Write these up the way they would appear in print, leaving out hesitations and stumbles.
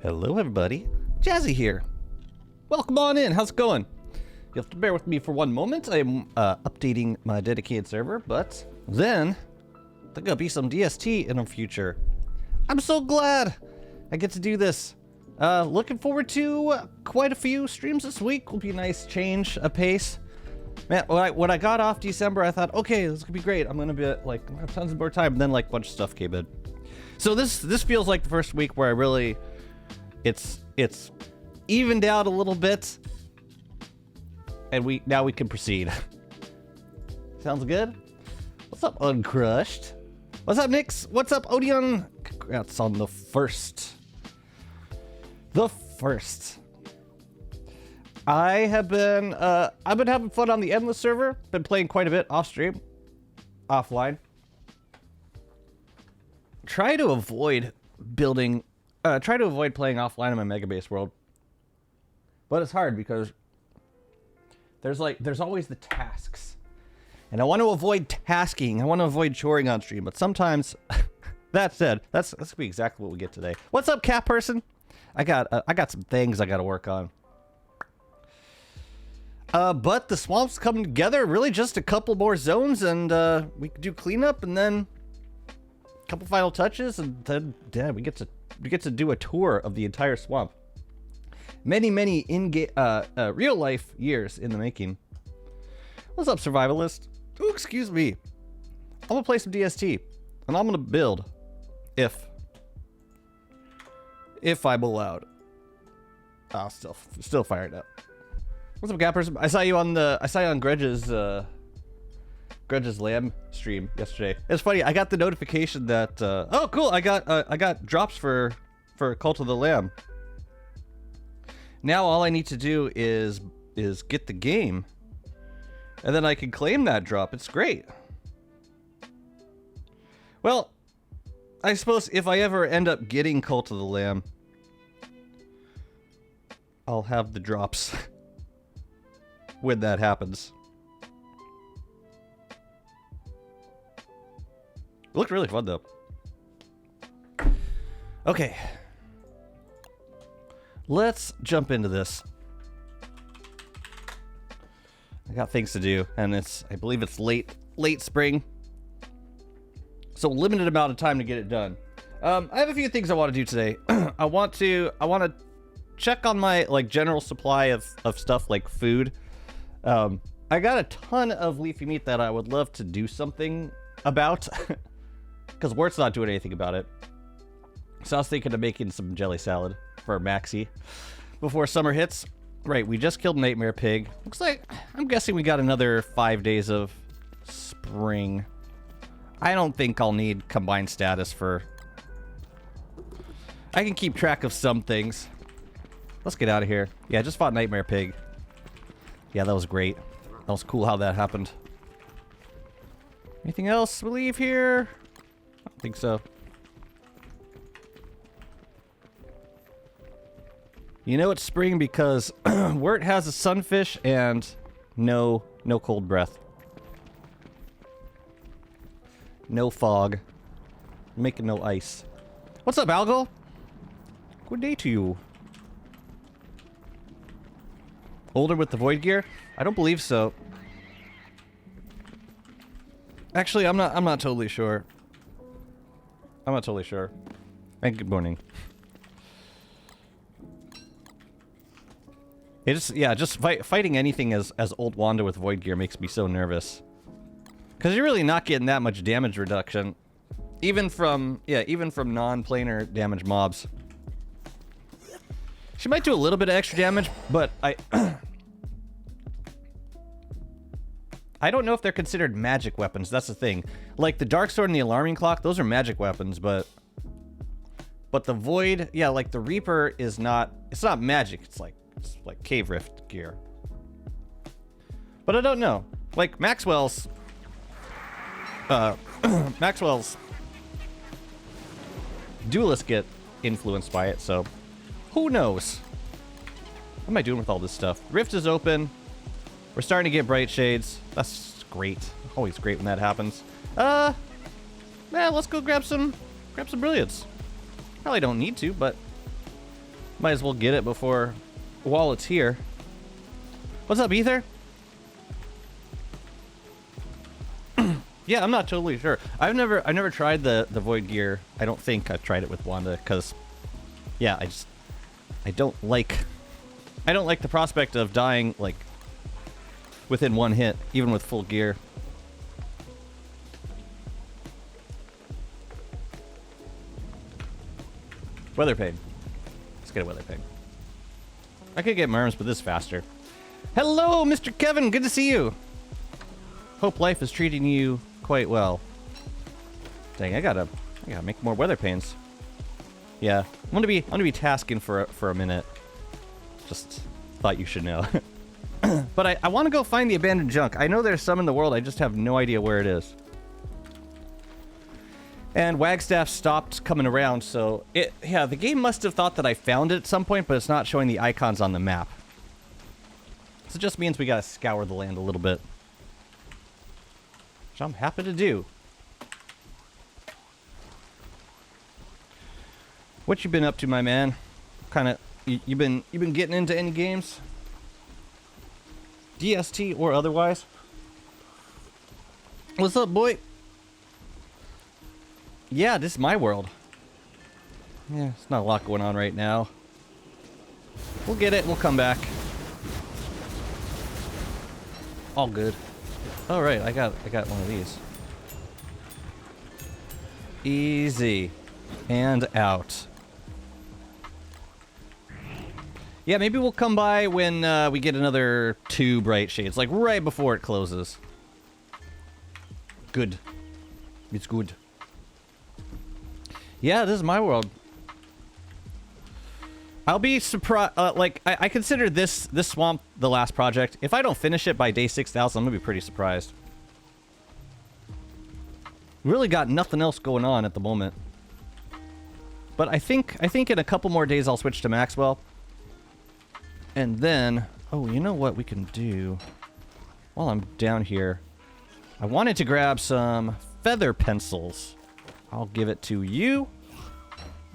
Hello everybody, Jazzy here. Welcome on in, how's it going? You'll have to bear with me for one moment. I'm updating my dedicated server, but then there's gonna be some DST in the future. I'm so glad I get to do this. Looking forward to quite a few streams this week. Will be a nice change of pace. Man, when I got off December, I thought, okay, this is gonna be great. I'm gonna be like, have tons more time. And then like a bunch of stuff came in. So this feels like the first week where I really, it's evened out a little bit, and now we can proceed. Sounds good. What's up, Uncrushed? What's up, Nix? What's up, Odeon? Congrats on the first. The first. I've been having fun on the Endless server. Been playing quite a bit off stream, offline. Try to avoid playing offline in my Mega Base world. But it's hard because there's always the tasks. And I want to avoid tasking. I want to avoid choring on stream, but sometimes that said, that's gonna be exactly what we get today. What's up, cat person? I got some things I got to work on. But the swamp's coming together. Really, just a couple more zones, and we can do cleanup, and then a couple final touches, and then yeah, we get to do a tour of the entire swamp. Many real life years in the making. What's up, survivalist? Ooh, excuse me. I'm gonna play some DST, and I'm gonna build if I'm allowed. Oh, still fired up. What's up, Gappers? I saw you on Greg's Lamb stream yesterday. It's funny. I got the notification that oh, cool. I got drops for Cult of the Lamb. Now all I need to do is get the game, and then I can claim that drop. It's great. Well, I suppose if I ever end up getting Cult of the Lamb, I'll have the drops when that happens. It looked really fun, though. Okay. Let's jump into this. I got things to do, and I believe it's late spring. So limited amount of time to get it done. I have a few things I want to do today. I want to check on my general supply of stuff like food. I got a ton of leafy meat that I would love to do something about, because Wart's not doing anything about it. So I was thinking of making some jelly salad for Maxie before summer hits. Right, we just killed Nightmare Pig. Looks like, I'm guessing we got another 5 days of spring. I don't think I'll need combined status for... I can keep track of some things. Let's get out of here. Yeah, I just fought Nightmare Pig. Yeah, that was great. That was cool how that happened. Anything else we leave here? I don't think so. You know it's spring because Wirt has a sunfish and no cold breath. No fog. Making no ice. What's up, Algo? Good day to you. Older with the void gear? I don't believe so. Actually, I'm not totally sure. I'm not totally sure. And good morning. Just fighting anything as old Wanda with void gear makes me so nervous. Cause you're really not getting that much damage reduction, even from non-planar damage mobs. She might do a little bit of extra damage, but I don't know if they're considered magic weapons. That's the thing. Like the Dark Sword and the Alarming Clock, those are magic weapons, but the Void, yeah, like the Reaper is not. It's not magic. It's like Cave Rift gear. But I don't know. Like Maxwell's duelists get influenced by it, so who knows? What am I doing with all this stuff? Rift is open. We're starting to get bright shades. That's great. Always great when that happens. Let's go grab some brilliants. Probably don't need to, but Might as well get it while it's here. What's up, Ether? Yeah, I'm not totally sure. I've never tried the Void Gear. I don't think I've tried it with Wanda, because yeah, I don't like the prospect of dying like within one hit, even with full gear. Weather Pane. Let's get a Weather Pane. I could get Merms, but this is faster. Hello, Mr. Kevin. Good to see you. Hope life is treating you quite well. Dang, I gotta make more Weather Panes. Yeah, I'm gonna be tasking for a minute. Just thought you should know. But I want to go find the abandoned junk. I know there's some in the world. I just have no idea where it is. And Wagstaff stopped coming around, so yeah, the game must have thought that I found it at some point, but it's not showing the icons on the map. So it just means we gotta scour the land a little bit. Which I'm happy to do. What you been up to, my man? You been getting into any games? DST or otherwise? What's up, boy? Yeah, this is my world. Yeah, it's not a lot going on right now. We'll get it, we'll come back. All good. All right, I got one of these. Easy. And out. Yeah, maybe we'll come by when we get another 2 bright shades, like right before it closes. Good. It's good. Yeah, this is my world. I'll be surprised. I consider this swamp the last project. If I don't finish it by day 6,000, I'm gonna be pretty surprised. Really got nothing else going on at the moment. But I think in a couple more days I'll switch to Maxwell. And then, oh, you know what we can do? While I'm down here, I wanted to grab some feather pencils. I'll give it to you.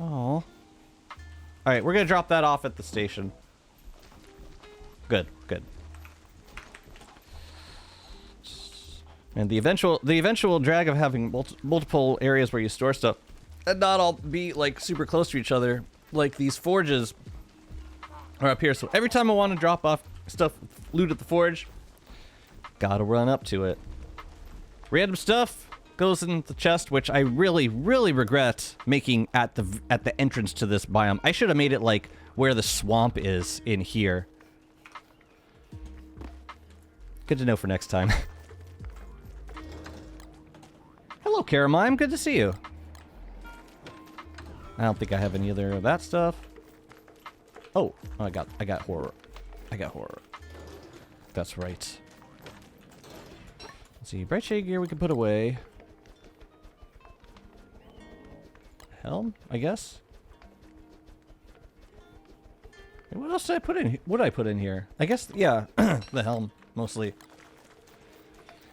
Oh. Alright, we're gonna drop that off at the station. Good, good. And the eventual drag of having multiple areas where you store stuff and not all be like super close to each other, like these forges are up here. So every time I want to drop off stuff, loot at the forge, gotta run up to it. Random stuff goes in the chest, which I really, really regret making at the entrance to this biome. I should have made it like where the swamp is in here. Good to know for next time. Hello, Karamime. Good to see you. I don't think I have any other of that stuff. Oh, I got horror. I got horror. That's right. Let's see, bright shade gear we can put away. Helm, I guess. And what else did I put in? What did I put in here? I guess, yeah, the helm mostly.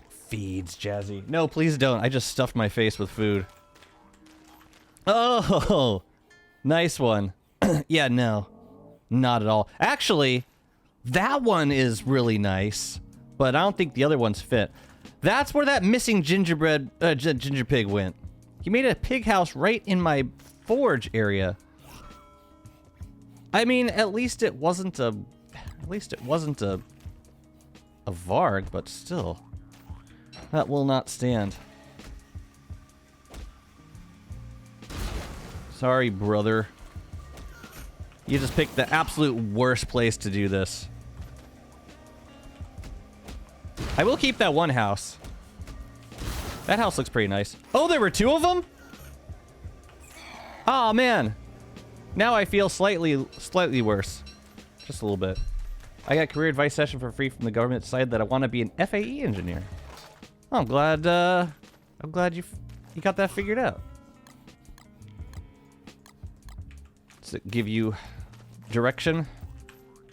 Feeds, Jazzy. No, please don't. I just stuffed my face with food. Oh, nice one. Yeah, no, not at all. Actually, that one is really nice, but I don't think the other ones fit. That's where that missing ginger pig went. He made a pig house right in my forge area. I mean, at least it wasn't a Varg, but still. That will not stand. Sorry, brother. You just picked the absolute worst place to do this. I will keep that one house. That house looks pretty nice. Oh, there were 2 of them? Oh, man. Now I feel slightly worse. Just a little bit. I got career advice session for free from the government. Decided that I want to be an FAE engineer. Oh, I'm glad you got that figured out. Does it give you direction?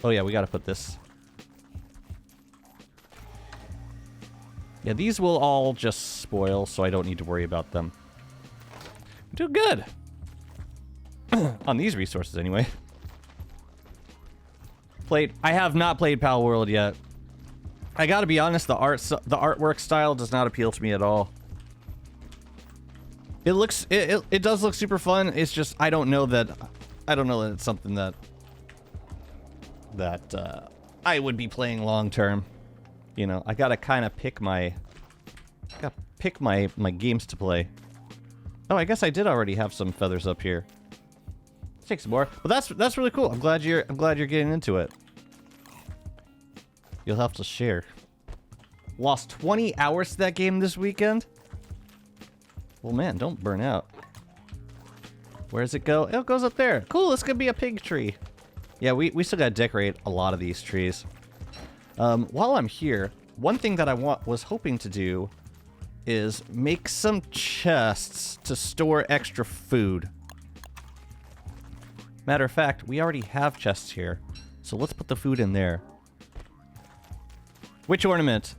Oh yeah, we gotta put this. Yeah, these will all just spoil, so I don't need to worry about them. Do good! On these resources, anyway. I have not played Pal World yet. I gotta be honest, the artwork style does not appeal to me at all. It does look super fun. It's just I don't know that it's something that I would be playing long term. You know, I gotta kind of pick my games to play. Oh, I guess I did already have some feathers up here. Let's take some more. Well, that's really cool. I'm glad you're getting into it. You'll have to share. Lost 20 hours to that game this weekend? Well, man, don't burn out. Where does it go? It goes up there. Cool, this could be a pig tree. Yeah, we still gotta decorate a lot of these trees. While I'm here, one thing that I was hoping to do is make some chests to store extra food. Matter of fact, we already have chests here, so let's put the food in there. Which ornament?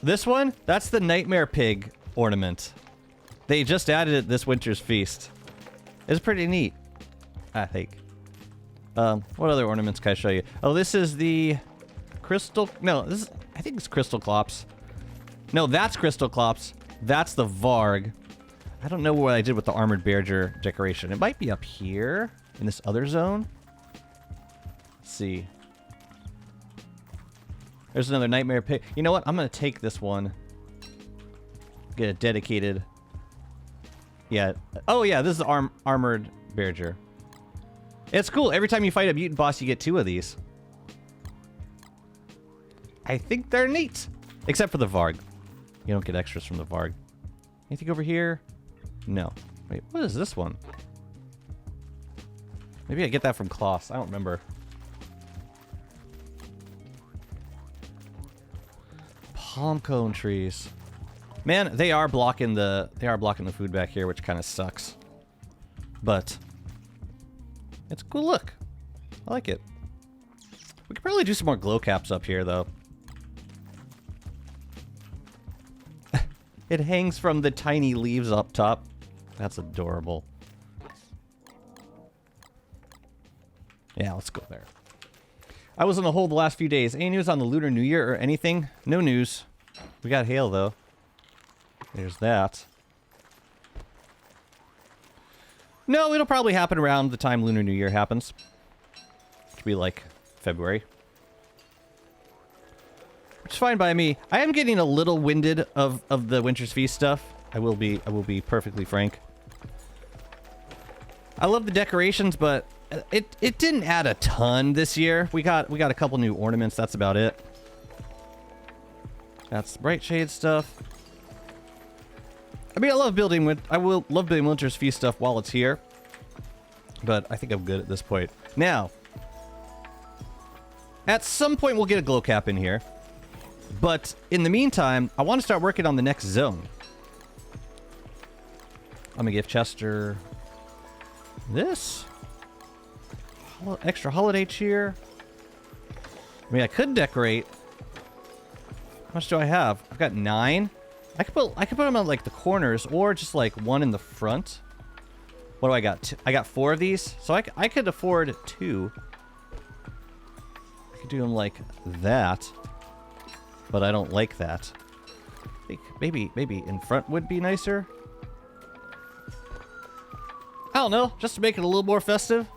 This one? That's the Nightmare Pig ornament. They just added it this winter's feast. It's pretty neat, I think. What other ornaments can I show you? Oh, this is the crystal... No, I think it's Crystal Clops. No, that's Crystal Clops. That's the Varg. I don't know what I did with the Armored Bearger decoration. It might be up here in this other zone. Let's see. There's another Nightmare Pig. You know what? I'm going to take this one. Get it dedicated. Yeah. Oh, yeah. This is the Armored Bearger. It's cool. Every time you fight a mutant boss, you get 2 of these. I think they're neat. Except for the Varg. You don't get extras from the Varg. Anything over here? No. Wait, what is this one? Maybe I get that from Kloss. I don't remember. Palm cone trees. Man, they are blocking the food back here, which kind of sucks. But it's a cool look. I like it. We could probably do some more glow caps up here, though. It hangs from the tiny leaves up top. That's adorable. Yeah, let's go there. I was on the hole the last few days. Any news on the Lunar New Year or anything? No news. We got hail, though. There's that. No, it'll probably happen around the time Lunar New Year happens. Which will be like February. Which is fine by me. I am getting a little winded of the Winter's Feast stuff. I will be perfectly frank. I love the decorations, but it didn't add a ton this year. We got a couple new ornaments. That's about it. That's Bright Shade stuff. I mean, I will love building Winter's Feast stuff while it's here. But I think I'm good at this point. Now, at some point we'll get a glow cap in here. But in the meantime, I want to start working on the next zone. I'm gonna give Chester this. Extra holiday cheer. I mean, I could decorate. How much do I have? I've got 9. I could put them on like the corners or just like one in the front. What do I got? I got 4 of these, so I could afford 2. I could do them like that, but I don't like that. I think maybe in front would be nicer. I don't know, just to make it a little more festive.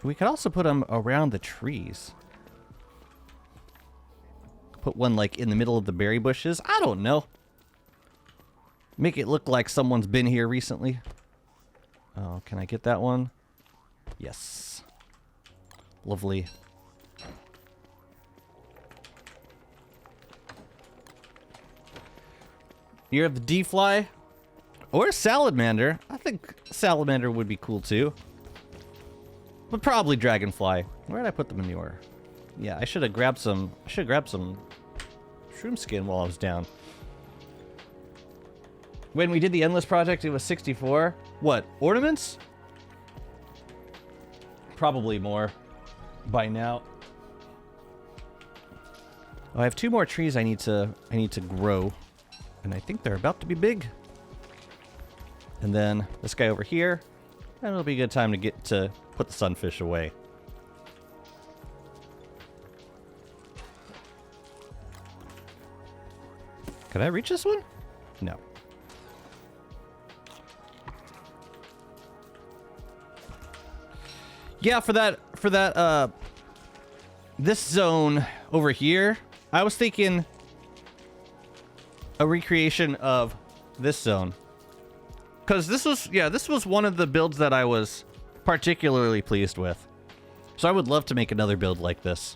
We could also put them around the trees. Put one like in the middle of the berry bushes. I don't know. Make it look like someone's been here recently. Oh, can I get that one? Yes. Lovely. Year of the D-Fly. Or Salamander. I think Salamander would be cool too. But probably Dragonfly. Where did I put the manure? Yeah, I should have grabbed some shroom skin while I was down. When we did the Endless Project, it was 64. What? Ornaments? Probably more by now. Oh, I have 2 more trees I need to grow. And I think they're about to be big. And then this guy over here. And it'll be a good time to get to put the sunfish away. Can I reach this one? No. Yeah, for that, this zone over here, I was thinking a recreation of this zone. Because this was one of the builds that I was particularly pleased with. So I would love to make another build like this.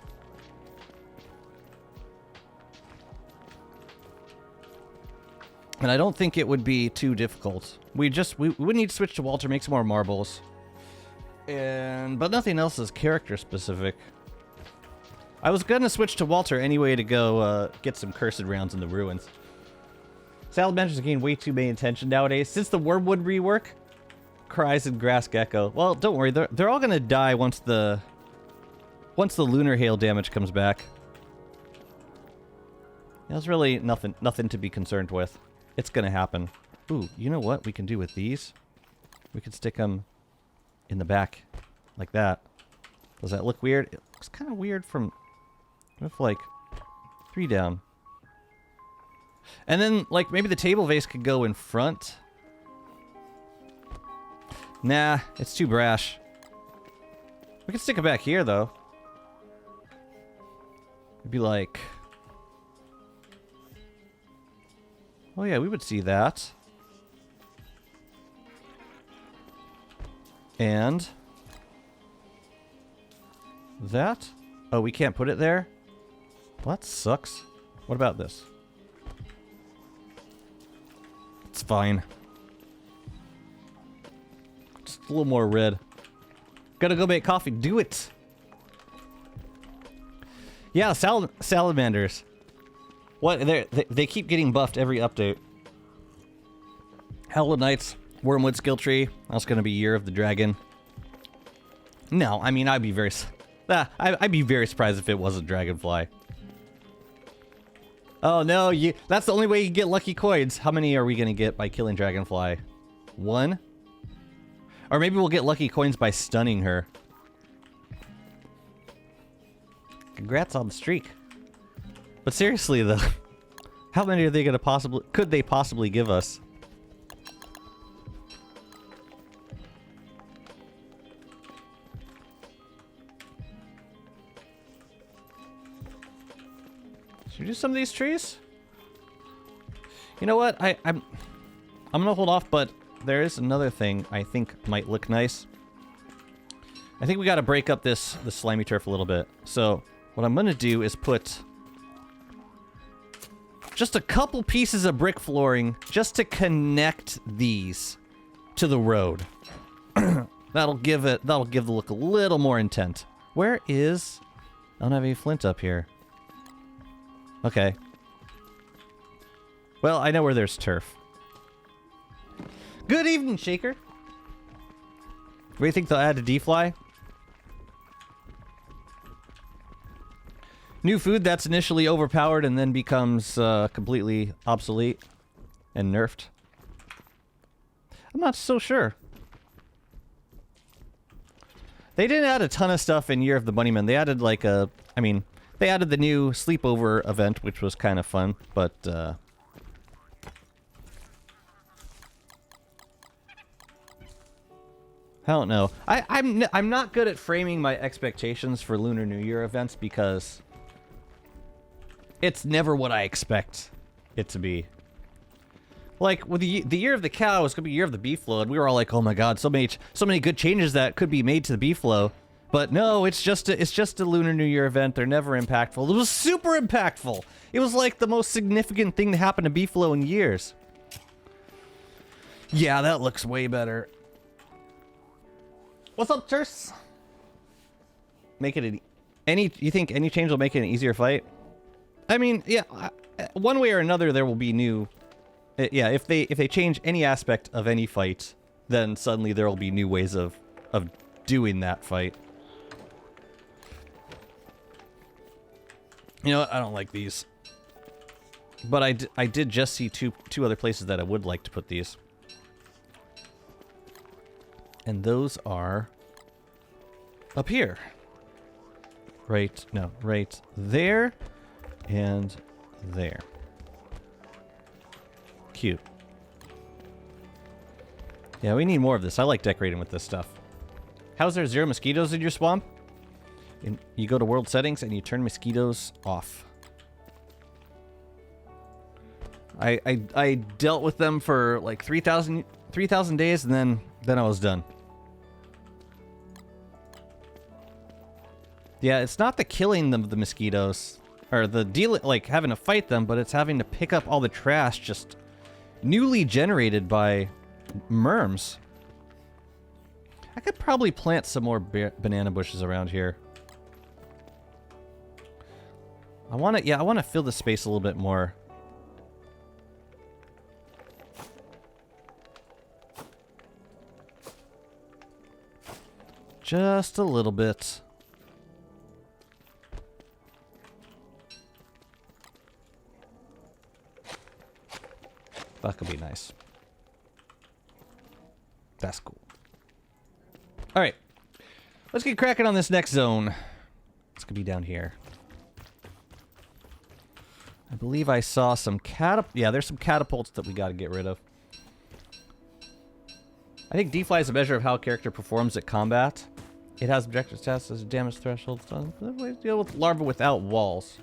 And I don't think it would be too difficult. We would need to switch to Walter, make some more marbles. But nothing else is character specific. I was gonna switch to Walter anyway to go get some cursed rounds in the ruins. Salamanders are getting way too many attention nowadays. Since the Wormwood rework, Cries and Grass Gecko. Well, don't worry, they're all gonna die once the lunar hail damage comes back. There's really nothing to be concerned with. It's gonna happen. Ooh, you know what we can do with these? We can stick them in the back, like that. Does that look weird? It looks kind of weird from, with like 3 down. And then, like, maybe the table vase could go in front. Nah, it's too brash. We can stick it back here, though. It'd be like... Oh yeah, we would see that. And... that? Oh, we can't put it there? Well, that sucks. What about this? It's fine. Just a little more red. Gotta go make coffee. Do it! Yeah, salamanders. What? They keep getting buffed every update. Hollow Knights, Wormwood skill tree. That's gonna be Year of the Dragon. No, I mean I'd be very surprised if it wasn't Dragonfly. Oh no, that's the only way you get lucky coins. How many are we gonna get by killing Dragonfly? 1? Or maybe we'll get lucky coins by stunning her. Congrats on the streak. But seriously though, how many are they gonna could they possibly give us? Should we do some of these trees? You know what? I'm gonna hold off, but there is another thing I think might look nice. I think we gotta break up the slimy turf a little bit. So what I'm gonna do is put just a couple pieces of brick flooring just to connect these to the road. that'll give the look a little more intent. Where is... I don't have any flint up here. Okay. Well, I know where there's turf. Good evening, Shaker. What do you think they'll add to D-Fly? New food that's initially overpowered and then becomes completely obsolete and nerfed. I'm not so sure. They didn't add a ton of stuff in Year of the Bunnyman. They added like a... I mean... They added the new sleepover event, which was kind of fun, but I don't know. I'm not good at framing my expectations for Lunar New Year events because it's never what I expect it to be. Like with the Year of the Cow, it's gonna be Year of the Beefalo, and we were all like, "Oh my God, so many good changes that could be made to the Beefalo." But no, it's just a Lunar New Year event. They're never impactful. It was super impactful. It was like the most significant thing to happen to Beefalo in years. Yeah, that looks way better. What's up, Turs? Make it you think any change will make it an easier fight? I mean, yeah, one way or another there will be new. Yeah, if they change any aspect of any fight, then suddenly there will be new ways of doing that fight. You know what? I don't like these. But I did just see two other places that I would like to put these. And those are up here. Right there and there. Cute. Yeah, we need more of this. I like decorating with this stuff. How's there 0 mosquitoes in your swamp? You go to world settings and you turn mosquitoes off. I dealt with them for like 3,000 days and then I was done. Yeah, it's not the killing them, the mosquitoes, or the like having to fight them, but it's having to pick up all the trash just newly generated by merms. I could probably plant some more banana bushes around here. I want to fill the space a little bit more. Just a little bit. That could be nice. That's cool. All right. Let's get cracking on this next zone. It's going to be down here. I believe I saw some yeah, there's some catapults that we got to get rid of. I think D-Fly is a measure of how a character performs at combat. It has objective stats as a damage threshold. Deal with larvae without walls.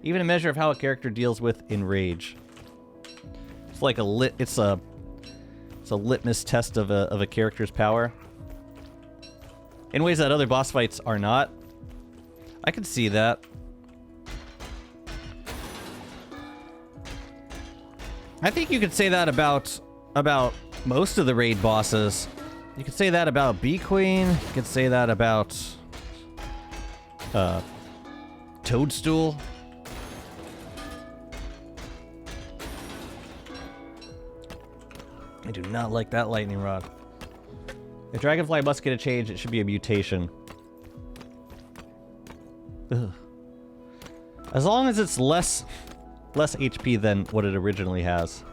Even a measure of how a character deals with enrage. It's like it's a litmus test of a character's power. In ways that other boss fights are not. I can see that. I think you could say that about most of the raid bosses. You could say that about Bee Queen. You could say that about Toadstool. I do not like that lightning rod. If Dragonfly must get a change, it should be a mutation. Ugh. As long as it's less HP than what it originally has.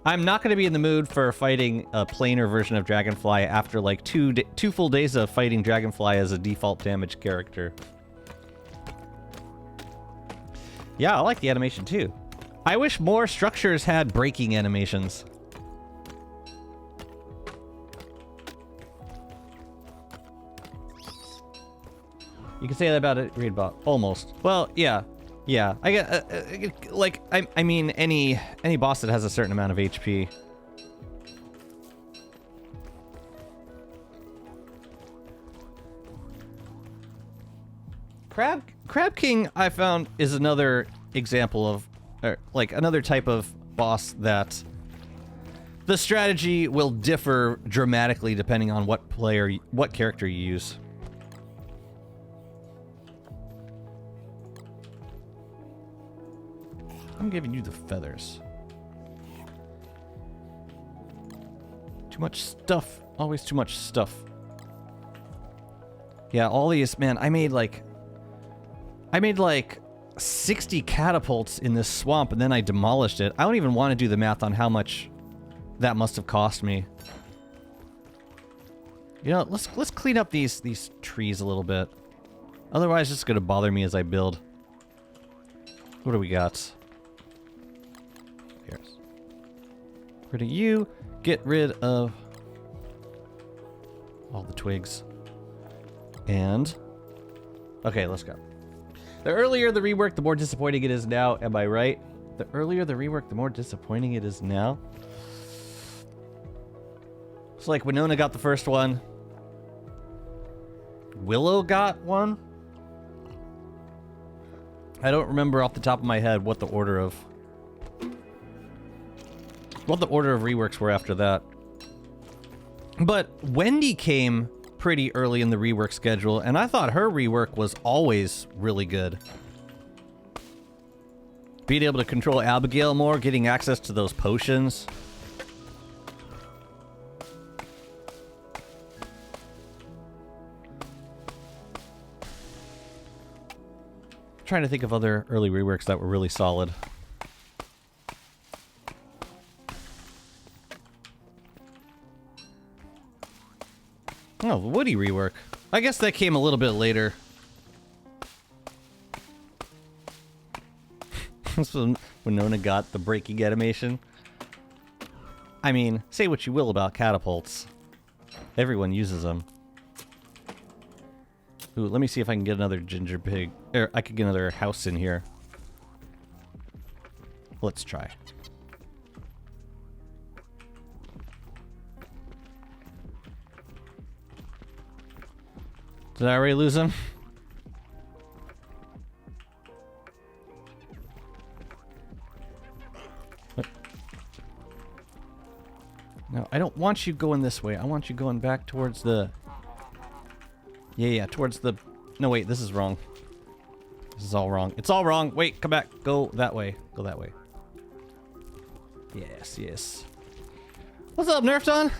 I'm not going to be in the mood for fighting a plainer version of Dragonfly after like two full days of fighting Dragonfly as a default damage character. Yeah, I like the animation too. I wish more structures had breaking animations. You can say that about a raid bot, almost. Well, yeah. Yeah, I get like I mean any boss that has a certain amount of HP. Crab King I found is another example of like another type of boss that the strategy will differ dramatically depending on what character you use. I'm giving you the feathers. Too much stuff. Always too much stuff. Yeah, all these, man, I made like 60 catapults in this swamp and then I demolished it. I don't even want to do the math on how much that must have cost me. You know, let's clean up these trees a little bit. Otherwise, it's going to bother me as I build. What do we got? Here's. Rid of you. Get rid of all the twigs. And okay, let's go. The earlier the rework, the more disappointing it is now. Am I right? The earlier the rework, the more disappointing it is now. It's like Winona got the first one. Willow got one. I don't remember off the top of my head what the order of reworks were after that. But Wendy came pretty early in the rework schedule, and I thought her rework was always really good. Being able to control Abigail more, getting access to those potions. Trying to think of other early reworks that were really solid. Oh, Woody rework. I guess that came a little bit later. This was when Winona got the breaking animation. I mean, say what you will about catapults. Everyone uses them. Ooh, let me see if I can get another ginger pig. Or I could get another house in here. Let's try. Did I already lose him? No, I don't want you going this way. I want you going back towards the... Yeah, towards the... No, wait, this is wrong. This is all wrong. It's all wrong. Wait, come back. Go that way. Go that way. Yes. What's up, Nerfdon?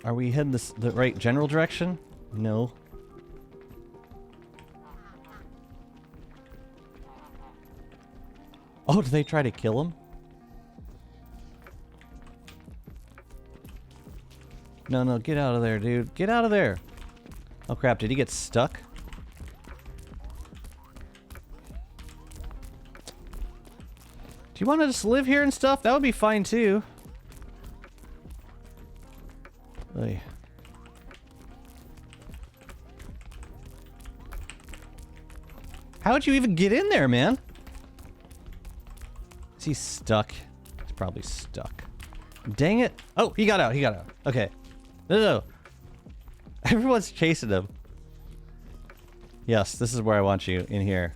Are we heading the right general direction? No. Oh, did they try to kill him? No, get out of there, dude. Get out of there. Oh, crap. Did he get stuck? Do you want to just live here and stuff? That would be fine, too. Oy. How'd you even get in there, man? Is he stuck? He's probably stuck. Dang it. Oh, he got out. Okay. No. Everyone's chasing him. Yes, this is where I want you, in here.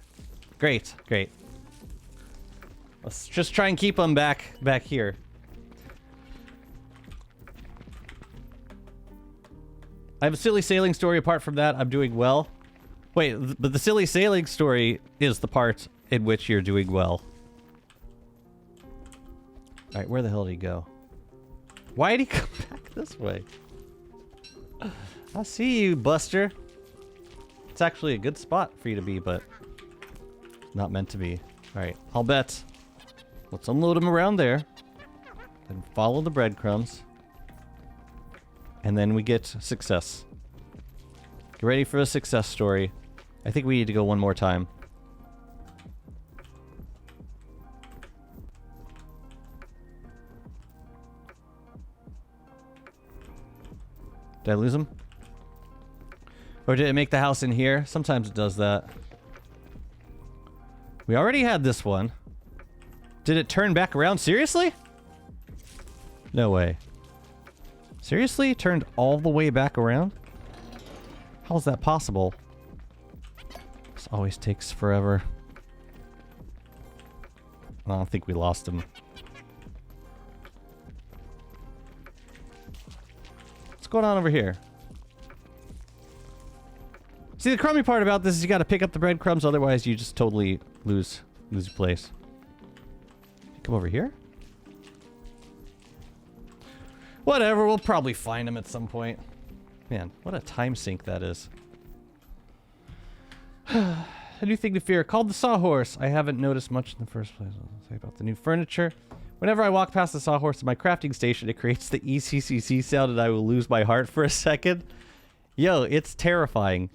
Great. Let's just try and keep him back here. I have a silly sailing story. Apart from that, I'm doing well. Wait, but the silly sailing story is the part in which you're doing well. Alright, where the hell did he go? Why did he come back this way? I see you, Buster. It's actually a good spot for you to be, but not meant to be. Alright, I'll bet. Let's unload him around there. Then follow the breadcrumbs. And then we get success. Get ready for a success story. I think we need to go one more time. Did I lose him? Or did it make the house in here? Sometimes it does that. We already had this one. Did it turn back around? Seriously? No way. Seriously? It turned all the way back around? How is that possible? This always takes forever. I don't think we lost him. What's going on over here? See, the crummy part about this is you gotta pick up the breadcrumbs, otherwise you just totally lose your place. Come over here? Whatever, we'll probably find him at some point. Man, what a time sink that is. A new thing to fear, called the sawhorse. I haven't noticed much in the first place. I'll say about the new furniture. Whenever I walk past the sawhorse in my crafting station, it creates the ECCC sound and I will lose my heart for a second. Yo, it's terrifying.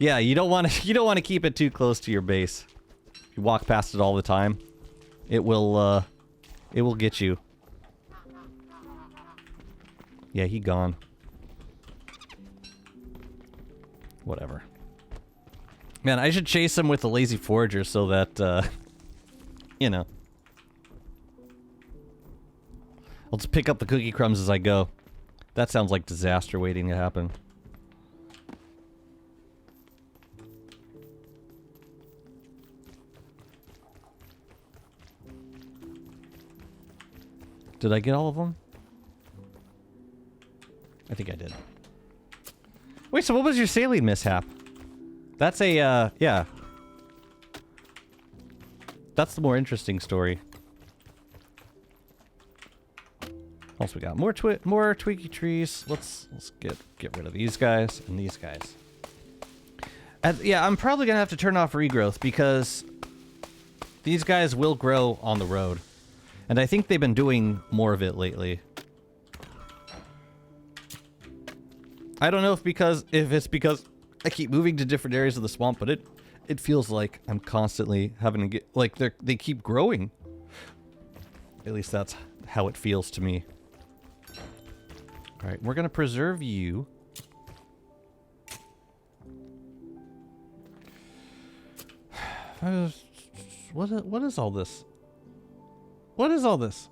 Yeah, you don't want to keep it too close to your base. If you walk past it all the time, it will get you. Yeah, he gone. Whatever. Man, I should chase him with a lazy forager so that, you know. I'll just pick up the cookie crumbs as I go. That sounds like disaster waiting to happen. Did I get all of them? I think I did. Wait, so what was your saline mishap? That's a, yeah. That's the more interesting story. Also, we got more tweaky trees. Let's get rid of these guys and these guys. Yeah, I'm probably gonna have to turn off regrowth because these guys will grow on the road, and I think they've been doing more of it lately. I don't know if it's because I keep moving to different areas of the swamp, but it feels like I'm constantly having to get, like, they keep growing. At least that's how it feels to me. All right, we're gonna preserve you. What is all this? What is all this?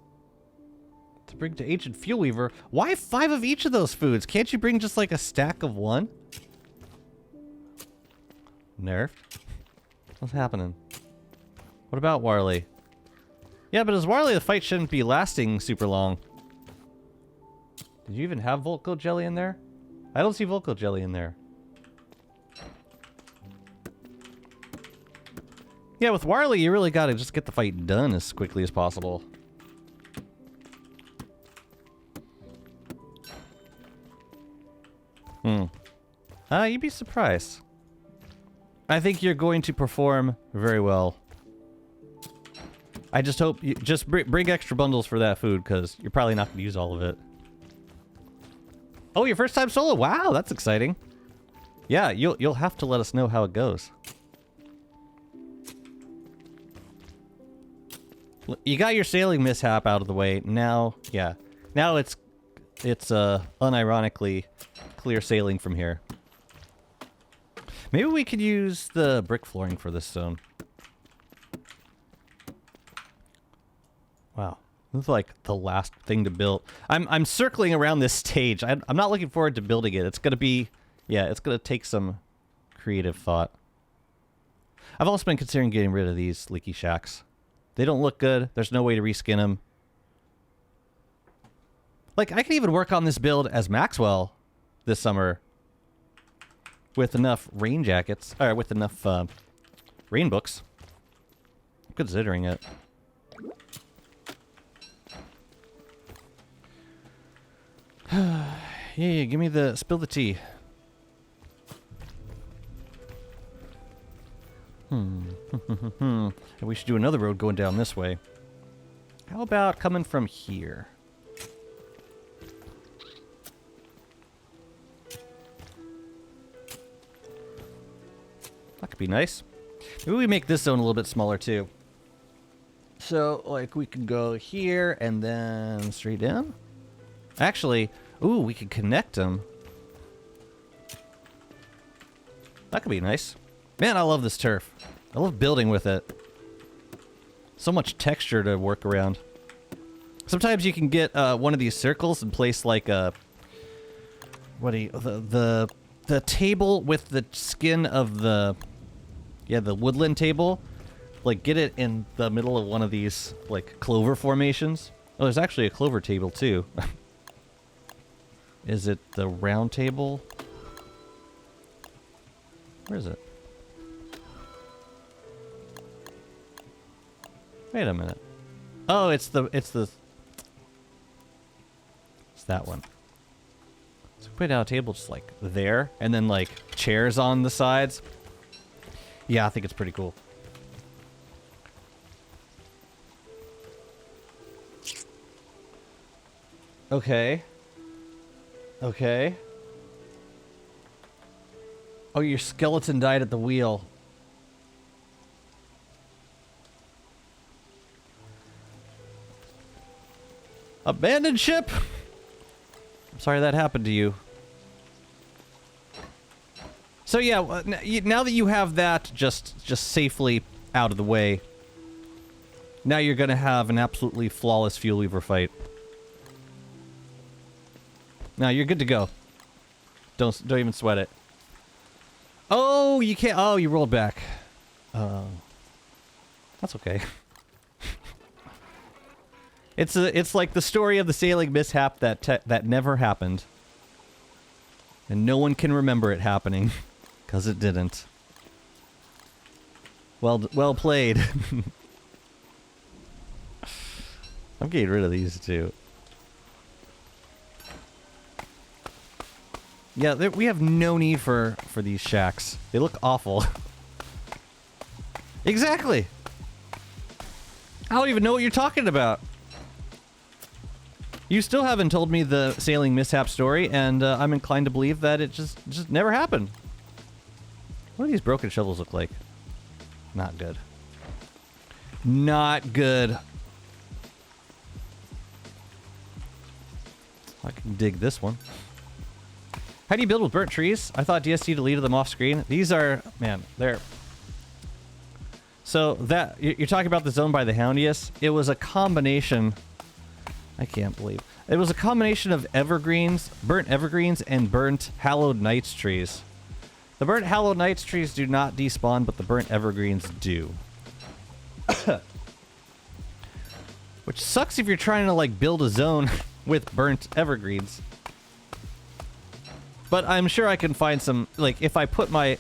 To bring to Ancient Fuel Weaver? Why 5 of each of those foods? Can't you bring just like a stack of 1? Nerfed? What's happening? What about Warley? Yeah, but as Warley, the fight shouldn't be lasting super long. Did you even have Volco Jelly in there? I don't see Volco Jelly in there. Yeah, with Warley, you really gotta just get the fight done as quickly as possible. You'd be surprised. I think you're going to perform very well. I just hope you just bring extra bundles for that food, because you're probably not going to use all of it. Oh, your first time solo? Wow, that's exciting. Yeah, you'll have to let us know how it goes. You got your sailing mishap out of the way. Now, yeah. Now it's unironically clear sailing from here. Maybe we could use the brick flooring for this zone. Wow. This is like the last thing to build. I'm circling around this stage. I'm not looking forward to building it. It's gonna be, yeah, it's gonna take some creative thought. I've also been considering getting rid of these leaky shacks. They don't look good. There's no way to reskin them. Like, I can even work on this build as Maxwell this summer with enough rain jackets, or with enough rain books. I'm considering it. Yeah, give me the, spill the tea. And we should do another road going down this way. How about coming from here? That could be nice. Maybe we make this zone a little bit smaller too. So, like, we can go here and then straight down. Actually, ooh, we can connect them. That could be nice. Man, I love this turf. I love building with it. So much texture to work around. Sometimes you can get one of these circles and place like a... What do you... The table with the skin of the... Yeah, the woodland table. Like, get it in the middle of one of these, like, clover formations. Oh, there's actually a clover table, too. Is it the round table? Where is it? Wait a minute. Oh, it's that one. So put down a table just like there, and then like chairs on the sides. Yeah, I think it's pretty cool. Okay. Okay. Oh, your skeleton died at the wheel. Abandoned ship? I'm sorry that happened to you. So yeah, now that you have that just safely out of the way, now you're gonna have an absolutely flawless Fuel Weaver fight. Now you're good to go. Don't even sweat it. Oh, you can't. Oh, you rolled back. That's okay. It's like the story of the sailing mishap that never happened, and no one can remember it happening, because it didn't. Well played. I'm getting rid of these too. Yeah, we have no need for these shacks. They look awful. Exactly. I don't even know what you're talking about. You still haven't told me the sailing mishap story, and I'm inclined to believe that it just never happened. What do these broken shovels look like? Not good. Not good. I can dig this one. How do you build with burnt trees? I thought DST deleted them off screen. These are, man, they're... So that, you're talking about the zone by the Houndius. It was a combination... I can't believe. It was a combination of evergreens, burnt evergreens, and burnt hallowed nights trees. The burnt hallowed nights trees do not despawn, but the burnt evergreens do. Which sucks if you're trying to like build a zone with burnt evergreens. But I'm sure I can find some, like if I put my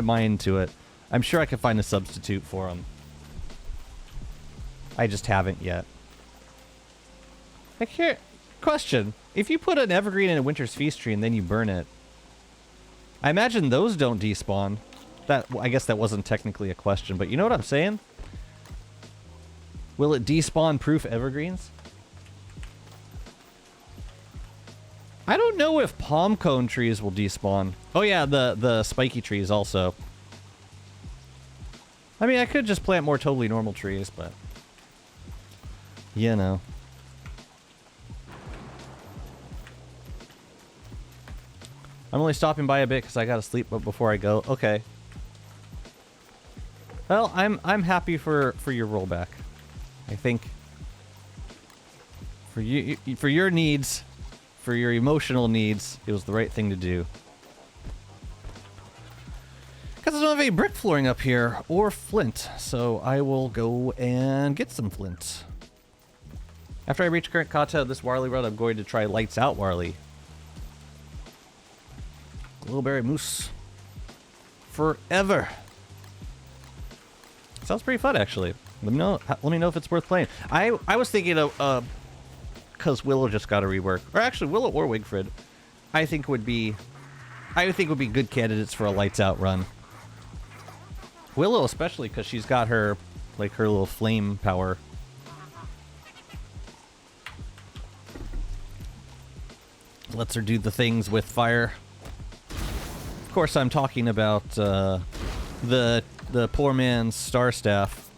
mind to it, I'm sure I can find a substitute for them. I just haven't yet. Like here, question. If you put an evergreen in a Winter's Feast tree and then you burn it, I imagine those don't despawn. That, I guess that wasn't technically a question, but you know what I'm saying? Will it despawn proof evergreens? I don't know if palm cone trees will despawn. Oh yeah, the spiky trees also. I mean, I could just plant more totally normal trees, but... You know. I'm only stopping by a bit because I gotta sleep before I go. Okay. Well, I'm happy for your rollback. I think for your needs, for your emotional needs, it was the right thing to do. Because I don't have any brick flooring up here or flint, so I will go and get some flint. After I reach current kata of this Warley run, I'm going to try Lights Out Warley. Glowberry Moose. Forever. Sounds pretty fun, actually. Let me know if it's worth playing. I was thinking of, because Willow just got a rework. Or actually, Willow or Wigfrid, I think would be good candidates for a Lights Out run. Willow especially, because she's got her, like, her little flame power. Lets her do the things with fire. Of course, I'm talking about the poor man's star staff,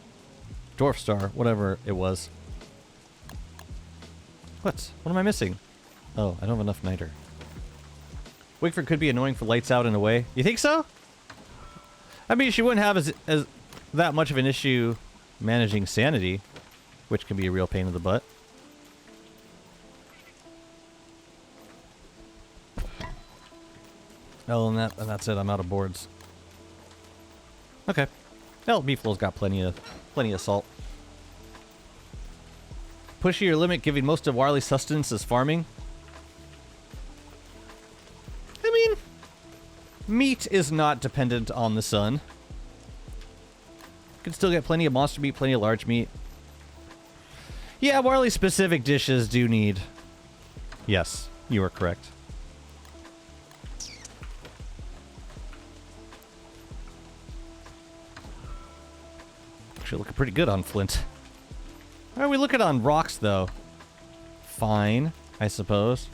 dwarf star, whatever it was. What am I missing? Oh, I don't have enough niter. Wigford could be annoying for Lights Out in a way. You think so? I mean, she wouldn't have as that much of an issue managing sanity, which can be a real pain in the butt. Oh, and that's it. I'm out of boards. Okay. Well, Beeflow's got plenty of salt. Pushing your limit, giving most of Warley's sustenance as farming. I mean, meat is not dependent on the sun. You can still get plenty of monster meat, plenty of large meat. Yeah, Warley specific dishes do need. Yes, you are correct. Actually looking pretty good on flint. How are we looking on rocks, though? Fine, I suppose.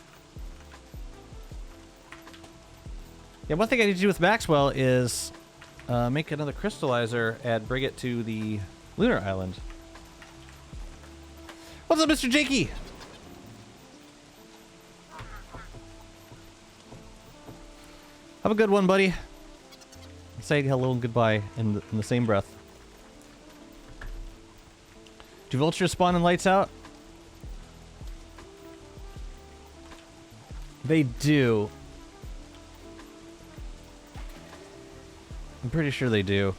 Yeah, one thing I need to do with Maxwell is make another crystallizer and bring it to the Lunar Island. What's up, Mr. Jakey? Have a good one, buddy. Say hello and goodbye in the same breath. Do vultures spawn in Lights Out? They do. I'm pretty sure they do.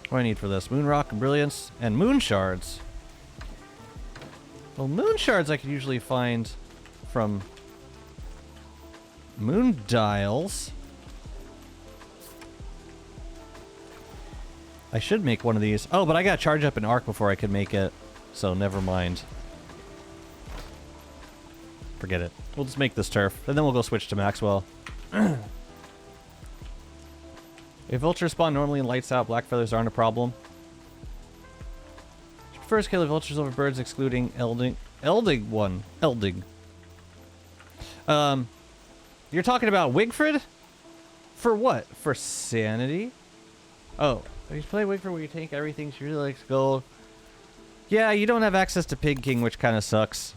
What do I need for this? Moon Rock and Brilliance and Moon Shards. Well, Moon Shards I can usually find from Moon Dials. I should make one of these. Oh, but I gotta charge up an arc before I can make it. So never mind. Forget it. We'll just make this turf. And then we'll go switch to Maxwell. If vultures spawn normally in Lights Out, black feathers aren't a problem. prefers killing vultures over birds, excluding Elding. Elding. You're talking about Wigfrid? For what? For sanity? Oh, you play Wigfrid where you take everything. She really likes gold. Yeah, you don't have access to Pig King, which kind of sucks.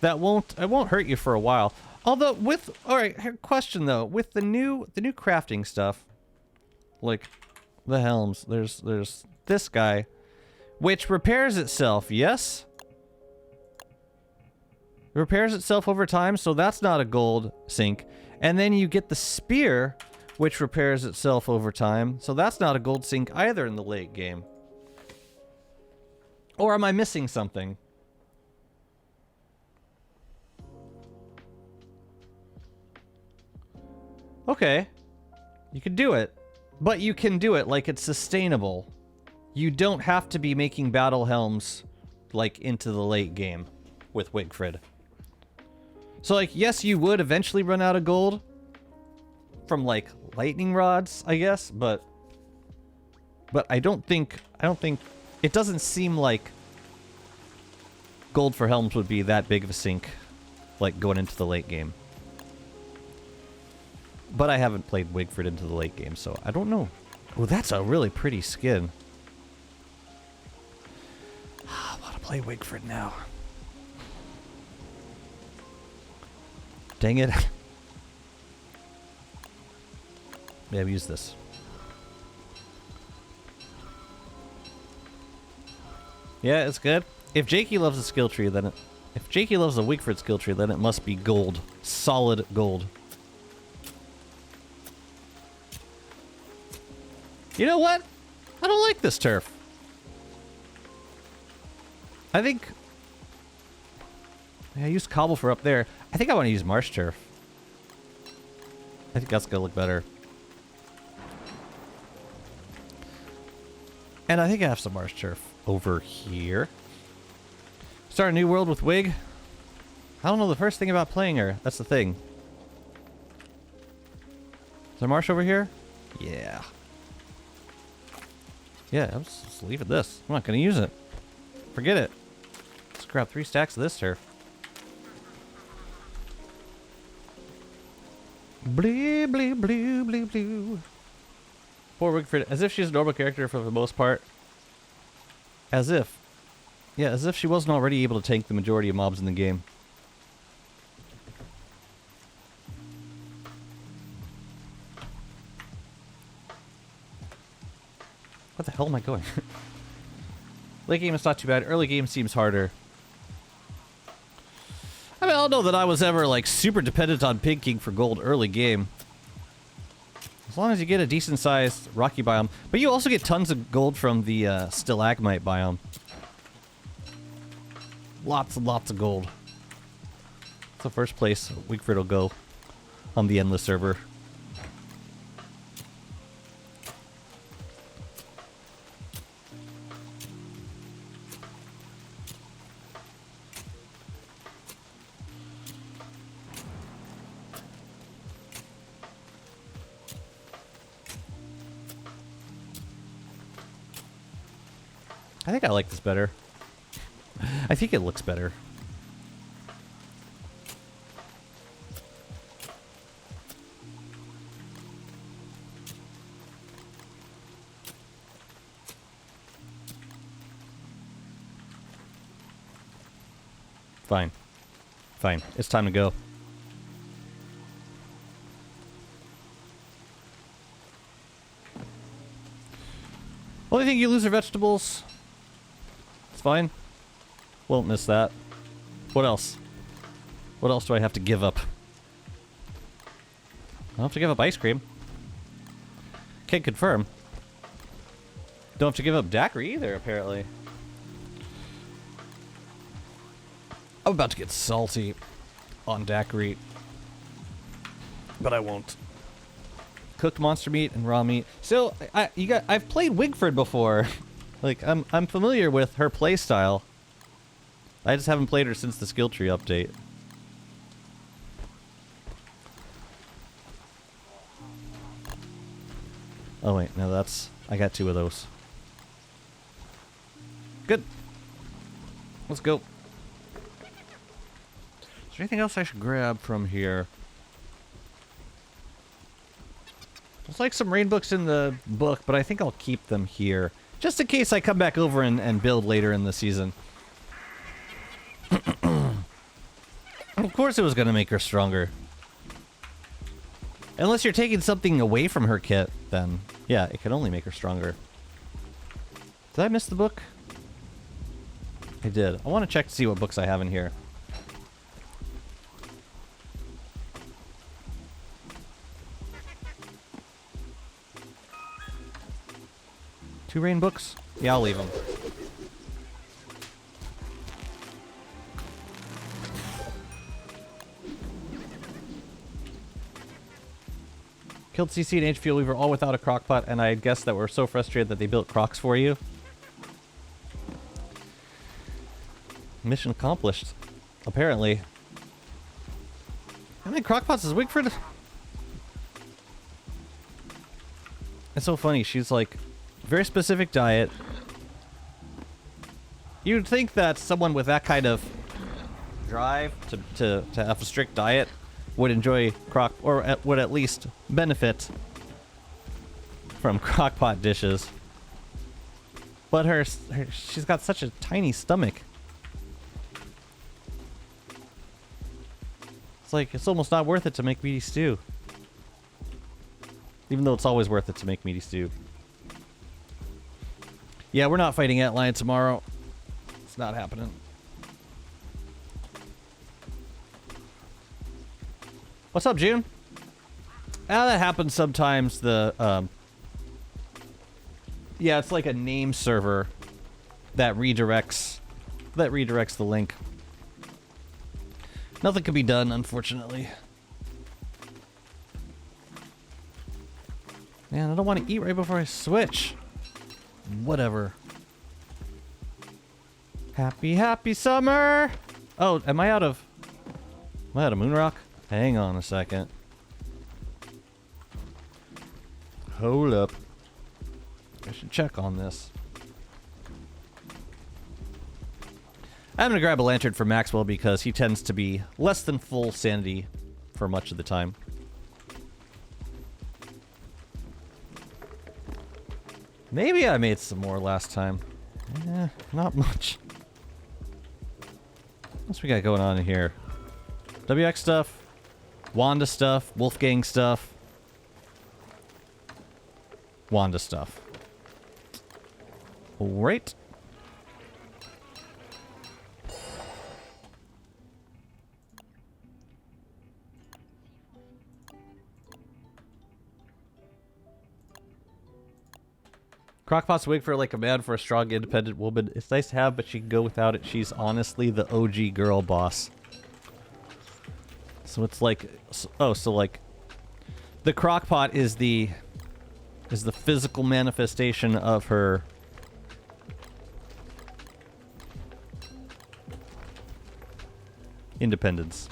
It won't hurt you for a while. Although alright, question though, with the new crafting stuff, like the helms, there's this guy, which repairs itself, yes? It repairs itself over time, so that's not a gold sink. And then you get the spear, which repairs itself over time, so that's not a gold sink either in the late game. Or am I missing something? Okay. You can do it. But you can do it like it's sustainable. You don't have to be making battle helms like into the late game with Wigfrid. So like, yes, you would eventually run out of gold from like lightning rods, I guess, but I don't think it doesn't seem like gold for helms would be that big of a sink like going into the late game. But I haven't played Wigfrid into the late game, so I don't know. Oh, that's a really pretty skin. I want to play Wigfrid now. Dang it. Yeah, I've used this. Yeah, it's good. If Jakey loves a skill tree, then if Jakey loves a Wigfrid skill tree, then it must be gold. Solid gold. You know what? I don't like this turf. I think... I used cobble for up there. I think I want to use marsh turf. I think that's going to look better. And I think I have some marsh turf over here. Start a new world with Wig. I don't know the first thing about playing her. That's the thing. Is there marsh over here? Yeah. Yeah, I'm just leaving this. I'm not going to use it. Forget it. Let's grab 3 stacks of this turf. Blee, blee, blee, blee, blee. Poor Wigfrid. As if she's a normal character for the most part. As if. Yeah, as if she wasn't already able to tank the majority of mobs in the game. What the hell am I going? Late game is not too bad. Early game seems harder. I mean, I don't know that I was ever, like, super dependent on Pig King for gold early game. As long as you get a decent-sized rocky biome. But you also get tons of gold from the stalagmite biome. Lots and lots of gold. It's the first place Wigfrid will go on the Endless server. I think I like this better. I think it looks better. Fine. Fine. It's time to go. Only thing you lose are vegetables. It's fine. Won't miss that. What else? What else do I have to give up? I don't have to give up ice cream. Can't confirm. Don't have to give up daiquiri either, apparently. I'm about to get salty on daiquiri. But I won't. Cooked monster meat and raw meat. So, I've played Wigfrid before. Like, I'm familiar with her playstyle. I just haven't played her since the skill tree update. Oh wait, no, that's... I got 2 of those. Good. Let's go. Is there anything else I should grab from here? There's like some rain books in the book, but I think I'll keep them here. Just in case I come back over and build later in the season. Of course it was going to make her stronger. Unless you're taking something away from her kit, then yeah, it can only make her stronger. Did I miss the book? I did. I want to check to see what books I have in here. Two rain books? Yeah, I'll leave them. Killed CC and H Fuel Weaver all without a crockpot, and I guess that we're so frustrated that they built crocs for you. Mission accomplished. Apparently. How many crockpots is Wigford? It's so funny. She's like, very specific diet. You'd think that someone with that kind of drive to have a strict diet would enjoy would at least benefit from crockpot dishes. But she's got such a tiny stomach. It's like, it's almost not worth it to make meaty stew. Even though it's always worth it to make meaty stew. Yeah, we're not fighting Antlion tomorrow. It's not happening. What's up, June? That happens sometimes. Yeah, it's like a name server that redirects the link. Nothing can be done, unfortunately. Man, I don't want to eat right before I switch. Whatever. Happy summer! Oh, am I out of Moonrock? Hang on a second. Hold up. I should check on this. I'm gonna grab a lantern for Maxwell because he tends to be less than full sanity for much of the time. Maybe I made some more last time. Not much. What's we got going on in here? WX stuff, Wanda stuff, Wolfgang stuff, Wanda stuff. Alright. Crockpot's wig for like a man for a strong, independent woman. It's nice to have, but she can go without it. She's honestly the OG girl boss. So it's like, oh, so like, the crockpot is the physical manifestation of her independence.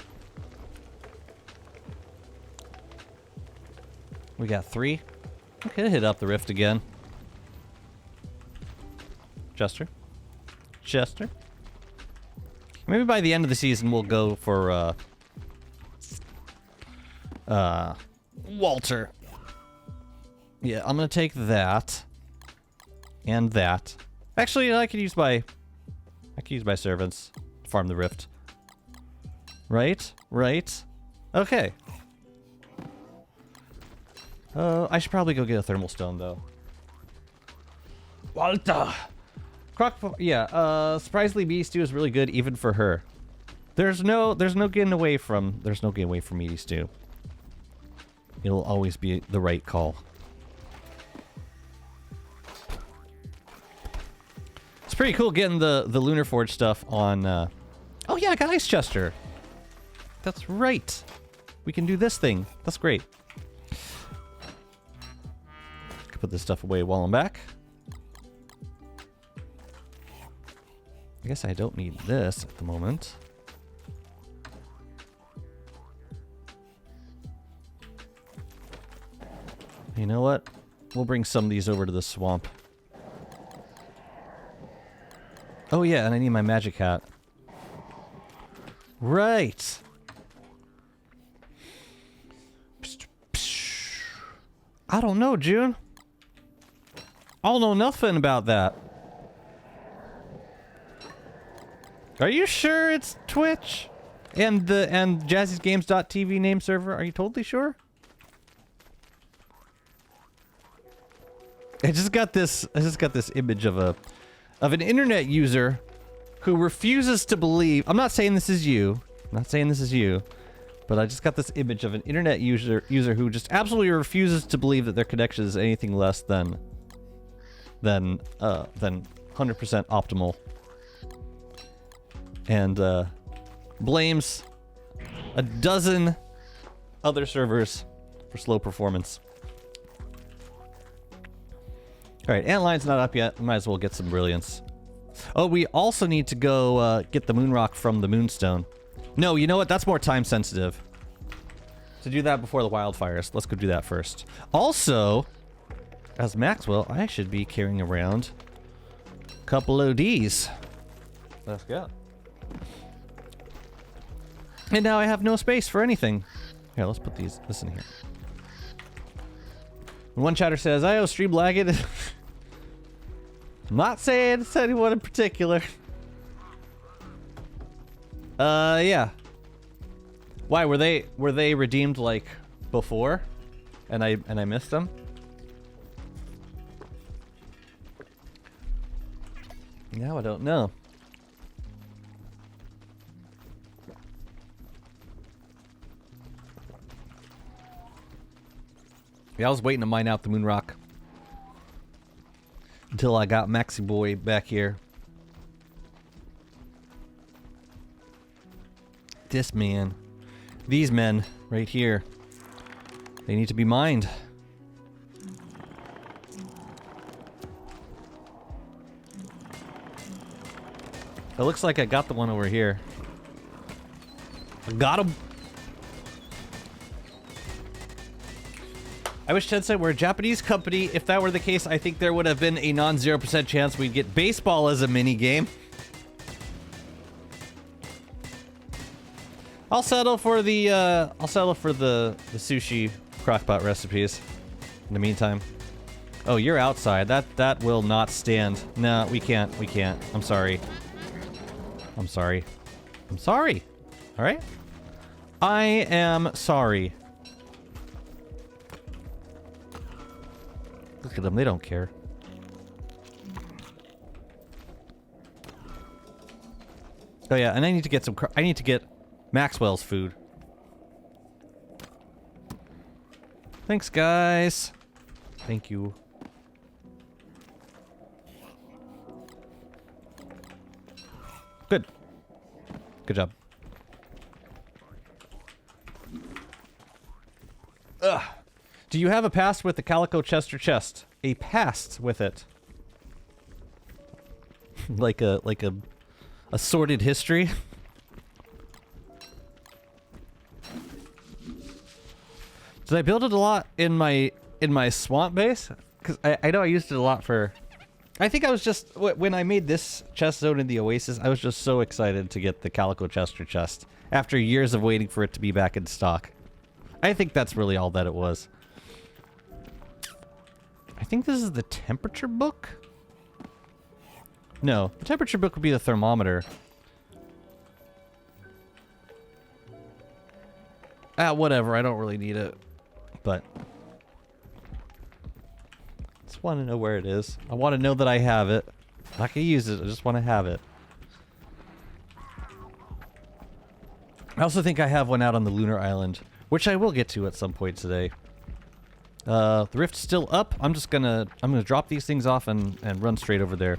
We got 3. Okay, hit up the rift again. Chester. Maybe by the end of the season we'll go for Walter. Yeah, I'm gonna take that and that. Actually, I could use my servants to farm the rift. Right. Okay. I should probably go get a thermal stone though. Walter. Yeah, surprisingly, meaty stew is really good even for her. There's no getting away from meaty stew. It'll always be the right call. It's pretty cool getting the Lunar Forge stuff on. Oh yeah, I got Ice Chester. That's right. We can do this thing. That's great. Put this stuff away while I'm back. I guess I don't need this at the moment. You know what? We'll bring some of these over to the swamp. Oh yeah, and I need my magic hat. Right. I don't know, June. I don't know nothing about that. Are you sure it's Twitch? And Jazzy'sGames.tv name server? Are you totally sure? I just got this image of an internet user who refuses to believe. I'm not saying this is you. I'm not saying this is you. But I just got this image of an internet user who just absolutely refuses to believe that their connection is anything less than 100% optimal. And blames a dozen other servers for slow performance. Alright, Antline's not up yet. We might as well get some brilliance. Oh, we also need to go get the moon rock from the moonstone. No, you know what? That's more time sensitive. To do that before the wildfires. Let's go do that first. Also, as Maxwell, I should be carrying around a couple ODs. Let's go. And now I have no space for anything. Here, let's put this in here. One chatter says, I owe stream lagging. I'm not saying it's anyone in particular. Yeah. Why were they redeemed like before, and I missed them? Now I don't know. Yeah, I was waiting to mine out the moon rock until I got Maxi Boy back here. This man. These men right here. They need to be mined. It looks like I got the one over here. I got him. I wish Tencent were a Japanese company. If that were the case, I think there would have been a non-0% chance we'd get baseball as a mini game. I'll settle for the sushi crockpot recipes. In the meantime. Oh, you're outside. That will not stand. No, we can't. We can't. I'm sorry. I'm sorry. I'm sorry. All right? I am sorry. Look at them. They don't care. Oh yeah, and I need to get I need to get Maxwell's food. Thanks, guys. Thank you. Good. Good job. Ugh. Do you have a past with the Calico Chester chest? A past with it. like a sordid history? Did I build it a lot in my swamp base? Because I know I used it a lot for... I think I was just... When I made this chest zone in the Oasis, I was just so excited to get the Calico Chester chest. After years of waiting for it to be back in stock. I think that's really all that it was. I think this is the temperature book? No, the temperature book would be the thermometer. Ah, whatever, I don't really need it. But... just want to know where it is. I want to know that I have it. I'm not going to use it, I just want to have it. I also think I have one out on the Lunar Island, which I will get to at some point today. The rift's still up. I'm gonna drop these things off and run straight over there.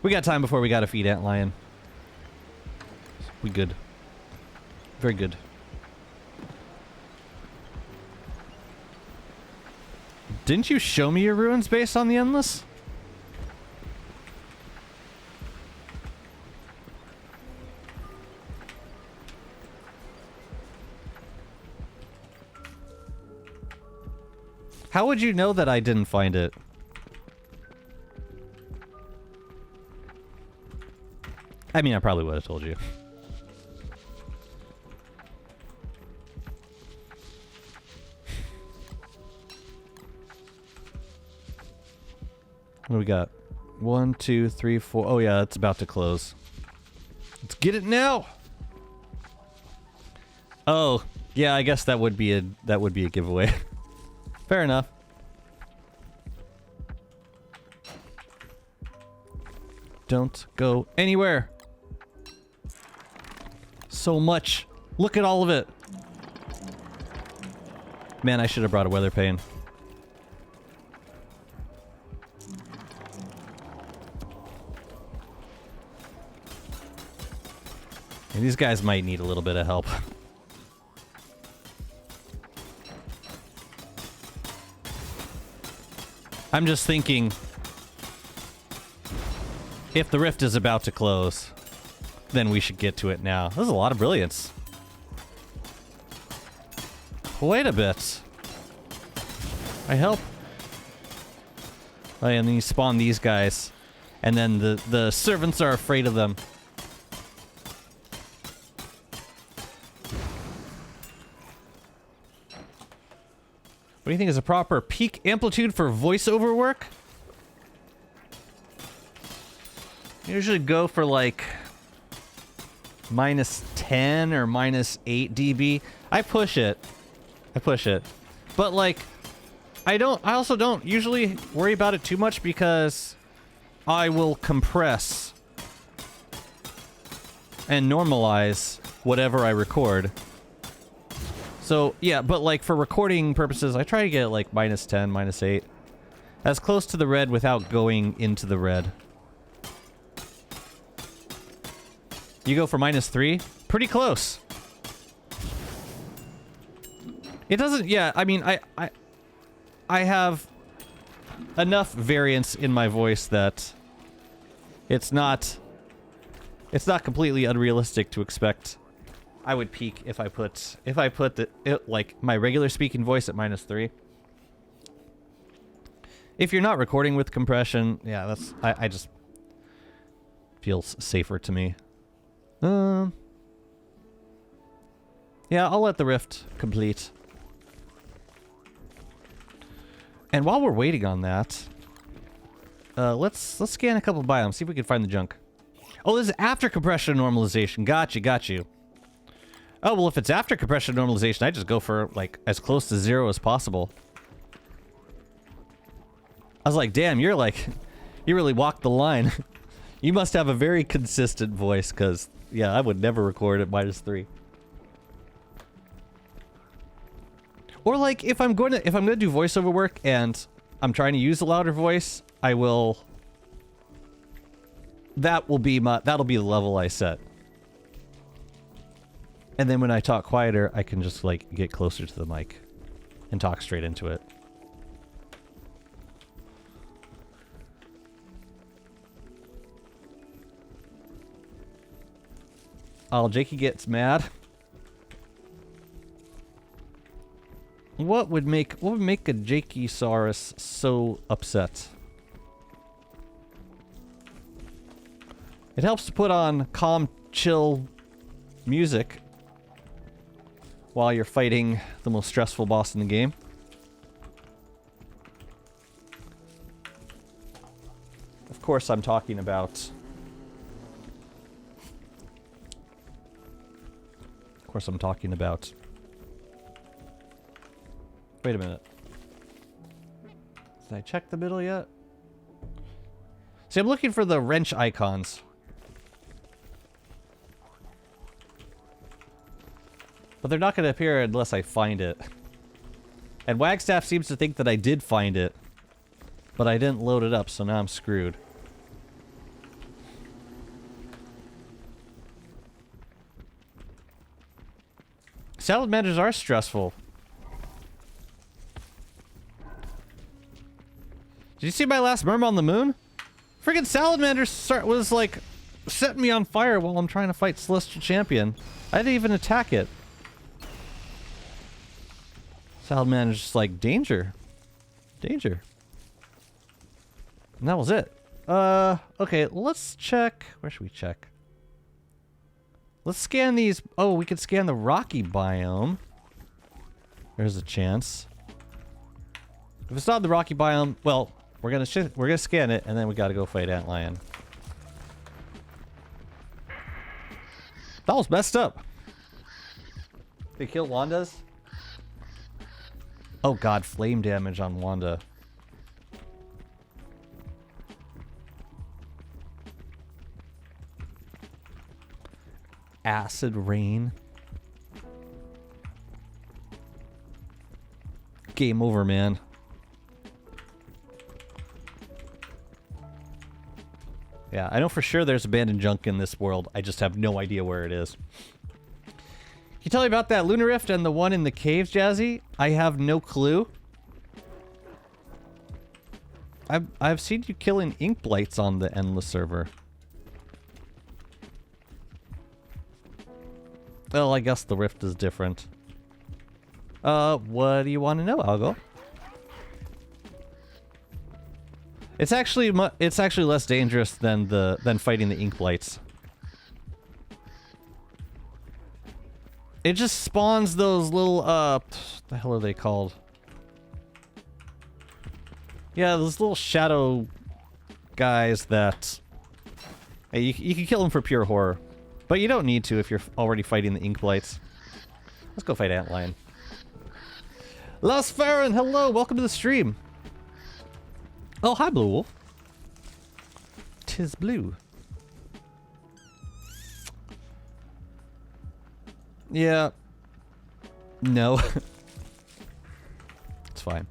We got time before we gotta feed Antlion. We good. Very good. Didn't you show me your ruins based on the Endless? How would you know that I didn't find it? I mean, I probably would have told you. What do we got? 1, 2, 3, 4. Oh yeah, it's about to close. Let's get it now. Oh, yeah, I guess that would be a giveaway. Fair enough. Don't go anywhere. So much. Look at all of it. Man, I should have brought a weather pane. And these guys might need a little bit of help. I'm just thinking, if the rift is about to close, then we should get to it now. There's a lot of brilliance. Wait a bit. I help. Oh, and then you spawn these guys, and then the servants are afraid of them. What do you think is a proper peak amplitude for voiceover work? I usually go for like -10 or -8 dB. I push it. But like, I also don't usually worry about it too much because I will compress and normalize whatever I record. So, yeah, but like for recording purposes, I try to get like -10, -8. As close to the red without going into the red. You go for -3? Pretty close. It doesn't, yeah, I mean, I have enough variance in my voice that it's not completely unrealistic to expect I would peak if I put like my regular speaking voice at -3. If you're not recording with compression, yeah, that's I just feels safer to me. Yeah, I'll let the rift complete. And while we're waiting on that, let's scan a couple biomes, see if we can find the junk. Oh, this is after compression normalization. Got you. Oh, well, if it's after compression normalization, I just go for, like, as close to 0 as possible. I was like, damn, you're like, you really walked the line. You must have a very consistent voice, because, yeah, I would never record at -3. Or, like, if I'm going to do voiceover work and I'm trying to use a louder voice, that'll be the level I set. And then when I talk quieter, I can just, like, get closer to the mic and talk straight into it. Oh, Jakey gets mad. What would make a Jakey-saurus so upset? It helps to put on calm, chill music while you're fighting the most stressful boss in the game. Of course, I'm talking about... Wait a minute. Did I check the middle yet? See, I'm looking for the wrench icons. But they're not going to appear unless I find it. And Wagstaff seems to think that I did find it. But I didn't load it up, so now I'm screwed. Salamanders are stressful. Did you see my last Murmur on the Moon? Friggin' Salamander was like setting me on fire while I'm trying to fight Celestial Champion. I didn't even attack it. Salamander's just like, danger. Danger. And that was it. Okay, let's check. Where should we check? Let's scan these. Oh, we could scan the rocky biome. There's a chance. If it's not the rocky biome, well, we're gonna scan it, and then we gotta go fight Antlion. That was messed up. They killed Wanda's? Oh god, flame damage on Wanda. Acid rain. Game over, man. Yeah, I know for sure there's abandoned junk in this world. I just have no idea where it is. Can you tell me about that Lunar Rift and the one in the caves, Jazzy? I have no clue. I've seen you killing ink blights on the Endless server. Well, I guess the rift is different. What do you want to know, Algo? It's actually less dangerous than fighting the ink blights. It just spawns those little the hell are they called? Yeah, those little shadow guys that hey, you can kill them for pure horror. But you don't need to if you're already fighting the ink blights. Let's go fight Antlion. Lost Farron, hello, welcome to the stream. Oh, hi, Blue Wolf. 'Tis blue. Yeah. No. It's fine.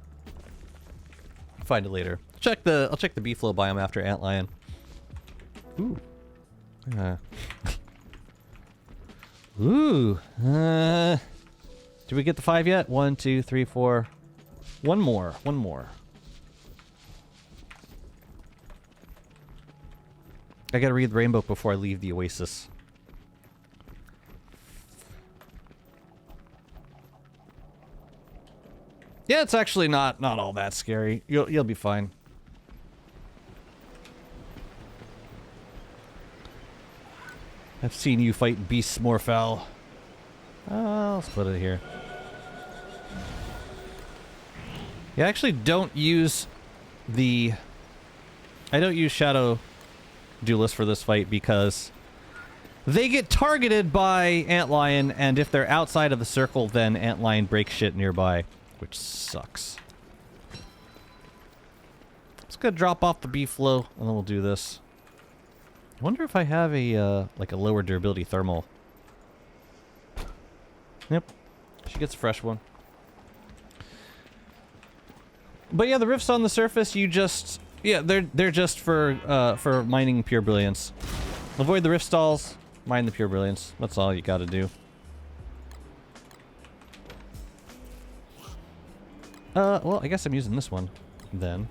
I'll find it later. I'll check the B-flow biome after Antlion. Ooh. Ooh. Did we get the 5 yet? 1, 2, 3, 4. One more. One more. I gotta read the rainbow before I leave the oasis. Yeah, it's actually not all that scary. You'll be fine. I've seen you fight beasts more foul. I'll split it here. Yeah, I actually don't use I don't use Shadow Duelist for this fight because they get targeted by Antlion, and if they're outside of the circle, then Antlion breaks shit nearby, which sucks. Let's go drop off the B-flow, and then we'll do this. I wonder if I have a like a lower durability thermal. Yep, she gets a fresh one. But yeah, the rifts on the surface, they're just for mining pure brilliance. Avoid the rift stalls, mine the pure brilliance. That's all you gotta do. Well, I guess I'm using this one then.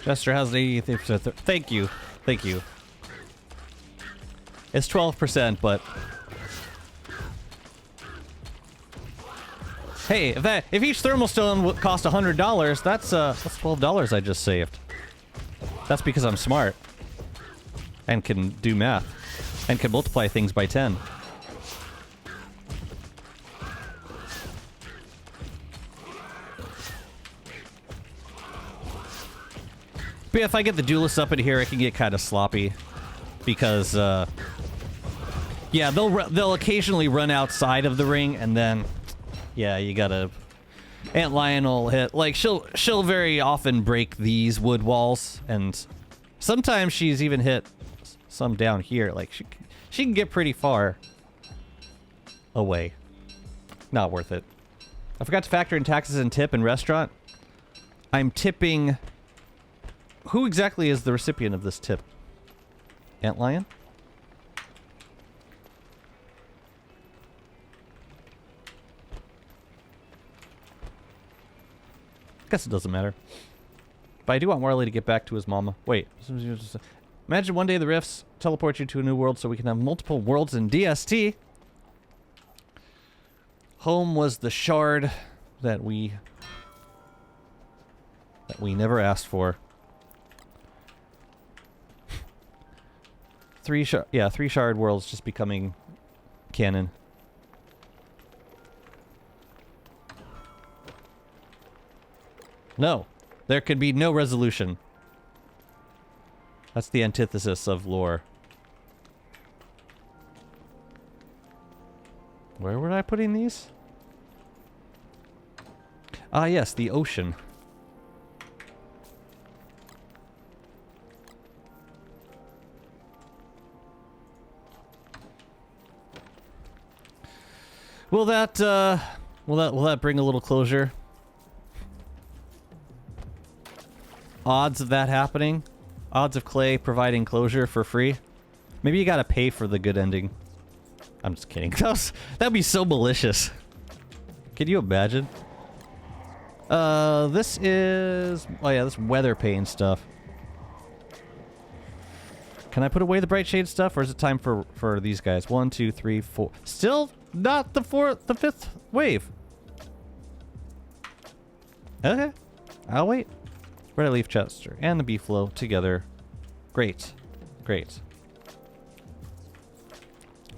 Jester has an 83%. Thank you. Thank you. It's 12%, but... Hey, if each thermal stone cost $100, that's $12 I just saved. That's because I'm smart. And can do math. And can multiply things by 10. But if I get the duelists up in here, it can get kind of sloppy. Because, yeah, they'll occasionally run outside of the ring, and then... Yeah, you gotta... Antlion will hit... Like, she'll very often break these wood walls, and... Sometimes she's even hit some down here. Like, she can get pretty far away. Not worth it. I forgot to factor in taxes and tip and restaurant. I'm tipping who exactly is the recipient of this tip? Antlion? Guess it doesn't matter. But I do want Marley to get back to his mama. Wait. Imagine one day the rifts teleport you to a new world so we can have multiple worlds in DST. Home was the shard that we never asked for. three shard worlds just becoming canon. No, there could be no resolution. That's the antithesis of lore. Where were I putting these? Ah, yes, the ocean. Will that bring a little closure? Odds of that happening? Odds of Clay providing closure for free? Maybe you gotta pay for the good ending. I'm just kidding. That'd be so malicious. Can you imagine? This is... Oh yeah, this weather pane stuff. Can I put away the bright shade stuff, or is it time for these guys? 1, 2, 3, 4. Still not the fifth wave. Okay, I'll wait. Red Leaf Chester and the Beeflo together. Great, great,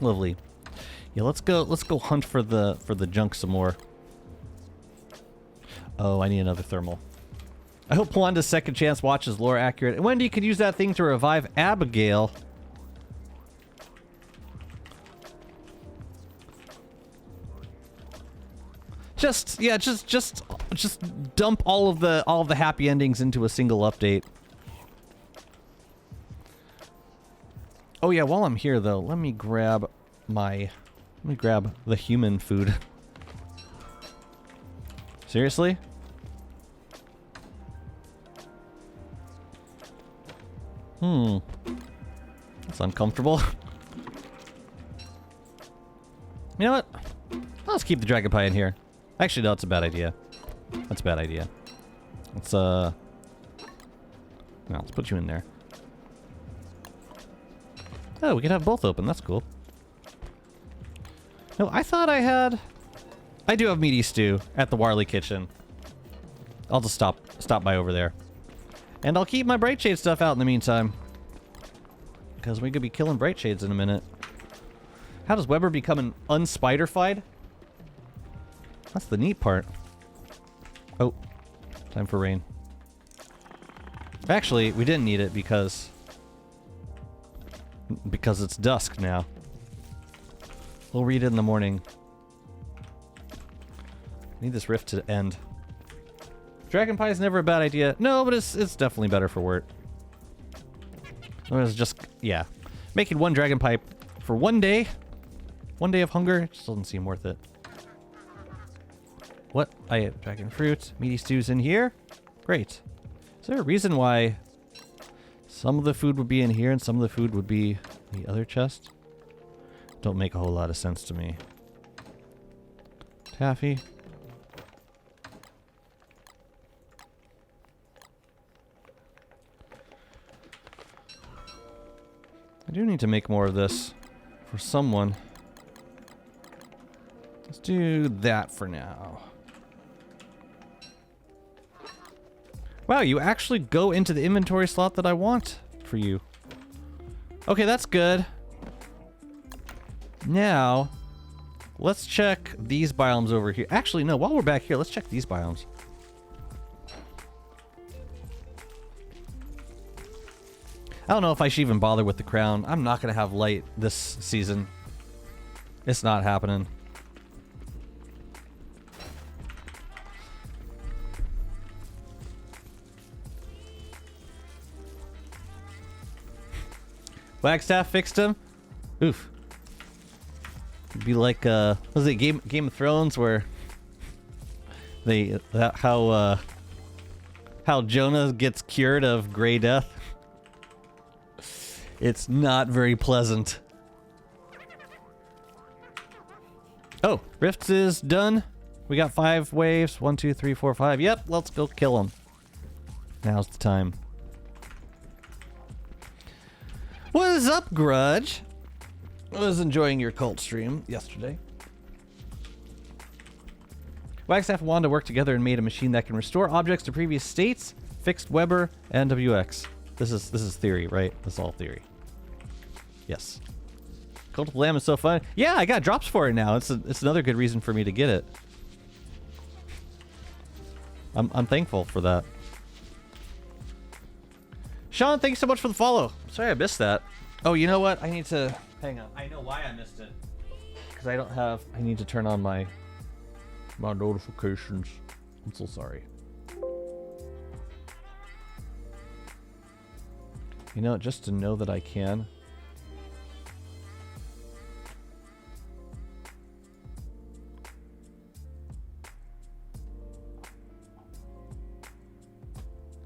lovely. Yeah, let's go hunt for the junk some more. Oh, I need another thermal. I hope Wanda's second chance watch is lore accurate. And Wendy could use that thing to revive Abigail. Just dump all of the happy endings into a single update. Oh yeah, while I'm here though, let me grab the human food. Seriously? That's uncomfortable. You know what? Let's keep the dragon pie in here. Actually, no, it's a bad idea. That's a bad idea. Let's no, let's put you in there. Oh, we can have both open. That's cool. No, I thought I had... I do have meaty stew at the Warley kitchen. I'll just stop by over there. And I'll keep my Bright Shade stuff out in the meantime. Because we could be killing Bright Shades in a minute. How does Weber become an unspider-fied? That's the neat part. Oh, time for rain. Actually, we didn't need it because it's dusk now. We'll read it in the morning. Need this rift to end. Dragon pie is never a bad idea. No, but it's definitely better for Wirt. It's just, yeah. Making one dragon pie for one day of hunger, just doesn't seem worth it. What? I have dragon fruit. Meaty stew's in here? Great. Is there a reason why some of the food would be in here and some of the food would be in the other chest? Don't make a whole lot of sense to me. Taffy. I do need to make more of this for someone. Let's do that for now. Wow, you actually go into the inventory slot that I want for you. Okay, that's good. Now, let's check these biomes over here. Actually, no, while we're back here, let's check these biomes. I don't know if I should even bother with the crown. I'm not going to have light this season. It's not happening. Wagstaff fixed him? Oof. It'd be like, was it Game of Thrones where they, how how Jonah gets cured of gray death. It's not very pleasant. Oh, Rifts is done. We got 5 waves. 1, 2, 3, 4, 5. Yep, let's go kill them. Now's the time. What is up, Grudge? I was enjoying your cult stream yesterday. Wagstaff and Wanda worked together and made a machine that can restore objects to previous states, fixed Weber, and WX. This is theory, right? This is all theory. Yes. Cult of Lamb is so fun. Yeah, I got drops for it now. It's another good reason for me to get it. I'm thankful for that. Sean, thanks so much for the follow. Sorry I missed that. Oh, you know what? I need to... Hang on. I know why I missed it. Because I don't have... I need to turn on my notifications. I'm so sorry. You know, just to know that I can...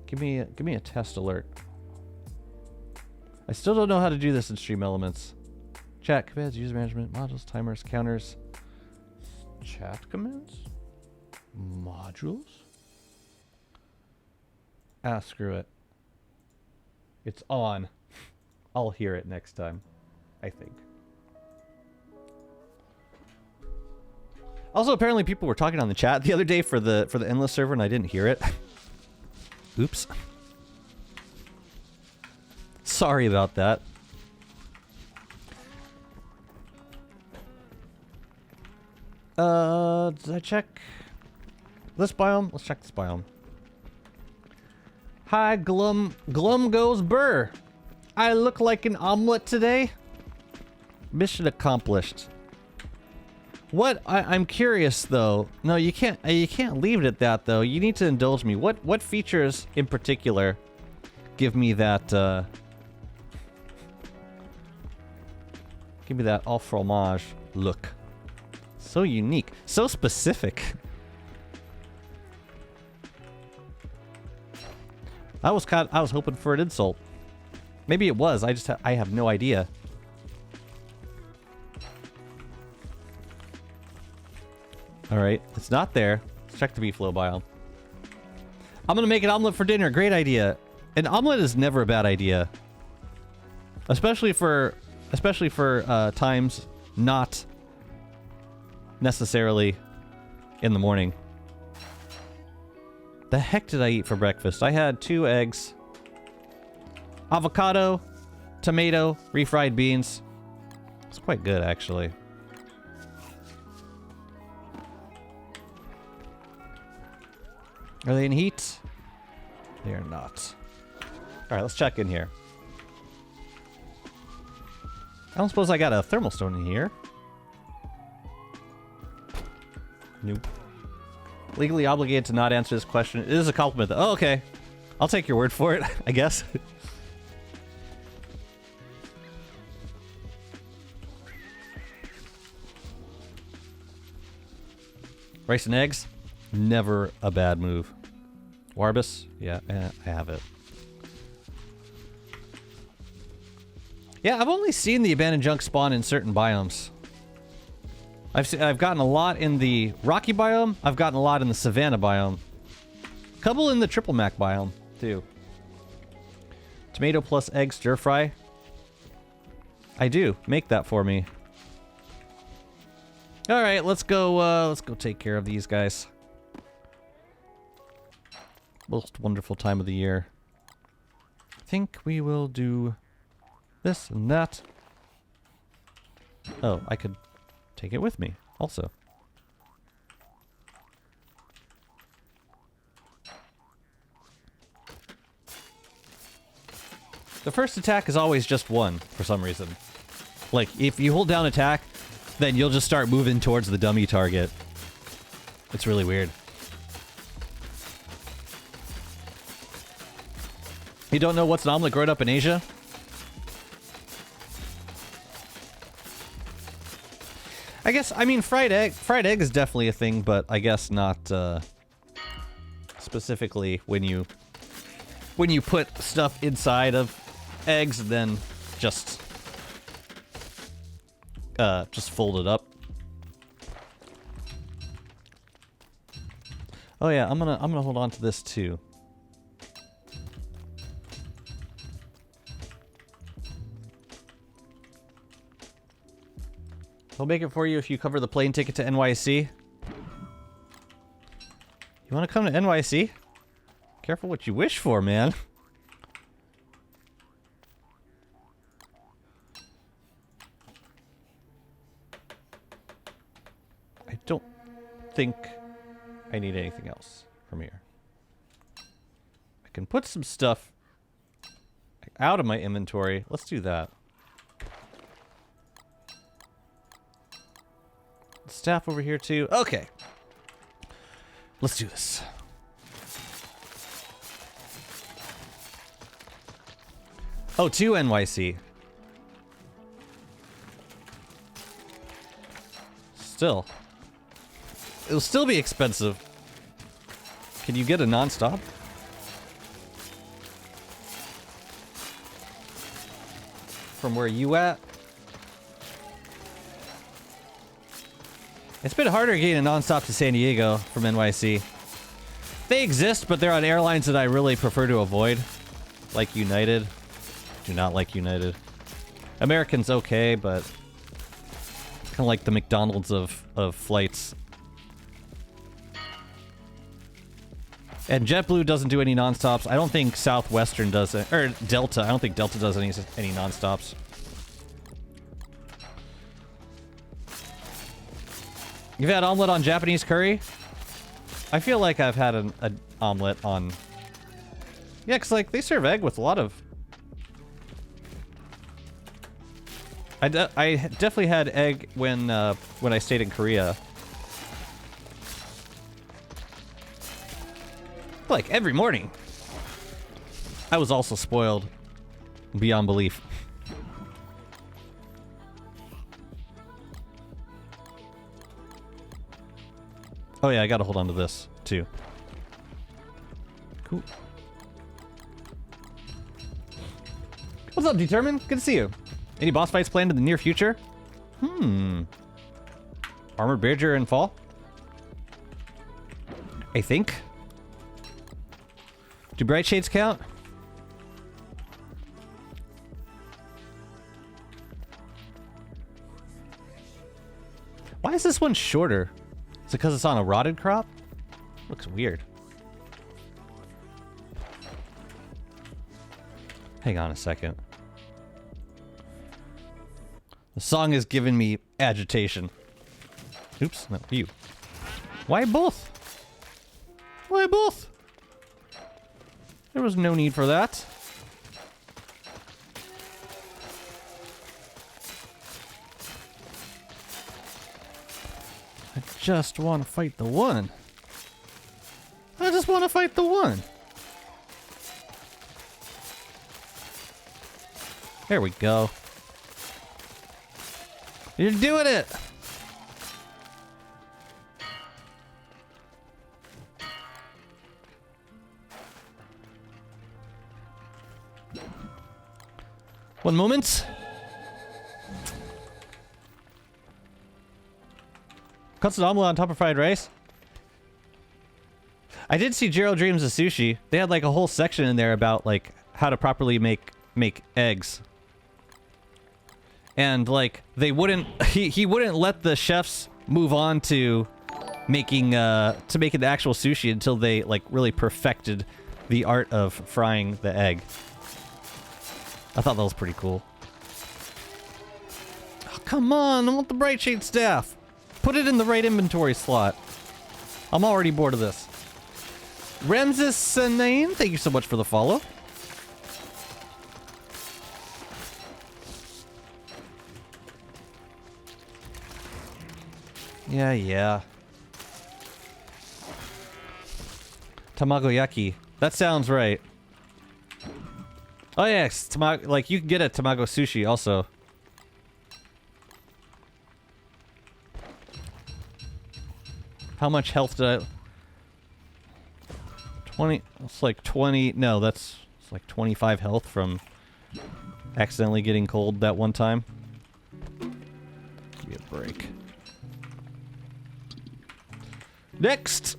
Give me a test alert. I still don't know how to do this in Stream Elements. Chat commands, user management, modules, timers, counters. Chat commands? Modules? Ah, screw it. It's on. I'll hear it next time, I think. Also, apparently people were talking on the chat the other day for the Endless server and I didn't hear it. Oops. Sorry about that. Did I check this biome? Let's check this biome. Hi, Glum goes Burr. I look like an omelet today. Mission accomplished. What I'm curious though. No, you can't leave it at that though. You need to indulge me. What features in particular give me that give me that au fromage look? So unique, so specific. I was hoping for an insult. Maybe it was. I have no idea. Alright, it's not there. Let's check the beef flow biome. I'm gonna make an omelet for dinner. Great idea. An omelet is never a bad idea. Especially for times not necessarily in the morning. The heck did I eat for breakfast? I had 2 eggs, avocado, tomato, refried beans. It's quite good actually. Are they in heat? They are not. Alright, let's check in here. I don't suppose I got a thermal stone in here. Nope. Legally obligated to not answer this question. It is a compliment though. Oh, okay. I'll take your word for it, I guess. Rice and eggs? Never a bad move. Warbus? Yeah, I have it. Yeah, I've only seen the abandoned junk spawn in certain biomes. I've gotten a lot in the rocky biome. I've gotten a lot in the savanna biome. Couple in the triple mac biome too. Tomato plus egg stir fry. I do. Make that for me. All right, let's go take care of these guys. Most wonderful time of the year. I think we will do this and that. Oh, I could take it with me also. The first attack is always just 1 for some reason. Like, if you hold down attack, then you'll just start moving towards the dummy target. It's really weird. You don't know what's an omelet growing up in Asia? I guess, I mean, fried egg is definitely a thing, but I guess not, specifically when you when you put stuff inside of eggs and then just fold it up. Oh yeah, I'm gonna hold on to this too. I'll make it for you if you cover the plane ticket to NYC. You want to come to NYC? Careful what you wish for, man. I don't think I need anything else from here. I can put some stuff out of my inventory. Let's do that. Staff over here too. Okay. Let's do this. Oh, to NYC. Still. It'll still be expensive. Can you get a non-stop? From where you at? It's been harder getting a non-stop to San Diego from NYC. They exist, but they're on airlines that I really prefer to avoid. Like United. Do not like United. American's okay, but kind of like the McDonald's of flights. And JetBlue doesn't do any non-stops. I don't think Southwestern does it, or Delta. I don't think Delta does any non-stops. You've had omelet on Japanese curry? I feel like I've had an omelet on... Yeah, because like they serve egg with a lot of... I definitely had egg when I stayed in Korea. Like every morning. I was also spoiled beyond belief. Oh yeah, I gotta hold on to this too. Cool. What's up, Determined? Good to see you. Any boss fights planned in the near future? Armored Badger in fall? I think. Do Bright Shades count? Why is this one shorter? Is it because it's on a rotted crop? Looks weird. Hang on a second. The song is giving me agitation. Oops, no, you. Why both? Why both? There was no need for that. I just want to fight the one. I just want to fight the one. There we go. You're doing it! One moment. Custard omelet on top of fried rice. I did see Gerald Dreams of Sushi. They had like a whole section in there about like how to properly make eggs. And like they wouldn't he wouldn't let the chefs move on to making the actual sushi until they like really perfected the art of frying the egg. I thought that was pretty cool. Oh, come on, I want the Bright Shade staff. Put it in the right inventory slot. I'm already bored of this. Ramses Sanain, thank you so much for the follow. Yeah. Tamagoyaki. That sounds right. Oh yes, like you can get a tamago sushi also. How much health did I... 20. It's like 20. No, it's like 25 health from accidentally getting cold that one time. Give me a break. Next!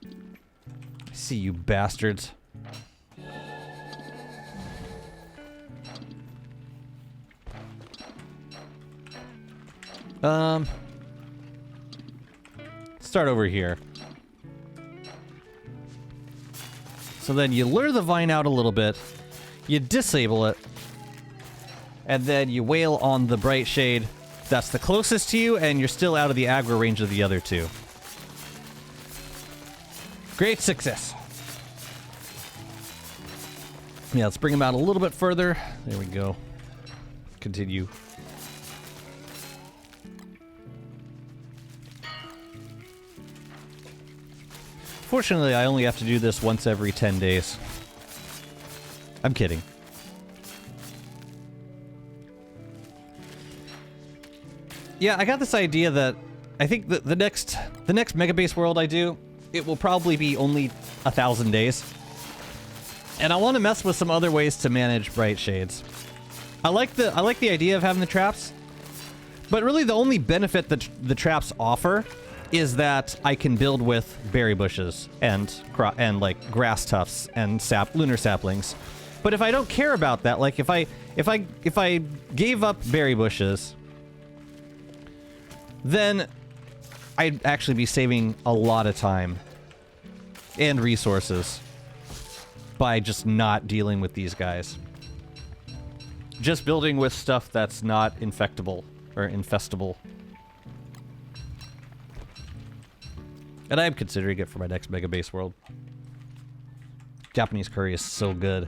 I see you bastards. Start over here. So then you lure the vine out a little bit, you disable it, and then you wail on the bright shade that's the closest to you, and you're still out of the aggro range of the other two. Great success. Yeah, let's bring him out a little bit further. There we go. Continue. Fortunately, I only have to do this once every 10 days. I'm kidding. Yeah, I got this idea that I think that the next Mega Base world I do, it will probably be only 1,000 days. And I want to mess with some other ways to manage bright shades. I like the idea of having the traps, but really the only benefit that the traps offer is that I can build with berry bushes and like grass tufts and lunar saplings. But if I don't care about that, like if I gave up berry bushes, then I'd actually be saving a lot of time and resources by just not dealing with these guys. Just building with stuff that's not infectable or infestable. And I am considering it for my next Mega Base world. Japanese curry is so good.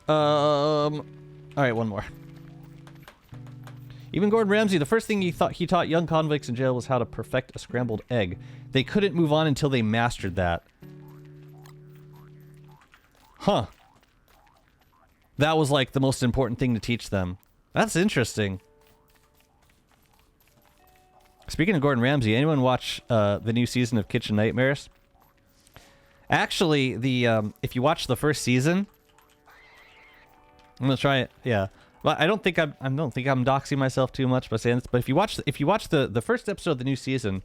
Alright, one more. Even Gordon Ramsay, the first thing he taught young convicts in jail was how to perfect a scrambled egg. They couldn't move on until they mastered that. Huh. That was like the most important thing to teach them. That's interesting. Speaking of Gordon Ramsay, anyone watch the new season of Kitchen Nightmares? Actually, if you watch the first season, I'm gonna try it. Yeah, well, I don't think I'm doxing myself too much by saying this, but if you watch the first episode of the new season,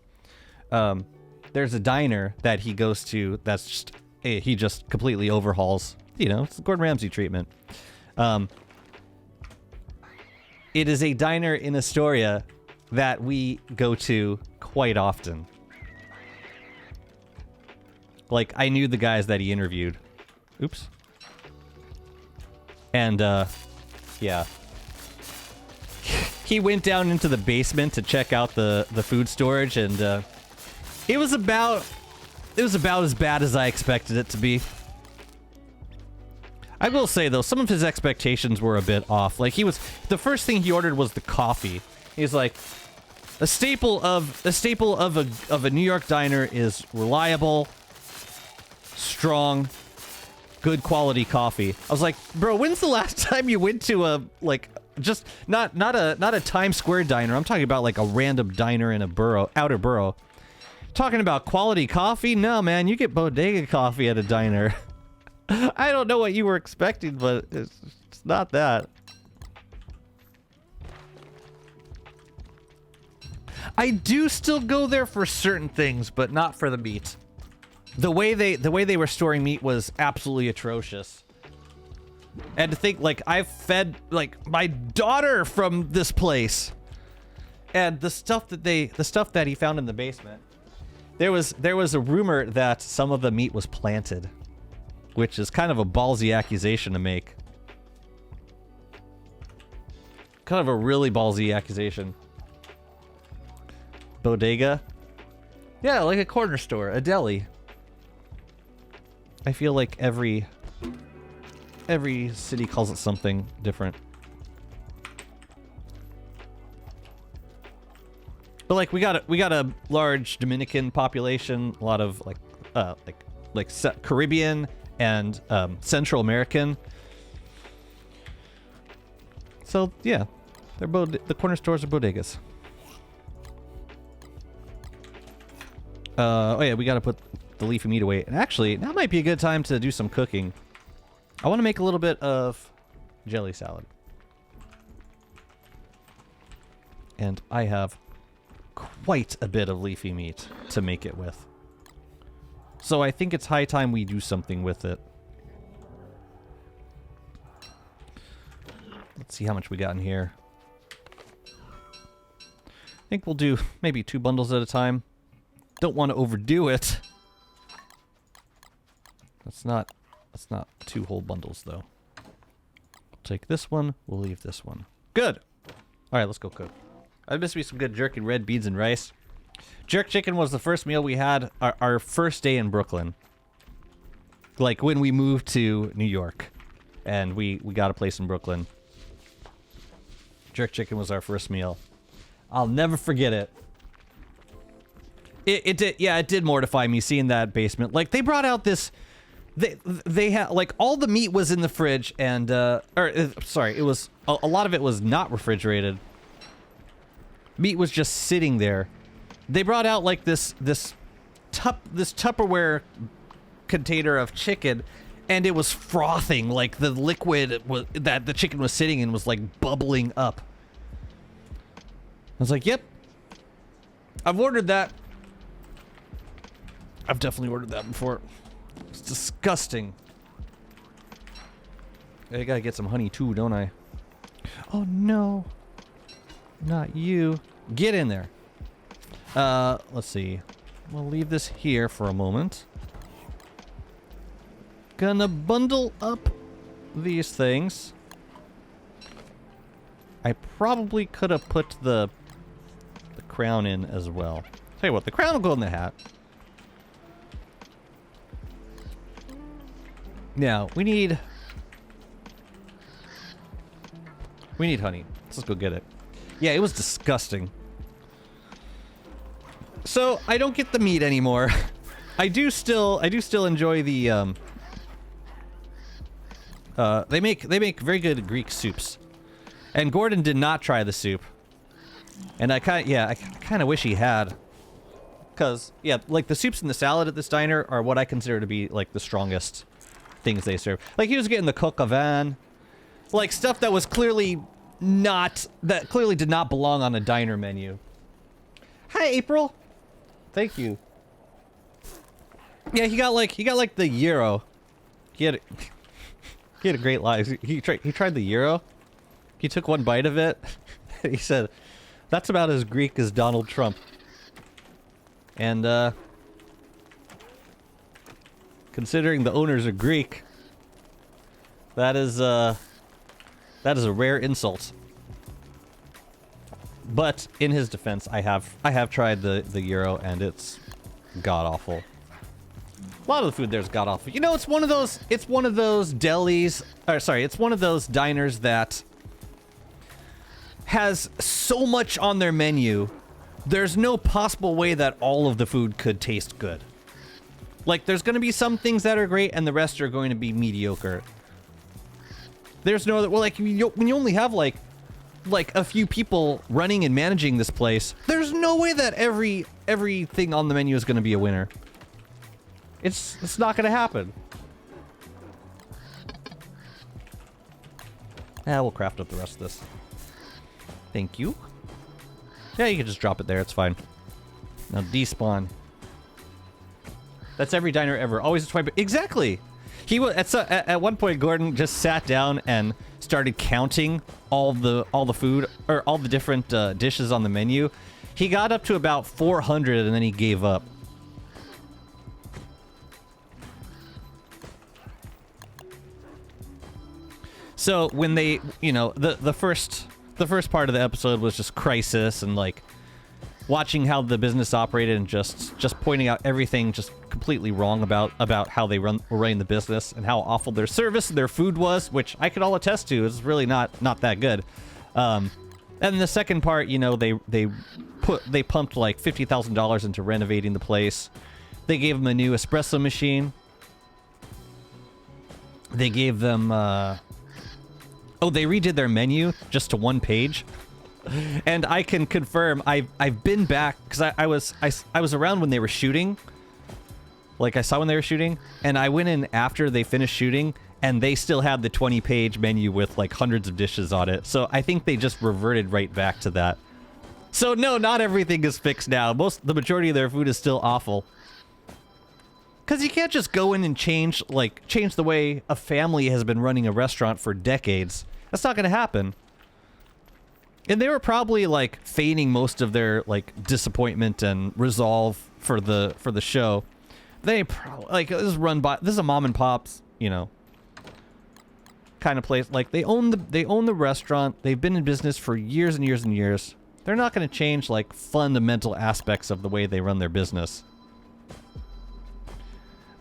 there's a diner that he goes to that's just he just completely overhauls. You know, it's the Gordon Ramsay treatment. It is a diner in Astoria that we go to quite often. Like, I knew the guys that he interviewed. Oops. And, yeah. He went down into the basement to check out the food storage, and, it was about as bad as I expected it to be. I will say, though, some of his expectations were a bit off. Like, the first thing he ordered was the coffee. He's like, a staple of a New York diner is reliable, strong, good quality coffee. I was like, bro, when's the last time you went to a just not a Times Square diner? I'm talking about like a random diner in a outer borough. Talking about quality coffee? No, man, you get bodega coffee at a diner. I don't know what you were expecting, but it's not that. I do still go there for certain things, but not for the meat. The way they were storing meat was absolutely atrocious. And to think, like, I've fed like my daughter from this place, and the stuff that he found in the basement. There was a rumor that some of the meat was planted, which is kind of a ballsy accusation to make. Kind of a really ballsy accusation. Bodega? Yeah, like a corner store, a deli. I feel like every city calls it something different. But like we got a large Dominican population, a lot of like Caribbean and Central American. So yeah, The corner stores are bodegas. Oh yeah, we gotta put the leafy meat away. And actually, that might be a good time to do some cooking. I want to make a little bit of jelly salad. And I have quite a bit of leafy meat to make it with. So I think it's high time we do something with it. Let's see how much we got in here. I think we'll do maybe 2 bundles at a time. Don't want to overdo it. That's not 2 whole bundles though. We'll take this one, we'll leave this one. Good! Alright, let's go cook. That must be some good jerk and red beans and rice. Jerk chicken was the first meal we had our first day in Brooklyn. Like when we moved to New York. And we got a place in Brooklyn. Jerk chicken was our first meal. I'll never forget it. It did mortify me seeing that basement. Like they brought out this they had like all the meat was in the fridge and sorry, it was a lot of it was not refrigerated. Meat was just sitting there. They brought out like this Tupperware container of chicken, and it was frothing. Like the liquid that the chicken was sitting in was like bubbling up. I was like, "Yep, I've ordered that. I've definitely ordered that before. It's disgusting." I gotta get some honey too, don't I? Oh no. Not you. Get in there. Let's see. We'll leave this here for a moment. Gonna bundle up these things. I probably could have put the crown in as well. Tell you what, the crown will go in the hat. Now, we need honey. Let's just go get it. Yeah, it was disgusting. So, I don't get the meat anymore. I do still enjoy the they make very good Greek soups. And Gordon did not try the soup. And I kind of wish he had. Cuz yeah, like the soups and the salad at this diner are what I consider to be like the strongest things they serve. Like he was getting the coq au vin, like stuff that was clearly did not belong on a diner menu. Hi, April. Thank you. Yeah, he got like the gyro. He had a great line. He tried the gyro. He took one bite of it. He said, "That's about as Greek as Donald Trump." And considering the owners are Greek, that is a rare insult. But in his defense, I have tried the gyro and it's god awful. A lot of the food there's god awful. You know, it's one of those delis, or sorry, it's one of those diners that has so much on their menu. There's no possible way that all of the food could taste good. Like, there's going to be some things that are great and the rest are going to be mediocre. There's no other, well, like, when you only have like a few people running and managing this place, there's no way that everything on the menu is going to be a winner. It's not going to happen. We'll craft up the rest of this. Thank you. Yeah, you can just drop it there. It's fine. Now despawn. That's every diner ever. Always a swipe. Exactly. He was at one point. Gordon just sat down and started counting all the food or all the different dishes on the menu. He got up to about 400 and then he gave up. So when they, you know, the first part of the episode was just crisis and like watching how the business operated and just pointing out everything just completely wrong about how they were running the business and how awful their service and their food was, which I could all attest to is really not that good. And the second part, you know, they pumped like $50,000 into renovating the place. They gave them a new espresso machine. They gave them they redid their menu just to one page. And I can confirm I've been back because I was around when they were shooting. Like I saw when they were shooting, and I went in after they finished shooting, and they still had the 20-page menu with like hundreds of dishes on it. So I think they just reverted right back to that. So no, not everything is fixed now. The majority of their food is still awful. Because you can't just go in and change the way a family has been running a restaurant for decades. That's not going to happen. And they were probably like feigning most of their like disappointment and resolve for the show. They probably like this is a mom and pops, you know, kind of place. Like they own the restaurant. They've been in business for years and years and years. They're not going to change like fundamental aspects of the way they run their business.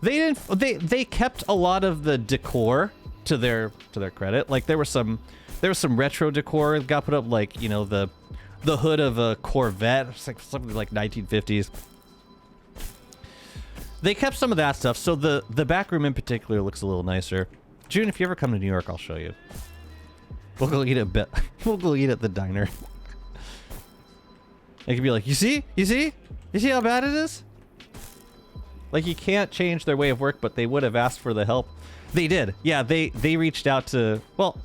They kept a lot of the decor to their credit. Like there was some retro decor that got put up, like, you know, the hood of a Corvette. It's like something like 1950s. They kept some of that stuff, so the back room in particular looks a little nicer. June, if you ever come to New York, I'll show you. We'll go eat we'll go eat at the diner. It could be like, you see how bad it is? Like, you can't change their way of work, but they would have asked for the help. They did. Yeah, they reached out to, well,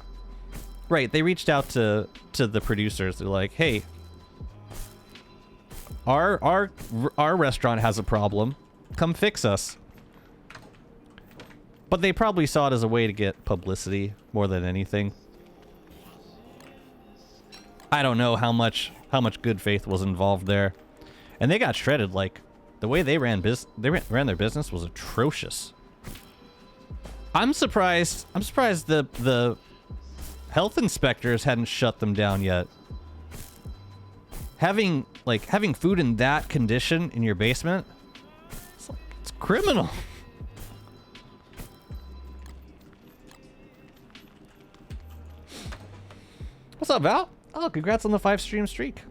right, they reached out to the producers. They're like, hey, our restaurant has a problem. Come fix us. But they probably saw it as a way to get publicity more than anything. I don't know how much good faith was involved there. And they got shredded. Like, the way they ran their business was atrocious. I'm surprised the health inspectors hadn't shut them down yet. Having food in that condition in your basement, it's criminal. What's up, Val? Oh, congrats on the 5-stream streak.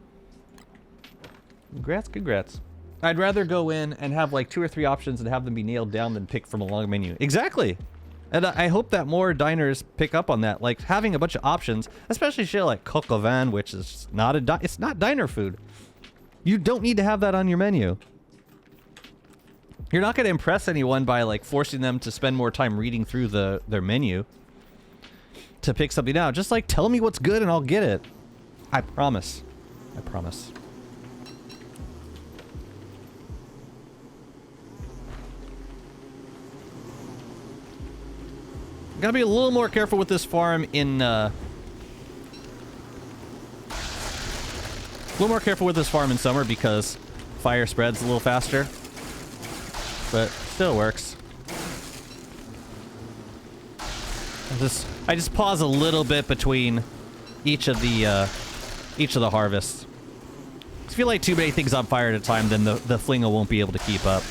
Congrats. I'd rather go in and have like 2 or 3 options and have them be nailed down than pick from a long menu. Exactly. And I hope that more diners pick up on that. Like, having a bunch of options, especially shit like coq au vin, which is not it's not diner food. You don't need to have that on your menu. You're not going to impress anyone by like forcing them to spend more time reading through their menu to pick something out. Just like, tell me what's good and I'll get it. I promise. Gotta be a little more careful with this farm in, summer because fire spreads a little faster. But still works. I just pause a little bit between each of the harvests. If you light too many things on fire at a time, then the flingo won't be able to keep up.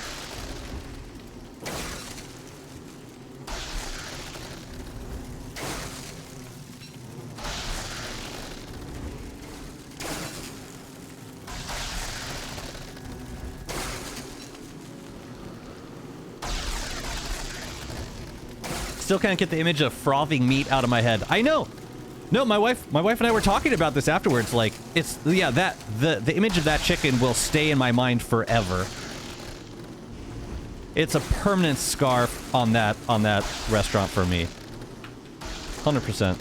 Still can't get the image of frothing meat out of my head. I know. No, my wife and I were talking about this afterwards. Like, it's, yeah, the image of that chicken will stay in my mind forever. It's a permanent scar on that restaurant for me. 100%.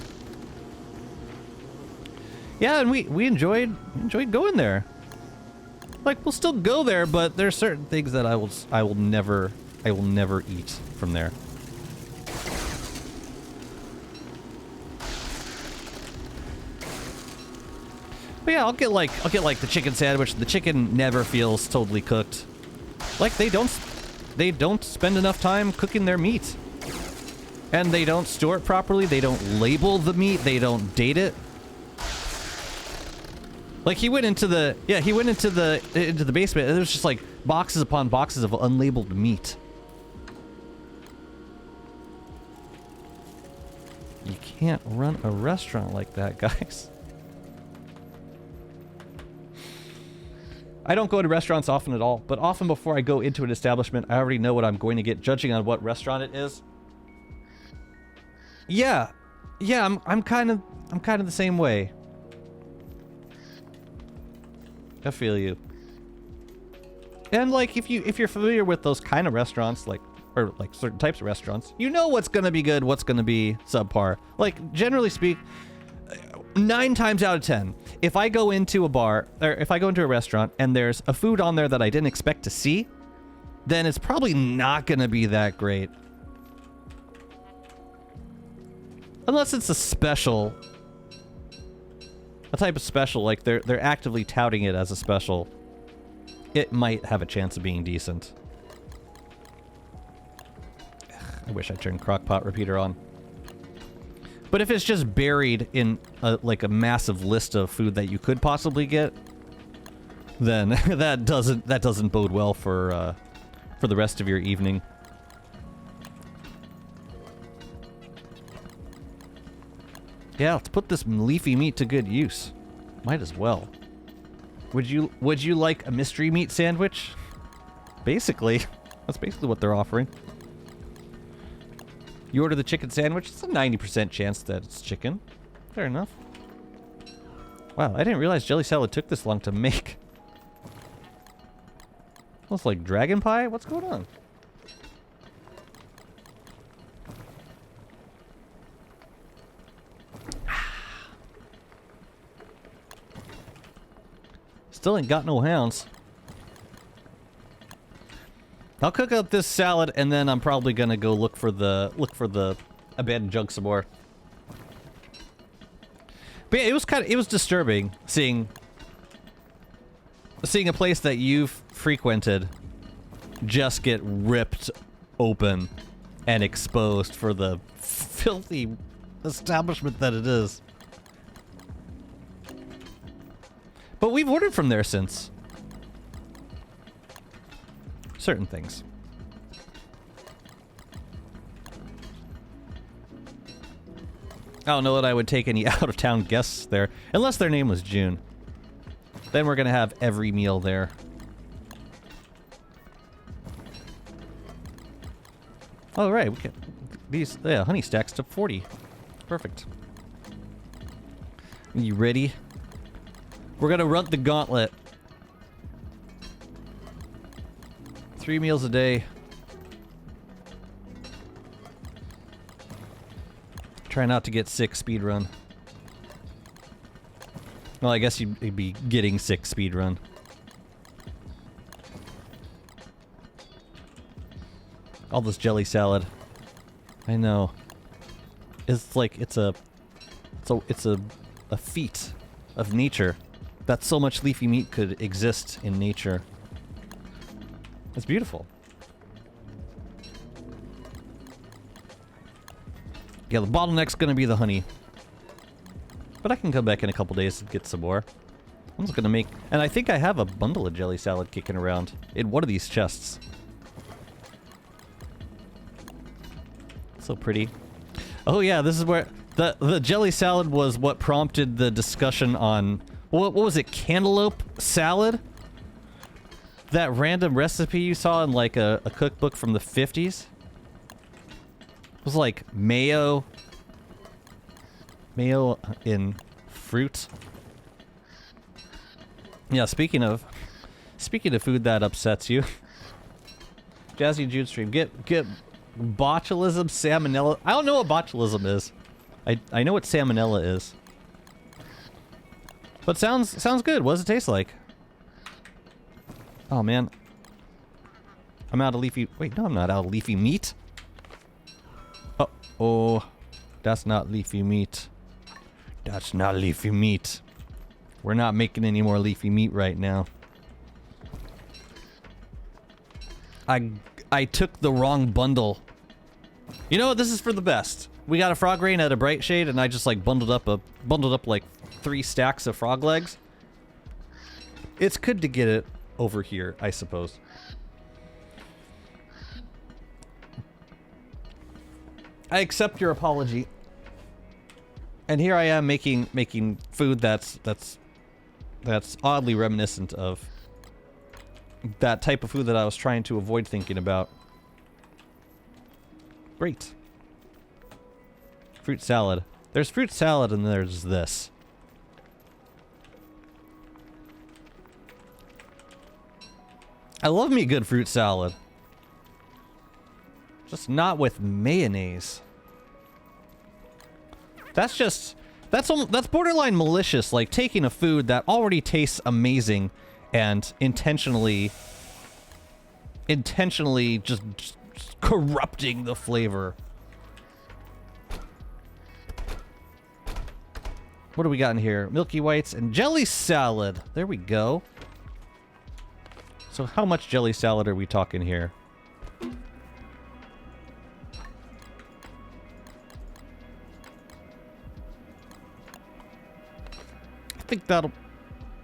Yeah, and we enjoyed going there. Like, we'll still go there, but there's certain things that I will never eat from there. But yeah, I'll get like the chicken sandwich. The chicken never feels totally cooked. Like, they don't spend enough time cooking their meat. And they don't store it properly. They don't label the meat. They don't date it. Like, he went into the basement and there was just like boxes upon boxes of unlabeled meat. You can't run a restaurant like that, guys. I don't go to restaurants often at all, but often before I go into an establishment, I already know what I'm going to get, judging on what restaurant it is. Yeah, I'm kind of the same way. I feel you. And like if you're familiar with those kind of restaurants, like or like certain types of restaurants, you know what's gonna be good, what's gonna be subpar. Like generally speak, 9 times out of 10, if I go into a bar or if I go into a restaurant and there's a food on there that I didn't expect to see, then it's probably not gonna be that great. Unless it's a special, a type of special, like they're actively touting it as a special. It might have a chance of being decent. I wish I turned crockpot repeater on. But if it's just buried in like a massive list of food that you could possibly get, then that doesn't bode well for the rest of your evening. Yeah, let's put this leafy meat to good use. Might as well. Would you like a mystery meat sandwich? Basically, that's basically what they're offering. You order the chicken sandwich, it's a 90% chance that it's chicken. Fair enough. Wow, I didn't realize jelly salad took this long to make. Looks like dragon pie? What's going on? Still ain't got no hounds. I'll cook up this salad and then I'm probably gonna go look for the abandoned junk some more. But yeah, it was disturbing seeing a place that you've frequented just get ripped open and exposed for the filthy establishment that it is. But we've ordered from there since. Certain things. I don't know that I would take any out-of-town guests there, unless their name was June. Then we're gonna have every meal there. Oh, right, we can these honey stacks to 40. Perfect. You ready? We're gonna run the gauntlet. 3 meals a day. Try not to get sick speedrun. Well, I guess you'd be getting sick speedrun. All this jelly salad. I know. It's like it's a feat of nature that so much leafy meat could exist in nature. It's beautiful. Yeah, the bottleneck's gonna be the honey. But I can come back in a couple days and get some more. I'm just gonna make... And I think I have a bundle of jelly salad kicking around in one of these chests. So pretty. Oh yeah, this is where... The jelly salad was what prompted the discussion on... What was it? Cantaloupe salad? That random recipe you saw in like a cookbook from the 50s? It was like mayo in fruit. Yeah, speaking of food that upsets you. Jazzy and Jude stream. Get botulism, salmonella. I don't know what botulism is. I know what salmonella is. But sounds good. What does it taste like? Oh man. I'm out of leafy... Wait, no, I'm not out of leafy meat. Oh, that's not leafy meat. That's not leafy meat. We're not making any more leafy meat right now. I took the wrong bundle. You know what? This is for the best. We got a frog rain at a bright shade, and I just like bundled up like 3 stacks of frog legs. It's good to get it over here, I suppose. I accept your apology. And here I am making food that's oddly reminiscent of that type of food that I was trying to avoid thinking about. Great. Fruit salad. There's fruit salad and there's this. I love me a good fruit salad. Just not with mayonnaise. That's borderline malicious, like taking a food that already tastes amazing and intentionally just corrupting the flavor. What do we got in here? Milky Whites and jelly salad. There we go. So how much jelly salad are we talking here? I think that'll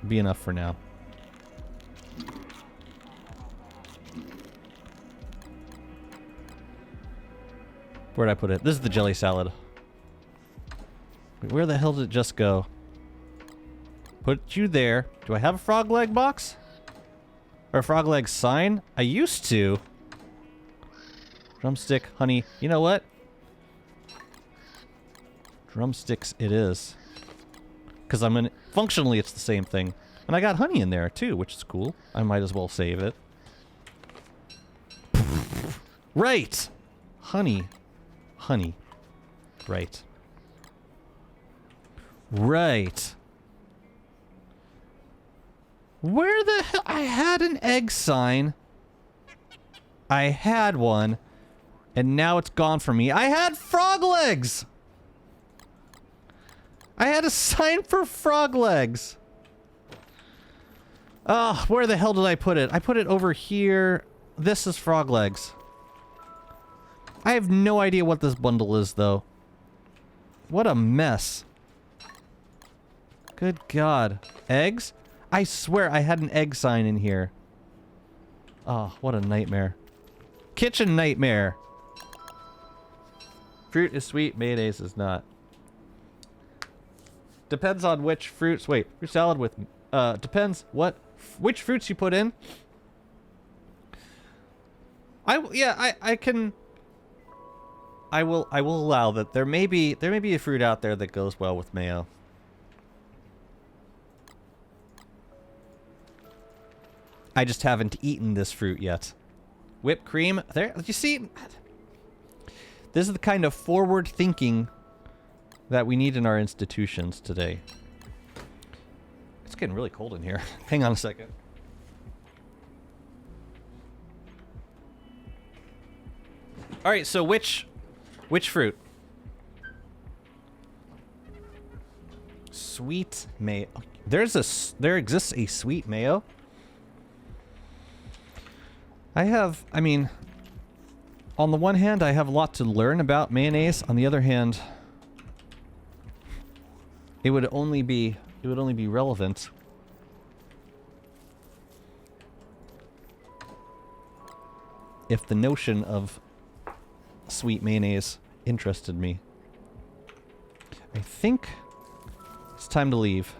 be enough for now. Where'd I put it? This is the jelly salad. Wait, where the hell did it just go? Put you there. Do I have a frog leg box? Or a frog leg sign? I used to. Drumstick, honey. You know what? Drumsticks it is. Because functionally it's the same thing. And I got honey in there too, which is cool. I might as well save it. Right! Honey. Honey. Right. Right. Where the hell? I had an egg sign. I had one. And now it's gone from me. I had frog legs! I had a sign for frog legs. Oh, where the hell did I put it? I put it over here. This is frog legs. I have no idea what this bundle is, though. What a mess. Good God. Eggs? I swear I had an egg sign in here. Oh, what a nightmare. Kitchen nightmare. Fruit is sweet, mayonnaise is not. Depends on which fruits. Wait, fruit salad with... depends which fruits you put in. I will allow that there may be a fruit out there that goes well with mayo. I just haven't eaten this fruit yet. Whipped cream. There, you see? This is the kind of forward thinking that we need in our institutions today. It's getting really cold in here. Hang on a second. All right, so which fruit? Sweet mayo. There exists a sweet mayo. I mean, on the one hand, I have a lot to learn about mayonnaise. On the other hand, it would only be relevant if the notion of sweet mayonnaise interested me. I think it's time to leave.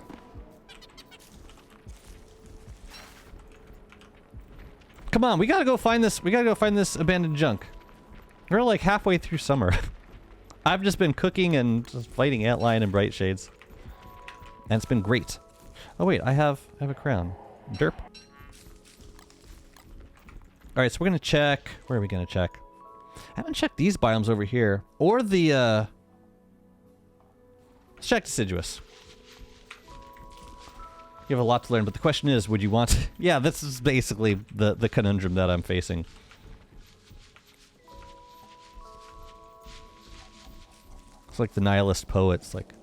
Come on, we gotta go find this. We gotta go find this abandoned junk. We're like halfway through summer. I've just been cooking and just fighting antlion and bright shades, and it's been great. Oh wait, I have a crown. Derp. All right, so we're gonna check. Where are we gonna check? I haven't checked these biomes over here, or the. Let's check deciduous. You have a lot to learn, but the question is, would you want to... Yeah, this is basically the conundrum that I'm facing. It's like the nihilist poets, like,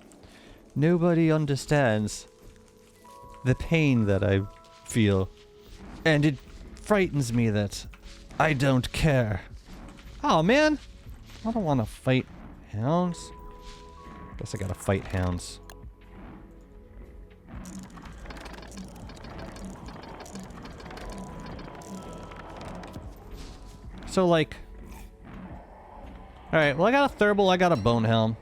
nobody understands the pain that I feel, and it frightens me that I don't care. Oh, man! I don't want to fight hounds. Guess I gotta fight hounds. So, like... Alright, well I got a Thurble, I got a Bone Helm.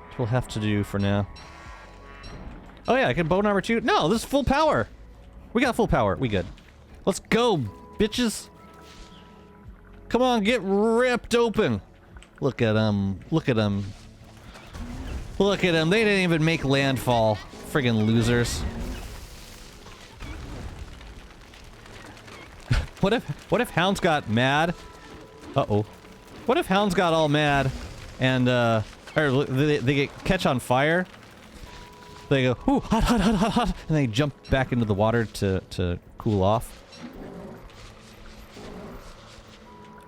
Which we'll have to do for now. Oh yeah, I can Bone Armor too? No, this is full power! We got full power, we good. Let's go, bitches! Come on, get ripped open! Look at them, look at them. Look at them, they didn't even make landfall. Friggin' losers. What if Hounds got mad? Uh-oh. What if Hounds got all mad and or they catch on fire? They go, ooh, hot, hot, hot, hot, hot, and they jump back into the water to cool off.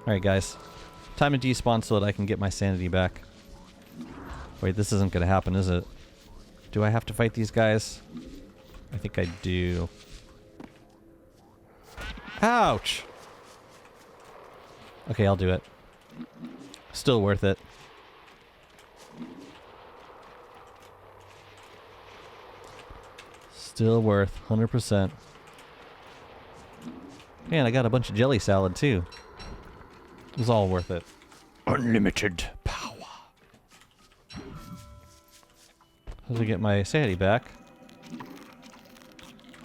Alright, guys. Time to despawn so that I can get my sanity back. Wait, this isn't gonna happen, is it? Do I have to fight these guys? I think I do. Ouch! Okay, I'll do it. Still worth it. Still worth 100%. Man, I got a bunch of jelly salad too. It was all worth it. Unlimited power. How do I get my sanity back?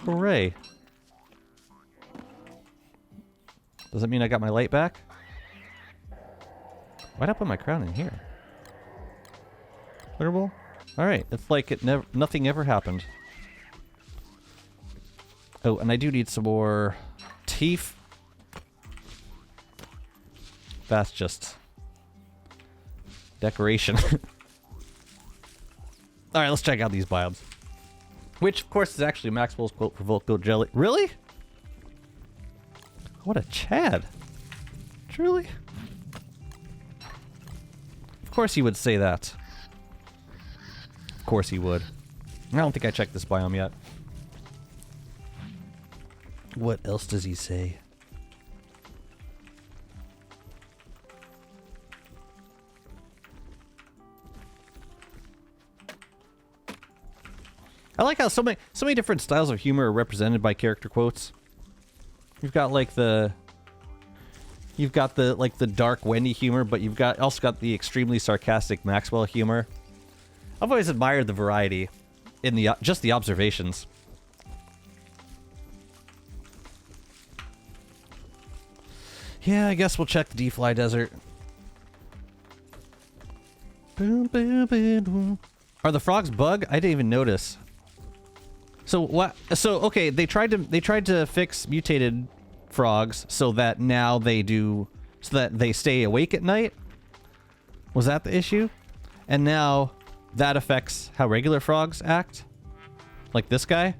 Hooray. Does that mean I got my light back? Why'd I put my crown in here? Clearable? Alright, it's like it never nothing ever happened. Oh, and I do need some more teeth. That's just decoration. Alright, let's check out these biomes. Which, of course, is actually Maxwell's quote for Volco Jelly. Really? What a Chad. Truly? Of course he would say that. Of course he would. I don't think I checked this biome yet. What else does he say? I like how so many different styles of humor are represented by character quotes. You've got like the dark Wendy humor, but you've also got the extremely sarcastic Maxwell humor. I've always admired the variety in just the observations. Yeah, I guess we'll check the D-Fly Desert. Are the frogs bug? I didn't even notice. So what? So okay, they tried to fix mutated frogs so that now so that they stay awake at night. Was that the issue? And now that affects how regular frogs act? Like this guy?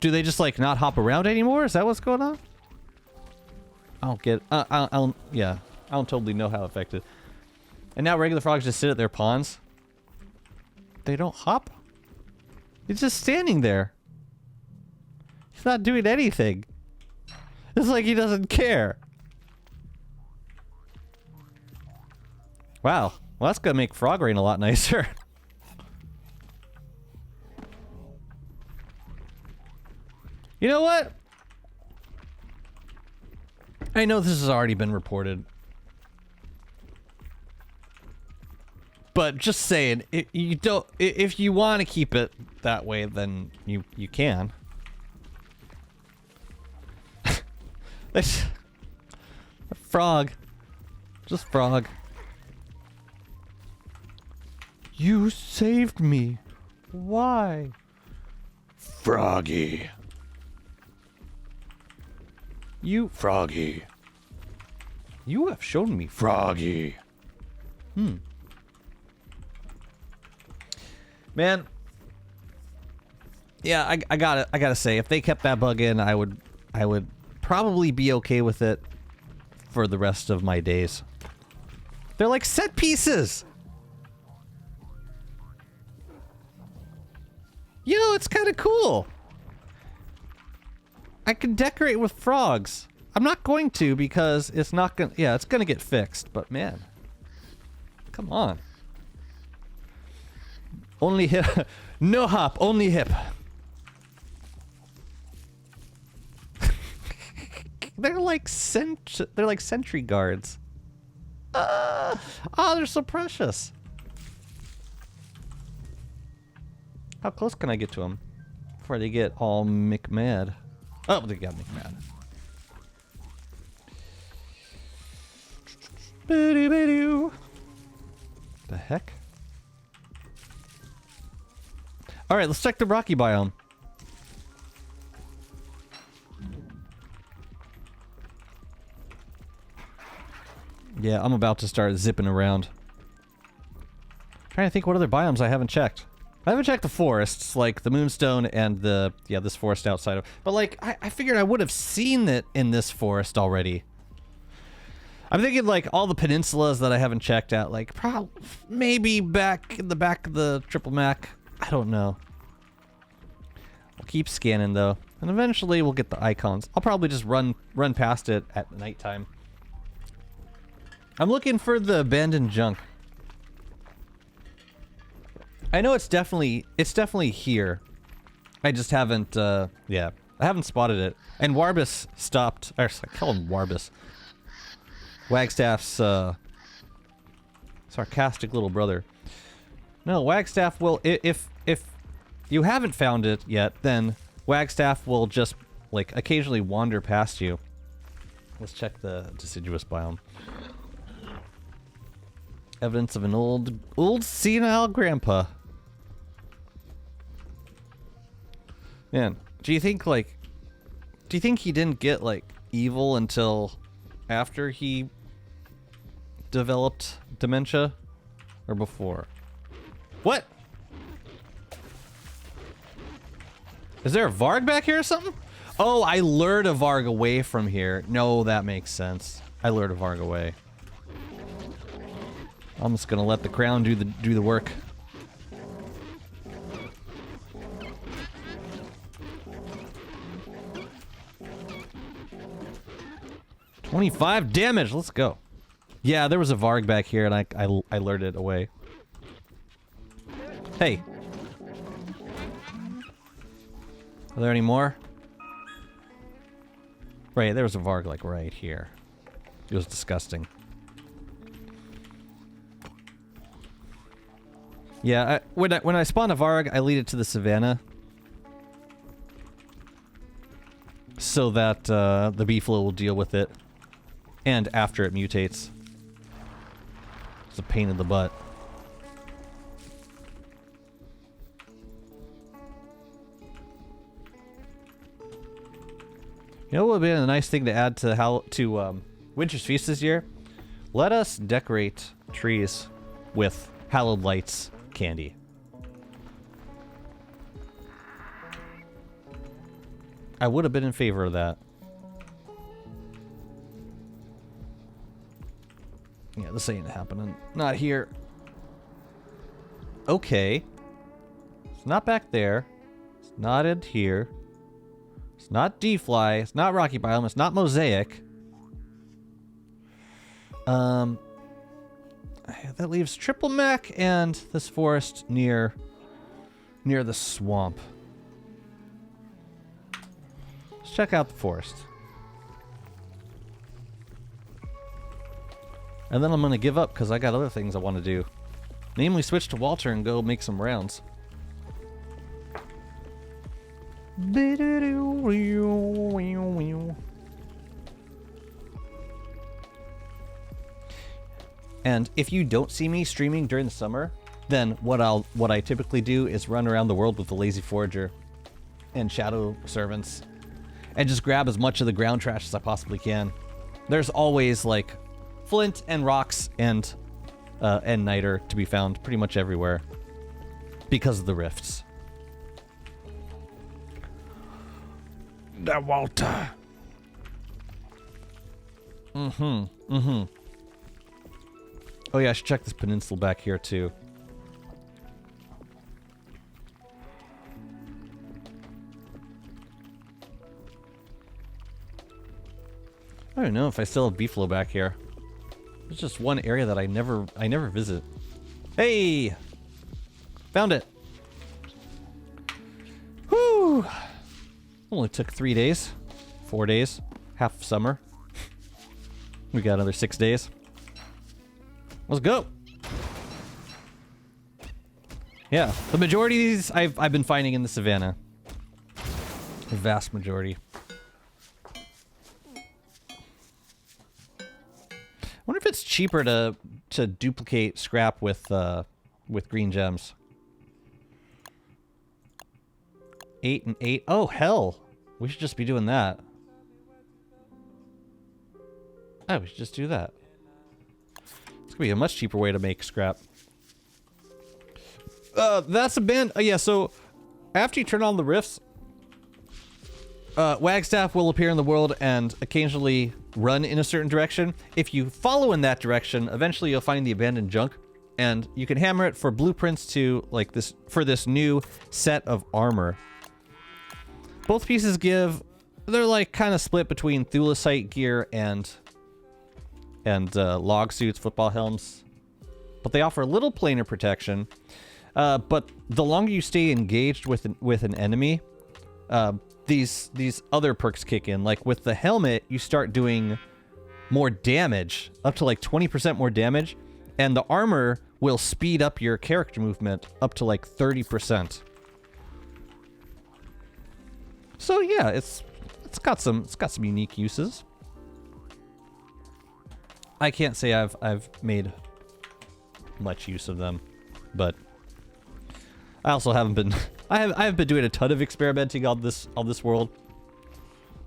Do they just like not hop around anymore? Is that what's going on? I don't get. I don't totally know how affected. And now regular frogs just sit at their ponds. They don't hop. He's just standing there. He's not doing anything. It's like he doesn't care. Wow. Well, that's gonna make Frog Rain a lot nicer. You know what? I know this has already been reported. But just saying, if you want to keep it that way, then you can. Frog. Just Frog. You saved me. Why? Froggy. Froggy. You have shown me Froggy. Man. Yeah, I gotta say, if they kept that bug in, I would probably be okay with it for the rest of my days. They're like set pieces. You know, it's kind of cool. I can decorate with frogs. I'm not going to because it's not gonna. Yeah, it's gonna get fixed. But man, come on. Only hip, no hop, only hip. They're like sentry guards. Oh, they're so precious. How close can I get to them before they get all McMad? Oh, they got McMad. The heck? All right, let's check the rocky biome. Yeah, I'm about to start zipping around. Trying to think what other biomes I haven't checked. I haven't checked the forests, like the Moonstone and the, yeah, this forest outside of, but like, I figured I would have seen it in this forest already. I'm thinking like all the peninsulas that I haven't checked out, like maybe back in the back of the Triple Mac. I don't know. We'll keep scanning though, and eventually we'll get the icons. I'll probably just run past it at nighttime. I'm looking for the abandoned junk. I know it's definitely here. I just haven't, yeah, I haven't spotted it. And Warbus stopped, or I call him Warbus. Wagstaff's, sarcastic little brother. No, Wagstaff will, if you haven't found it yet, then Wagstaff will just, like, occasionally wander past you. Let's check the deciduous biome. Evidence of an old senile grandpa. Man, do you think he didn't get, like, evil until after he developed dementia? Or before? What? Is there a Varg back here or something? Oh, I lured a Varg away from here. No, that makes sense. I lured a Varg away. I'm just gonna let the crown do the work. $25 damage. Let's go. Yeah, there was a Varg back here, and I lured it away. Hey. Are there any more? Right, there was a Varg like right here. It was disgusting. Yeah, when I spawn a Varg, I lead it to the savannah, so that the beefalo will deal with it, and after it mutates. It's a pain in the butt. You know what would be a nice thing to add to Winter's Feast this year? Let us decorate trees with hallowed lights candy. I would have been in favor of that. Yeah, this ain't happening. Not here. Okay. It's not back there. It's not in here. It's not D-Fly. It's not Rocky Biome. It's not Mosaic. That leaves Triple Mac and this forest near the swamp. Let's check out the forest. And then I'm gonna give up because I got other things I want to do. Namely, switch to Walter and go make some rounds. And if you don't see me streaming during the summer, then what I typically do is run around the world with the Lazy Forager and Shadow Servants and just grab as much of the ground trash as I possibly can. There's always like flint and rocks and niter to be found pretty much everywhere because of the rifts. The Walter. Oh yeah, I should check this peninsula back here too. I don't know if I still have beefalo back here. There's just one area that I never visit. Hey! Found it! Whew! Only took 3 days. 4 days. Half summer. We got another 6 days. Let's go! Yeah, the majority of these I've been finding in the savannah. The vast majority. I wonder if it's cheaper to duplicate scrap with green gems. 8 and 8. Oh hell, we should just be doing that. Oh, we should just do that. It's gonna be a much cheaper way to make scrap. That's a band. Yeah, so after you turn on the rifts, Wagstaff will appear in the world and occasionally run in a certain direction. If you follow in that direction, eventually you'll find the abandoned junk, and you can hammer it for blueprints to like this for this new set of armor. Both pieces they're like kind of split between thulecite gear and log suits, football helms, but they offer a little planar protection. But the longer you stay engaged with an enemy, these other perks kick in. Like with the helmet, you start doing more damage, up to like 20% more damage, and the armor will speed up your character movement up to like 30%. So yeah, it's got some unique uses. I can't say I've made much use of them, but I also haven't been I haven't been doing a ton of experimenting on this world.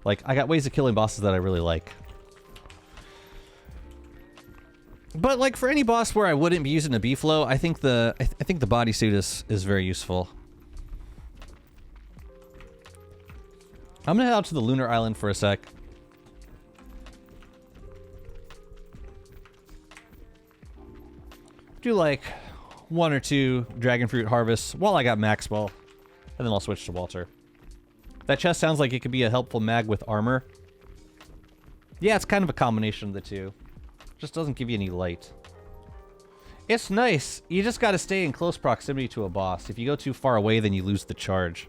Like, I got ways of killing bosses that I really like. But like for any boss where I wouldn't be using a B-flow, I think the bodysuit is very useful. I'm gonna head out to the Lunar Island for a sec. Do like 1 or 2 dragon fruit harvests while I got Maxwell, and then I'll switch to Walter. That chest sounds like it could be a helpful mag with armor. Yeah, it's kind of a combination of the two. Just doesn't give you any light. It's nice. You just gotta stay in close proximity to a boss. If you go too far away, then you lose the charge.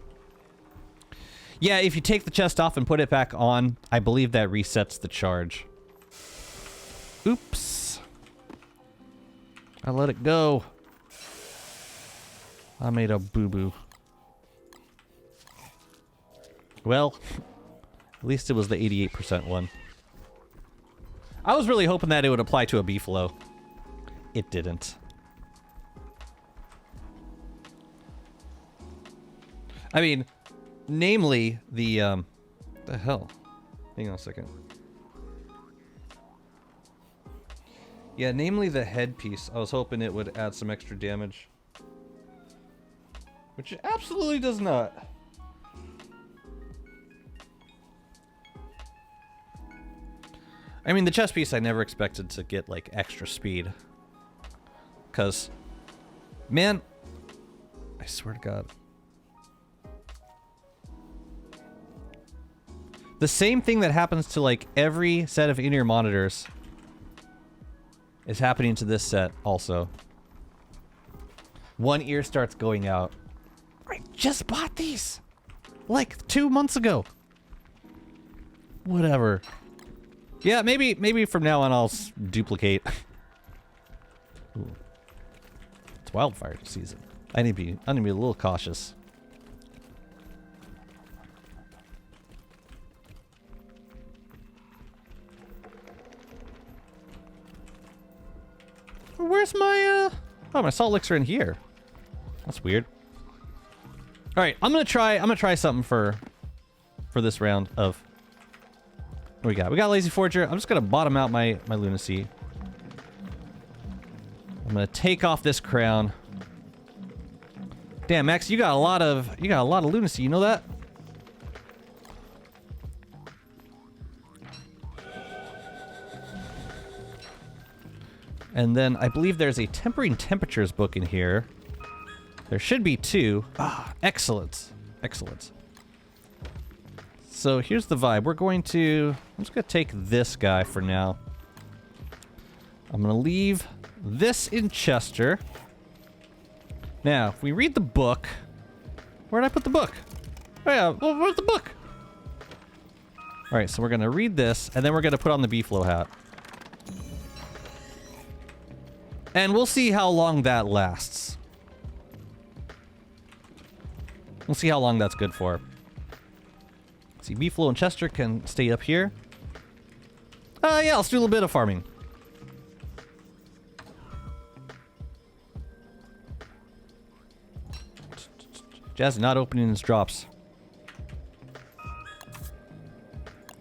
Yeah, if you take the chest off and put it back on, I believe that resets the charge. Oops. I let it go. I made a boo-boo. Well, at least it was the 88% one. I was really hoping that it would apply to a B-flow. It didn't. I mean, namely the hell? Hang on a second. Yeah, namely the headpiece. I was hoping it would add some extra damage. Which it absolutely does not. I mean, the chest piece I never expected to get, like, extra speed. Because, man, I swear to God. The same thing that happens to, like, every set of in-ear monitors is happening to this set also. One ear starts going out. I just bought these like 2 months ago. Whatever. Yeah, maybe from now on I'll duplicate. Ooh. It's wildfire season. I need to be a little cautious. Where's my oh, my salt licks are in here. That's weird. All right, I'm gonna try something for this round of. What we got? We got Lazy Forger. I'm just gonna bottom out my lunacy. I'm gonna take off this crown. Damn, Max, you got a lot of lunacy. You know that? And then I believe there's a tempering temperatures book in here. There should be 2. Ah, excellent. Excellent. So here's the vibe. I'm just gonna take this guy for now. I'm gonna leave this in Chester. Now, if we read the book, where'd I put the book? Oh yeah, well, where's the book? All right, so we're gonna read this, and then we're gonna put on the B-flow hat. And we'll see how long that lasts. We'll see how long that's good for. See, B-flow and Chester can stay up here. Yeah, let's do a little bit of farming. Jazz not opening his drops.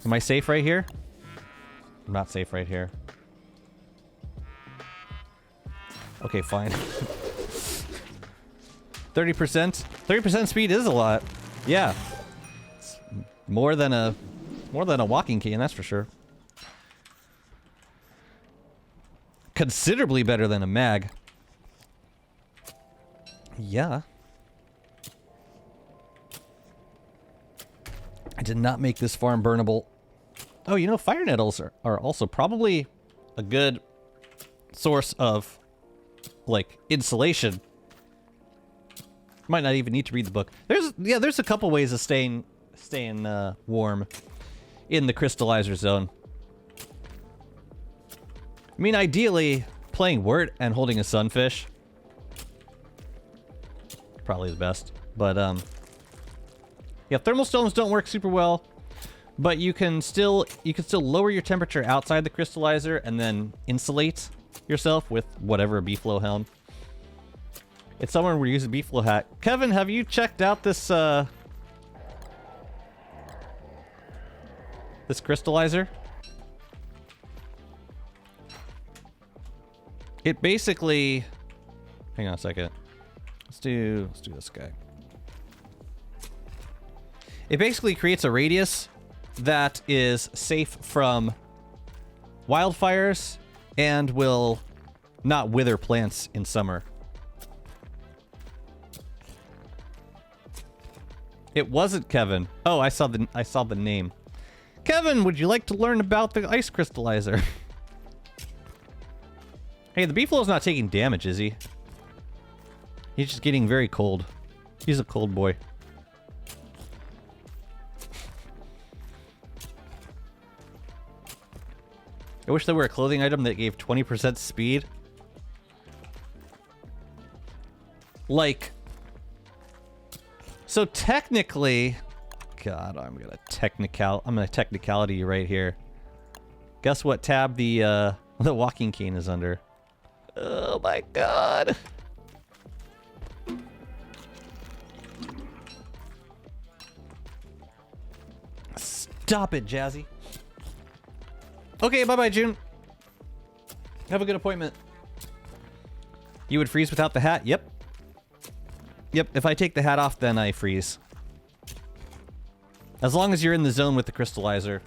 Am I safe right here? I'm not safe right here. Okay, fine. 30%? 30% speed is a lot. Yeah. It's more than a walking key, and that's for sure. Considerably better than a mag. Yeah. I did not make this farm burnable. Oh, you know, fire nettles are also probably a good source of, like, insulation. Might not even need to read the book. There's a couple ways of staying warm in the crystallizer zone. I mean, ideally, playing Wort and holding a sunfish, probably the best. But yeah, thermal stones don't work super well, but you can still lower your temperature outside the crystallizer and then insulate yourself with whatever, a beefalo helm. It's somewhere we're using beefalo hat. Kevin, have you checked out this this crystallizer? It basically, hang on a second. Let's do this guy. It basically creates a radius that is safe from wildfires and will not wither plants in summer. It wasn't Kevin. Oh, I saw the name. Kevin, would you like to learn about the ice crystallizer? Hey, the beefalo's not taking damage, is he? He's just getting very cold. He's a cold boy. I wish there were a clothing item that gave 20% speed. Like, so technically, God, I'm gonna technicality you right here. Guess what tab the walking cane is under? Oh my God. Stop it, Jazzy. Okay, bye-bye, June. Have a good appointment. You would freeze without the hat? Yep. Yep, if I take the hat off, then I freeze. As long as you're in the zone with the crystallizer.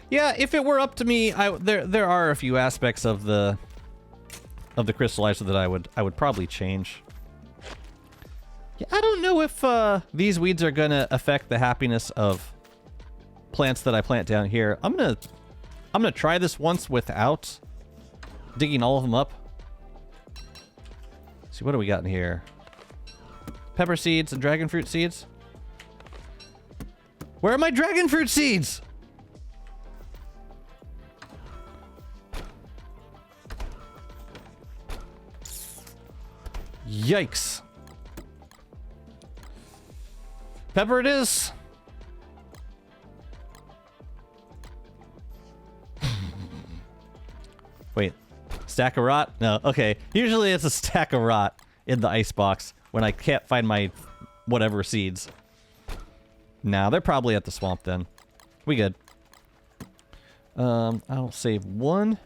Yeah, if it were up to me, there are a few aspects of the crystallizer that I would probably change. Yeah, I don't know if these weeds are gonna affect the happiness of plants that I plant down here. I'm gonna try this once without digging all of them up. Let's see, what do we got in here? Pepper seeds and dragon fruit seeds. Where are my dragon fruit seeds? Yikes. Pepper it is. Wait, stack of rot? No, okay. Usually it's a stack of rot in the icebox when I can't find my whatever seeds. Nah, they're probably at the swamp then. We good. I'll save one.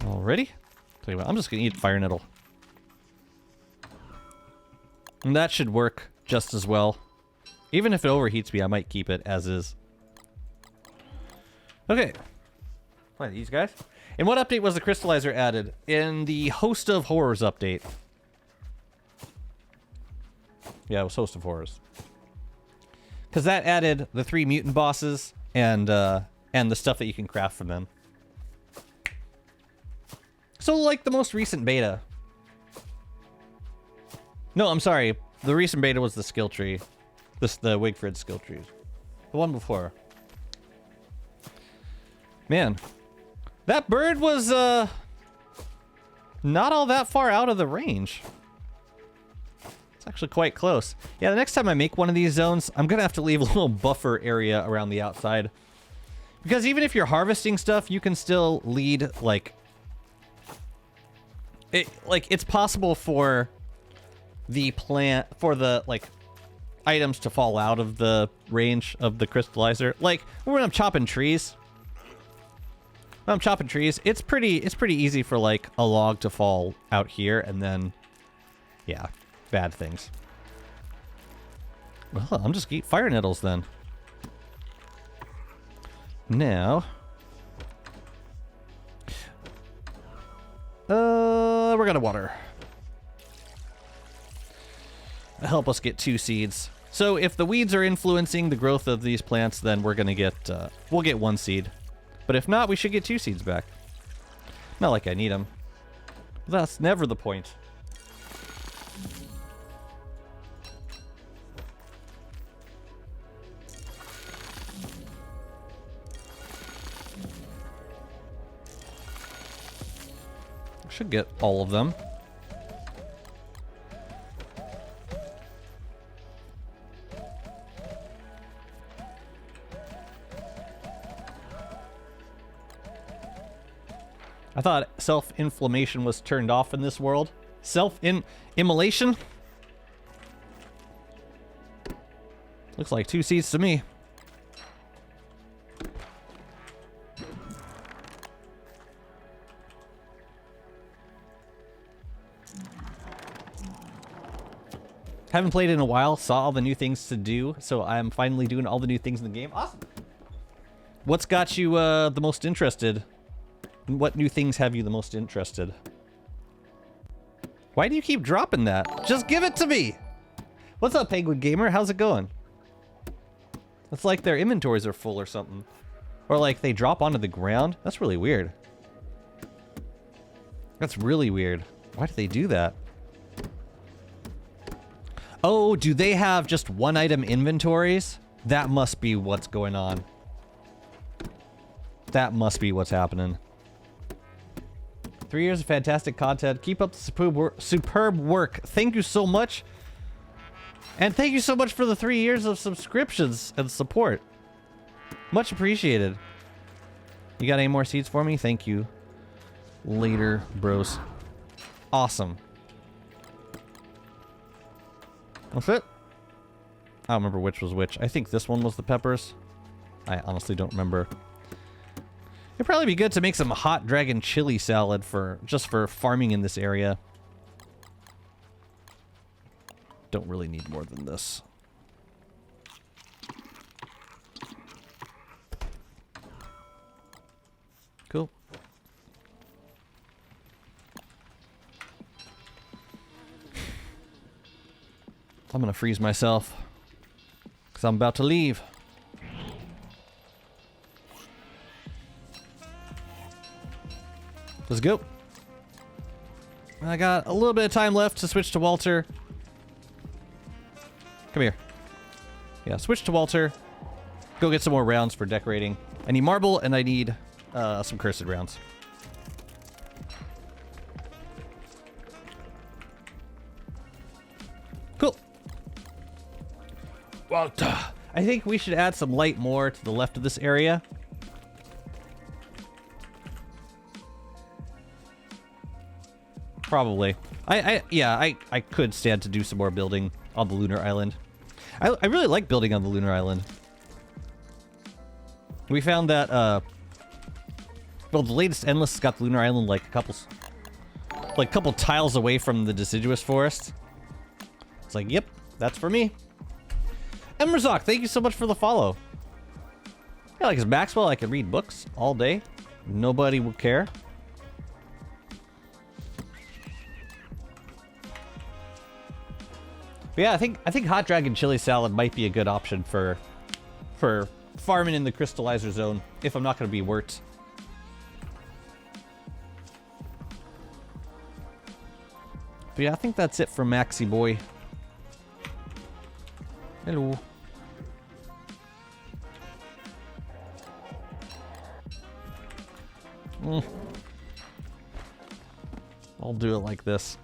Alrighty. Tell you what, I'm just gonna eat fire nettle. And that should work just as well. Even if it overheats me, I might keep it as is. Okay. Play these guys. In what update was the crystallizer added? In the Host of Horrors update. Yeah, it was Host of Horrors. Because that added the 3 mutant bosses and the stuff that you can craft from them. So, like the most recent beta. No, I'm sorry. The recent beta was the skill tree. The Wigfrid skill trees. The one before. Man. That bird was, not all that far out of the range. It's actually quite close. Yeah, the next time I make one of these zones, I'm gonna have to leave a little buffer area around the outside. Because even if you're harvesting stuff, you can still lead, like, it's possible for the items to fall out of the range of the crystallizer. Like when I'm chopping trees. It's pretty easy for like a log to fall out here and then yeah, bad things. Well, I'm just eat fire nettles then. Now we're gonna water. Help us get 2 seeds. So if the weeds are influencing the growth of these plants, then we're gonna get we'll get 1 seed. But if not, we should get 2 seeds back. Not like I need them. That's never the point. Should get all of them. I thought self-inflammation was turned off in this world. Self-immolation? Looks like 2 seeds to me. Haven't played in a while, saw all the new things to do, so I'm finally doing all the new things in the game. Awesome. What's got you the most interested? What new things have you the most interested? Why do you keep dropping that? Just give it to me! What's up, Penguin Gamer? How's it going? It's like their inventories are full or something. Or like they drop onto the ground. That's really weird. That's really weird. Why do they do that? Oh, do they have just 1 item inventories? That must be what's going on. That must be what's happening. 3 years of fantastic content. Keep up the superb work. Thank you so much. And thank you so much for the 3 years of subscriptions and support. Much appreciated. You got any more seeds for me? Thank you. Later, bros. Awesome. That's it. I don't remember which was which. I think this one was the peppers. I honestly don't remember. It'd probably be good to make some hot dragon chili salad just for farming in this area. Don't really need more than this. Cool. I'm gonna freeze myself because I'm about to leave. Let's go. I got a little bit of time left to switch to Walter. Come here. Yeah, switch to Walter. Go get some more rounds for decorating. I need marble and I need some cursed rounds. Cool. Walter. I think we should add some light more to the left of this area. Probably. I could stand to do some more building on the Lunar Island. I really like building on the Lunar Island. We found that, well, the latest Endless got the Lunar Island like a couple tiles away from the deciduous forest. It's like, yep, that's for me. Emrazok, thank you so much for the follow. Yeah, like as Maxwell, I can read books all day. Nobody will care. But yeah, I think hot dragon chili salad might be a good option for farming in the crystallizer zone if I'm not going to be wort. But yeah, I think that's it for Maxi Boy. Hello. I'll do it like this.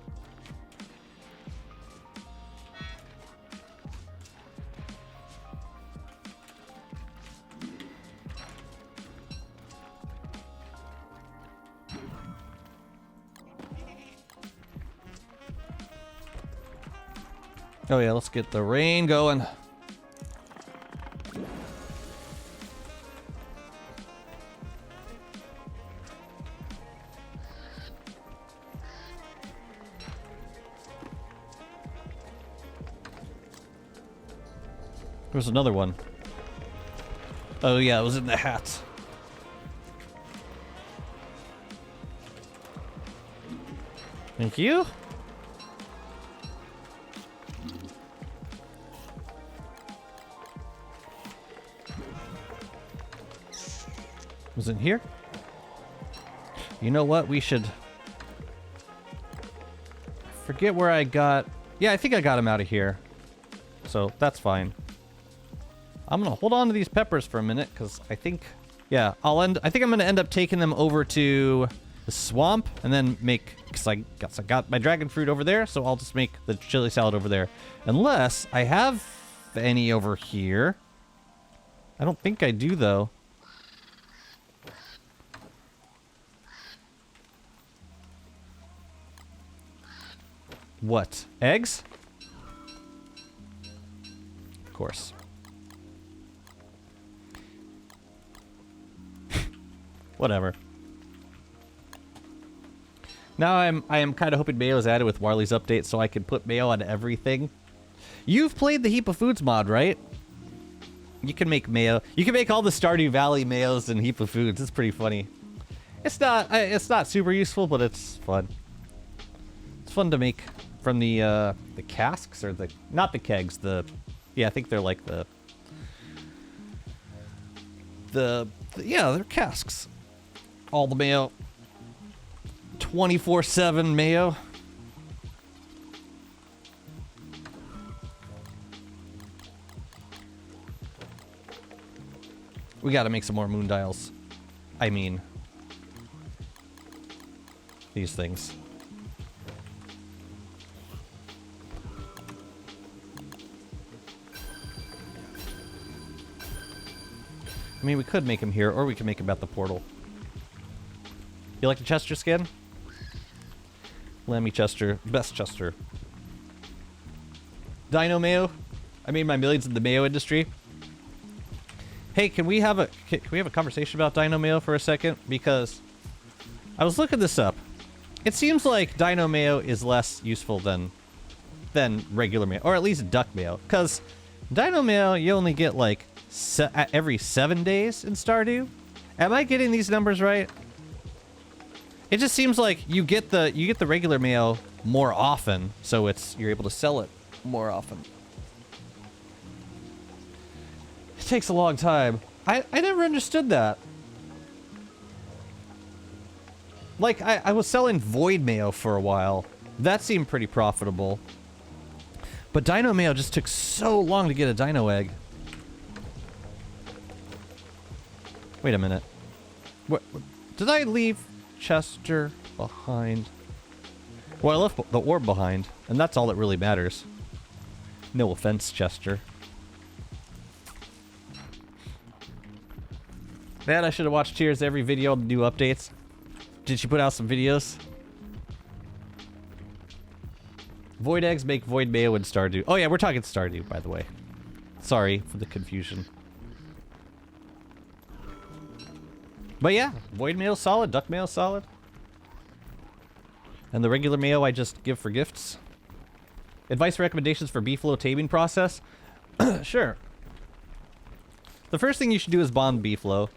Oh yeah, let's get the rain going. There's another one. Oh yeah, it was in the hat. Thank you. Was it here? You know what? We should... forget where I got... Yeah, I think I got him out of here. So, that's fine. I'm gonna hold on to these peppers for a minute, because I think... Yeah, I think I'm gonna end up taking them over to the swamp, and then make... Because I got my dragon fruit over there, so I'll just make the chili salad over there. Unless I have any over here. I don't think I do, though. What? Eggs? Of course. Whatever. Now I am kind of hoping mayo is added with Warley's update so I can put mayo on everything. You've played the Heap of Foods mod, right? You can make mayo. You can make all the Stardew Valley mayos in Heap of Foods. It's pretty funny. It's not super useful, but it's fun. It's fun to make from the casks or not the kegs, yeah, I think they're like yeah, they're casks. All the mayo. 24/7 mayo. We gotta make some more moon dials. I mean, these things. I mean, we could make him here, or we could make him at the portal. You like the Chester skin? Lammy Chester. Best Chester. Dino Mayo. I made my millions in the mayo industry. Hey, can we have a conversation about Dino Mayo for a second? Because I was looking this up. It seems like Dino Mayo is less useful than regular mayo, or at least duck mayo. Because Dino Mayo, you only get like every 7 days in Stardew. Am I getting these numbers right? It just seems like you get the regular mayo more often, so you're able to sell it more often. It takes a long time. I never understood that. Like, I was selling void mayo for a while. That seemed pretty profitable. But dino mayo just took so long to get a dino egg. Wait a minute. What did I leave Chester behind? Well, I left the orb behind, and that's all that really matters. No offense, Chester. Man, I should have watched Tears every video on the new updates. Did she put out some videos? Void eggs make void mayo in Stardew. Oh yeah, we're talking Stardew, by the way. Sorry for the confusion. But yeah, void mayo solid, duck mayo solid. And the regular mayo I just give for gifts. Advice recommendations for beefalo taming process? Sure. The first thing you should do is bond beefalo.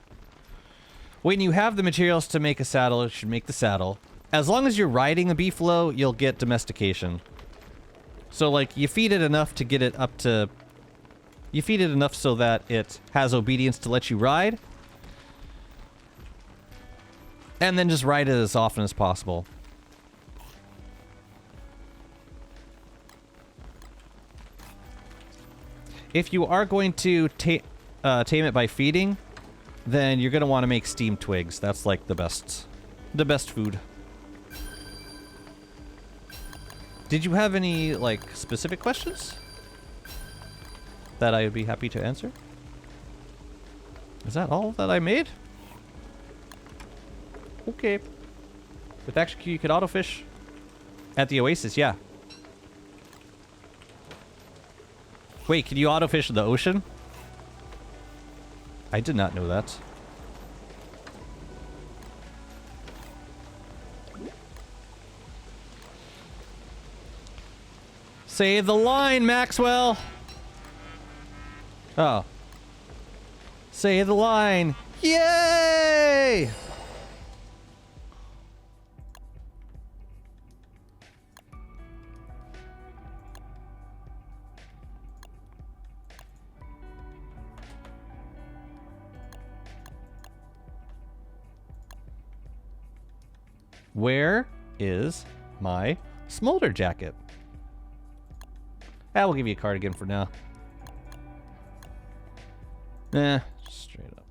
When you have the materials to make a saddle, you should make the saddle. As long as you're riding a beefalo, you'll get domestication. So like, you feed it enough to get it up to... You feed it enough so that it has obedience to let you ride. And then just ride it as often as possible. If you are going to tame it by feeding, then you're going to want to make steamed twigs. That's like the best food. Did you have any like specific questions that I would be happy to answer? Is that all that I made? Okay. With Action Q, you could autofish at the Oasis, yeah. Wait, can you autofish in the ocean? I did not know that. Say the line, Maxwell! Oh. Say the line. Yay! Where is my smolder jacket? We'll give you a cardigan for now. Straight up.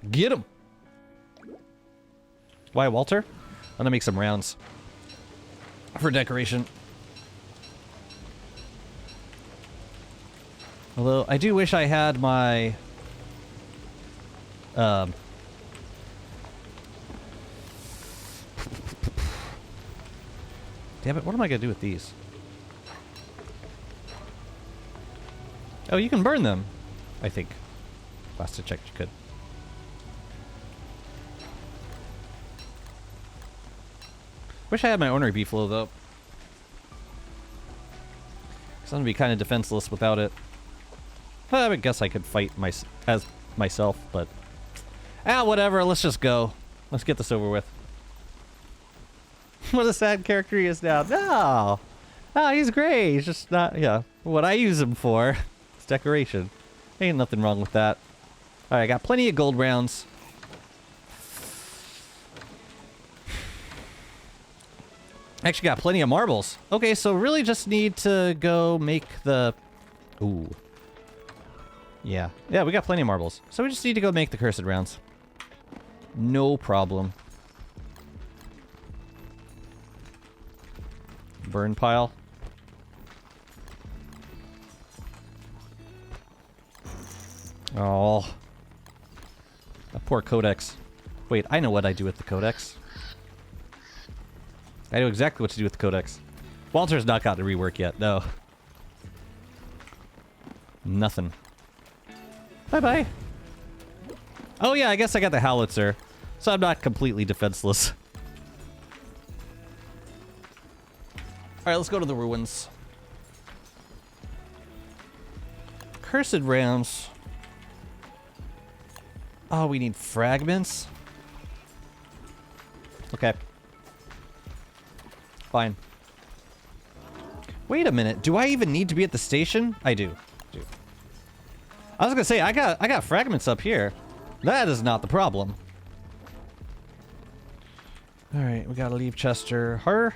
Get him! Why, Walter? I'm gonna make some rounds for decoration. Although, I do wish I had my... Damn it, what am I gonna do with these? Oh, you can burn them, I think. Last I checked, you could. Wish I had my ornery beefalo, though. Because I'm gonna be kind of defenseless without it. I guess I could fight as myself, but... whatever, let's just go. Let's get this over with. What a sad character he is now. No! Oh, he's great. He's just not, what I use him for. It's decoration. Ain't nothing wrong with that. Alright, I got plenty of gold rounds. Actually got plenty of marbles. Okay, so really just need to go make the... Ooh. Yeah, we got plenty of marbles. So we just need to go make the cursed rounds. No problem. Burn pile. Oh. That poor codex. Wait, I know what I do with the codex. I know exactly what to do with the codex. Walter's not gotten a rework yet, no. Nothing. Bye-bye. Oh yeah, I guess I got the howitzer, so I'm not completely defenseless. Alright, let's go to the ruins. Cursed rounds. Oh, we need fragments? Okay. Fine. Wait a minute, do I even need to be at the station? I do. I was gonna say, I got fragments up here. That is not the problem. Alright, we gotta leave Chester. Her.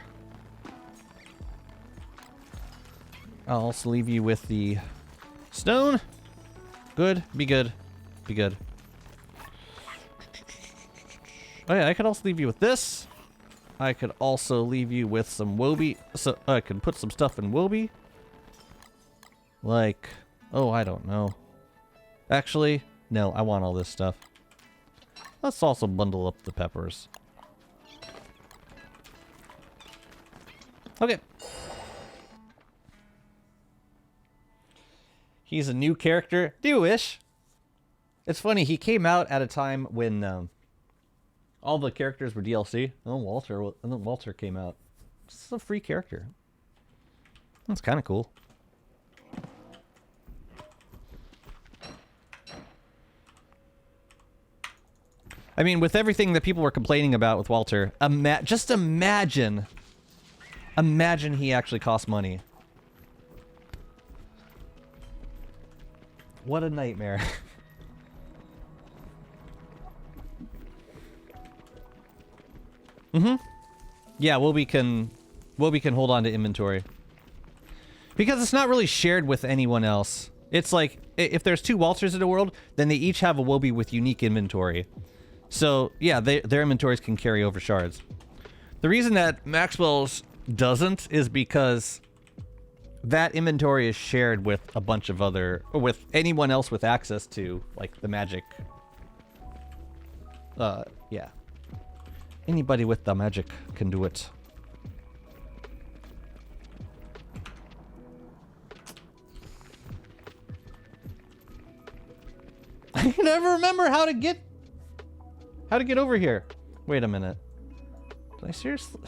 I'll also leave you with the stone. Good, be good, be good. Oh yeah, I could also leave you with this. I could also leave you with some Wobie. So I can put some stuff in Wobie. Like, oh, I don't know. Actually, no, I want all this stuff. Let's also bundle up the peppers. Okay. He's a new character. Do you wish? It's funny, he came out at a time when all the characters were DLC. And then Walter came out. This is a free character. That's kind of cool. I mean, with everything that people were complaining about with Walter, just imagine he actually cost money. What a nightmare. Mm-hmm. Yeah, Wobie can hold on to inventory. Because it's not really shared with anyone else. It's like, if there's two Walters in the world, then they each have a Wobie with unique inventory. So, yeah, their inventories can carry over shards. The reason that Maxwell's doesn't is because that inventory is shared with a bunch of other... or with anyone else with access to, like, the magic Yeah. Anybody with the magic can do it. I never remember how to get over here. Wait a minute. Did I seriously?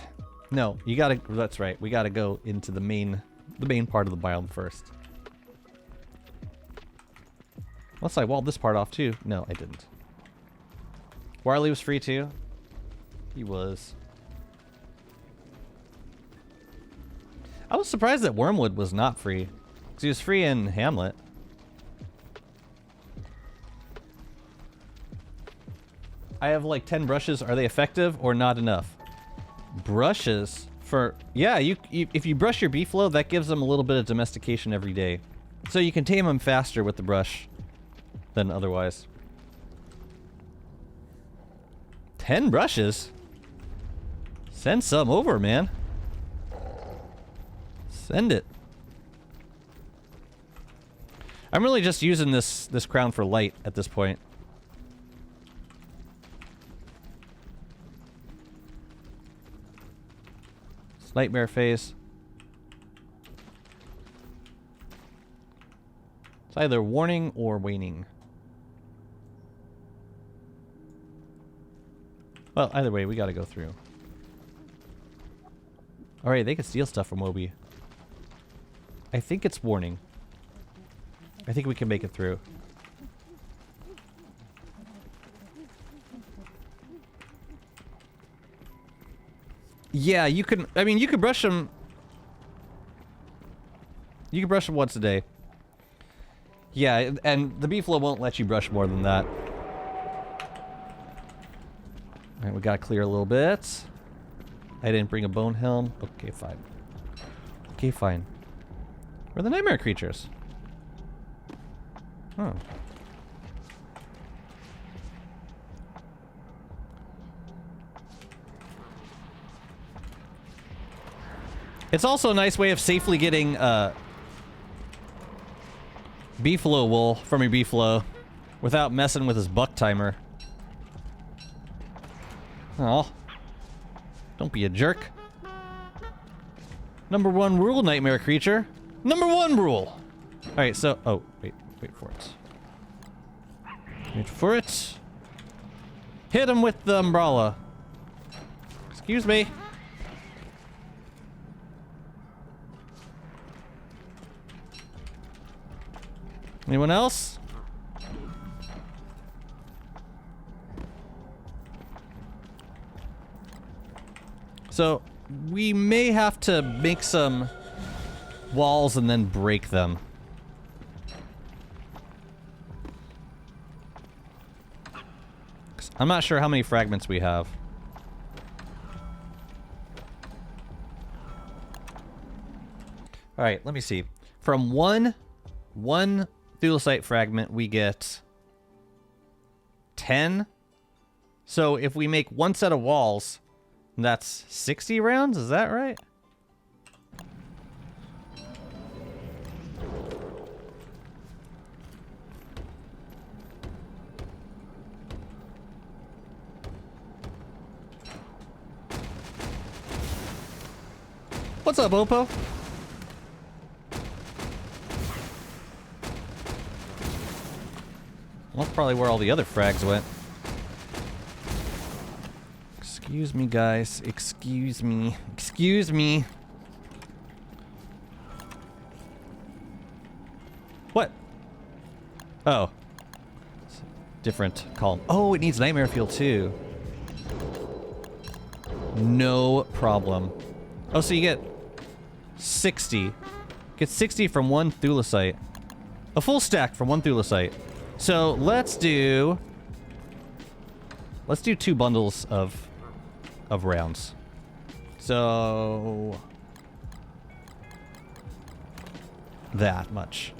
No, you gotta. That's right. We gotta go into the main part of the biome first. Unless I walled this part off too. No, I didn't. Warley was free too. He was. I was surprised that Wormwood was not free, because he was free in Hamlet. I have like 10 brushes. Are they effective or not enough? Brushes for... Yeah, if you brush your beefalo, that gives them a little bit of domestication every day. So you can tame them faster with the brush than otherwise. 10 brushes? Send some over, man. Send it. I'm really just using this crown for light at this point. Nightmare phase. It's either warning or waning. Well, either way, we gotta go through. Alright, they can steal stuff from Obi. I think it's warning. I think we can make it through. Yeah, you can. I mean, you can brush them. You can brush them once a day. Yeah, and the beefalo won't let you brush more than that. Alright, we gotta clear a little bit. I didn't bring a bone helm. Okay, fine. Okay, fine. Where are the nightmare creatures? Oh. It's also a nice way of safely getting beefalo wool from your beefalo without messing with his buck timer. Oh, don't be a jerk. Number 1 rule, nightmare creature. Number 1 rule. All right, so wait for it. Wait for it. Hit him with the umbrella. Excuse me. Anyone else? So, we may have to make some walls and then break them. I'm not sure how many fragments we have. Alright, let me see. From one thulecite fragment, we get 10. So if we make one set of walls, that's 60 rounds? Is that right? What's up, Oppo? Well, that's probably where all the other frags went. Excuse me, guys. Excuse me. Excuse me. What? Oh. Different column. Oh, it needs Nightmare Field too. No problem. Oh, so you get 60. Get 60 from one thulecite. A full stack from one thulecite. So let's do 2 bundles of rounds. So that much.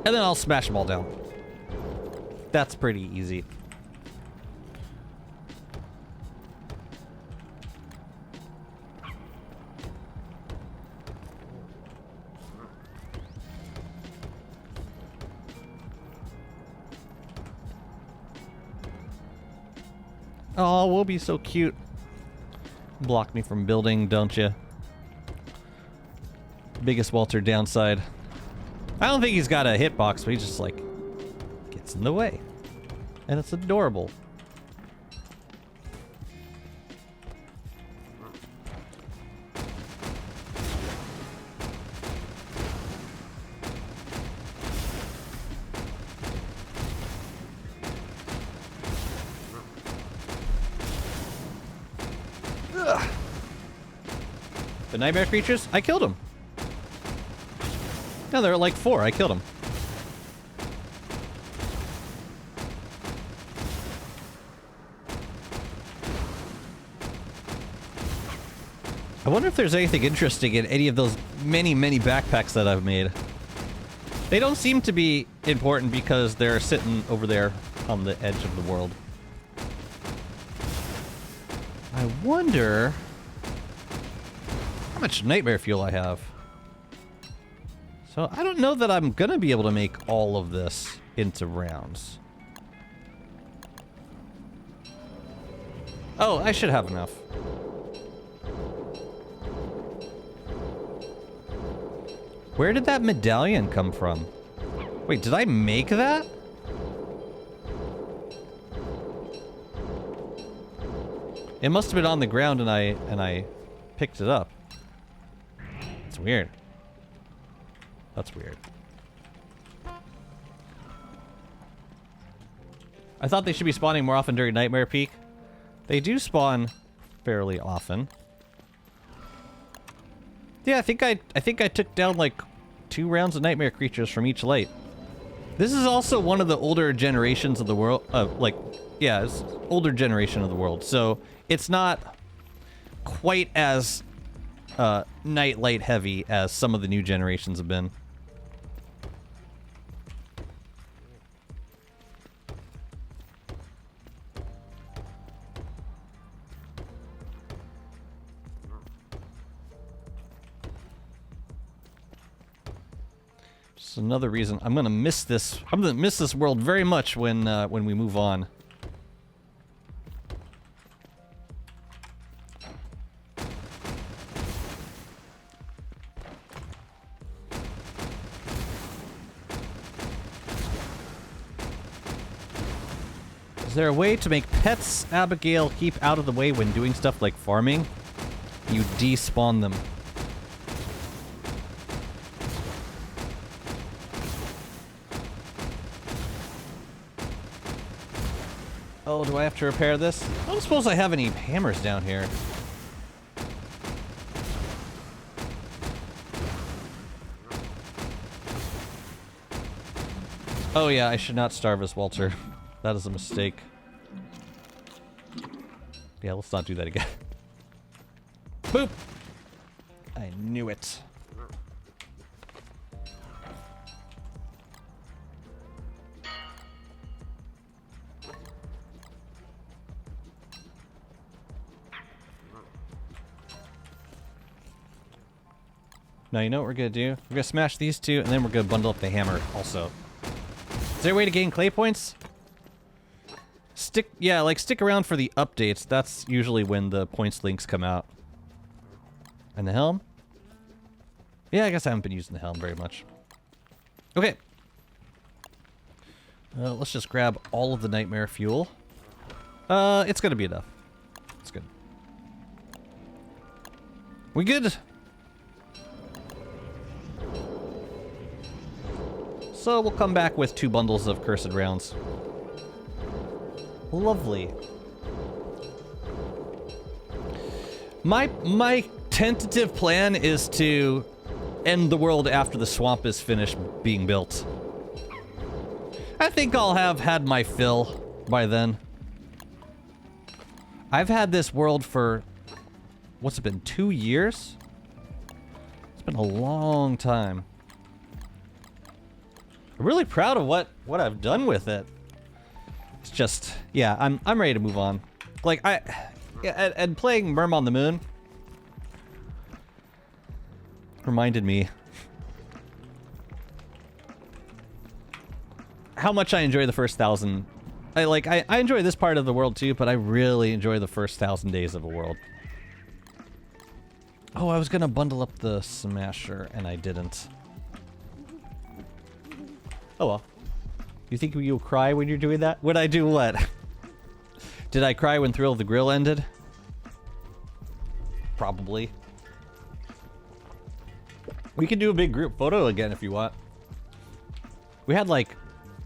And then I'll smash them all down. That's pretty easy. Oh, we'll be so cute. Block me from building, don't you? Biggest Walter downside. I don't think he's got a hitbox, but he just, like, gets in the way. And it's adorable. Ugh. The nightmare creatures? I killed them. No, there are like 4. I killed them. I wonder if there's anything interesting in any of those many, many backpacks that I've made. They don't seem to be important because they're sitting over there on the edge of the world. I wonder how much nightmare fuel I have. So I don't know that I'm gonna be able to make all of this into rounds. Oh, I should have enough. Where did that medallion come from? Wait, did I make that? It must have been on the ground and I picked it up. It's weird. That's weird. I thought they should be spawning more often during Nightmare Peak. They do spawn fairly often. Yeah, I think I took down like 2 rounds of nightmare creatures from each light. This is also one of the older generations of the world. Yeah, it's older generation of the world. So it's not quite as night light heavy as some of the new generations have been. Just another reason I'm gonna miss this. I'm gonna miss this world very much when we move on. Is there a way to make pets, Abigail, keep out of the way when doing stuff like farming? You despawn them. Oh, do I have to repair this? I don't suppose I have any hammers down here. Oh yeah, I should not starve us, Walter. That is a mistake. Yeah, let's not do that again. Boop! I knew it. Now, you know what we're gonna do? We're gonna smash these 2, and then we're gonna bundle up the hammer also. Is there a way to gain clay points? Stick around for the updates. That's usually when the points links come out. And the helm? Yeah, I guess I haven't been using the helm very much. Okay. Let's just grab all of the nightmare fuel. It's gonna be enough. It's good. We good? So we'll come back with 2 bundles of cursed rounds. Lovely. My tentative plan is to end the world after the swamp is finished being built. I think I'll have had my fill by then. I've had this world for, what's it been, 2 years? It's been a long time. I'm really proud of what I've done with it. It's just, yeah, I'm ready to move on. Like and playing Merm on the Moon reminded me how much I enjoy the first 1,000 I enjoy this part of the world too, but I really enjoy the first 1,000 days of a world. Oh, I was gonna bundle up the Smasher, and I didn't. Oh well. You think you'll cry when you're doing that? Would I do what? Did I cry when Thrill of the Grill ended? Probably. We can do a big group photo again if you want. We had like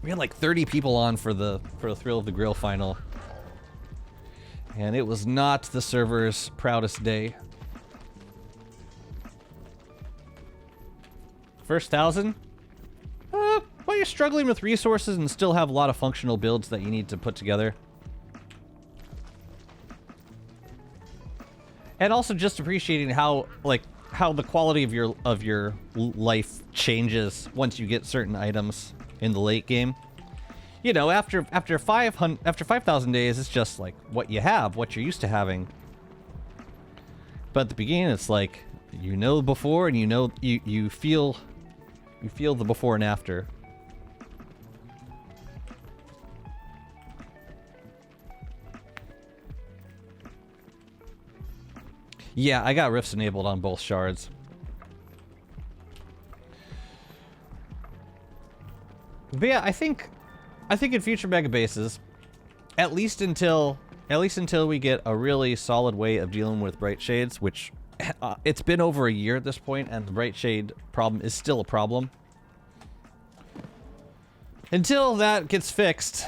30 people on for the Thrill of the Grill final. And it was not the server's proudest day. First 1,000? Well, you're struggling with resources and still have a lot of functional builds that you need to put together. And also just appreciating how the quality of your life changes once you get certain items in the late game. You know, after 5,000 days, it's just like what you have, what you're used to having. But at the beginning, it's like you know before, and you feel the before and after. Yeah, I got rifts enabled on both shards. But yeah, I think in future mega bases, at least until we get a really solid way of dealing with bright shades, which it's been over a year at this point, and the bright shade problem is still a problem. Until that gets fixed,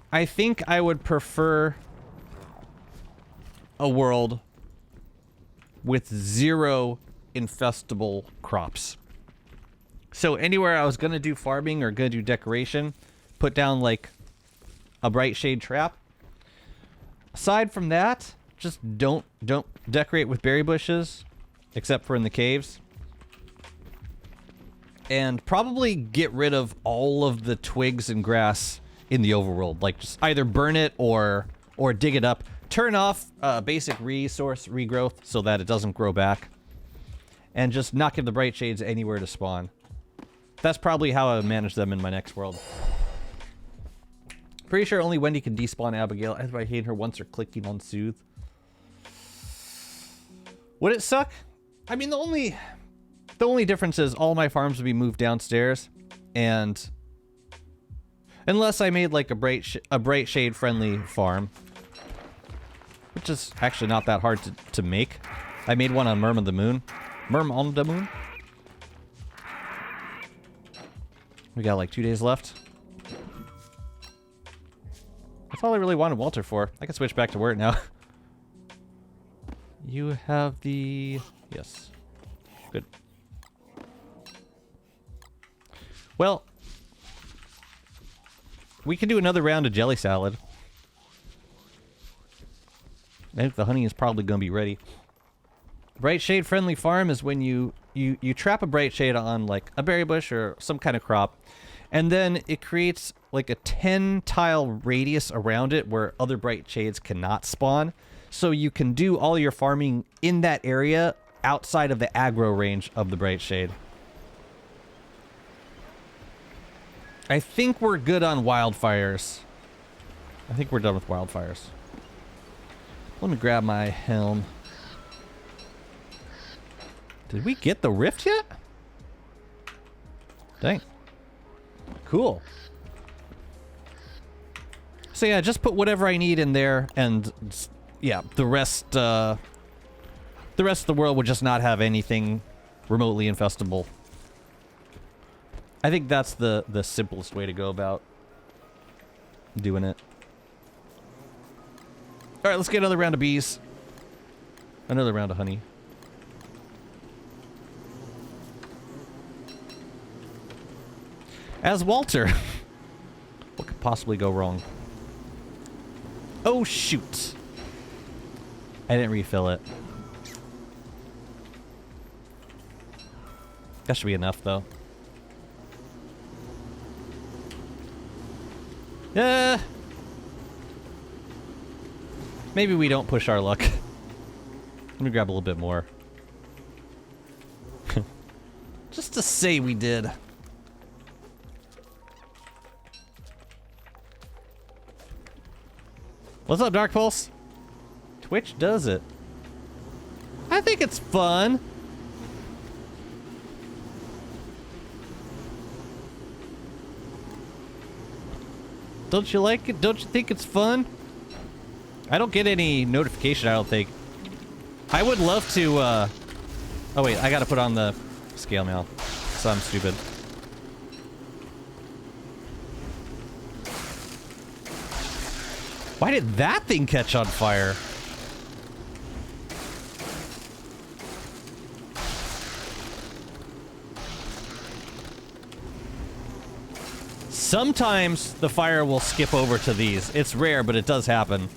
I think I would prefer a world with 0 infestable crops. So anywhere I was gonna do farming or gonna do decoration, put down like a bright shade trap. Aside from that, just don't decorate with berry bushes, except for in the caves. And probably get rid of all of the twigs and grass in the overworld. Like just either burn it or dig it up. Turn off basic resource regrowth so that it doesn't grow back. And just not give the bright shades anywhere to spawn. That's probably how I would manage them in my next world. Pretty sure only Wendy can despawn Abigail. That's why I hate her once or clicking on Soothe. Would it suck? I mean, the only difference is all my farms would be moved downstairs, and unless I made like a bright shade friendly farm, which is actually not that hard to make. I made one on Murm on the Moon. Murm on the Moon. We got like 2 days left. That's all I really wanted Walter for. I can switch back to work now. You have the... Yes. Good. Well, we can do another round of jelly salad. I think the honey is probably going to be ready. Bright shade friendly farm is when you trap a bright shade on like a berry bush or some kind of crop, and then it creates like a 10 tile radius around it where other bright shades cannot spawn. So you can do all your farming in that area outside of the aggro range of the bright shade. I think we're good on wildfires. I think we're done with wildfires. Let me grab my helm. Did we get the rift yet? Dang. Cool. So yeah, just put whatever I need in there, and yeah, the rest of the world would just not have anything remotely infestable. I think that's the simplest way to go about doing it. All right, let's get another round of bees. Another round of honey. As Walter. What could possibly go wrong? Oh, shoot. I didn't refill it. That should be enough, though. Maybe we don't push our luck. Let me grab a little bit more. Just to say we did. What's up, Dark Pulse? Twitch does it. I think it's fun. Don't you like it? Don't you think it's fun? I don't get any notification, I don't think. I would love to, oh wait, I gotta put on the scale mail, so I'm stupid. Why did that thing catch on fire? Sometimes the fire will skip over to these. It's rare, but it does happen.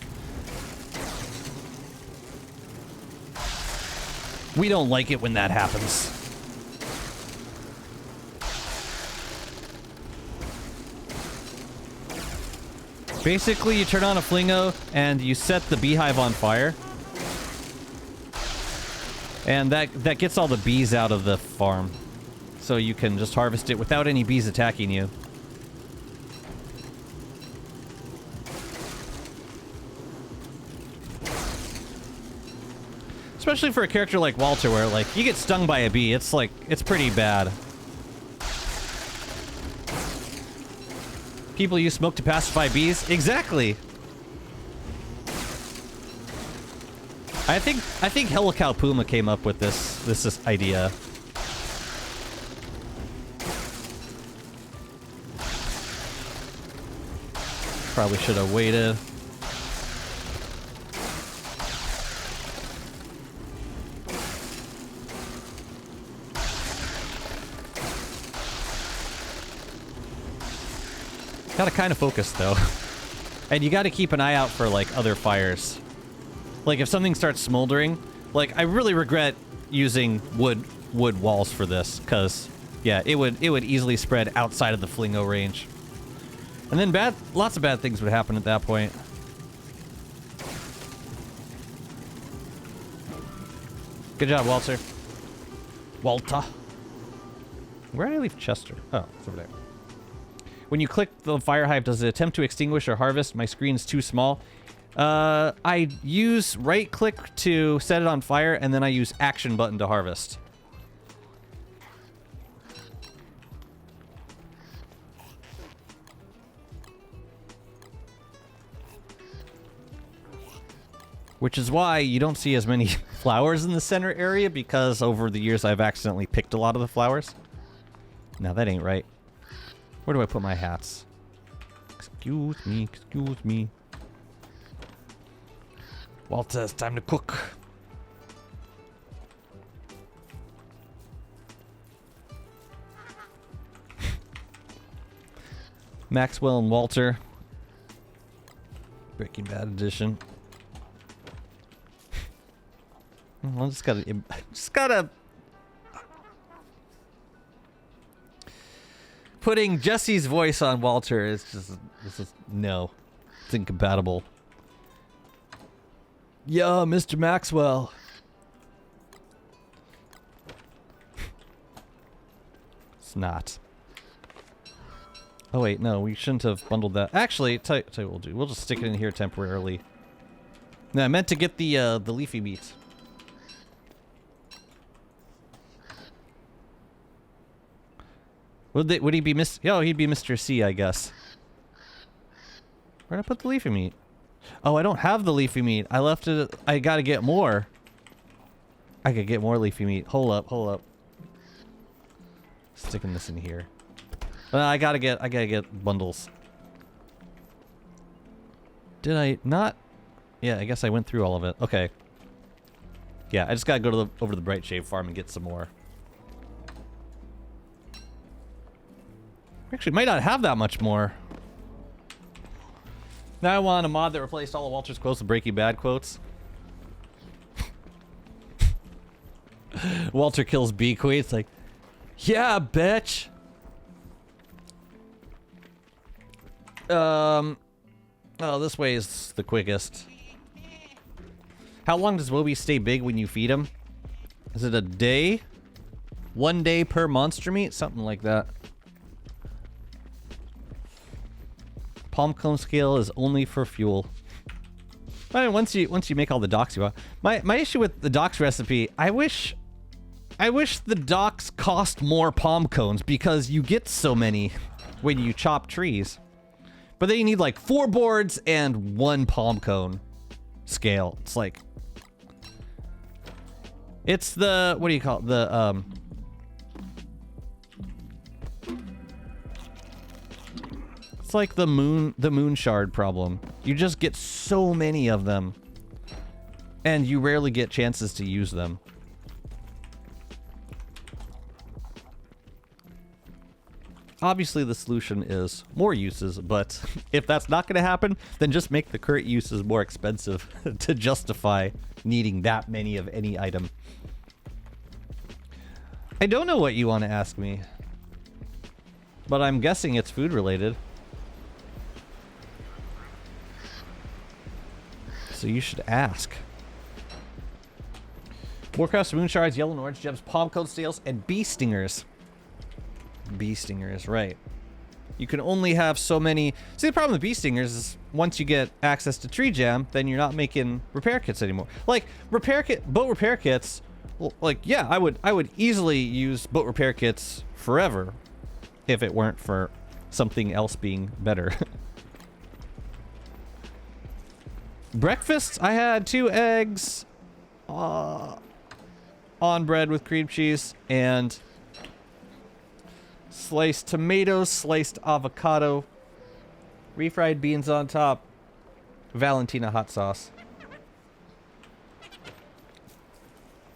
We don't like it when that happens. Basically, you turn on a flingo and you set the beehive on fire. And that gets all the bees out of the farm. So you can just harvest it without any bees attacking you. Especially for a character like Walter, where, like, you get stung by a bee, it's, like, it's pretty bad. People use smoke to pacify bees? Exactly! I think Helicow Puma came up with this idea. Probably should have waited. Gotta kind of focus, though. And you gotta keep an eye out for, like, other fires. Like, if something starts smoldering, like, I really regret using wood walls for this, because, yeah, it would easily spread outside of the flingo range. And then lots of bad things would happen at that point. Good job, Walter. Walter. Where did I leave Chester? Oh, it's over there. When you click the fire hive, does it attempt to extinguish or harvest? My screen's too small. I use right click to set it on fire, and then I use action button to harvest. Which is why you don't see as many flowers in the center area, because over the years I've accidentally picked a lot of the flowers. Now that ain't right. Where do I put my hats? Excuse me, excuse me. Walter, it's time to cook. Maxwell and Walter. Breaking Bad edition. I just gotta putting Jesse's voice on Walter is just no. It's incompatible. Yeah, Mr. Maxwell. It's not. Oh wait, no, we shouldn't have bundled that. Actually, tell you what we'll do. We'll just stick it in here temporarily. No, I meant to get the leafy meat. Would he be Oh, he'd be Mr. C, I guess. Where'd I put the leafy meat? Oh, I don't have the leafy meat. I left it. I gotta get more. I could get more leafy meat. Hold up. Sticking this in here. I gotta get bundles. Did I not? Yeah, I guess I went through all of it. Okay. Yeah, I just gotta go over to the Bright Shave farm and get some more. Actually, might not have that much more. Now I want a mod that replaced all of Walter's quotes with Breaking Bad quotes. Walter kills B Queen. It's like, yeah, bitch. Oh, this way is the quickest. How long does Wobie stay big when you feed him? Is it a day? 1 day per monster meat? Something like that. Palm cone scale is only for fuel. I mean, once you make all the docks you want. My issue with the docks recipe, I wish the docks cost more palm cones because you get so many when you chop trees. But then you need like 4 boards and 1 palm cone scale. It's like, it's the, what do you call it? It's like the moon shard problem. You just get so many of them and you rarely get chances to use them. Obviously, the solution is more uses, but if that's not going to happen, then just make the current uses more expensive to justify needing that many of any item. I don't know what you want to ask me, but I'm guessing it's food related. So you should ask. Warcraft's moon shards, yellow and orange gems, palm cone steels, and bee stingers. Bee stingers, right. You can only have so many. See, the problem with bee stingers is once you get access to tree jam, then you're not making repair kits anymore. Like boat repair kits, well, like, yeah, I would easily use boat repair kits forever if it weren't for something else being better. Breakfast, I had 2 eggs on bread with cream cheese and sliced tomatoes, sliced avocado, refried beans on top, Valentina hot sauce.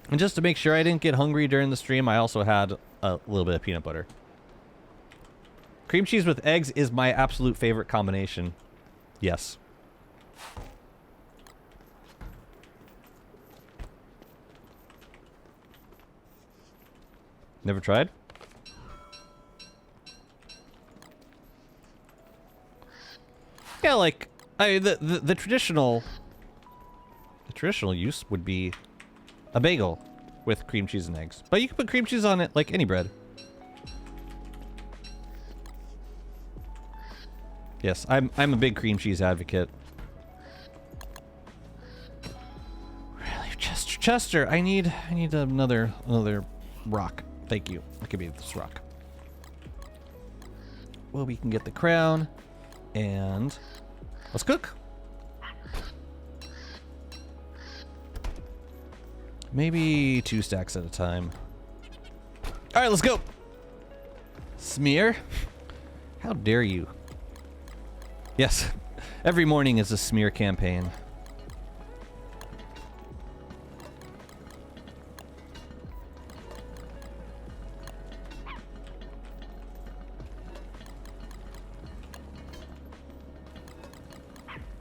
And just to make sure I didn't get hungry during the stream, I also had a little bit of peanut butter. Cream cheese with eggs is my absolute favorite combination. Yes. Never tried? Yeah, like the traditional use would be a bagel with cream cheese and eggs. But you can put cream cheese on it like any bread. Yes, I'm a big cream cheese advocate. Really, Chester, I need another rock. Thank you. I could be this rock. Well, we can get the crown. And let's cook. Maybe 2 stacks at a time. All right, let's go. Smear. How dare you? Yes, every morning is a smear campaign.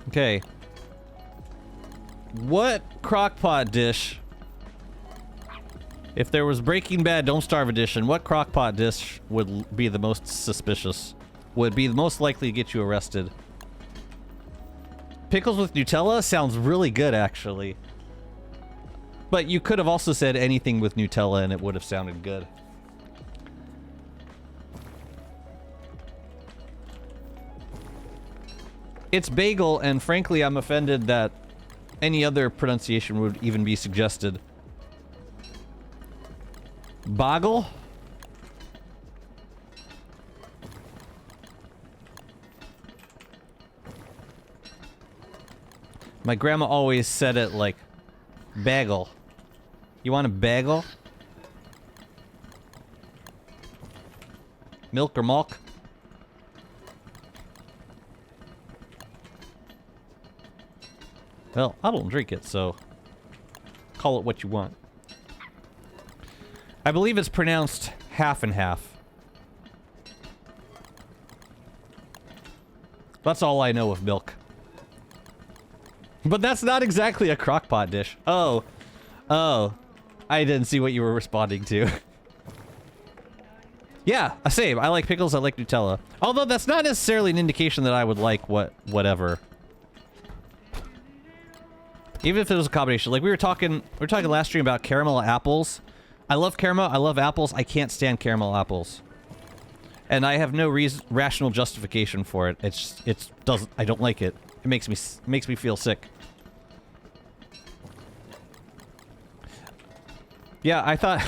Okay. What crockpot dish? If there was Breaking Bad Don't Starve edition, what crockpot dish would be the most suspicious? Would be the most likely to get you arrested? Pickles with Nutella sounds really good, actually. But you could have also said anything with Nutella and it would have sounded good. It's bagel, and frankly, I'm offended that any other pronunciation would even be suggested. Boggle? My grandma always said it like bagel. You want a bagel? Milk or malk? Well, I don't drink it, so call it what you want. I believe it's pronounced half and half. That's all I know of milk. But that's not exactly a crockpot dish. Oh. Oh. I didn't see what you were responding to. Yeah, same. I like pickles, I like Nutella. Although that's not necessarily an indication that I would like whatever. Even if it was a combination. Like we were talking last stream about caramel apples. I love caramel, I love apples, I can't stand caramel apples. And I have no rational justification for it. I don't like it. It makes me feel sick. Yeah, I thought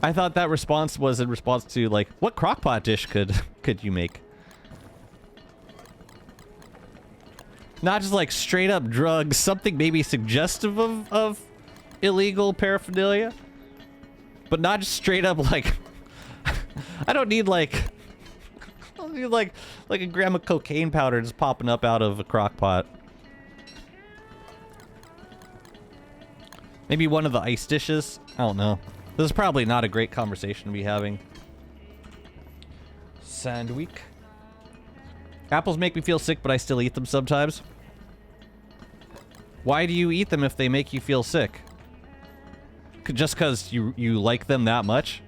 I thought that response was in response to like, what crockpot dish could you make? Not just like straight up drugs, something maybe suggestive of illegal paraphernalia, but not just straight up like I don't need like like a gram of cocaine powder just popping up out of a crock pot. Maybe one of the ice dishes? I don't know. This is probably not a great conversation to be having. Sandwich. Apples make me feel sick, but I still eat them sometimes. Why do you eat them if they make you feel sick? Just because you like them that much?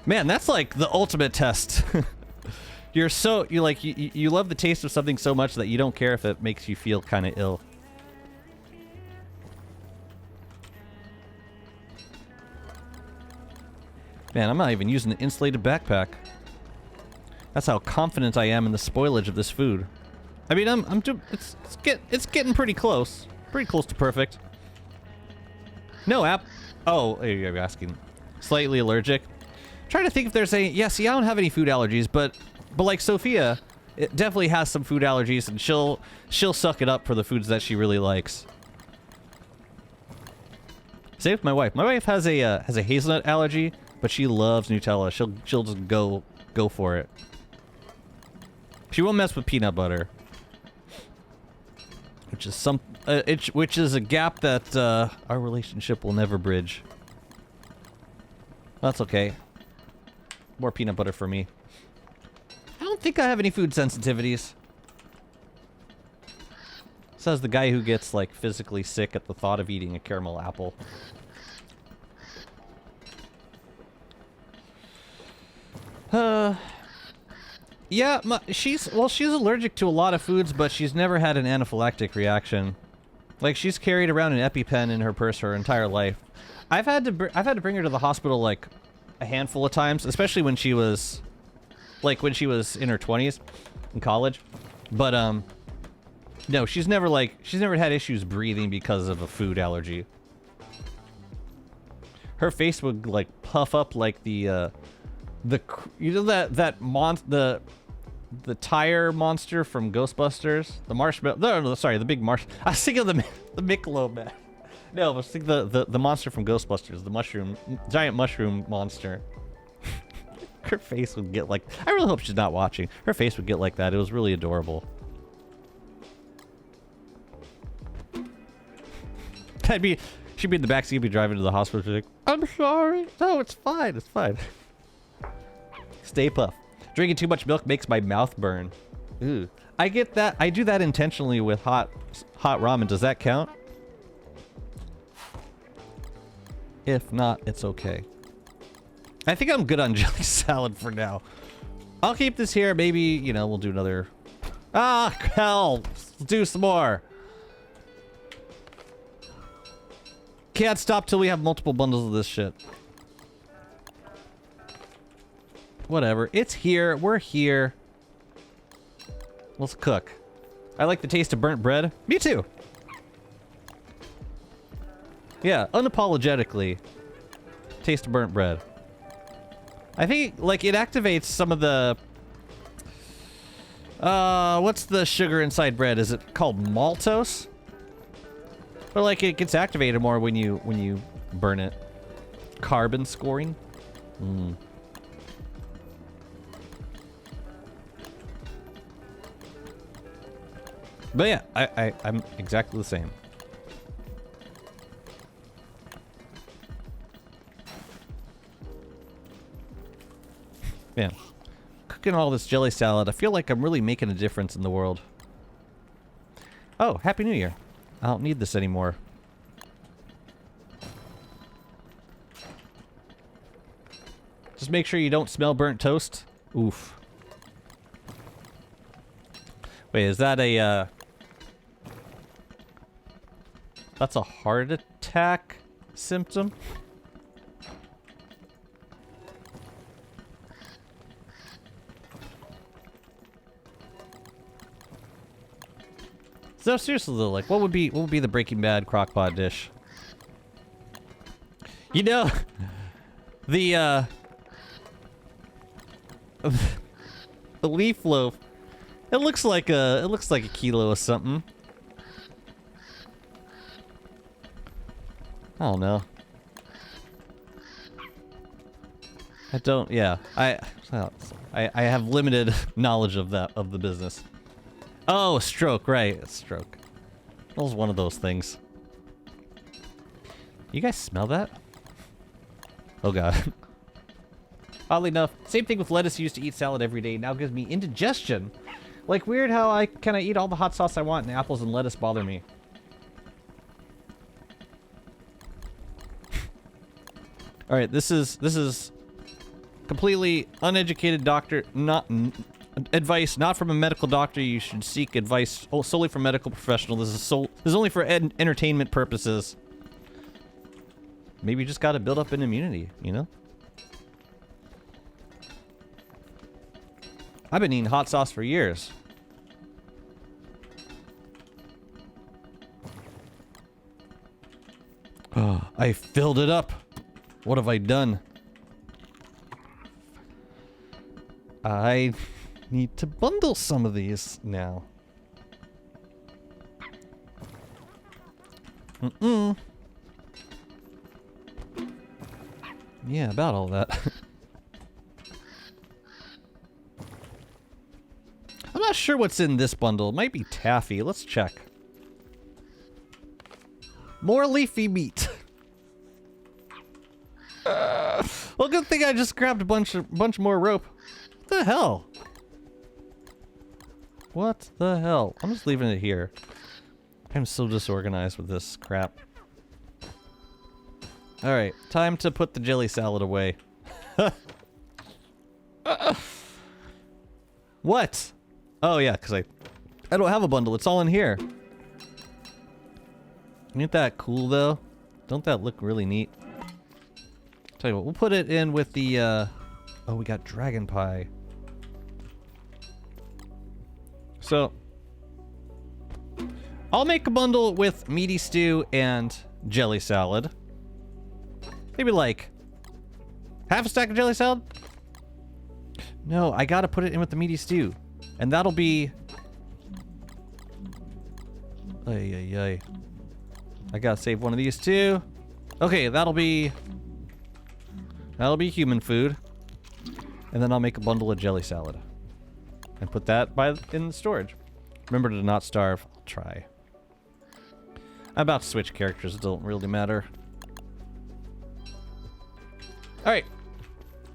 Man, that's like the ultimate test. You love the taste of something so much that you don't care if it makes you feel kind of ill. Man, I'm not even using an insulated backpack. That's how confident I am in the spoilage of this food. I mean, it's getting pretty close. Pretty close to perfect. No app. Oh, you're asking. Slightly allergic. Trying to think if there's any. Yeah, see, I don't have any food allergies, but like Sophia, it definitely has some food allergies, and she'll suck it up for the foods that she really likes. Same with my wife. My wife has a hazelnut allergy, but she loves Nutella. She'll just go for it. She won't mess with peanut butter, which is a gap that our relationship will never bridge. That's okay. More peanut butter for me. I don't think I have any food sensitivities. Says the guy who gets like physically sick at the thought of eating a caramel apple. Yeah, she's allergic to a lot of foods, but she's never had an anaphylactic reaction. Like, she's carried around an EpiPen in her purse her entire life. I've had to bring her to the hospital like a handful of times, especially when she was in her 20s in college. But no, she's never had issues breathing because of a food allergy. Her face would like puff up like the tire monster from Ghostbusters, the marshmallow. No, sorry, the big marsh. I was thinking of the Michelob man. No, I was thinking the monster from Ghostbusters, the giant mushroom monster. Her face would get like. I really hope she's not watching. Her face would get like that. It was really adorable. She'd be in the backseat, be driving to the hospital. She's like, I'm sorry. No, it's fine. It's fine. Stay Puff. Drinking too much milk makes my mouth burn. Ooh. I get that. I do that intentionally with hot ramen. Does that count? If not, it's okay. I think I'm good on jelly salad for now. I'll keep this here. Maybe, we'll do another. Ah, hell. Let's do some more. Can't stop till we have multiple bundles of this shit. Whatever. It's here. We're here. Let's cook. I like the taste of burnt bread. Me too. Yeah, unapologetically. Taste of burnt bread. I think, like, it activates some of the... what's the sugar inside bread? Is it called maltose? Or, like, it gets activated more when you burn it. Carbon scoring? Hmm. But yeah, I'm exactly the same. Man, cooking all this jelly salad, I feel like I'm really making a difference in the world. Oh, Happy New Year. I don't need this anymore. Just make sure you don't smell burnt toast. Oof. Wait, is that a, that's a heart attack symptom? So seriously though, like what would be the Breaking Bad crockpot dish? You know, the the leaf loaf. It looks like a kilo of something. I don't know. I don't. Yeah, I have limited knowledge of the business. Oh, stroke, right? Stroke. That was one of those things. You guys smell that? Oh god. Oddly enough, same thing with lettuce. Used to eat salad every day. Now gives me indigestion. Like weird how I kind of eat all the hot sauce I want and apples and lettuce bother me. All right, this is completely uneducated doctor, advice, not from a medical doctor. You should seek advice solely from medical professional. This is only for entertainment purposes. Maybe you just got to build up an immunity, you know? I've been eating hot sauce for years. Oh, I filled it up. What have I done? I need to bundle some of these now. Yeah, about all that. I'm not sure what's in this bundle. It might be taffy. Let's check. More leafy meat. Well, good thing I just grabbed a bunch more rope. What the hell? What the hell? I'm just leaving it here. I'm so disorganized with this crap. Alright, time to put the jelly salad away. What? Oh yeah, because I don't have a bundle. It's all in here. Ain't that cool though? Don't that look really neat? Tell you what, we'll put it in with the oh, we got dragon pie. So I'll make a bundle with meaty stew and jelly salad. Maybe like half a stack of jelly salad? No, I gotta put it in with the meaty stew. And that'll be... Ay. I gotta save one of these too. Okay, that'll be human food. And then I'll make a bundle of jelly salad. And put that in the storage. Remember to not starve. I'll try. I'm about to switch characters. It don't really matter. Alright.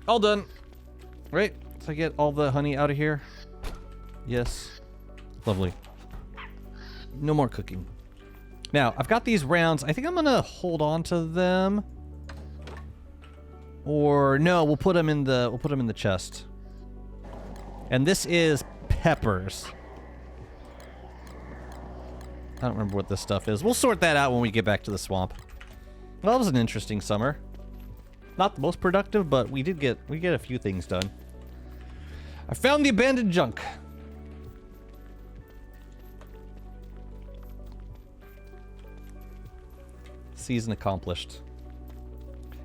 All done. Right? So I get all the honey out of here. Yes. Lovely. No more cooking. Now, I've got these rounds. I think I'm gonna hold on to them. Or no, we'll put them in the chest. And this is peppers. I don't remember what this stuff is. We'll sort that out when we get back to the swamp. Well, it was an interesting summer. Not the most productive, but we get a few things done. I found the abandoned junk. Season accomplished.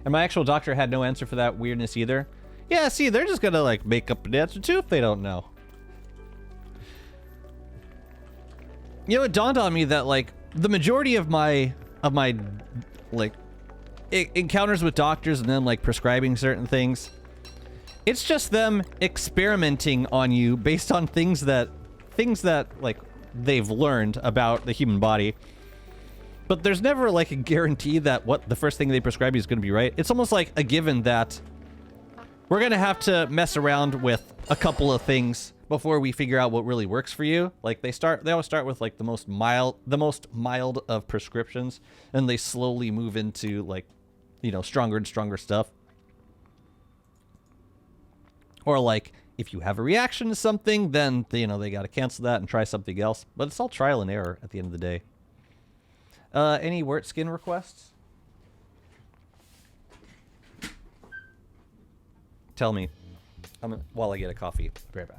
And my actual doctor had no answer for that weirdness either. Yeah, see, they're just gonna like make up an answer too if they don't know. You know, it dawned on me that like the majority of my like encounters with doctors and them like prescribing certain things, it's just them experimenting on you based on things that like they've learned about the human body. But there's never like a guarantee that what the first thing they prescribe you is going to be right. It's almost like a given that we're going to have to mess around with a couple of things before we figure out what really works for you. Like they always start with like the most mild of prescriptions, and they slowly move into like, you know, stronger and stronger stuff. Or like if you have a reaction to something, then you know they got to cancel that and try something else. But it's all trial and error at the end of the day. Any wort skin requests? Tell me. While I get a coffee. Be right back.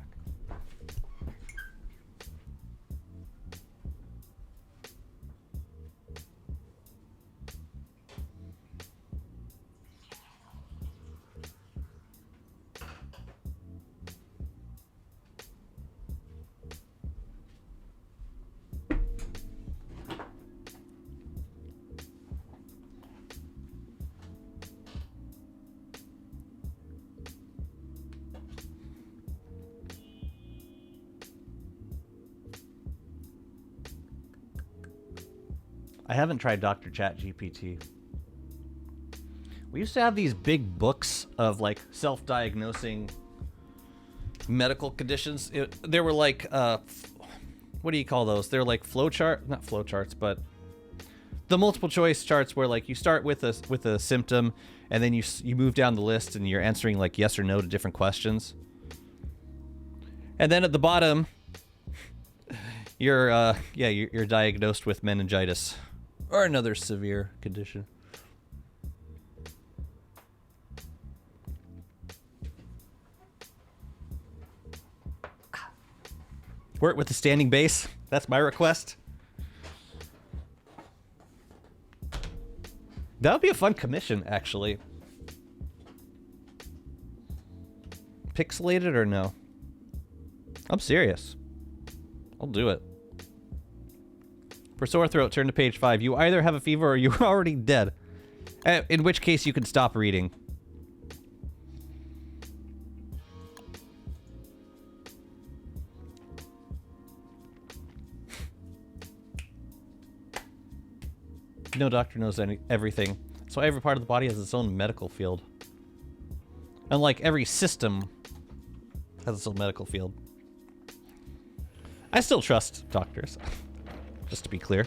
I haven't tried Dr. Chat GPT. We used to have these big books of like self-diagnosing medical conditions. There were like, what do you call those? They're like not flowcharts, but the multiple choice charts where like you start with a symptom and then you move down the list and you're answering like yes or no to different questions. And then at the bottom, you're diagnosed with meningitis or another severe condition. Work with the standing base. That's my request. That would be a fun commission, actually. Pixelated or no? I'm serious. I'll do it. For sore throat, turn to page 5. You either have a fever or you're already dead. In which case you can stop reading. No doctor knows everything, so every part of the body has its own medical field. Unlike every system has its own medical field. I still trust doctors, just to be clear.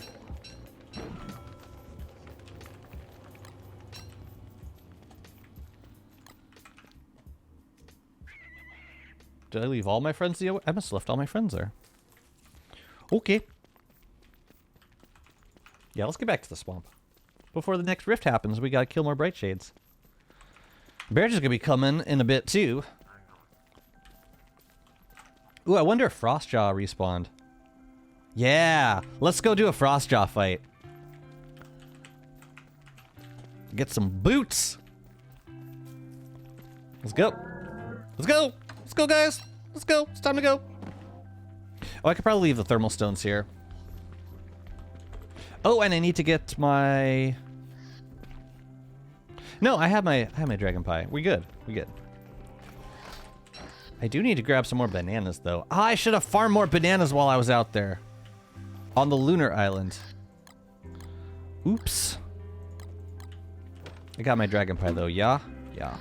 Did I leave all my friends there? I must have left all my friends there. Okay. Yeah, let's get back to the swamp. Before the next rift happens, we gotta kill more bright shades. Bear's gonna be coming in a bit too. Ooh, I wonder if Frostjaw respawned. Yeah, let's go do a Frostjaw fight. Get some boots. Let's go. Let's go. Let's go, guys. Let's go. It's time to go. Oh, I could probably leave the thermal stones here. Oh, and I need to get my... No, I have my dragon pie. We good. We good. I do need to grab some more bananas, though. Ah, I should have farmed more bananas while I was out there. On the Lunar Island. Oops. I got my dragon pie, though. Yeah? Yeah.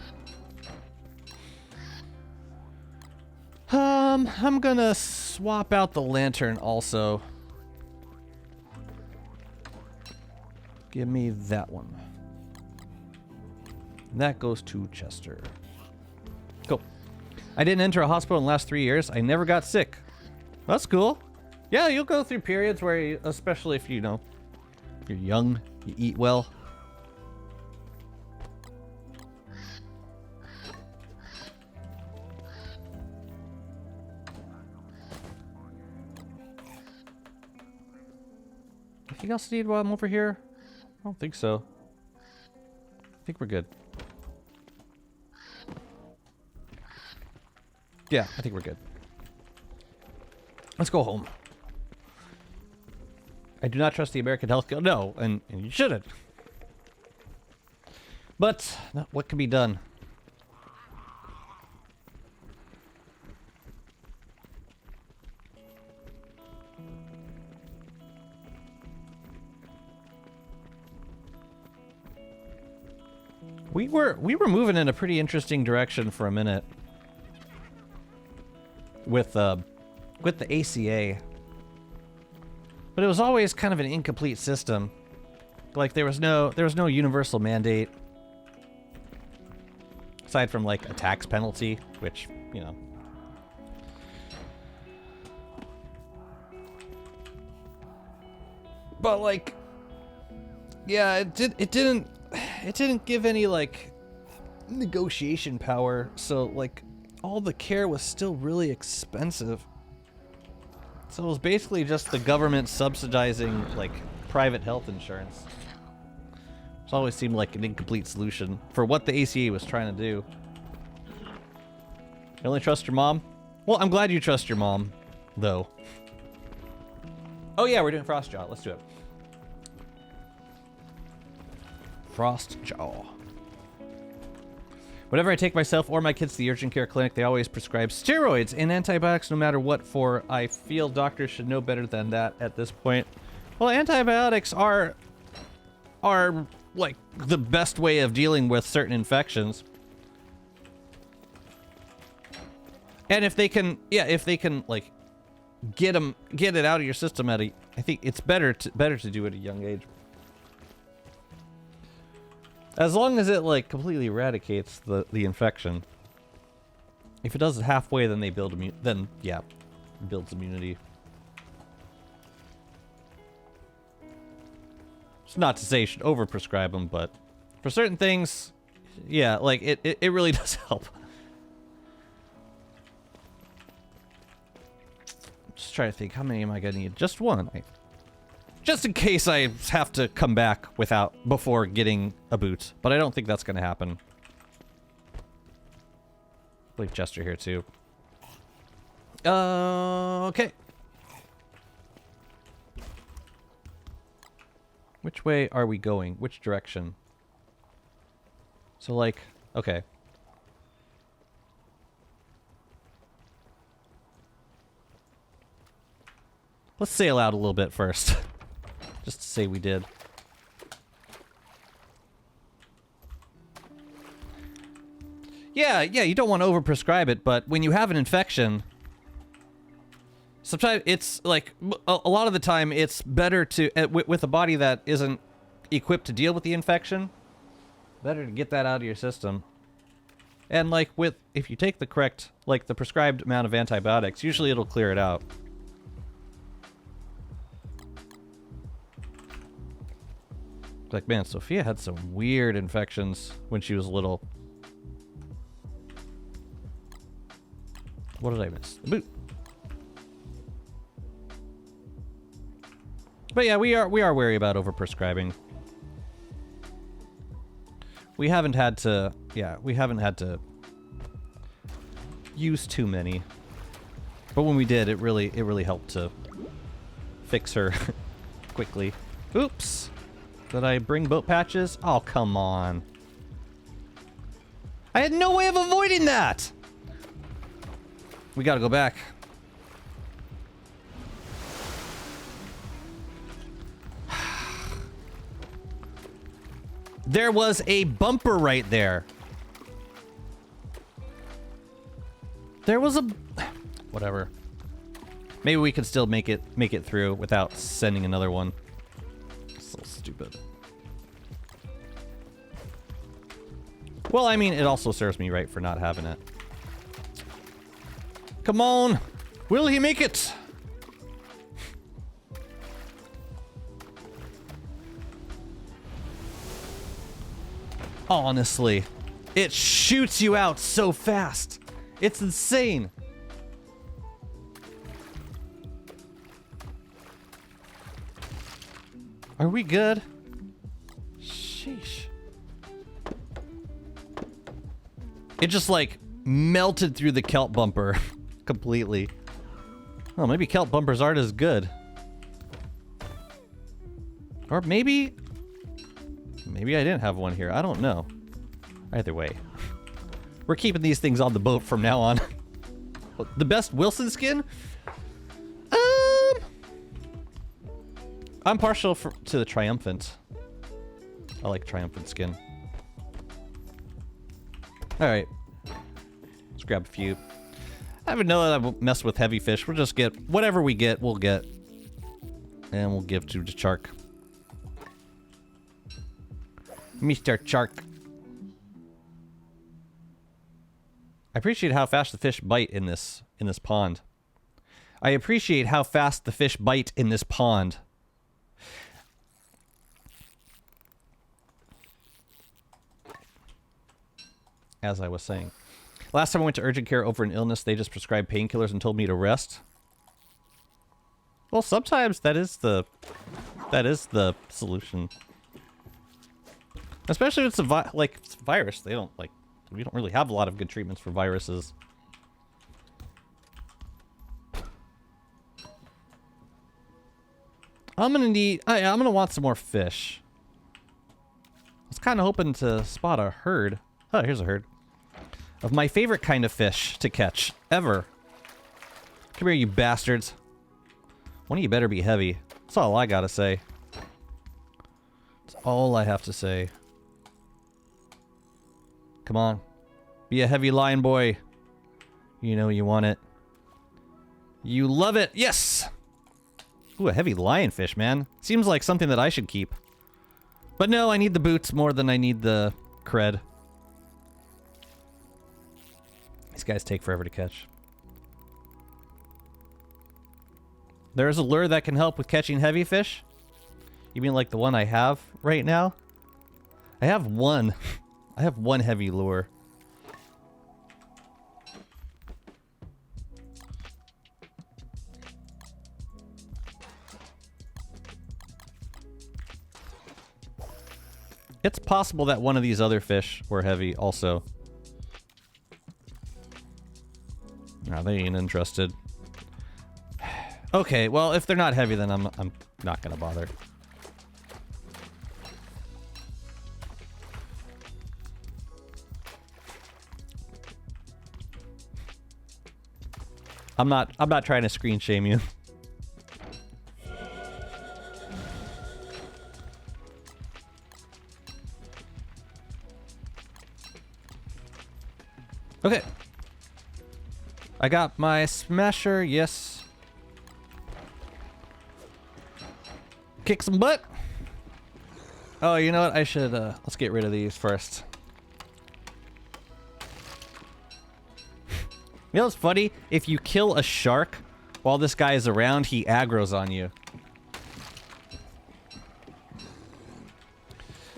I'm gonna swap out the lantern also. Give me that one. That goes to Chester. Cool. I didn't enter a hospital in the last 3 years. I never got sick. That's cool. Yeah, you'll go through periods where, you, especially if you know, you're young, you eat well. Anything else to need while I'm over here? I don't think so. I think we're good. Yeah, I think we're good. Let's go home. I do not trust the American healthcare. No, and you shouldn't. But what can be done? We were moving in a pretty interesting direction for a minute with the ACA, but it was always kind of an incomplete system. Like there was no universal mandate aside from like a tax penalty, which, you know. But like, yeah, it didn't give any like negotiation power, so like all the care was still really expensive. So it was basically just the government subsidizing like private health insurance. It's always seemed like an incomplete solution for what the ACA was trying to do. You only trust your mom? Well, I'm glad you trust your mom, though. Oh yeah, we're doing Frostjaw. Let's do it. Frostjaw. Whenever I take myself or my kids to the urgent care clinic, they always prescribe steroids and antibiotics no matter what for. I feel doctors should know better than that at this point. Well, antibiotics are are like the best way of dealing with certain infections. And if they can, yeah, if they can like get it out of your system at a, I think it's better to do it at a young age. As long as it like completely eradicates the infection. If it does it halfway, then they build then yeah, it builds immunity. It's not to say you should overprescribe them, but for certain things, yeah, like it really does help. Just trying to think, how many am I gonna need? Just one. Just in case I have to come back before getting a boot. But I don't think that's gonna happen. Leave Jester here too. Okay. Which way are we going? Which direction? So like, okay. Let's sail out a little bit first. Just to say we did. Yeah, you don't want to overprescribe it, but when you have an infection, sometimes it's like, a lot of the time it's better to, with a body that isn't equipped to deal with the infection, better to get that out of your system. And like if you take the correct, like the prescribed amount of antibiotics, usually it'll clear it out. Like, man, Sophia had some weird infections when she was little. What did I miss? The boot. But yeah, we are wary about overprescribing. We haven't had to use too many. But when we did, it really helped to fix her quickly. Oops. Did I bring boat patches? Oh, come on. I had no way of avoiding that! We gotta go back. There was a bumper right there. There was a... Whatever. Maybe we can still make it through without sending another one. So stupid. Well, I mean, it also serves me right for not having it. Come on! Will he make it? Honestly, it shoots you out so fast. It's insane. Are we good? Sheesh. It just like melted through the kelp bumper completely. Oh, maybe kelp bumpers aren't as good. Or maybe I didn't have one here. I don't know. Either way. We're keeping these things on the boat from now on. The best Wilson skin? I'm partial to the Triumphant. I like Triumphant skin. Alright. Let's grab a few. I haven't know that I've messed with heavy fish. We'll just get whatever we get, we'll get. And we'll give to the shark. Mr. Shark. I appreciate how fast the fish bite in this pond. I appreciate how fast the fish bite in this pond. As I was saying. Last time I went to urgent care over an illness, they just prescribed painkillers and told me to rest. Well, sometimes that is the solution. Especially if it's it's a virus. We don't really have a lot of good treatments for viruses. I'm gonna want some more fish. I was kind of hoping to spot a herd. Oh, here's a herd. Of my favorite kind of fish to catch, ever. Come here, you bastards. One of you better be heavy. That's all I gotta say. all I have to say. Come on. Be a heavy line boy. You know you want it. You love it. Yes! Ooh, a heavy lionfish, man. Seems like something that I should keep. But no, I need the boots more than I need the cred. These guys take forever to catch. There's a lure that can help with catching heavy fish? You mean like the one I have right now? I have one. I have one heavy lure. It's possible that one of these other fish were heavy also. No, they ain't interested. Okay, well, if they're not heavy, then I'm not gonna bother. I'm not trying to screen shame you. Okay. I got my smasher, yes. Kick some butt. Oh, you know what? I should, let's get rid of these first. You know what's funny? If you kill a shark while this guy is around, he aggroes on you.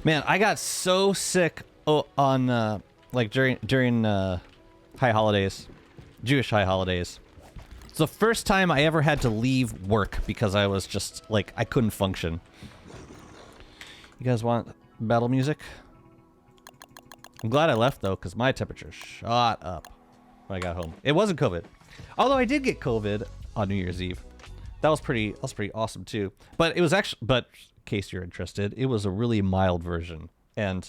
Man, I got so sick on, like, during high holidays. Jewish high holidays. It's the first time I ever had to leave work because I was just, like, I couldn't function. You guys want battle music? I'm glad I left, though, because my temperature shot up when I got home. It wasn't COVID. Although I did get COVID on New Year's Eve. That was pretty awesome, too. But it was actually, but in case you're interested, it was a really mild version. And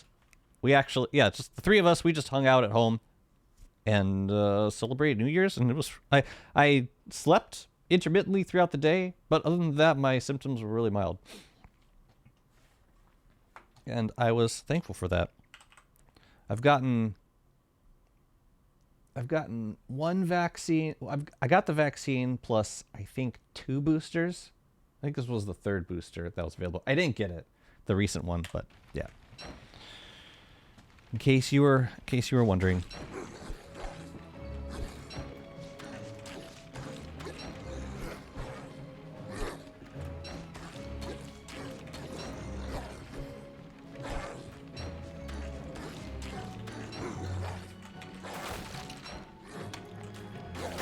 we actually, yeah, just the three of us, we just hung out at home and celebrated New Year's, and it was, I slept intermittently throughout the day, but other than that, my symptoms were really mild. And I was thankful for that. I've gotten one vaccine. I got the vaccine plus, I think, 2 boosters. I think this was the 3rd booster that was available. I didn't get it, the recent one, but yeah. In case you were wondering.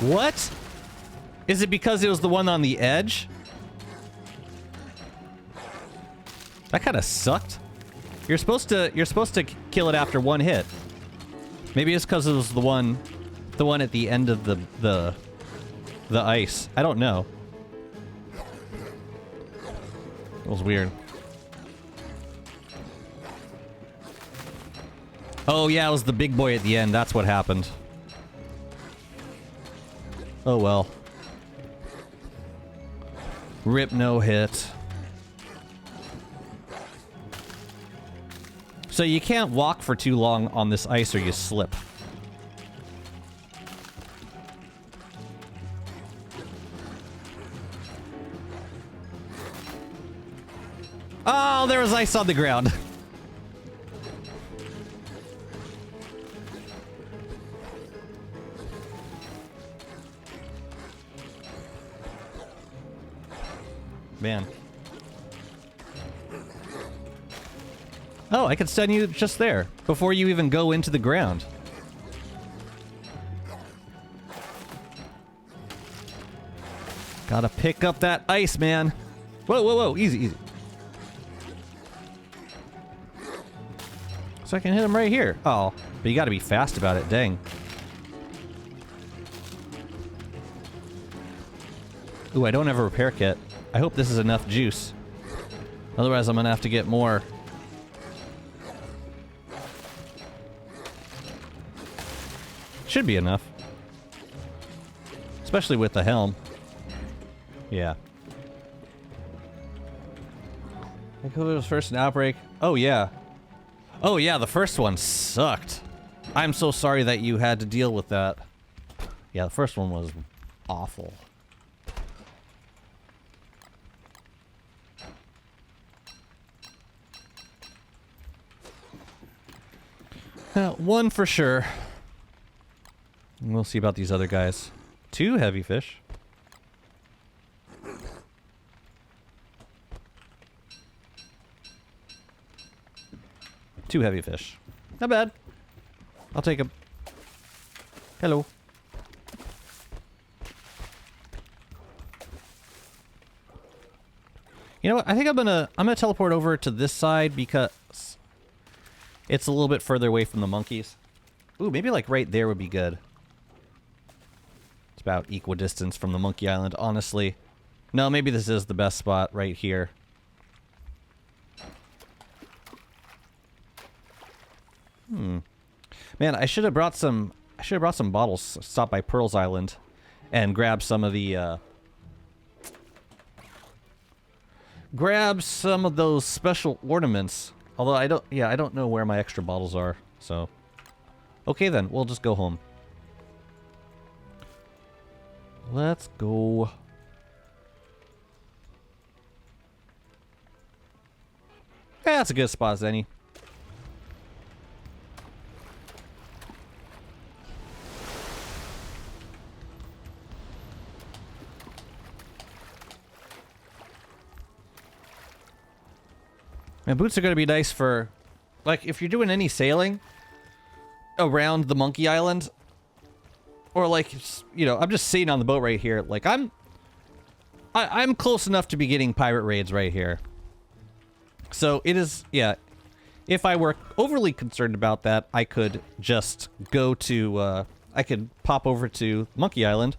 What? Is it because it was the one on the edge? That kind of sucked. You're supposed to kill it after 1 hit. Maybe it's because it was the one at the end of the ice. I don't know. It was weird. Oh yeah, it was the big boy at the end. That's what happened. Oh well. Rip, no hit. So you can't walk for too long on this ice or you slip. Oh, there was ice on the ground. Man. Oh, I could stun you just there, before you even go into the ground. Gotta pick up that ice, man. Whoa, whoa, whoa, easy, easy. So I can hit him right here. Oh, but you gotta be fast about it, dang. Ooh, I don't have a repair kit. I hope this is enough juice. Otherwise, I'm gonna have to get more. Should be enough. Especially with the helm. Yeah. Like who was first an outbreak? Oh yeah. Oh yeah, the first one sucked. I'm so sorry that you had to deal with that. Yeah, the first one was awful. One for sure. We'll see about these other guys. 2 heavy fish. Two heavy fish. Not bad. I'll take them. Hello. You know what? I think I'm gonna teleport over to this side because it's a little bit further away from the monkeys. Ooh, maybe like right there would be good. It's about equidistance from the monkey island, honestly. No, maybe this is the best spot right here. Man, I should have brought some bottles. Stop by Pearl's Island and grab some of the grab some of those special ornaments. Although I don't know where my extra bottles are. So okay then, we'll just go home. Let's go. Yeah, that's a good spot as any. And boots are going to be nice for, like, if you're doing any sailing around the Monkey Island, or like, you know, I'm just sitting on the boat right here. Like, I'm close enough to be getting pirate raids right here. So it is, yeah. If I were overly concerned about that, I could just go to, I could pop over to Monkey Island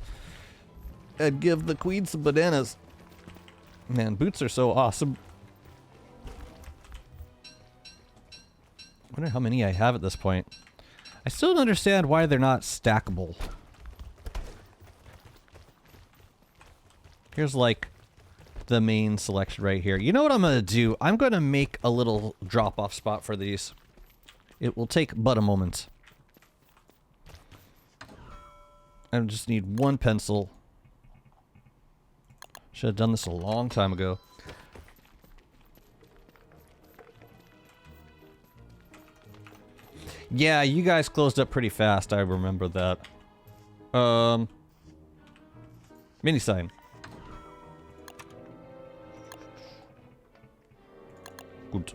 and give the queen some bananas. Man, boots are so awesome. I wonder how many I have at this point. I still don't understand why they're not stackable. Here's like the main selection right here. You know what I'm going to do? I'm going to make a little drop-off spot for these. It will take but a moment. I just need one pencil. Should have done this a long time ago. Yeah, you guys closed up pretty fast. I remember that. Mini sign. Good.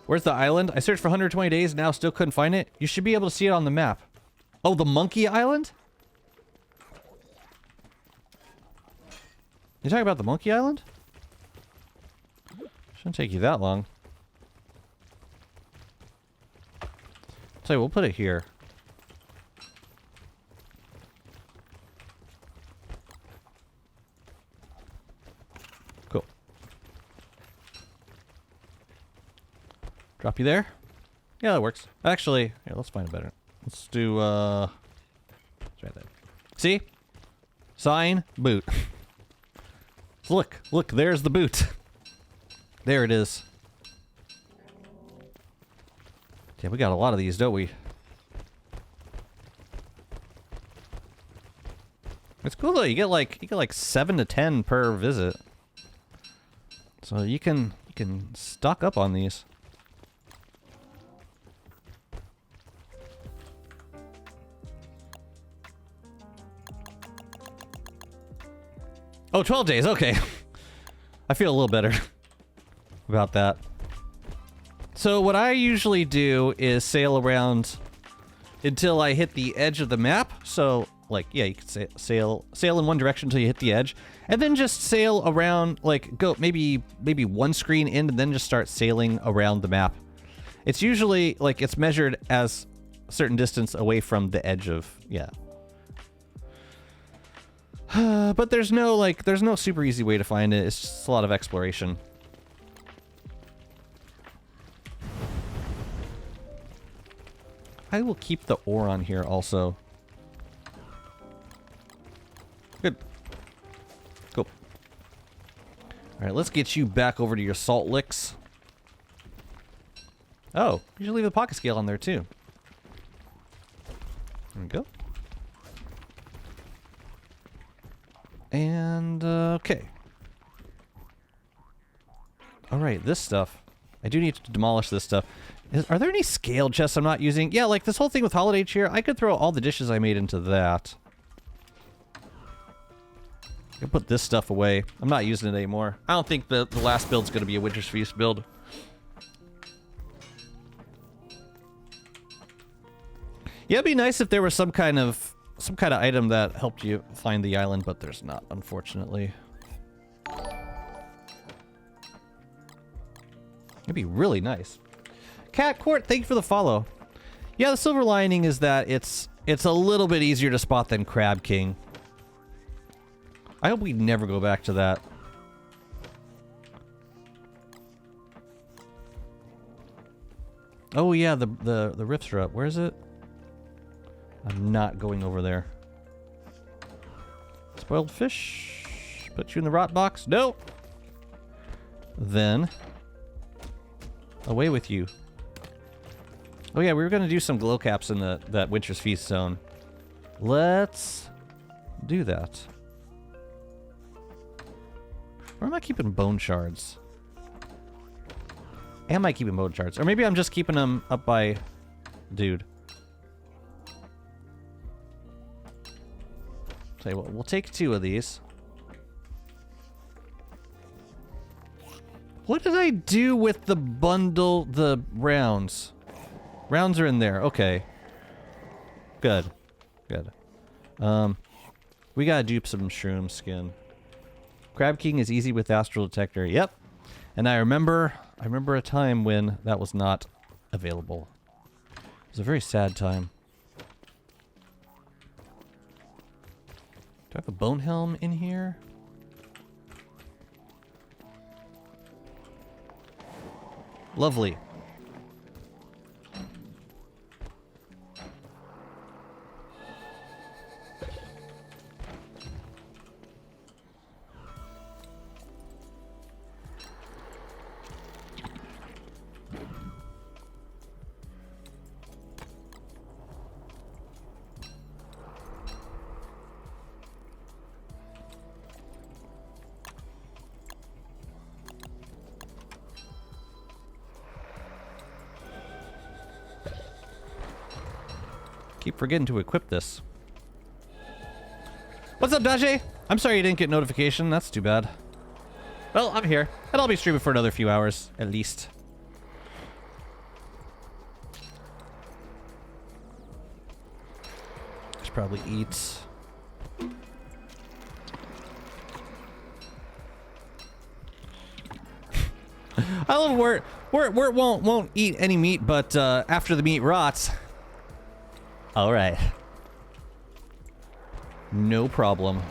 Where's the island? I searched for 120 days, now still couldn't find it. You should be able to see it on the map. Oh, the Monkey Island? You talking about the Monkey Island? Shouldn't take you that long. So we'll put it here. Cool. Drop you there? Yeah, that works. Actually, here, let's find a better. Let's do, let's try that. See? Sign, boot. So look, there's the boot. There it is. Yeah, we got a lot of these, don't we? It's cool though. You get like 7 to 10 per visit, so you can stock up on these. Oh, 12 days. Okay, I feel a little better about that. So what I usually do is sail around until I hit the edge of the map. So, like, yeah, you can sail in one direction until you hit the edge, and then just sail around, like, go maybe one screen in, and then just start sailing around the map. It's usually, like, it's measured as a certain distance away from the edge of, yeah. But there's no super easy way to find it. It's just a lot of exploration. I will keep the ore on here also. Good. Cool. Alright, let's get you back over to your salt licks. Oh, you should leave the pocket scale on there too. There we go. And, okay. Alright, this stuff. I do need to demolish this stuff. Are there any scale chests I'm not using? Yeah, like this whole thing with holiday cheer, I could throw all the dishes I made into that. I can put this stuff away. I'm not using it anymore. I don't think the last build's going to be a Winter's Feast build. Yeah, it'd be nice if there was some kind of item that helped you find the island, but there's not, unfortunately. It'd be really nice. Cat Court, thank you for the follow. Yeah, the silver lining is that it's a little bit easier to spot than Crab King. I hope we never go back to that. Oh yeah, the rifts are up. Where is it? I'm not going over there. Spoiled fish. Put you in the rot box. No. Then away with you. Oh yeah, we were gonna do some glow caps in that Winter's Feast zone. Let's do that. Where am I keeping bone shards? Am I keeping bone shards? Or maybe I'm just keeping them up by dude. Tell you what, we'll take 2 of these. What did I do with the bundle, the rounds? Rounds are in there. Okay. Good. Good. We gotta dupe some shroom skin. Crab King is easy with Astral Detector. Yep. And I remember a time when that was not available. It was a very sad time. Do I have a bone helm in here? Lovely. Keep forgetting to equip this. What's up, Daje? I'm sorry you didn't get notification. That's too bad. Well, I'm here, and I'll be streaming for another few hours, at least. Should probably eat. I love where it won't eat any meat, but after the meat rots. All right. No problem.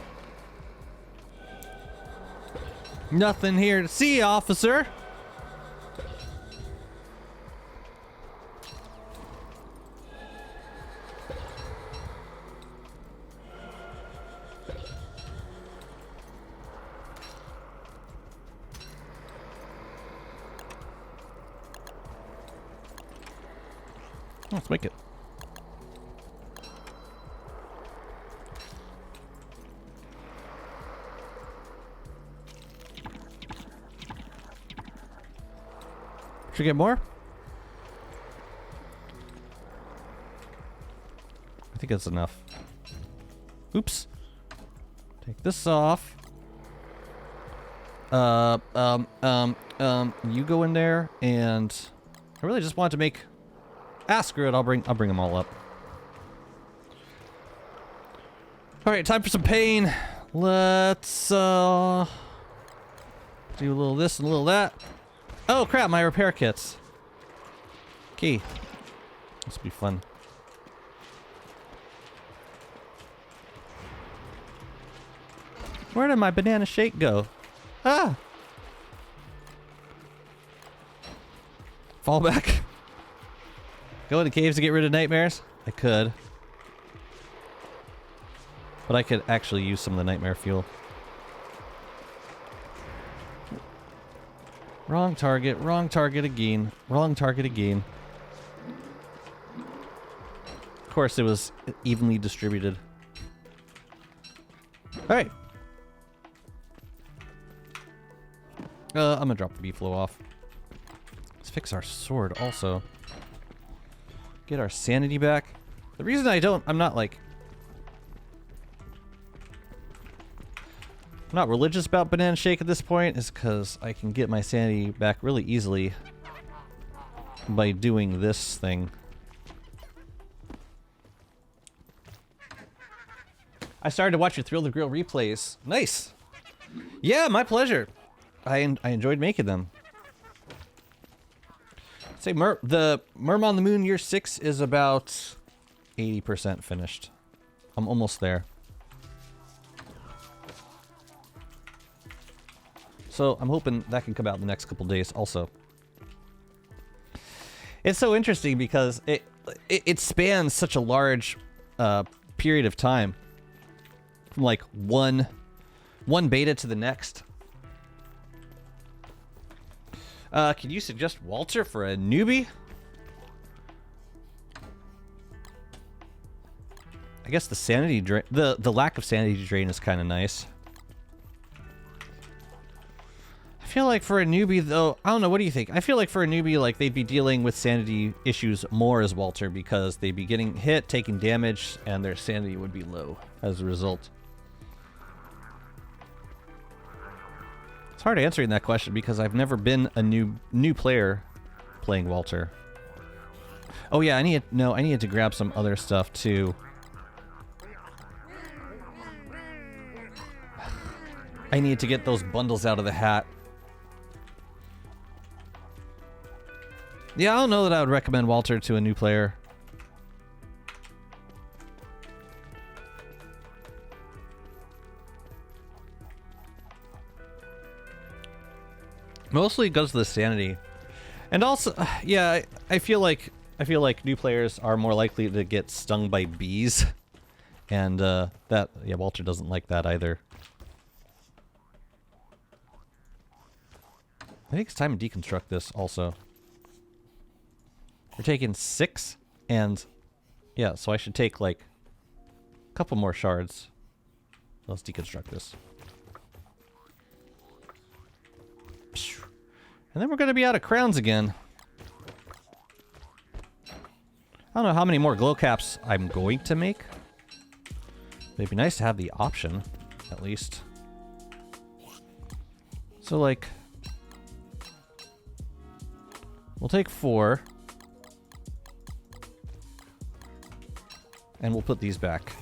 Nothing here to see, officer. Let's make it. Should we get more? I think that's enough. Oops. Take this off. You go in there, and I really just wanted to make. Ah, screw it. I'll bring them all up. All right, time for some pain. Let's do a little this and a little that. Oh crap, my repair kits. Key. This will be fun. Where did my banana shake go? Ah! Fall back. Go into caves to get rid of nightmares? I could. But I could actually use some of the nightmare fuel. Wrong target again. Wrong target again. Of course, it was evenly distributed. Alright. I'm gonna drop the B-flow off. Let's fix our sword also. Get our sanity back. The reason I'm not religious about Banana Shake at this point is because I can get my sanity back really easily by doing this thing. I started to watch your Thrill the Grill replays. Nice! Yeah, my pleasure. I enjoyed making them. Say the Merm on the Moon Year 6 is about 80% finished. I'm almost there. So I'm hoping that can come out in the next couple days also. It's so interesting because it spans such a large period of time. From like one beta to the next. Can you suggest Walter for a newbie? I guess the sanity drain, the lack of sanity drain is kind of nice. I feel like for a newbie though, I don't know, what do you think? I feel like for a newbie, like they'd be dealing with sanity issues more as Walter because they'd be getting hit, taking damage, and their sanity would be low as a result. It's hard answering that question because I've never been a new player playing Walter. Oh yeah, I needed to grab some other stuff too. I need to get those bundles out of the hat. Yeah, I don't know that I would recommend Walter to a new player. Mostly because of the sanity. And also, yeah, I feel like new players are more likely to get stung by bees. And Walter doesn't like that either. I think it's time to deconstruct this also. We're taking 6, and yeah, so I should take like a couple more shards. Let's deconstruct this. And then we're going to be out of crowns again. I don't know how many more glow caps I'm going to make. But it'd be nice to have the option, at least. So like, we'll take 4. And we'll put these back.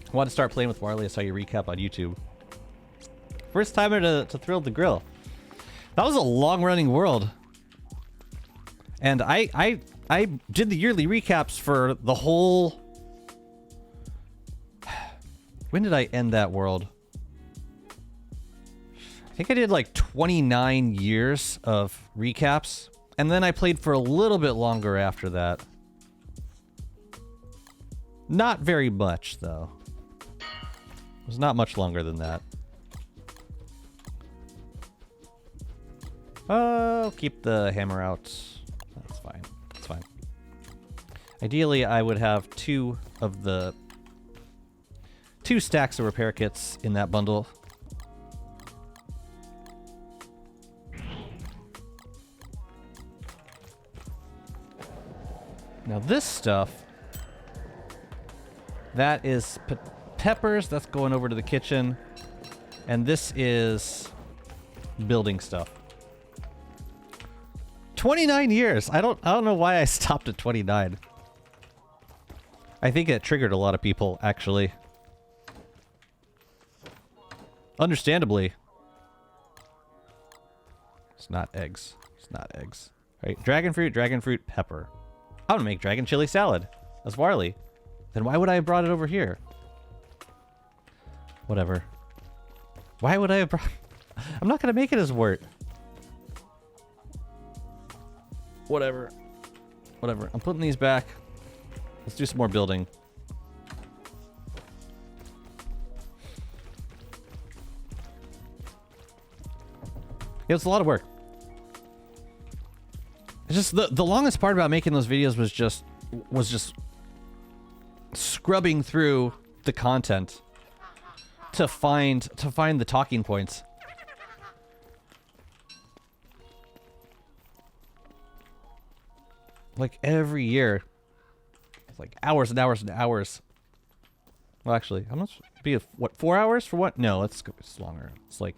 I want to start playing with Warley. I saw your recap on YouTube. First timer to Thrill the Grill. That was a long-running world. And I did the yearly recaps for the whole... When did I end that world? I think I did like 29 years of recaps. And then I played for a little bit longer after that. Not very much, though. It was not much longer than that. Oh, keep the hammer out. That's fine. That's fine. Ideally, I would have 2 stacks of repair kits in that bundle. Now this stuff, that is peppers, that's going over to the kitchen. And this is building stuff. 29 years. I don't know why I stopped at 29. I think it triggered a lot of people, actually. Understandably. It's not eggs. It's not eggs. Right? Dragon fruit, pepper. I'm gonna make dragon chili salad. That's Warley. Then why would I have brought it over here? Whatever. Why would I have brought... I'm not gonna make it as wort. Whatever. Whatever. I'm putting these back. Let's do some more building. Yeah, it's a lot of work. It's just the longest part about making those videos was just scrubbing through the content to find the talking points. Like every year, it's like hours and hours and hours. Well, actually, how much? Be what? 4 hours for what? No, it's longer. It's like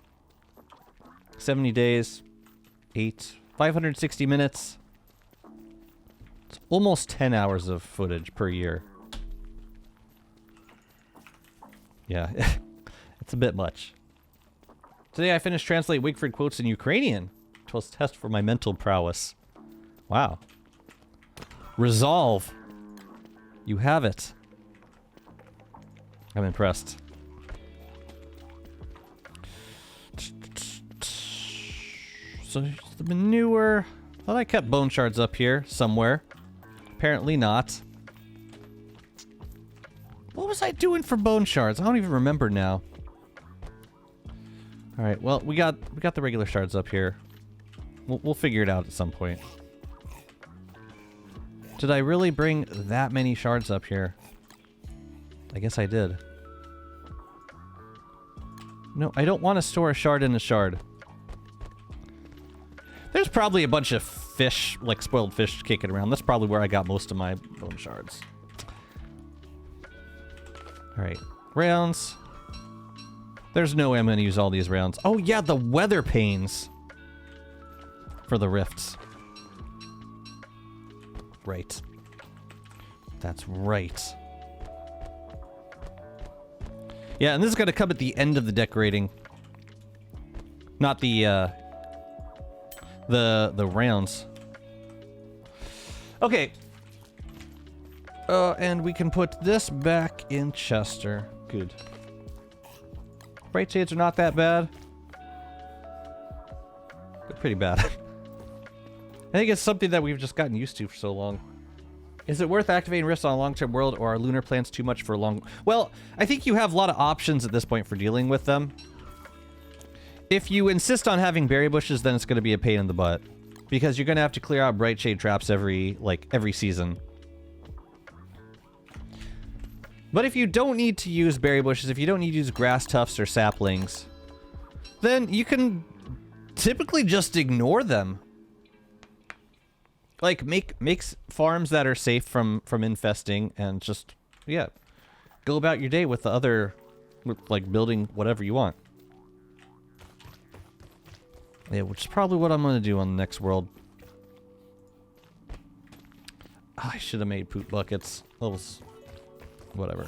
70 days, 560 minutes. It's almost 10 hours of footage per year. Yeah, it's a bit much. Today I finished translate Wigford quotes in Ukrainian. It was a test for my mental prowess. Wow. Resolve. You have it. I'm impressed. So the manure. Thought I kept bone shards up here somewhere. Apparently not. What was I doing for bone shards? I don't even remember now. All right. Well, we got the regular shards up here. We'll figure it out at some point. Did I really bring that many shards up here? I guess I did. No, I don't want to store a shard in a shard. There's probably a bunch of fish, like spoiled fish, kicking around. That's probably where I got most of my bone shards. Alright. Rounds. There's no way I'm going to use all these rounds. Oh yeah, the weather panes. For the rifts. Right. That's right. Yeah, and this is going to come at the end of the decorating. Not the rounds. Okay. And we can put this back in Chester. Good. Bright shades are not that bad. They're pretty bad. I think it's something that we've just gotten used to for so long. Is it worth activating rifts on a long-term world, or are lunar plants too much for a long... Well, I think you have a lot of options at this point for dealing with them. If you insist on having berry bushes, then it's going to be a pain in the butt. Because you're going to have to clear out bright shade traps every season. But if you don't need to use berry bushes, if you don't need to use grass tufts or saplings, then you can typically just ignore them. Like, make farms that are safe from infesting, and just, yeah, go about your day with like, building whatever you want. Yeah, which is probably what I'm going to do on the next world. Oh, I should have made poop buckets. Those, whatever.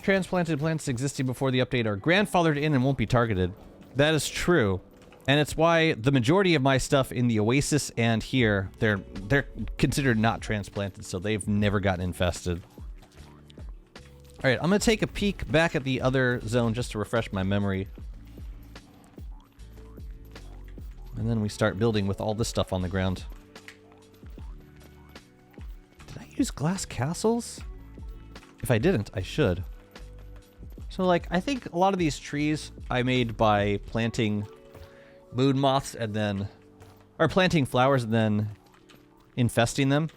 Transplanted plants existing before the update are grandfathered in and won't be targeted. That is true. And it's why the majority of my stuff in the Oasis and here, they're considered not transplanted, so they've never gotten infested. All right, I'm going to take a peek back at the other zone just to refresh my memory. And then we start building with all this stuff on the ground. Did I use glass castles? If I didn't, I should. So, like, I think a lot of these trees I made by planting moon moths and then... Or planting flowers and then infesting them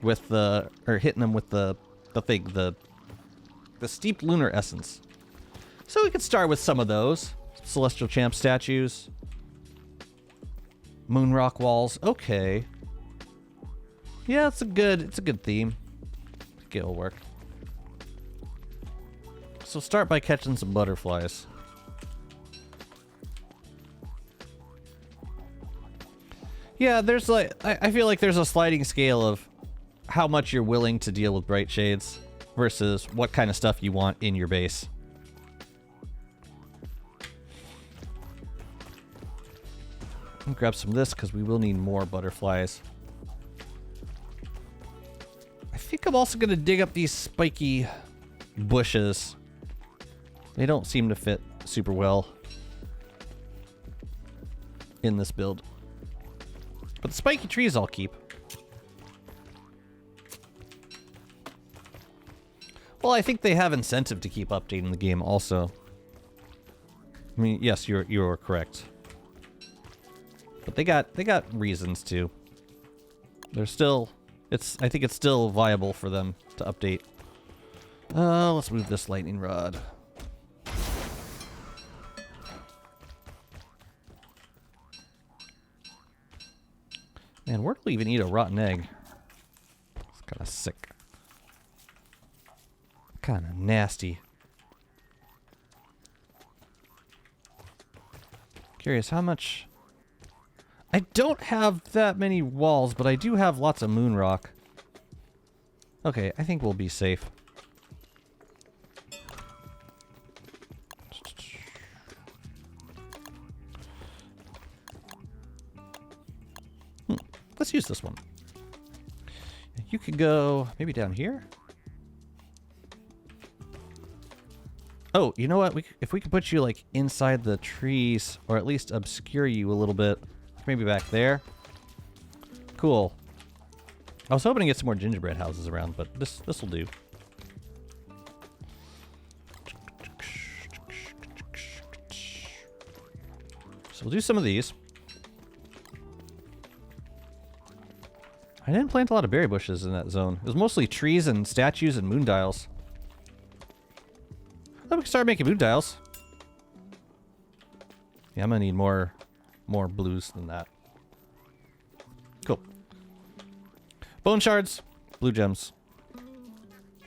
with the... Or hitting them with the thing, the steeped lunar essence. So we could start with some of those. Celestial Champ statues. Moon rock walls. Okay. Yeah, it's a good theme. I think it'll work. So start by catching some butterflies. Yeah, there's like, I feel like there's a sliding scale of how much you're willing to deal with bright shades versus what kind of stuff you want in your base. I'll grab some of this because we will need more butterflies. I think I'm also going to dig up these spiky bushes. They don't seem to fit super well in this build. But the spiky trees I'll keep. Well, I think they have incentive to keep updating the game also. I mean, yes, you're correct. But they got reasons to. They're still I think it's still viable for them to update. Let's move this lightning rod. Man, where do we even eat a rotten egg? It's kind of sick. Kind of nasty. Curious how much... I don't have that many walls, but I do have lots of moon rock. Okay, I think we'll be safe. Let's use this one. You could go maybe down here. Oh, you know what? If we could put you like inside the trees, or at least obscure you a little bit, maybe back there. Cool. I was hoping to get some more gingerbread houses around, but this will do. So we'll do some of these. I didn't plant a lot of berry bushes in that zone. It was mostly trees and statues and moon dials. I thought we could start making moon dials. Yeah, I'm gonna need more blues than that. Cool. Bone shards, blue gems,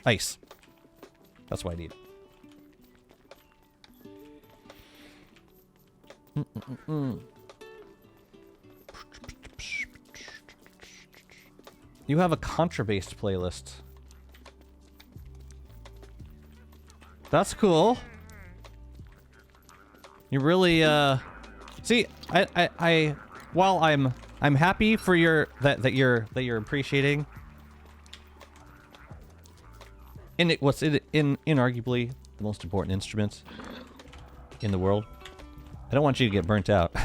ice. That's what I need. You have a contra-based playlist. That's cool. You really see, I while I'm happy for your that you're appreciating what's inarguably the most important instrument in the world. I don't want you to get burnt out.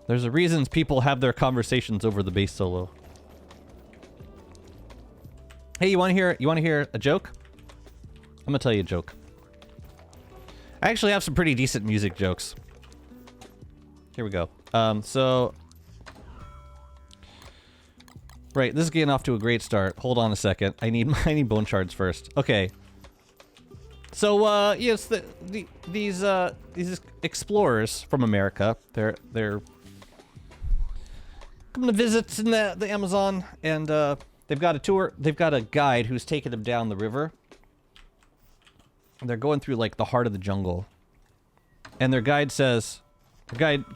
There's a reason people have their conversations over the bass solo. Hey, you want to hear a joke? I'm gonna tell you a joke. I actually have some pretty decent music jokes. Here we go. Right, this is getting off to a great start. Hold on a second. I need bone shards first. Okay. So yes, these explorers from America, they're coming to visit in the Amazon, and they've got a tour. They've got a guide who's taking them down the river. And they're going through like the heart of the jungle, and the guide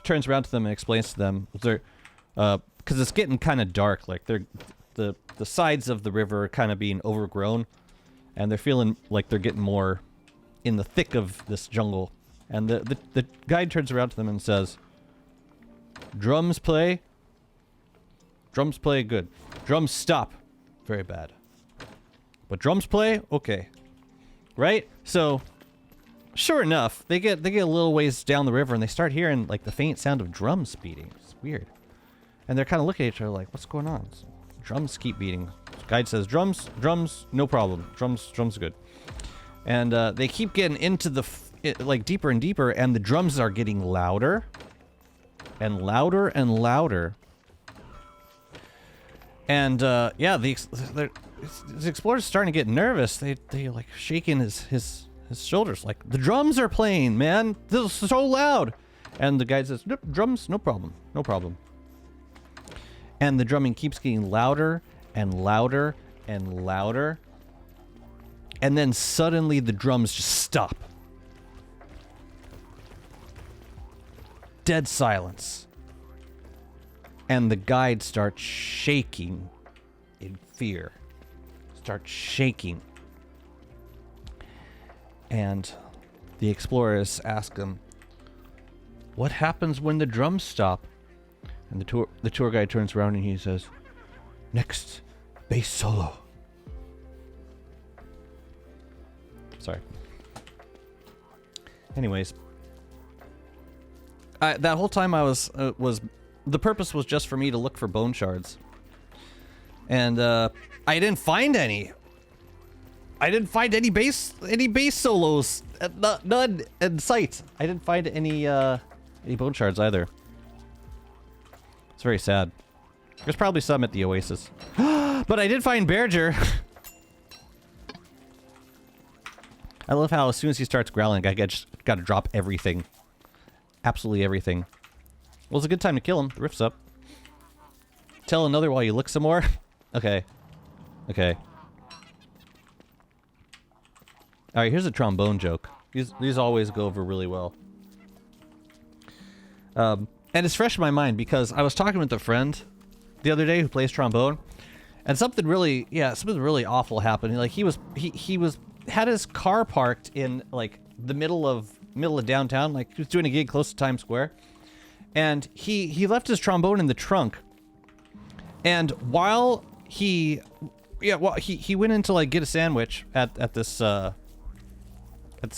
turns around to them and explains to them, because it's getting kind of dark. Like the sides of the river are kind of being overgrown, and they're feeling like they're getting more in the thick of this jungle. And the guide turns around to them and says, "Drums play. Drums play good. Drums stop. Very bad. But drums play okay." Right? So, sure enough, they get a little ways down the river and they start hearing like the faint sound of drums beating. It's weird. And they're kind of looking at each other like, what's going on? Drums keep beating. Guide says, drums, no problem. Drums good. And they keep getting into like deeper and deeper, and the drums are getting louder and louder and louder. And yeah, the explorer's starting to get nervous. They like shaking his shoulders, like, the drums are playing, man. This is so loud. And the guy says, nope, drums, no problem. And the drumming keeps getting louder and louder and louder. And then suddenly the drums just stop. Dead silence. And the guide starts shaking in fear. Starts shaking. And the explorers ask him, what happens when the drums stop? And the tour guide turns around and he says, next bass solo. Sorry. Anyways. That whole time I was the purpose was just for me to look for bone shards, and I didn't find any. I didn't find any base solos, none in sight. I didn't find any bone shards either. It's very sad. There's probably some at the Oasis, but I did find Berger. I love how as soon as he starts growling, I just gotta drop everything. Absolutely everything. Well, it's a good time to kill him. The rift's up. Tell another while you look some more. Okay. Okay. Alright, here's a trombone joke. These always go over really well. And it's fresh in my mind because I was talking with a friend the other day who plays trombone, and something really awful happened. Like he had his car parked in like the middle of downtown, like he was doing a gig close to Times Square, and he left his trombone in the trunk. And while he went in to like get a sandwich at this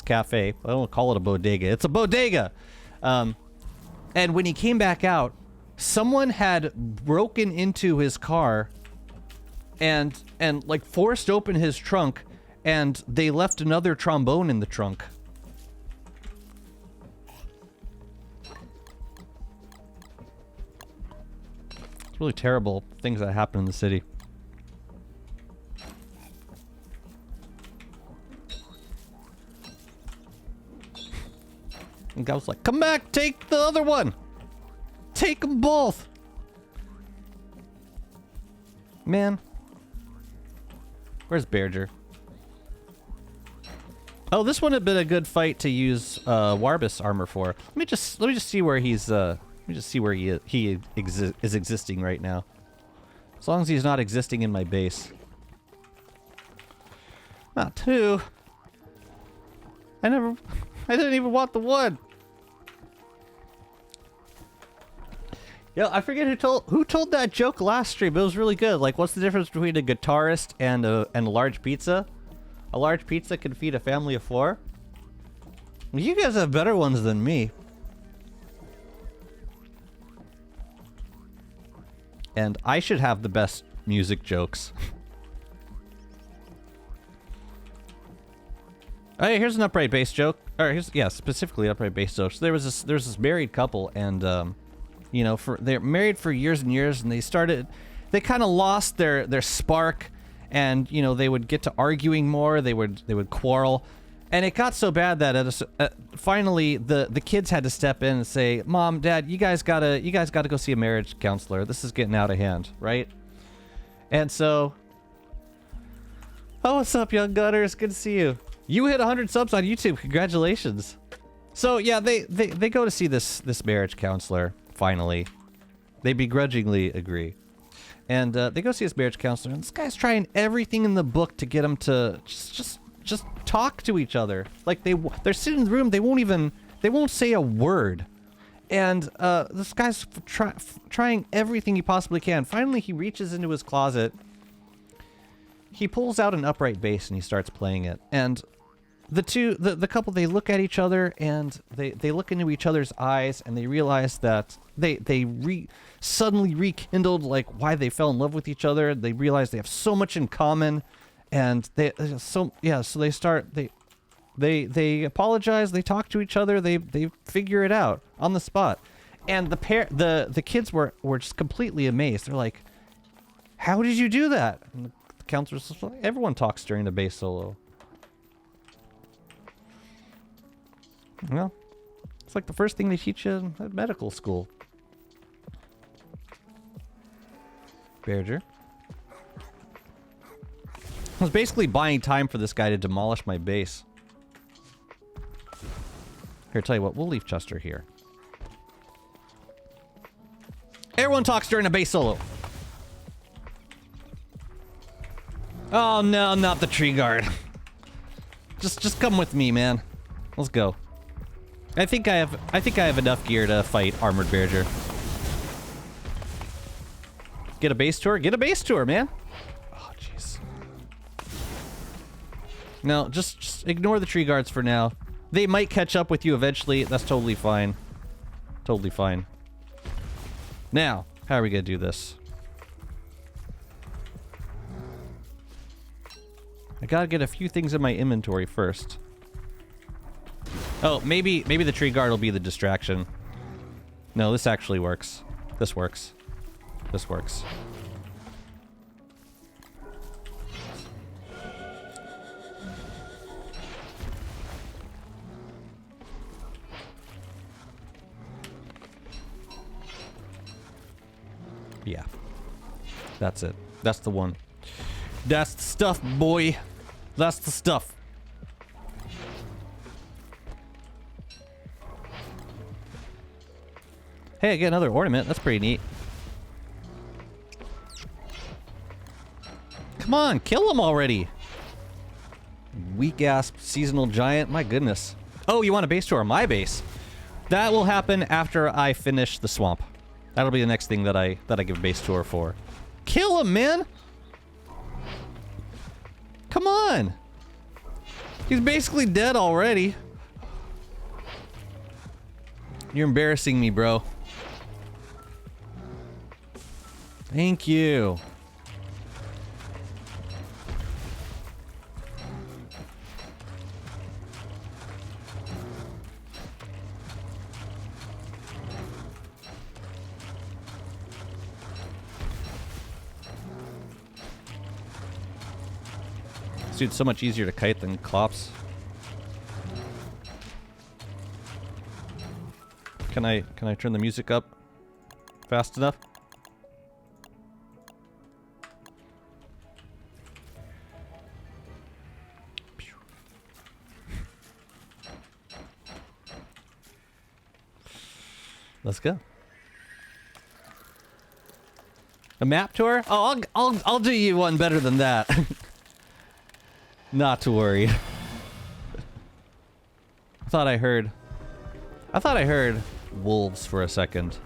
cafe. I don't call it a bodega. It's a bodega. And when he came back out, someone had broken into his car and like forced open his trunk, and they left another trombone in the trunk. It's really terrible things that happen in the city. And guy was like, "Come back, take the other one. Take them both." Man. Where's Berger? Oh, this one had been a good fight to use Warbus armor for. Let me just see where he's let me just see where he is existing right now. As long as he's not existing in my base. Not two. I didn't even want the one. Yeah, I forget who told that joke last stream. It was really good. Like, what's the difference between a guitarist and a large pizza? A large pizza can feed a family of 4. You guys have better ones than me. And I should have the best music jokes. Hey, here's an upright bass joke. Or here's, yeah, specifically upright bass joke. So there was this married couple, and you know, they're married for years and years, and they kind of lost their spark, and you know, they would get to arguing more. They would quarrel, and it got so bad that finally the kids had to step in and say, "Mom, Dad, you guys gotta go see a marriage counselor. This is getting out of hand, right?" And so, oh, what's up, young gunners? Good to see you. You hit 100 subs on YouTube. Congratulations. So yeah, they go to see this marriage counselor. Finally, they begrudgingly agree, and they go see this marriage counselor. And this guy's trying everything in the book to get them to just talk to each other. Like they're sitting in the room. They won't say a word. And this guy's trying everything he possibly can. Finally, he reaches into his closet. He pulls out an upright bass and he starts playing it. And the couple, they look at each other, and they look into each other's eyes, and they realize that they suddenly rekindled like why they fell in love with each other. They realize they have so much in common, and they apologize, they talk to each other, they figure it out on the spot. And the kids were just completely amazed. They're like, "How did you do that?" And the counselor's like, "Everyone talks during the bass solo." Well, it's like the first thing they teach you at medical school. Berger. I was basically buying time for this guy to demolish my base. Here, tell you what, we'll leave Chester here. Everyone talks during a bass solo. Oh no, not the tree guard. Just come with me, man. Let's go. I think I have enough gear to fight Armored Berger. Get a base tour? Get a base tour, man. Oh, jeez. No, just ignore the tree guards for now. They might catch up with you eventually. That's totally fine. Totally fine. Now, how are we gonna do this? I gotta get a few things in my inventory first. Oh, maybe the tree guard will be the distraction. No, this actually works. This works. This works. Yeah. That's it. That's the one. That's the stuff, boy. That's the stuff. Hey, I get another ornament. That's pretty neat. Come on, kill him already. Weak-ass seasonal giant. My goodness. Oh, you want a base tour? My base. That will happen after I finish the swamp. That'll be the next thing that I give a base tour for. Kill him, man! Come on! He's basically dead already. You're embarrassing me, bro. Thank you. Dude, it's so much easier to kite than clops. Can I turn the music up fast enough? Let's go. A map tour? Oh, I'll do you one better than that. Not to worry. I thought I heard wolves for a second.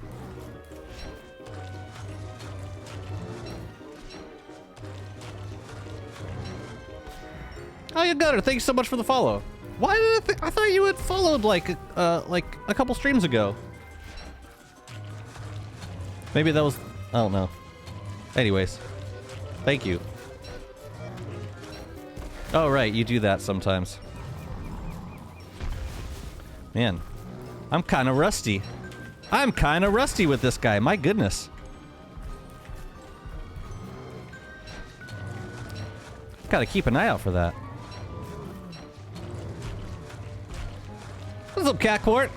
Oh, you got her. Thanks so much for the follow. Why did I thought you had followed like a couple streams ago. Maybe that was, I don't know. Anyways, thank you. Oh, right, you do that sometimes. Man, I'm kind of rusty. I'm kind of rusty with this guy, my goodness. Gotta keep an eye out for that. What's up, Cat Court?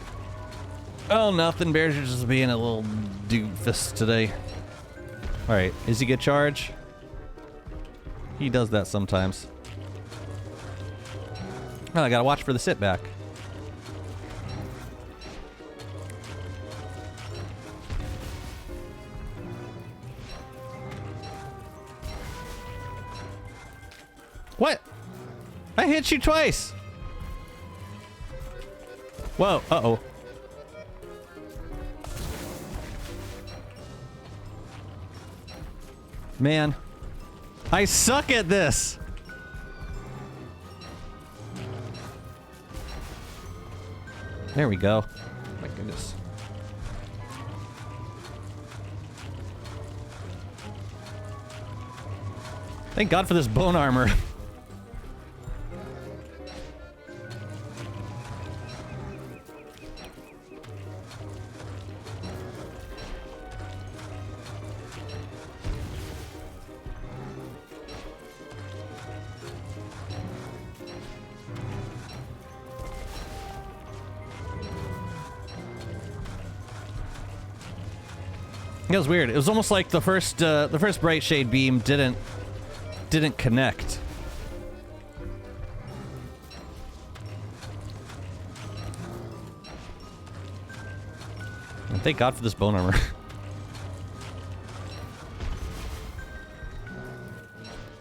Oh, nothing. Bear's just being a little doofus today. Alright, is he get charge? He does that sometimes. Oh, I gotta watch for the sit back. What? I hit you twice. Whoa, uh-oh. Man, I suck at this. There we go. My goodness. Thank God for this bone armor. It was weird. It was almost like the first bright shade beam didn't connect. And thank God for this bone armor.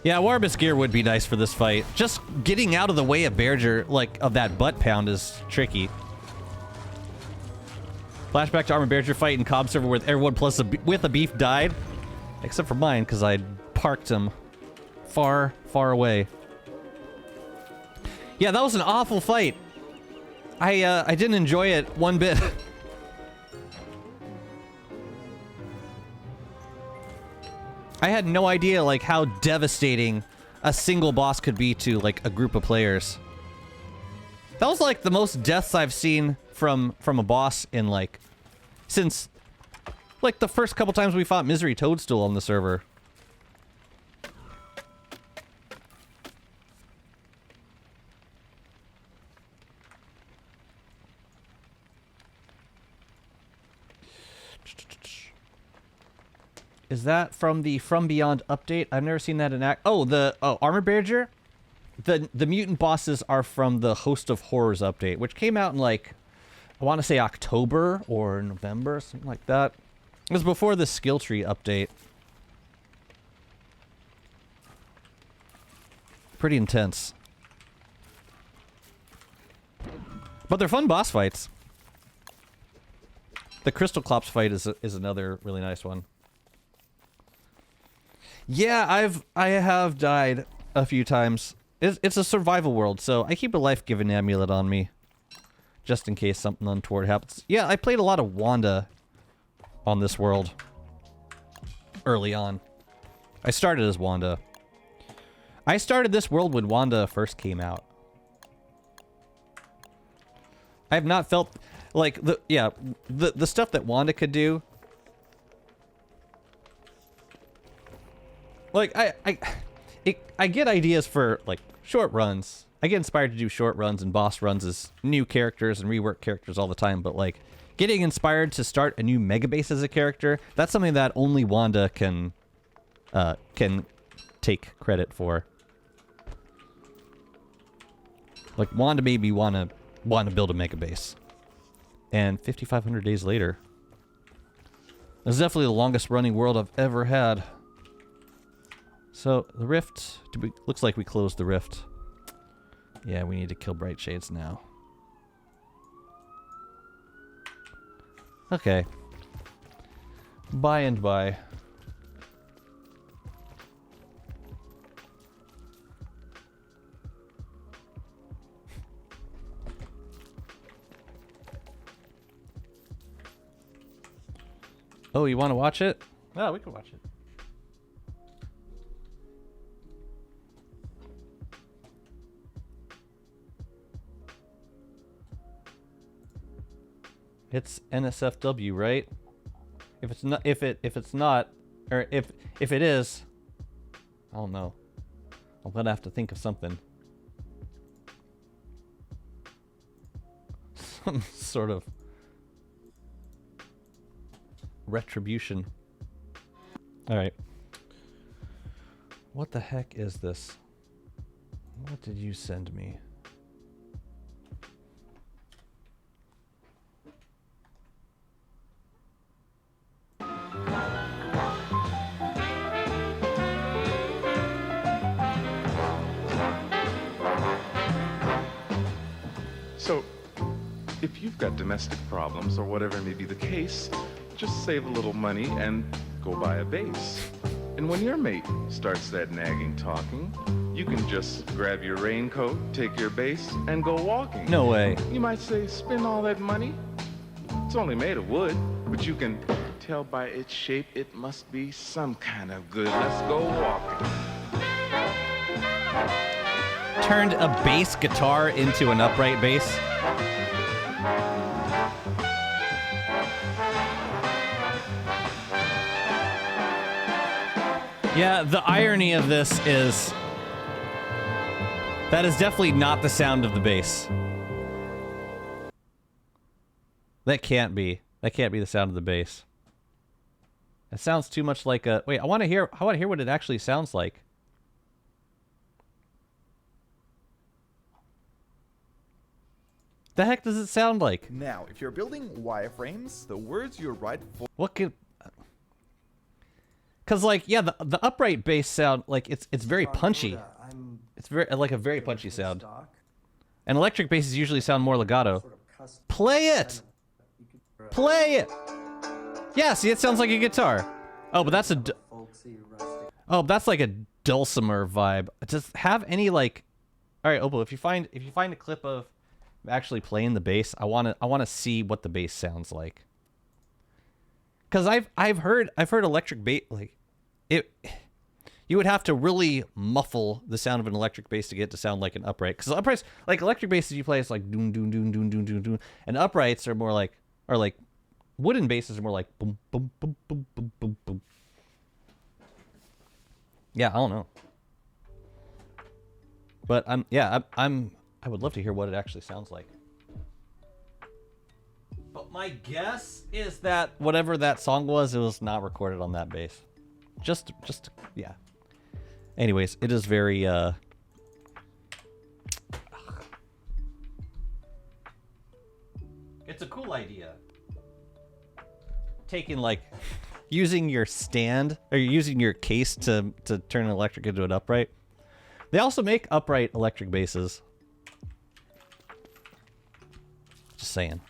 Yeah, Warbus gear would be nice for this fight. Just getting out of the way of Bearger, like, of that butt pound is tricky. Flashback to Armor Bearger fight in Cobb server where everyone with a beef died. Except for mine, because I parked him far, far away. Yeah, that was an awful fight. I didn't enjoy it one bit. I had no idea like how devastating a single boss could be to like a group of players. That was like the most deaths I've seen from a boss in like since like the first couple times we fought Misery Toadstool on the server. Is that from the From Beyond update? I've never seen that in act. Oh, the Armor Bearer. The mutant bosses are from the Host of Horrors update, which came out in like I want to say October or November, something like that. It was before the skill tree update. Pretty intense. But they're fun boss fights. The Crystal Clops fight is another really nice one. Yeah, I have died a few times. It's a survival world, so I keep a life-giving amulet on me. Just in case something untoward happens. Yeah, I played a lot of Wanda on this world. Early on. I started as Wanda. I started this world when Wanda first came out. I have not felt... Like, the stuff that Wanda could do... Like, I get ideas for, like, short runs. I get inspired to do short runs and boss runs as new characters and rework characters all the time, but, like, getting inspired to start a new mega base as a character, that's something that only Wanda can take credit for. Like, Wanda made me want to build a mega base. And 5,500 days later, it's definitely the longest running world I've ever had. So, the rift, looks like we closed the rift. Yeah, we need to kill Bright Shades now. Okay. By and by. Oh, you want to watch it? Oh, we can watch it. It's NSFW, right? If it's not, if it's not, or if it is, I don't know. I'm gonna have to think of something. Some sort of retribution. All right. What the heck is this? What did you send me? So, if you've got domestic problems or whatever may be the case, just save a little money and go buy a base. And when your mate starts that nagging talking, you can just grab your raincoat, take your base, and go walking. No way. You might say, spend all that money? It's only made of wood, but you can tell by its shape it must be some kind of good. Let's go walking. Turned a bass guitar into an upright bass. Yeah, the irony of this is that is definitely not the sound of the bass. That can't be. That can't be the sound of the bass. It sounds too much like a... Wait, I want to hear what it actually sounds like. The heck does it sound like? Now, if you're building wireframes, the words you write for... What could... Cause like, yeah, the upright bass sound, like, it's very punchy. It's very like a very punchy sound. And electric basses usually sound more legato. Play it! Play it! Yeah, see, it sounds like a guitar. Oh, but that's a... Oh, that's like a dulcimer vibe. Does it have any, like... Alright, Opal, if you find a clip of actually playing the bass, I wanna see what the bass sounds like. Cause I've heard electric bass, like you would have to really muffle the sound of an electric bass to get it to sound like an upright. Because uprights, like electric basses you play, it's like doom doom doom doom doom doom doom, and uprights are more like, or like wooden basses are more like boom boom boom boom boom boom boom. Yeah, I don't know. But I would love to hear what it actually sounds like. But my guess is that whatever that song was, it was not recorded on that bass. Just yeah. Anyways, it is very it's a cool idea. Taking like using your stand or using your case to turn an electric into an upright. They also make upright electric basses. Just saying.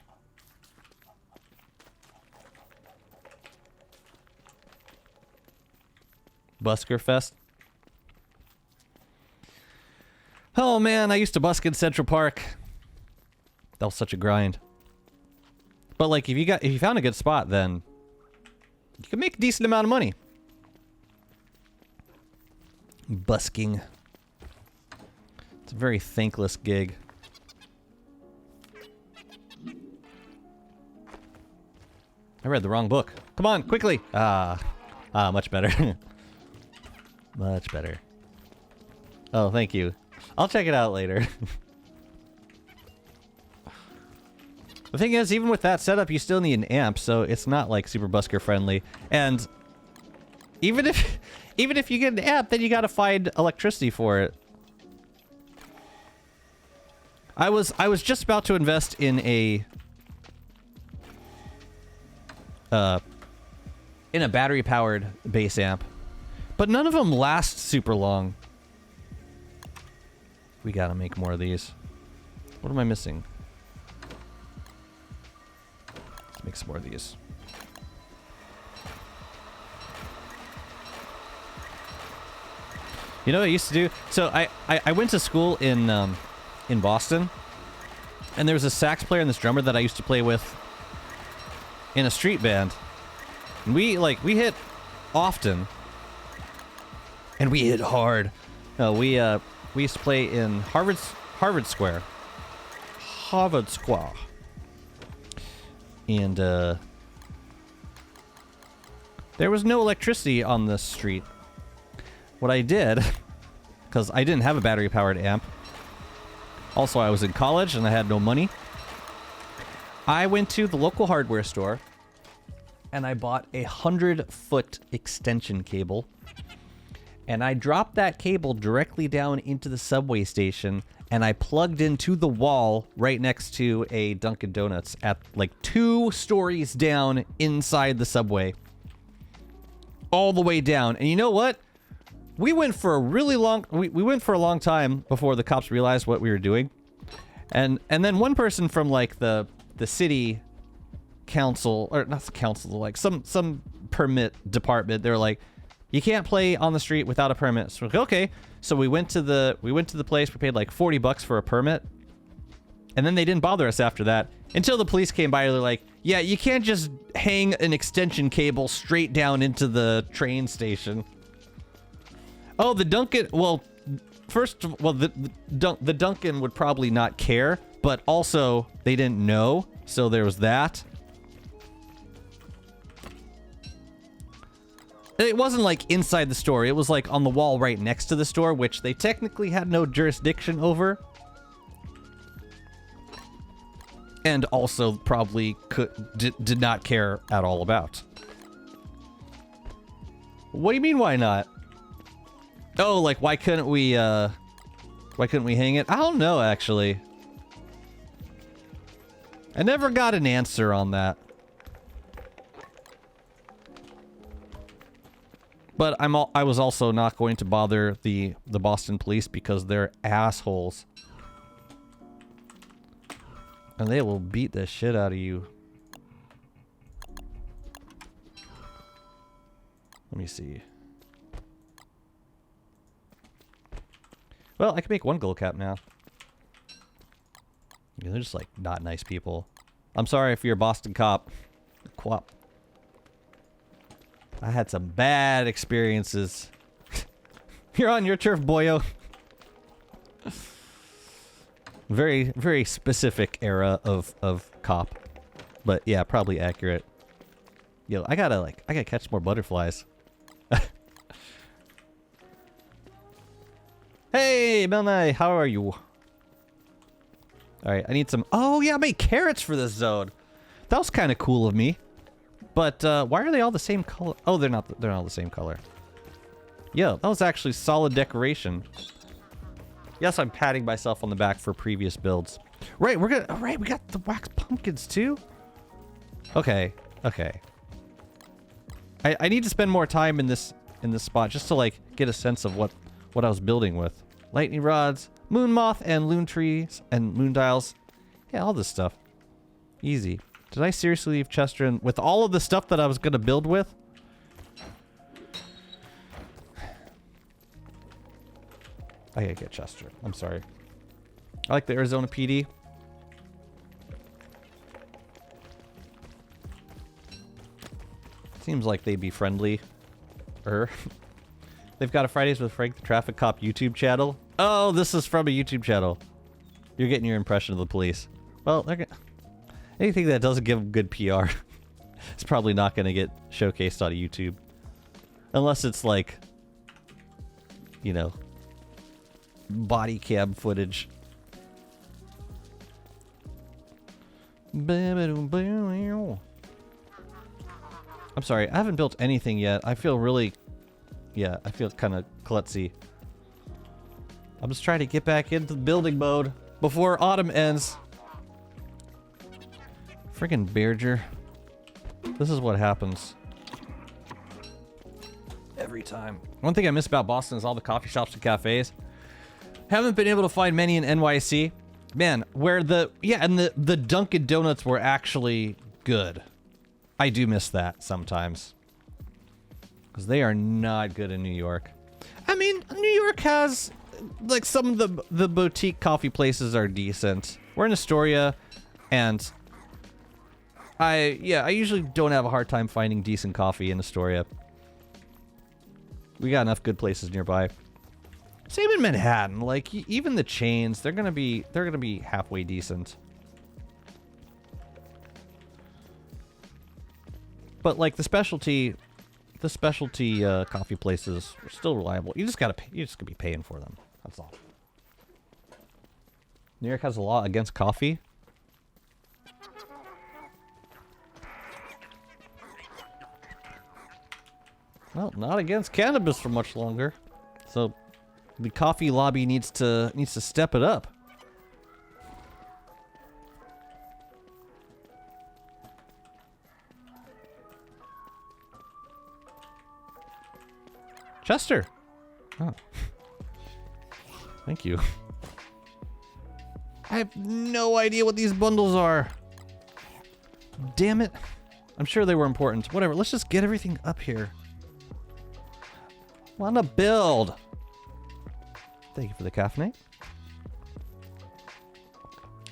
Busker Fest. Oh man, I used to busk in Central Park. That was such a grind. But like, if you found a good spot, then you can make a decent amount of money. Busking. It's a very thankless gig. I read the wrong book. Come on, quickly. Much better. Much better. Oh, thank you. I'll check it out later. The thing is, even with that setup, you still need an amp, so it's not like super busker friendly. And even if you get an amp, then you gotta find electricity for it. I was just about to invest in a battery powered bass amp, but none of them last super long. We gotta make more of these. What am I missing? Let's make some more of these. You know what I used to do? So I went to school in Boston, and there was a sax player and this drummer that I used to play with in a street band. And we hit often, and we hit hard. We used to play in Harvard Square. Harvard Square. And there was no electricity on this street. What I did, because I didn't have a battery-powered amp, also I was in college and I had no money, I went to the local hardware store and I bought a 100-foot extension cable, and I dropped that cable directly down into the subway station, and I plugged into the wall right next to a Dunkin' Donuts at like 2 stories down inside the subway. All the way down. And you know what? We went for a really long we went for a long time before the cops realized what we were doing. And then one person from like the city council, or not the council, like some permit department, they were like, you can't play on the street without a permit. So we're like, okay. So we went to the place, we paid like $40 for a permit. And then they didn't bother us after that until the police came by. They're like, yeah, you can't just hang an extension cable straight down into the train station. Oh, the Dunkin', well, first, well, the Dunkin' would probably not care, but also they didn't know, so there was that. It wasn't like inside the store, it was like on the wall right next to the store, which they technically had no jurisdiction over. And also probably did not care at all about. What do you mean, why not? Oh, like, why couldn't we hang it? I don't know, actually. I never got an answer on that. But I was also not going to bother the Boston police because they're assholes. And they will beat the shit out of you. Let me see. Well, I can make one gold cap now. Yeah, they're just like not nice people. I'm sorry if you're a Boston cop. Quap. I had some bad experiences. You're on your turf, boyo. Very, very specific era of cop. But yeah, probably accurate. Yo, I gotta catch more butterflies. Hey, Melnai, how are you? Alright, I need some... Oh, yeah, I made carrots for this zone. That was kind of cool of me. But, why are they all the same color? Oh, they're not all the same color. Yo, that was actually solid decoration. Yes, I'm patting myself on the back for previous builds. Right, we got the wax pumpkins too? Okay, okay. I need to spend more time in this spot just to, like, get a sense of what I was building with. Lightning rods, moon moth, and loon trees, and moon dials. Yeah, all this stuff. Easy. Did I seriously leave Chester in with all of the stuff that I was going to build with? I gotta get Chester. I'm sorry. I like the Arizona PD. Seems like they'd be friendly. They've got a Fridays with Frank the Traffic Cop YouTube channel. Oh, this is from a YouTube channel. You're getting your impression of the police. Well, anything that doesn't give them good PR is probably not going to get showcased on YouTube. Unless it's like, you know, body cam footage. I'm sorry, I haven't built anything yet. I feel really... Yeah, I feel kind of klutzy. I'm just trying to get back into the building mode before autumn ends. Friggin' Berger. This is what happens. Every time. One thing I miss about Boston is all the coffee shops and cafes. Haven't been able to find many in NYC. Man, where the Dunkin' Donuts were actually good. I do miss that sometimes. Because they are not good in New York. I mean, New York has, like, some of the boutique coffee places are decent. We're in Astoria, and I usually don't have a hard time finding decent coffee in Astoria. We got enough good places nearby. Same in Manhattan. Like, even the chains, they're gonna be halfway decent. But like the specialty coffee places are still reliable. You just gotta be paying for them. That's all. New York has a law against coffee. Well, not against cannabis for much longer. So the coffee lobby needs to step it up. Chester. Oh. Thank you. I have no idea what these bundles are. Damn it. I'm sure they were important. Whatever, let's just get everything up here. Wanna build. Thank you for the caffeine.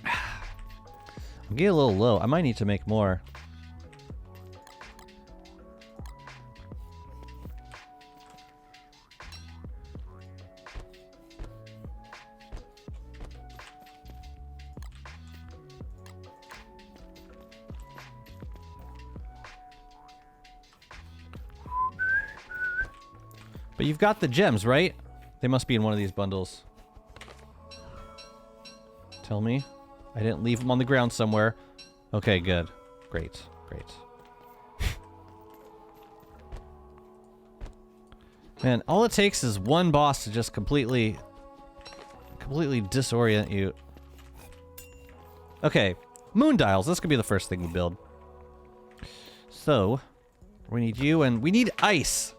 I'm getting a little low. I might need to make more. But you've got the gems, right? They must be in one of these bundles. Tell me. I didn't leave them on the ground somewhere. Okay, good. Great. Great. Man, all it takes is one boss to just completely disorient you. Okay. Moon dials. This could be the first thing we build. So, we need you and we need ice.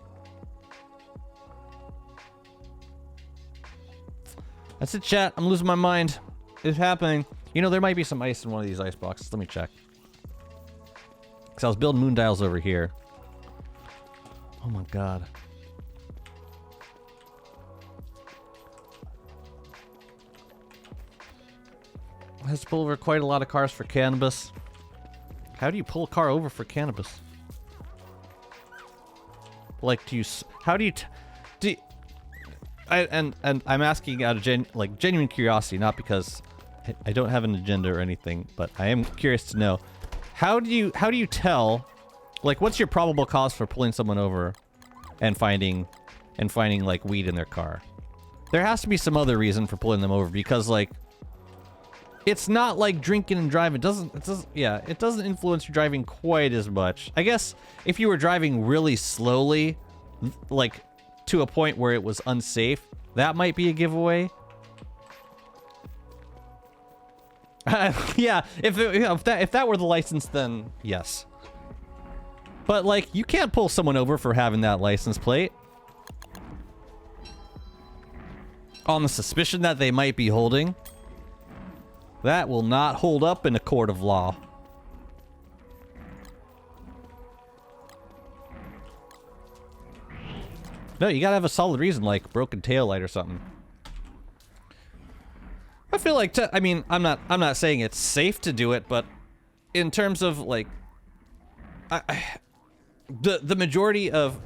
That's it, chat. I'm losing my mind. It's happening. You know, there might be some ice in one of these ice boxes. Let me check. Because I was building moon dials over here. Oh my god. I have to pull over quite a lot of cars for cannabis. How do you pull a car over for cannabis? Like, how do you, and I'm asking out of genuine curiosity, not because I don't have an agenda or anything, but I am curious to know, how do you tell, like, what's your probable cause for pulling someone over and finding like weed in their car? There has to be some other reason for pulling them over, because like, it's not like drinking and driving. It doesn't influence your driving quite as much. I guess if you were driving really slowly, like to a point where it was unsafe, that might be a giveaway. Yeah, if that were the license, then yes. But like, you can't pull someone over for having that license plate on the suspicion that they might be holding. That will not hold up in a court of law. No, you gotta have a solid reason, like broken taillight or something. I feel like, I mean, I'm not saying it's safe to do it, but in terms of like, the majority of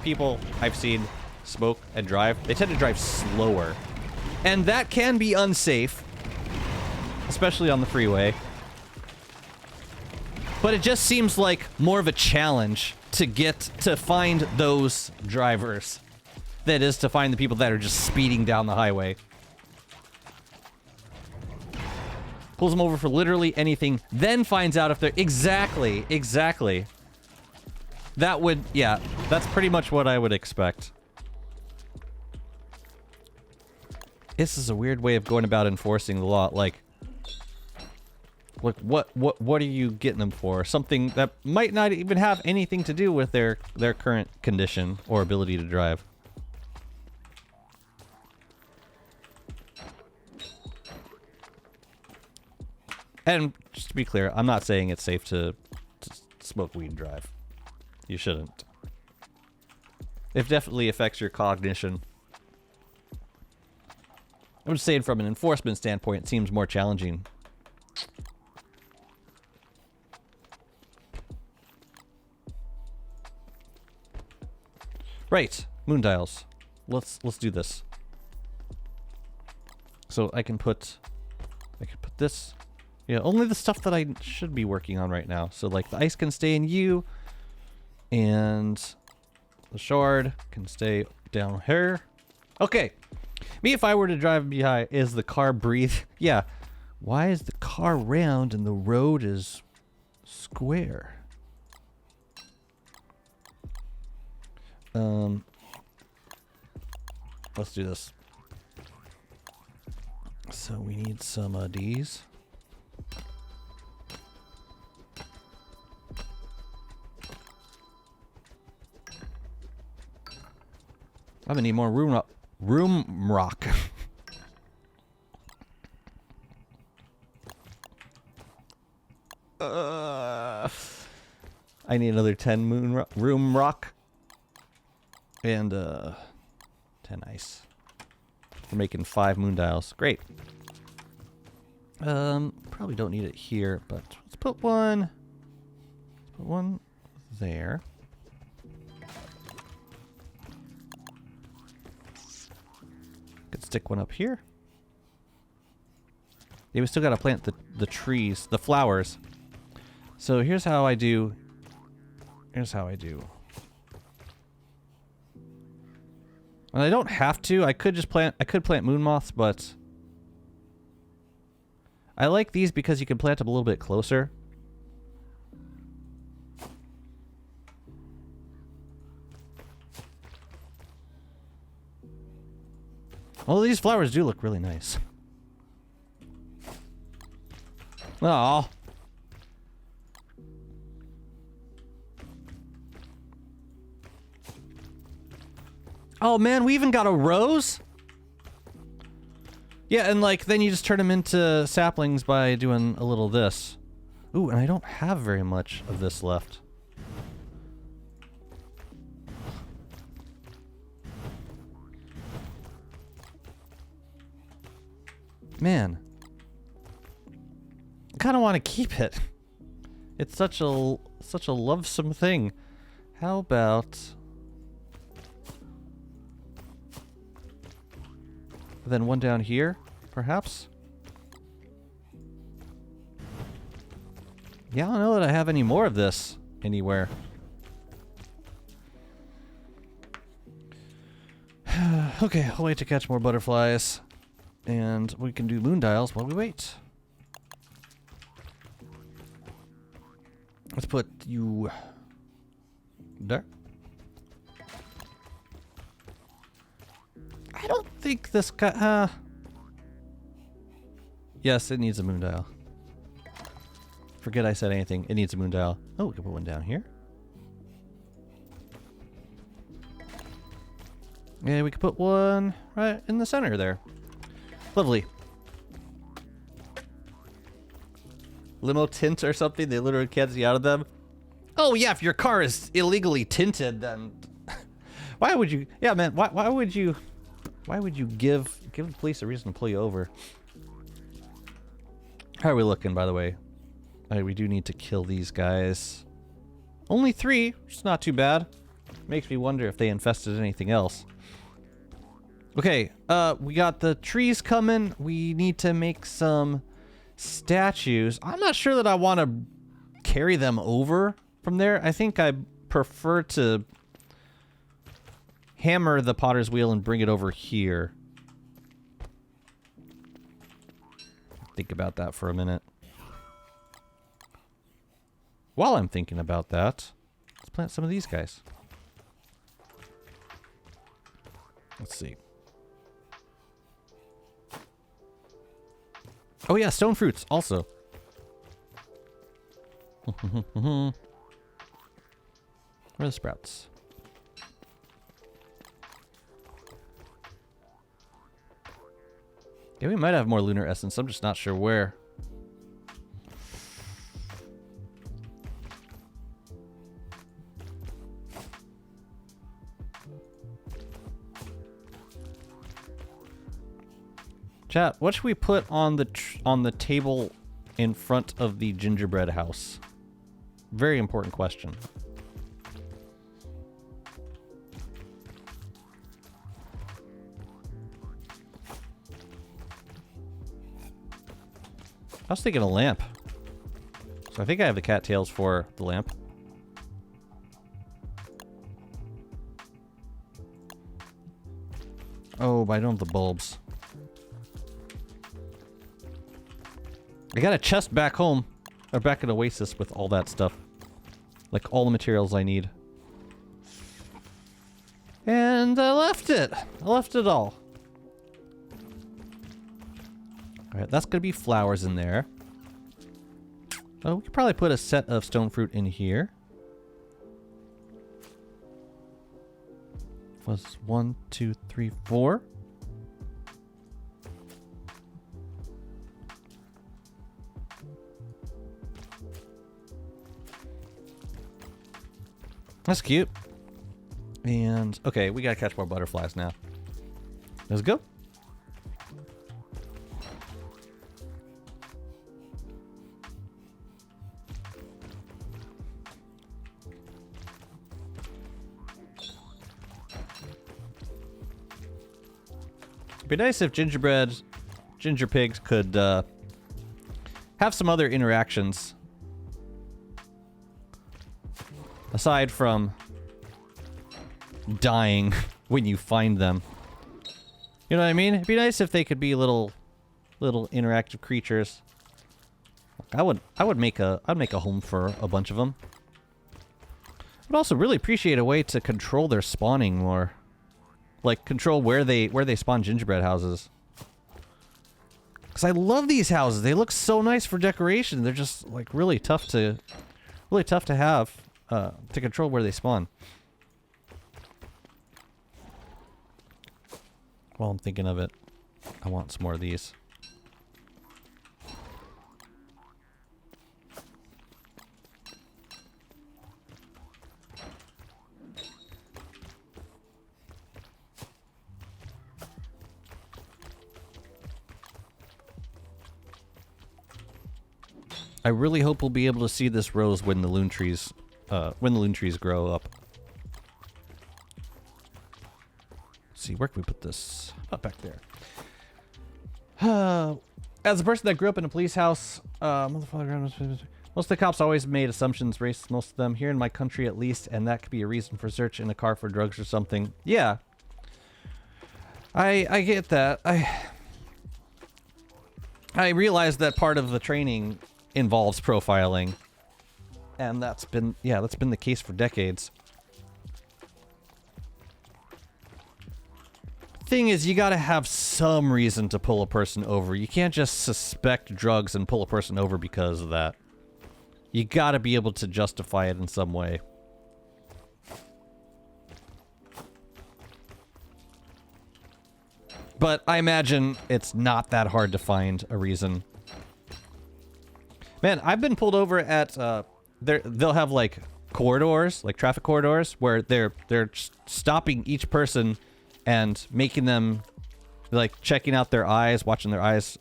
people I've seen smoke and drive, they tend to drive slower, and that can be unsafe, especially on the freeway. But it just seems like more of a challenge to find those drivers than it is to find the people that are just speeding down the highway. Pulls them over for literally anything, then finds out if they're... Exactly. That would... Yeah, that's pretty much what I would expect. This is a weird way of going about enforcing the law. Like what are you getting them for? Something that might not even have anything to do with their current condition or ability to drive. And just to be clear, I'm not saying it's safe to smoke weed and drive. You shouldn't. It definitely affects your cognition. I'm just saying from an enforcement standpoint, it seems more challenging. Right, moon dials. Let's do this. So I can put this. Yeah, only the stuff that I should be working on right now. So like the ice can stay in you, and the shard can stay down here. Okay. Me, if I were to drive behind, is the car breathe? Yeah. Why is the car round and the road is square? Let's do this. So we need some of these. I'm gonna need more room rock. I need another 10 room rock. And 10 ice. We're making 5 moon dials. Great. Probably don't need it here, but let's put one. Let's put one there. Could stick one up here. Yeah, we still gotta plant the trees, the flowers. So here's how I do. Here's how I do. And I don't have to. I could just plant. I could plant moon moths, but I like these because you can plant them a little bit closer. Well, these flowers do look really nice. Aww. Oh man, we even got a rose? Yeah, and like, then you just turn them into saplings by doing a little this. Ooh, and I don't have very much of this left. Man. I kind of want to keep it. It's such a lovesome thing. How about... then one down here, perhaps? Yeah, I don't know that I have any more of this anywhere. Okay, I'll wait to catch more butterflies. And we can do moon dials while we wait. Let's put you there. I don't think this guy... yes, it needs a moon dial. Forget I said anything. It needs a moon dial. Oh, we can put one down here. Yeah, we could put one right in the center there. Lovely. Limo tint or something? They literally can't see out of them? Oh yeah, if your car is illegally tinted, then... why would you... yeah, man, why would you... why would you give the police a reason to pull you over? How are we looking, by the way? We do need to kill these guys. Only 3, which is not too bad. Makes me wonder if they infested anything else. Okay, we got the trees coming. We need to make some statues. I'm not sure that I want to carry them over from there. I think I prefer to hammer the potter's wheel and bring it over here. Think about that for a minute. While I'm thinking about that, let's plant some of these guys. Let's see. Oh yeah, stone fruits also. Where are the sprouts? Yeah, we might have more lunar essence. I'm just not sure where. Chat, what should we put on the table in front of the gingerbread house? Very important question. I was thinking a lamp. So I think I have the cattails for the lamp. Oh, but I don't have the bulbs. I got a chest back home, or back at Oasis with all that stuff. Like all the materials I need. And I left it. I left it all. Alright, that's gonna be flowers in there. Oh, we could probably put a set of stone fruit in here. Was 1, 2, 3, 4. That's cute. And, okay, we gotta catch more butterflies now. Let's go. It'd be nice if ginger pigs could have some other interactions. Aside from dying when you find them. You know what I mean? It'd be nice if they could be little interactive creatures. I'd make a home for a bunch of them. I'd also really appreciate a way to control their spawning more. Like control where they spawn gingerbread houses. Cuz I love these houses. They look so nice for decoration. They're just like really tough to have. To control where they spawn. While I'm thinking of it, I want some more of these. I really hope we'll be able to see this rose when the loon trees grow up. see, where can we put this? Up back there. As a person that grew up in a police house, most of the cops always made assumptions, racist, most of them, here in my country at least, and that could be a reason for search in a car for drugs or something. Yeah. I get that. I realize that part of the training involves profiling. And that's been the case for decades. Thing is, you gotta have some reason to pull a person over. You can't just suspect drugs and pull a person over because of that. You gotta be able to justify it in some way. But I imagine it's not that hard to find a reason. Man, I've been pulled over at, they'll have like corridors, like traffic corridors, where they're stopping each person and making them, like, checking out their eyes, watching their eyes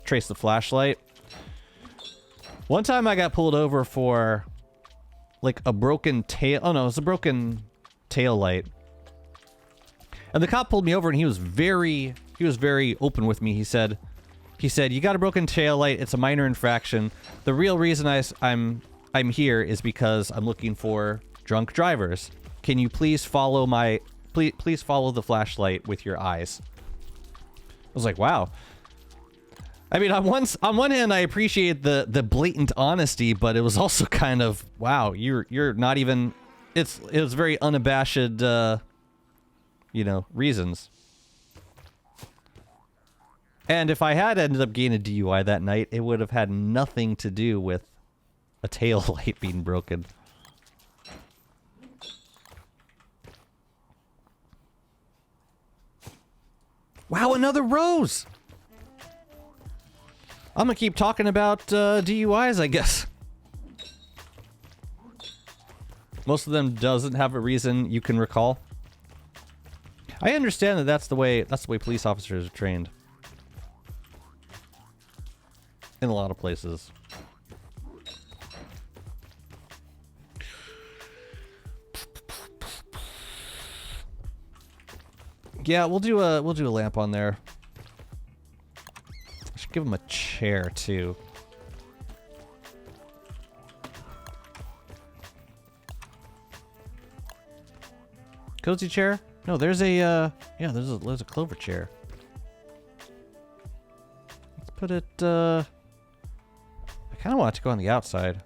trace the flashlight. One time I got pulled over for, like, a broken tail. Oh no, it was a broken tail light. And the cop pulled me over, and he was very open with me. He said, "You got a broken tail light. It's a minor infraction. The real reason I'm here is because I'm looking for drunk drivers. Can you please follow please follow the flashlight with your eyes?" I was like, wow. I mean, on one hand, I appreciate the blatant honesty, but it was also kind of, wow, you're not even. It was very unabashed, reasons. And if I had ended up getting a DUI that night, it would have had nothing to do with a tail light being broken. Wow, another rose! I'm gonna keep talking about DUIs, I guess. Most of them doesn't have a reason you can recall. I understand that that's the way police officers are trained. In a lot of places. Yeah, we'll do a lamp on there. I should give him a chair too. Cozy chair? No, there's a there's a clover chair. Let's put it I kind of want it to go on the outside.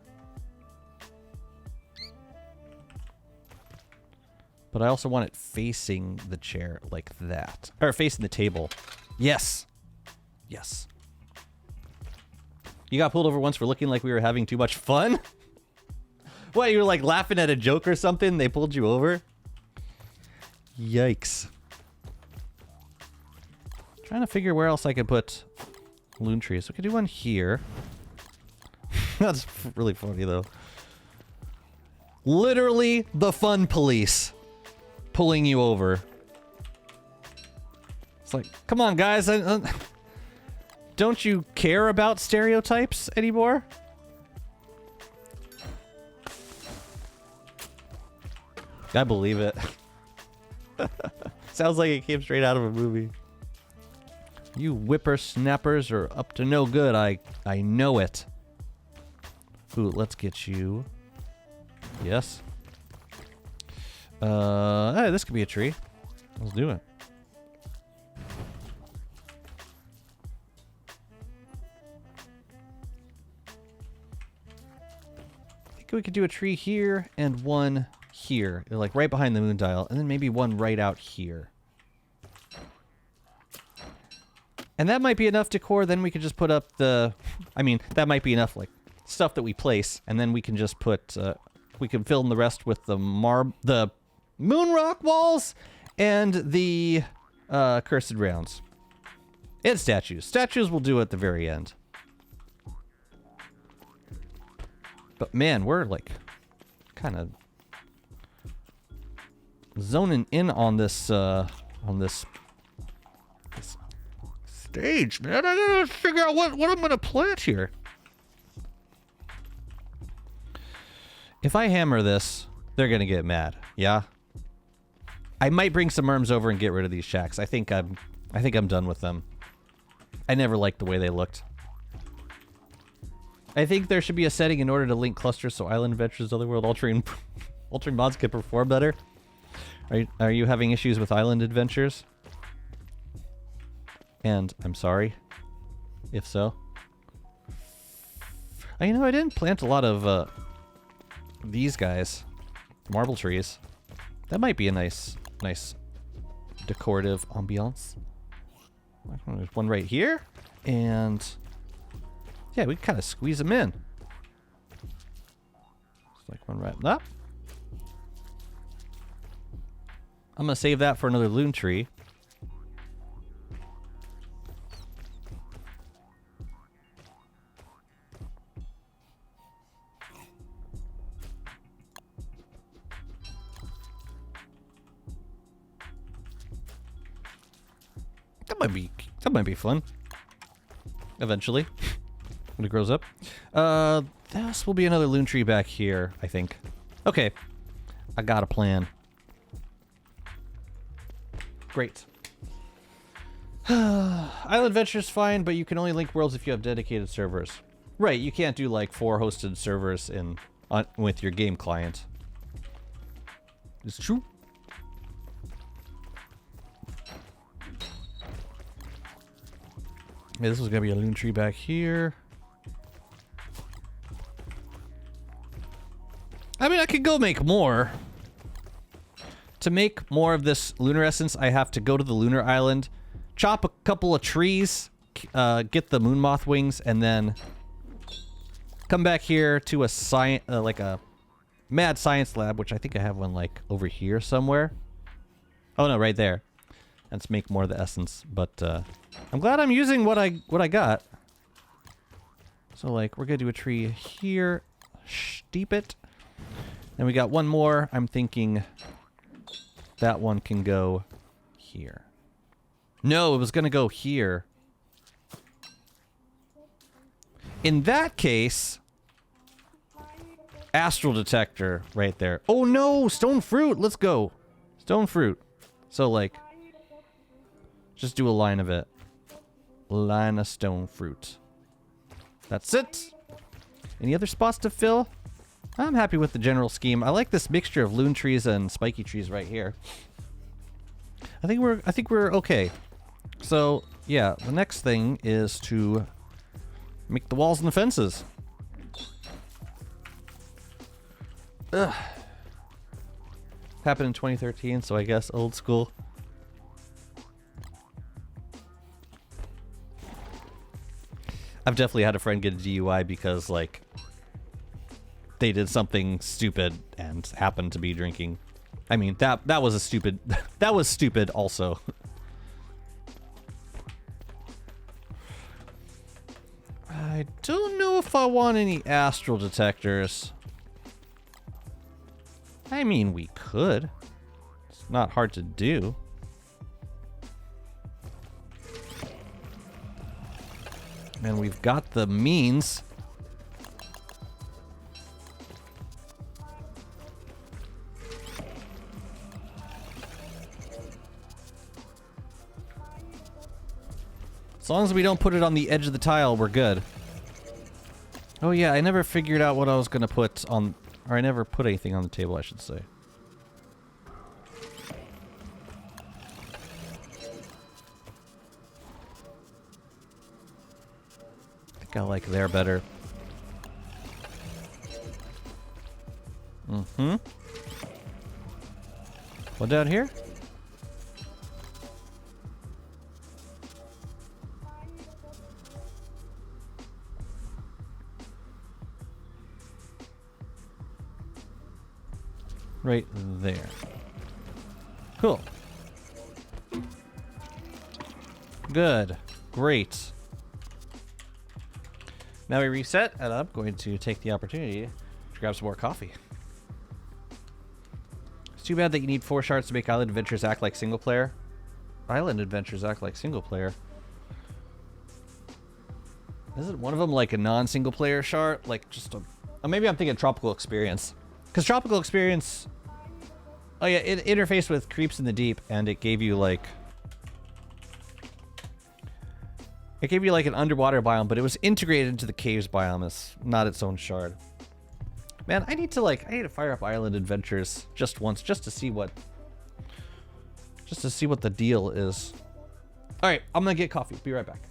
But I also want it facing the chair like that. Or facing the table. Yes. Yes. You got pulled over once for looking like we were having too much fun? What, you were like laughing at a joke or something? They pulled you over? Yikes. Trying to figure where else I could put loon trees. We could do one here. That's really funny though. Literally the fun police pulling you over. It's like, come on guys, don't you care about stereotypes anymore? I believe it. Sounds like it came straight out of a movie. You whippersnappers are up to no good, I know it. Ooh, let's get you. Yes. Hey, this could be a tree. Let's do it. I think we could do a tree here and one here. Like right behind the moon dial. And then maybe one right out here. And that might be enough decor. Then we could just put up the... I mean, that might be enough, like, stuff that we place. And then we can just put... we can fill in the rest with the moon rock walls and the cursed rounds. And statues. Statues we'll do at the very end. But man, we're like kind of zoning in on this stage, man. I gotta figure out what I'm gonna plant here. If I hammer this, they're gonna get mad. Yeah? I might bring some merms over and get rid of these shacks. I think I'm done with them. I never liked the way they looked. I think there should be a setting in order to link clusters so island adventures, otherworld altering mods can perform better. Are you having issues with island adventures? And I'm sorry, if so. You know, I didn't plant a lot of these guys, marble trees. That might be a nice decorative ambiance. There's one right here, and yeah, we can kind of squeeze them in. It's like one right up. I'm gonna save that for another loon tree. That might be fun. Eventually, when it grows up. This will be another loon tree back here, I think. Okay, I got a plan. Great. Island Adventure's fine, but you can only link worlds if you have dedicated servers. Right, you can't do like 4 hosted servers with your game client. It's true. Yeah, this was gonna be a loon tree back here. I mean, I could go make more. To make more of this lunar essence, I have to go to the lunar island, chop a couple of trees, get the moon moth wings, and then come back here to a like a mad science lab, which I think I have one like over here somewhere. Oh no, right there. Let's make more of the essence, but I'm glad I'm using what I got. So like we're gonna do a tree here, steep it. Then we got one more. I'm thinking that one can go here. No, it was gonna go here. In that case, astral detector right there. Oh no, stone fruit. Let's go. Stone fruit. So like, just do a line of it. Line of stone fruit. That's it. Any other spots to fill? I'm happy with the general scheme. I like this mixture of loon trees and spiky trees right here. I think we're okay. So yeah, the next thing is to make the walls and the fences. Ugh. Happened in 2013, so I guess old school. I've definitely had a friend get a DUI because, like, they did something stupid and happened to be drinking. I mean, that was a stupid... that was stupid also. I don't know if I want any astral detectors. I mean, we could. It's not hard to do. And we've got the means. As long as we don't put it on the edge of the tile, we're good. Oh yeah, I never figured out what I was gonna put on, or I never put anything on the table, I should say. I like there better. Mm-hmm. One down here? Right there. Cool. Good. Great. Now we reset, and I'm going to take the opportunity to grab some more coffee. It's too bad that you need 4 shards to make Island Adventures act like single player. Island Adventures act like single player. Isn't one of them like a non-single player shard? Like just a... maybe I'm thinking Tropical Experience. Because Tropical Experience Oh yeah, it interfaced with Creeps in the Deep, and it gave you like... It gave you like an underwater biome, but it was integrated into the caves biome as not its own shard. Man, I need to fire up Island Adventures just once, just to see what the deal is. All right, I'm gonna get coffee. Be right back.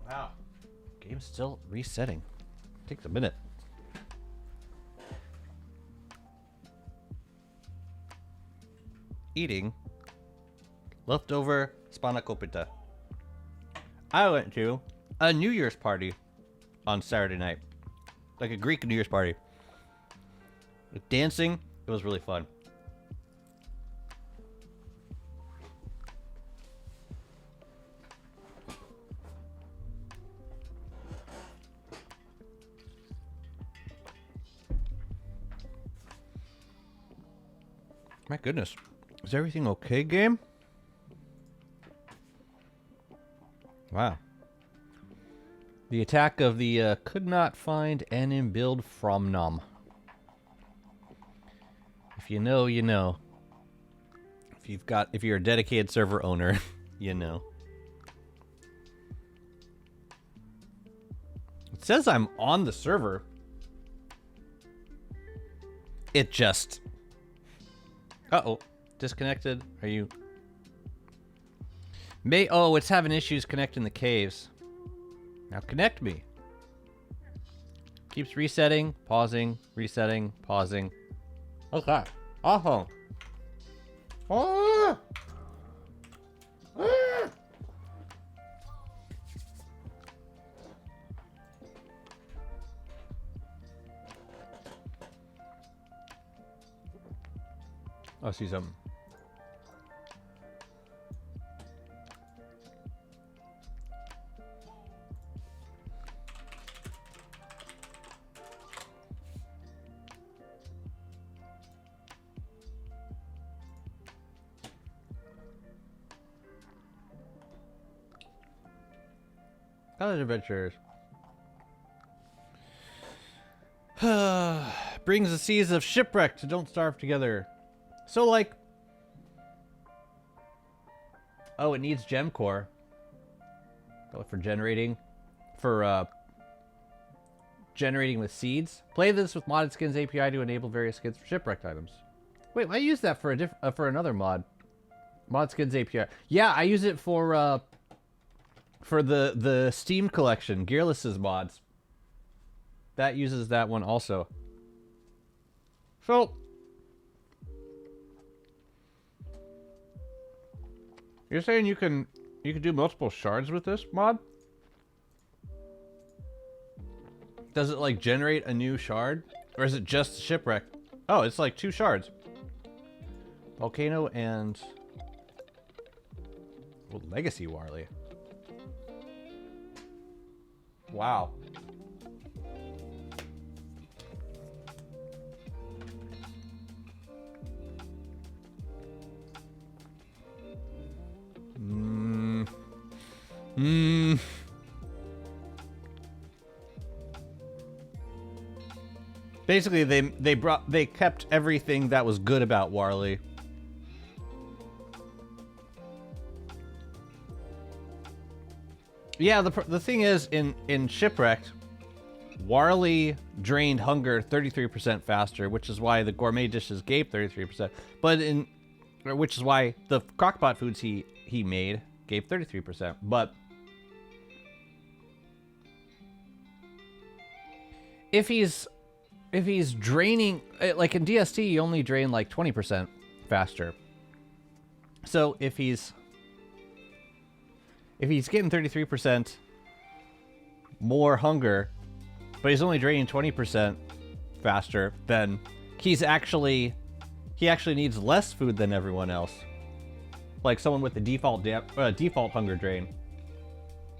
Wow. Game's still resetting. Takes a minute. Eating leftover spanakopita. I went to a New Year's party on Saturday night. Like a Greek New Year's party. With dancing, it was really fun. My goodness. Is everything okay, game? Wow. The attack of the could not find an inbuild from num. If you know, you know. If you're a dedicated server owner, you know. It says I'm on the server. It just... Uh-oh. Disconnected. Are you... Oh, it's having issues connecting the caves. Now connect me. Keeps resetting, pausing, resetting, pausing. Okay. Oh. Oh. I see something. Island Adventures. Brings the seas of shipwreck to Don't Starve Together. So, like... Oh, it needs gem core. For generating. For, generating with seeds. Play this with modded skins API to enable various skins for shipwrecked items. Wait, I use that for for another mod. Mod skins API. Yeah, I use it for the Steam collection, Gearless's mods. That uses that one also. So... You're saying you can do multiple shards with this mod? Does it like generate a new shard? Or is it just shipwreck? Oh, it's like 2 shards. Volcano and... Well, Legacy Warley. Wow. Basically, they kept everything that was good about Warley. Yeah, the thing is, in Shipwrecked, Warley drained hunger 33% faster, which is why the gourmet dishes gave 33%. But which is why the crockpot foods he made gave 33%. But if he's draining, like in DST, you only drain like 20% faster. So if he's getting 33% more hunger, but he's only draining 20% faster, then he actually needs less food than everyone else. Like someone with the default hunger drain,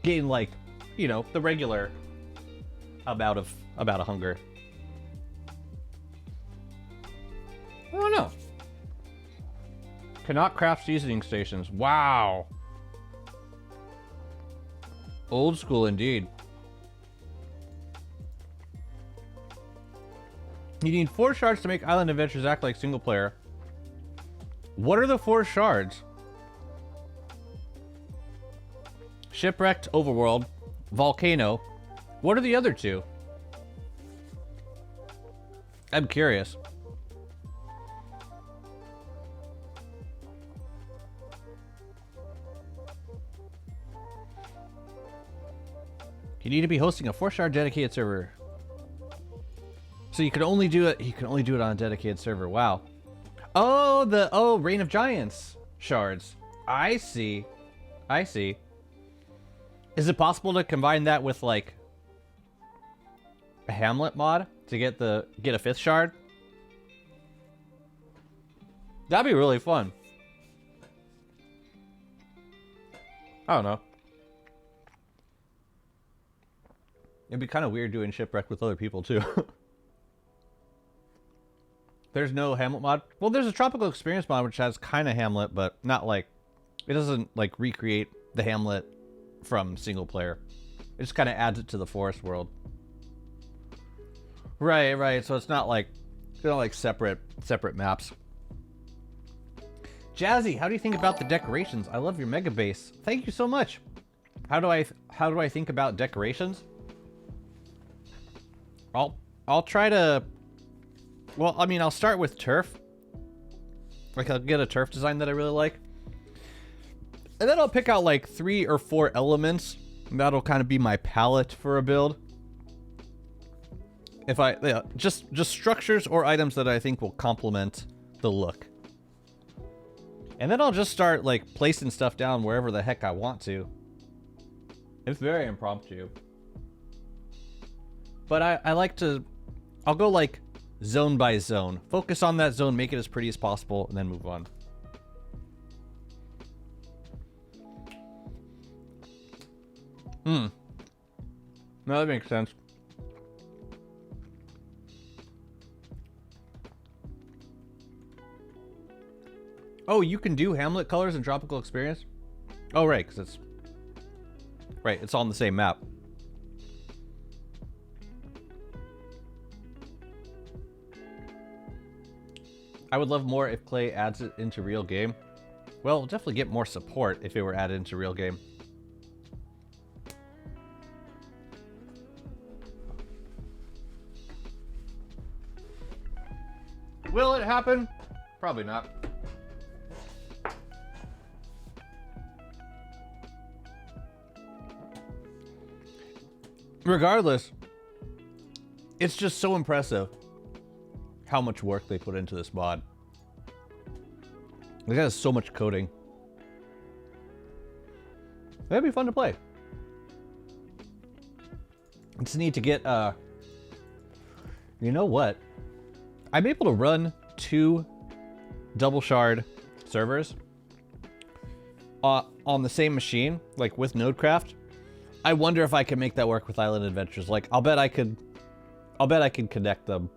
getting like, you know, the regular amount of hunger. I don't know. Cannot craft seasoning stations. Wow. Old school indeed. You need 4 shards to make Island Adventures act like single player. What are the 4 shards? Shipwrecked Overworld, Volcano. What are the other 2? I'm curious. You need to be hosting a 4-shard dedicated server. So you can only do it. You can only do it on a dedicated server. Wow. Oh, Reign of Giants shards. I see. I see. Is it possible to combine that with like a Hamlet mod to get a 5th shard? That'd be really fun. I don't know. It'd be kind of weird doing Shipwreck with other people too. There's no Hamlet mod. Well, there's a Tropical Experience mod which has kind of Hamlet, but not like, it doesn't like recreate the Hamlet from single player. It just kind of adds it to the forest world. Right. So it's not like, separate maps. Jazzy, how do you think about the decorations? I love your mega base. Thank you so much. How do I think about decorations? I'll try to. Well, I mean, I'll start with turf. Like, I'll get a turf design that I really like. And then I'll pick out like 3 or 4 elements. And that'll kind of be my palette for a build. Just structures or items that I think will complement the look. And then I'll just start like placing stuff down wherever the heck I want to. It's very impromptu. But I like to, I'll go like zone by zone. Focus on that zone, make it as pretty as possible, and then move on. No, that makes sense. Oh, you can do Hamlet colors in Tropical Experience? Oh, right, because it's... Right, it's on the same map. I would love more if Clay adds it into real game. Well, we'll definitely get more support if it were added into real game. Will it happen? Probably not. Regardless, it's just so impressive how much work they put into this mod. It has so much coding. That'd be fun to play. Just need to get, you know what? I'm able to run 2 double shard servers on the same machine, like with Nodecraft. I wonder if I can make that work with Island Adventures. Like, I'll bet I could connect them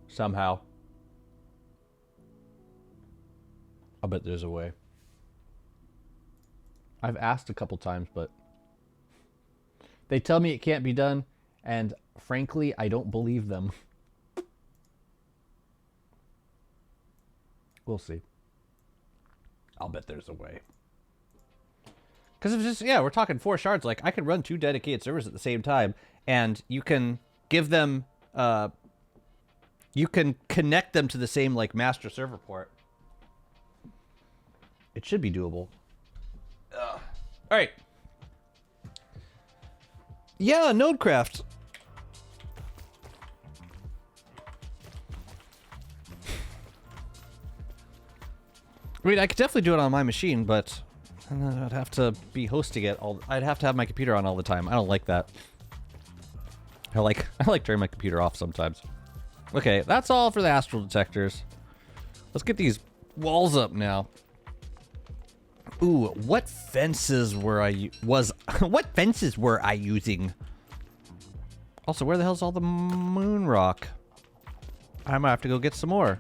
somehow. I'll bet there's a way. I've asked a couple times, but they tell me it can't be done, and frankly, I don't believe them. We'll see. I'll bet there's a way. Because it's just, yeah, we're talking 4 shards. Like, I can run 2 dedicated servers at the same time, and you can give them, you can connect them to the same, like, master server port. It should be doable. All right. Yeah, Nodecraft. I mean, I could definitely do it on my machine, but I'd have to be hosting it all. I'd have to have my computer on all the time. I don't like that. I like turning my computer off sometimes. Okay, that's all for the astral detectors. Let's get these walls up now. Ooh, what fences were what fences were I using? Also, where the hell's all the moon rock? I might have to go get some more.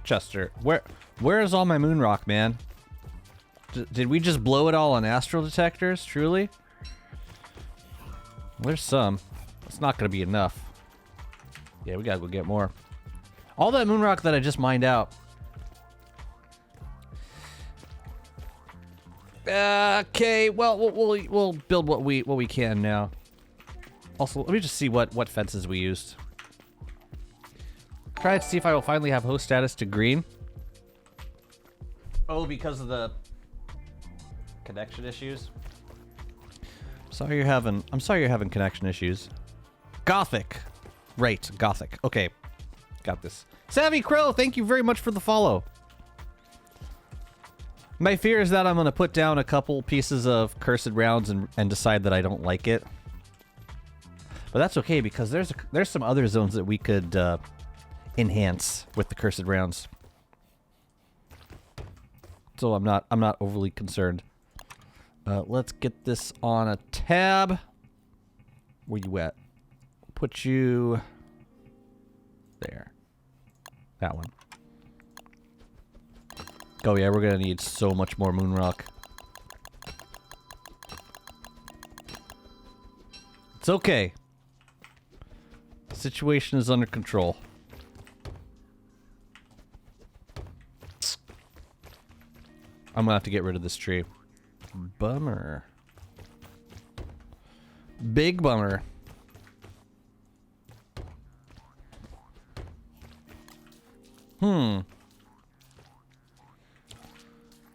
Chester, where is all my moon rock, man? Did we just blow it all on astral detectors? Truly? There's some. It's not gonna be enough. Yeah, we gotta go get more. All that moon rock that I just mined out. Okay, well, we'll build what we can now. Also, let me just see what fences we used. Try to see if I will finally have host status to green. Oh, because of the connection issues. I'm sorry you're having connection issues. Gothic. Right, Gothic. Okay. Got this. Savvy Crow, thank you very much for the follow. My fear is that I'm going to put down a couple pieces of Cursed Rounds and decide that I don't like it. But that's okay, because there's some other zones that we could enhance with the Cursed Rounds. So I'm not overly concerned. Let's get this on a tab. Where you at? Put you there. That one. Oh yeah, we're gonna need so much more moon rock. It's okay. The situation is under control. I'm gonna have to get rid of this tree. Bummer. Big bummer.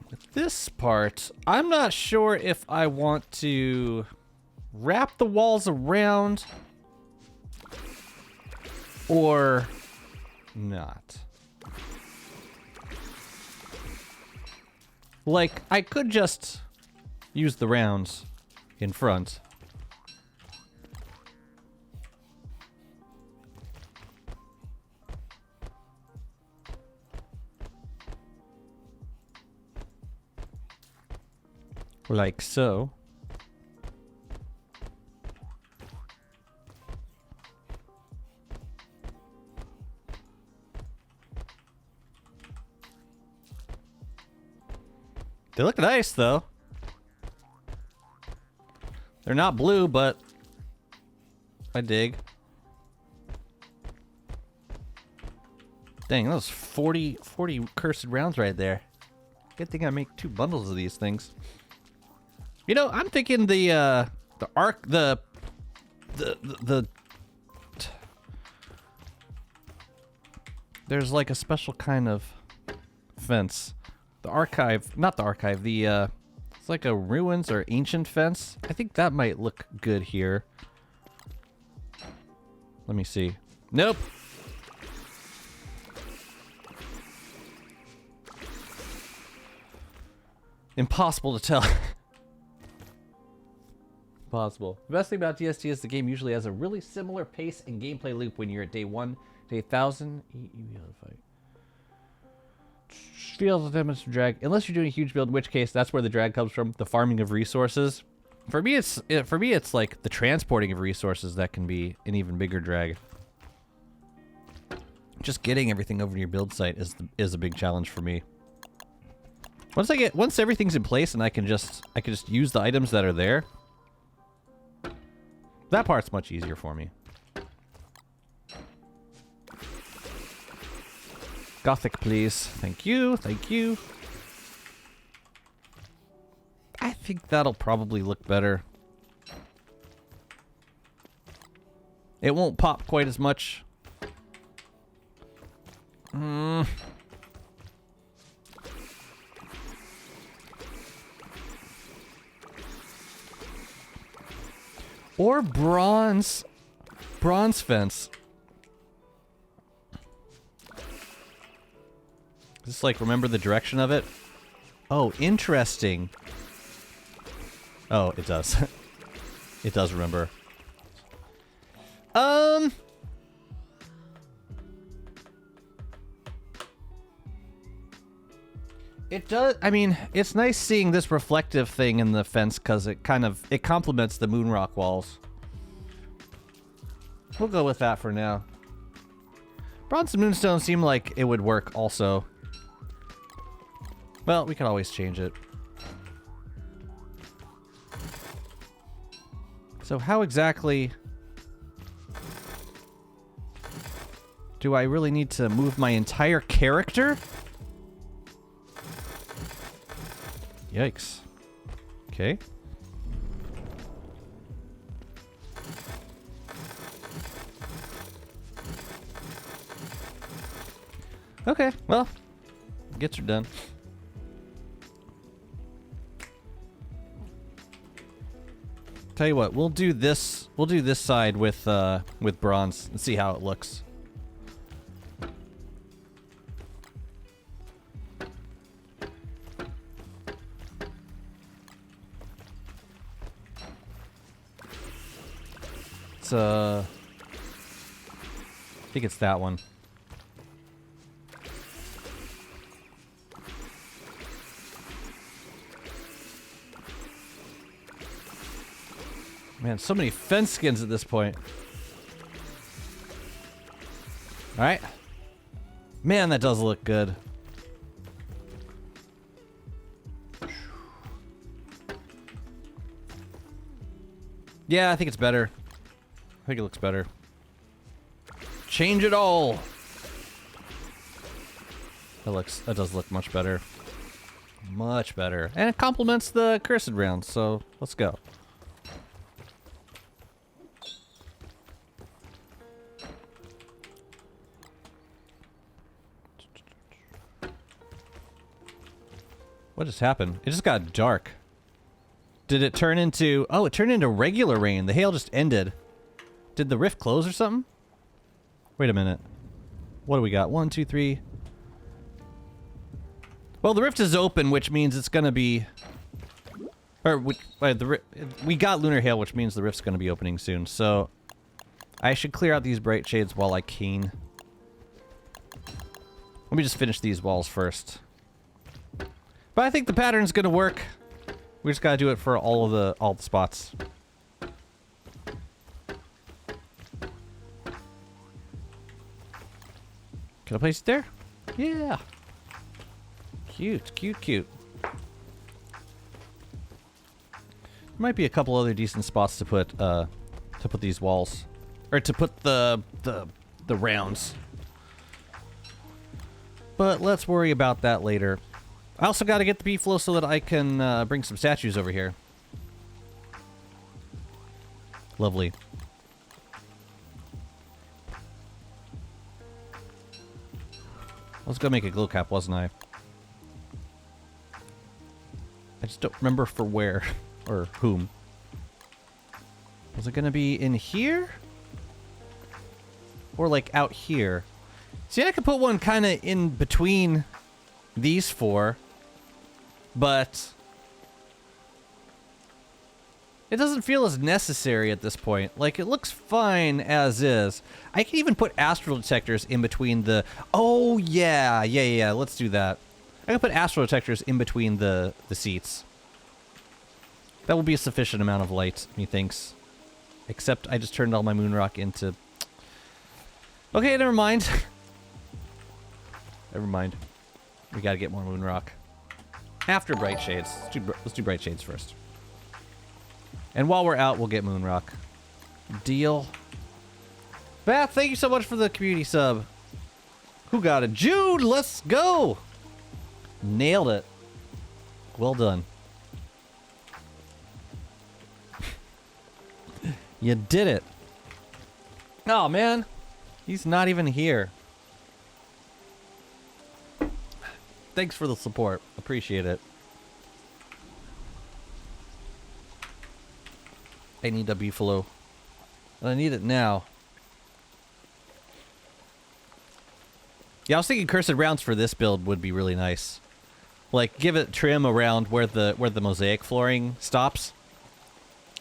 With this part, I'm not sure if I want to wrap the walls around or not. Like, I could just use the rounds in front. Like so. They look nice, though. They're not blue, but I dig. Dang, that was 40 cursed rounds right there. Good thing I make 2 bundles of these things. You know, I'm thinking there's like a special kind of fence. The archive, not the archive, it's like a ruins or ancient fence. I think that might look good here. Let me see. Nope. Impossible to tell. Possible. The best thing about DST is the game usually has a really similar pace and gameplay loop when you're at day 1 to 1,000. Feels like 10 minutes of drag, unless you're doing a huge build, in which case that's where the drag comes from, the farming of resources. For me, it's like the transporting of resources that can be an even bigger drag. Just getting everything over to your build site is a big challenge for me. Once everything's in place and I can just use the items that are there. That part's much easier for me. Gothic, please. Thank you. Thank you. I think that'll probably look better. It won't pop quite as much. Or bronze fence. Just like remember the direction of it? Oh, interesting. Oh, it does. It does remember. It does. I mean, it's nice seeing this reflective thing in the fence because it complements the moon rock walls. We'll go with that for now. Bronze and moonstone seem like it would work also. Well, we can always change it. So how exactly do I really need to move my entire character? Yikes. Okay. Okay, well, gets her done. Tell you what, we'll do this side with bronze and see how it looks. It's I think it's that one. Man, so many fence skins at this point. Alright. Man, that does look good. Yeah, I think it's better. I think it looks better. Change it all! That does look much better. Much better. And it complements the cursed round, so let's go. What just happened? It just got dark. Did it turn into... Oh, it turned into regular rain. The hail just ended. Did the rift close or something? Wait a minute. What do we got? 1, 2, 3. Well, the rift is open, which means it's going to be... Or, we got lunar hail, which means the rift's going to be opening soon. So, I should clear out these bright shades while I can. Let me just finish these walls first. But I think the pattern's gonna work. We just gotta do it for all the spots. Can I place it there? Yeah. Cute, cute, cute. There might be a couple other decent spots to put these walls, or to put the rounds. But let's worry about that later. I also got to get the B-flow so that I can bring some statues over here. Lovely. I was gonna make a glow cap, wasn't I? I just don't remember for where or whom. Was it gonna be in here? Or like out here? See, I could put one kind of in between these four. But it doesn't feel as necessary at this point. Like, it looks fine as is. I can even put astral detectors in between the... Oh, yeah. Yeah. Let's do that. I can put astral detectors in between the seats. That will be a sufficient amount of light, methinks. Except I just turned all my moon rock into... Okay, never mind. Never mind. We gotta get more moon rock. After bright shades. Let's do bright shades first. And while we're out, we'll get moon rock. Deal. Bath, thank you so much for the community sub. Who got it? Jude, let's go. Nailed it. Well done. You did it. Oh, man. He's not even here. Thanks for the support. Appreciate it. I need a beefalo. And I need it now. Yeah, I was thinking cursed rounds for this build would be really nice. Like, give it trim around where the mosaic flooring stops.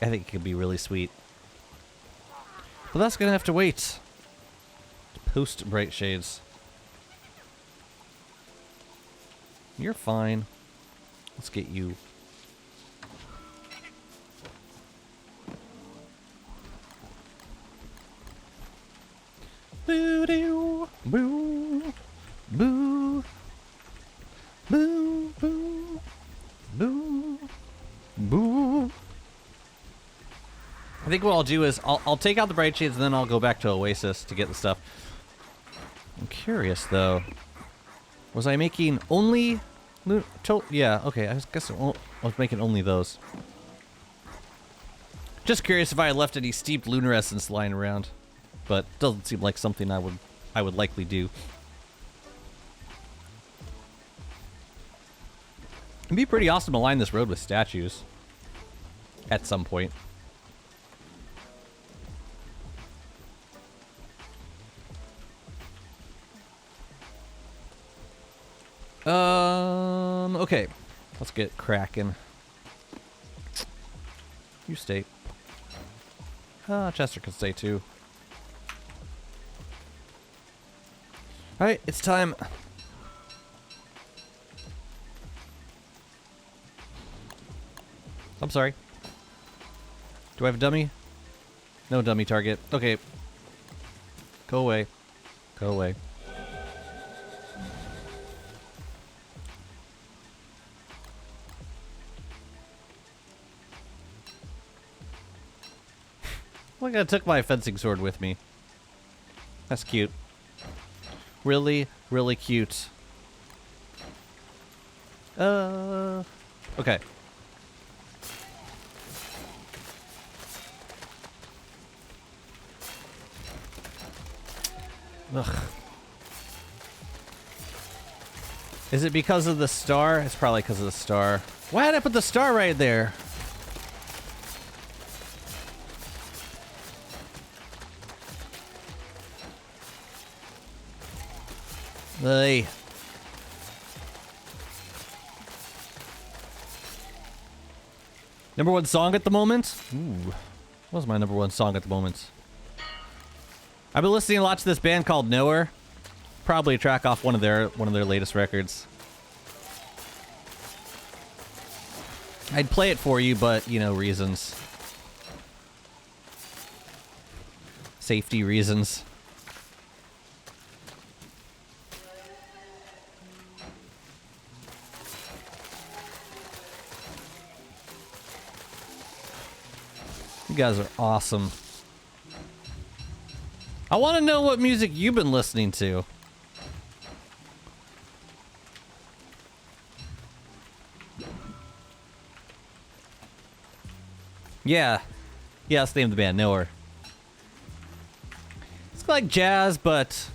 I think it could be really sweet. But that's gonna have to wait. Post bright shades. You're fine. Let's get you. Boo doo, boo, boo, boo, boo, boo, boo. I think what I'll do is I'll take out the bright shades and then I'll go back to Oasis to get the stuff. I'm curious though. Was I making only? Yeah. Okay. I guess I was making only those. Just curious if I left any steeped lunar essence lying around. But doesn't seem like something I would likely do. It'd be pretty awesome to line this road with statues at some point. Okay. Let's get cracking. You stay. Chester can stay too. Alright, it's time. I'm sorry. Do I have a dummy? No dummy target. Okay. Go away. Go away. Look, I took my fencing sword with me. That's cute. Really, really cute. Okay. Ugh. Is it because of the star? It's probably because of the star. Why did I put the star right there? Hey. Number one song at the moment? Ooh. What was my number one song at the moment? I've been listening a lot to this band called Knower. Probably a track off one of their latest records. I'd play it for you, but you know, reasons. Safety reasons. You guys are awesome. I want to know what music you've been listening to. Yeah. Yeah, that's the name of the band, Knower. It's like jazz, but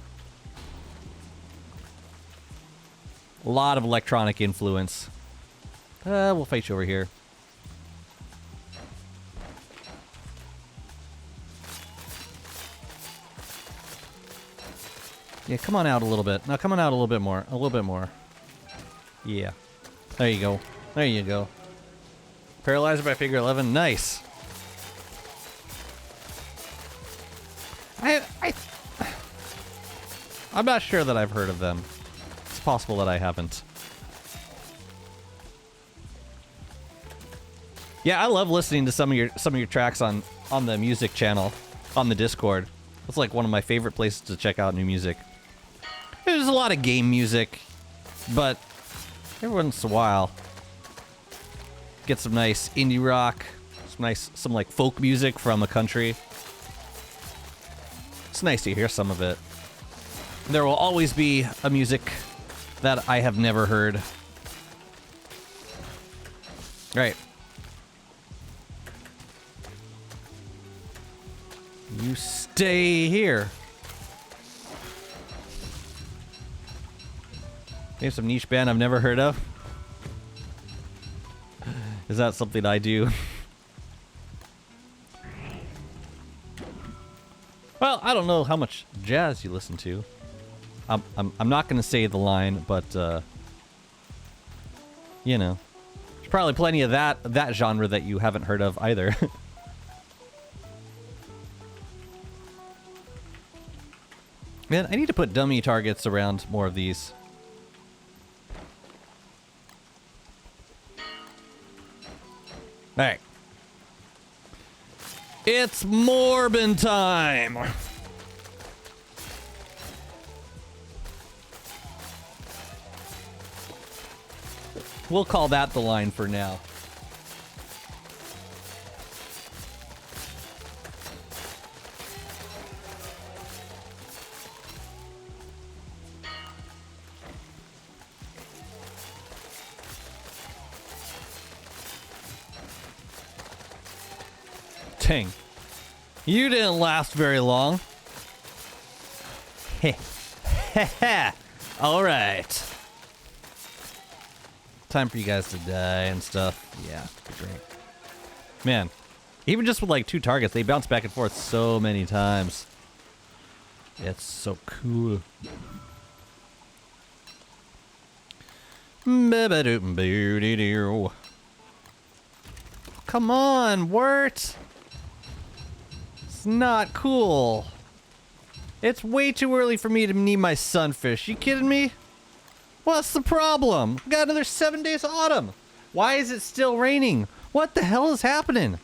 a lot of electronic influence. We'll fight you over here. Yeah, come on out a little bit. Now come on out a little bit more. A little bit more. Yeah. There you go. There you go. Paralyzer by Figure 11. Nice. I'm not sure that I've heard of them. It's possible that I haven't. Yeah, I love listening to some of your tracks on the music channel on the Discord. It's like one of my favorite places to check out new music. There's a lot of game music, but every once in a while, get some nice indie rock, some like folk music from a country. It's nice to hear some of it. There will always be a music that I have never heard. Right. You stay here. Here's some niche band I've never heard of. Is that something I do? Well, I don't know how much jazz you listen to. I'm not gonna say the line, but you know, there's probably plenty of that genre that you haven't heard of either. Man, I need to put dummy targets around more of these. Alright. It's Morbin time! We'll call that the line for now. Ting. You didn't last very long. Heh. Heh. Alright. Time for you guys to die and stuff. Yeah, great. Man, even just with like 2 targets, they bounce back and forth so many times. It's so cool. Come on, Wirt! It's not cool. It's way too early for me to need my sunfish. You kidding me? What's the problem? We got another 7 days of autumn. Why is it still raining? What the hell is happening?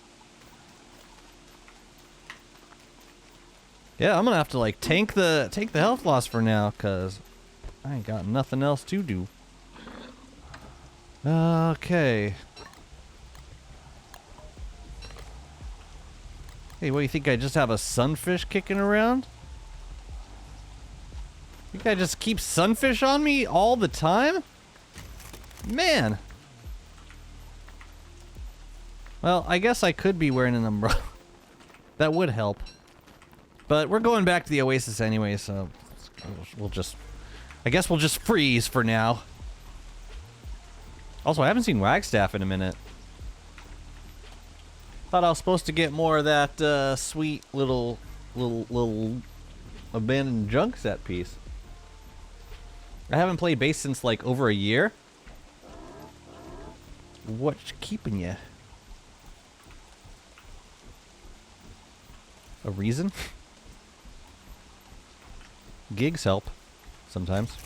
Yeah, I'm gonna have to like tank the health loss for now, cause I ain't got nothing else to do. Okay. Hey, what do you think? I just have a sunfish kicking around? You think I just keep sunfish on me all the time? Man. Well, I guess I could be wearing an umbrella. That would help. But we're going back to the oasis anyway, so we'll just... I guess we'll just freeze for now. Also, I haven't seen Wagstaff in a minute. Thought I was supposed to get more of that sweet little abandoned junk set piece. I haven't played base since like over a year. What's keeping you? A reason? Gigs help sometimes.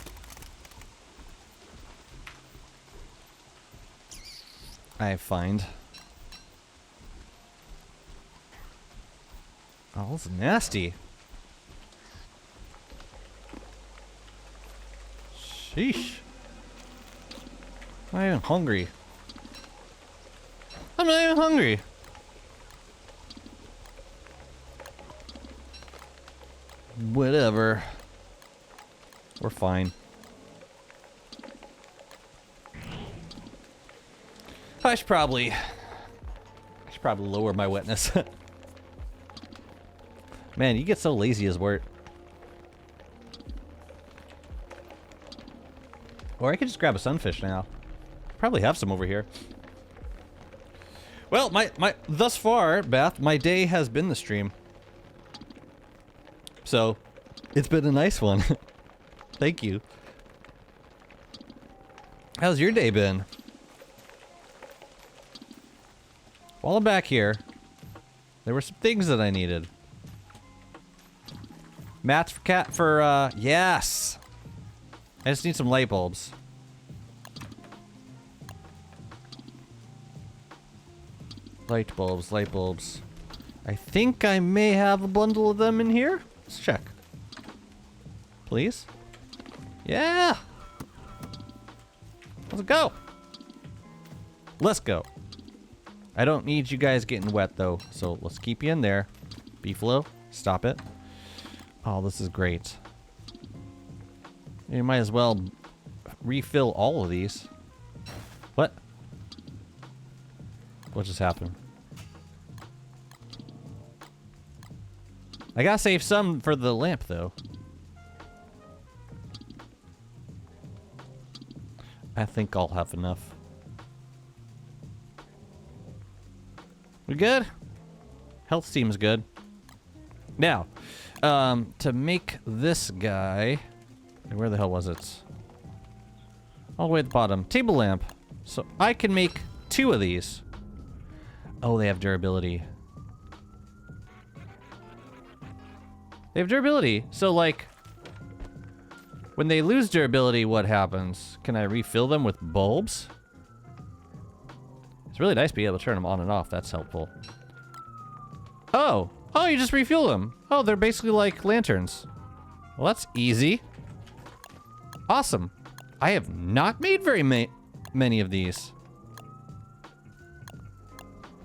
I find. Oh, this is nasty. Sheesh. I'm not even hungry. I'm not even hungry. Whatever. We're fine. I should probably lower my wetness. Man, you get so lazy as Wirt. Or I could just grab a sunfish now. Probably have some over here. Well, thus far, Bath, my day has been the stream. So, it's been a nice one. Thank you. How's your day been? While I'm back here, there were some things that I needed. Mats for yes! I just need some light bulbs. Light bulbs, light bulbs. I think I may have a bundle of them in here. Let's check. Please? Yeah! Let's go! Let's go. I don't need you guys getting wet though, so let's keep you in there. Beefalo, stop it. Oh, this is great. You might as well refill all of these. What? What just happened? I gotta save some for the lamp, though. I think I'll have enough. We good? Health seems good. Now, to make this guy... Where the hell was it? All the way at the bottom. Table lamp. So I can make 2 of these. Oh, they have durability. They have durability. So, like, when they lose durability, what happens? Can I refill them with bulbs? It's really nice to be able to turn them on and off. That's helpful. Oh! Oh, you just refuel them. Oh, they're basically like lanterns. Well, that's easy. Awesome. I have not made very many of these.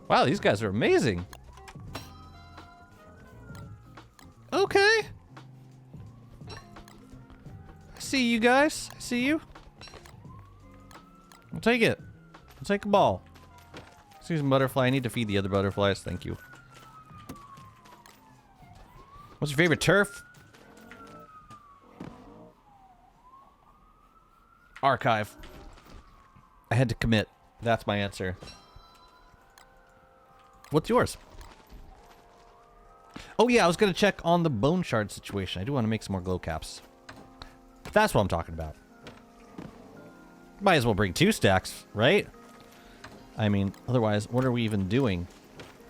Wow, these guys are amazing. Okay. I see you guys. I see you. I'll take it. I'll take a ball. Excuse me, butterfly. I need to feed the other butterflies. Thank you. What's your favorite turf? Archive. I had to commit. That's my answer. What's yours? Oh yeah, I was gonna check on the bone shard situation. I do want to make some more glow caps. That's what I'm talking about. Might as well bring 2 stacks, right? I mean, otherwise, what are we even doing?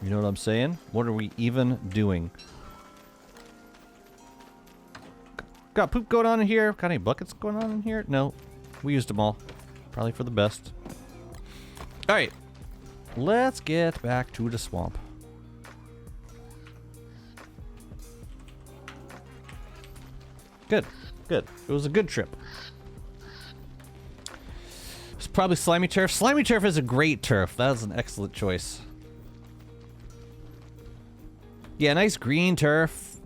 You know what I'm saying? What are we even doing? Got poop going on in here? Got any buckets going on in here? No. We used them all. Probably for the best. Alright. Let's get back to the swamp. Good. Good. It was a good trip. It's probably slimy turf. Slimy turf is a great turf. That is an excellent choice. Yeah, nice green turf.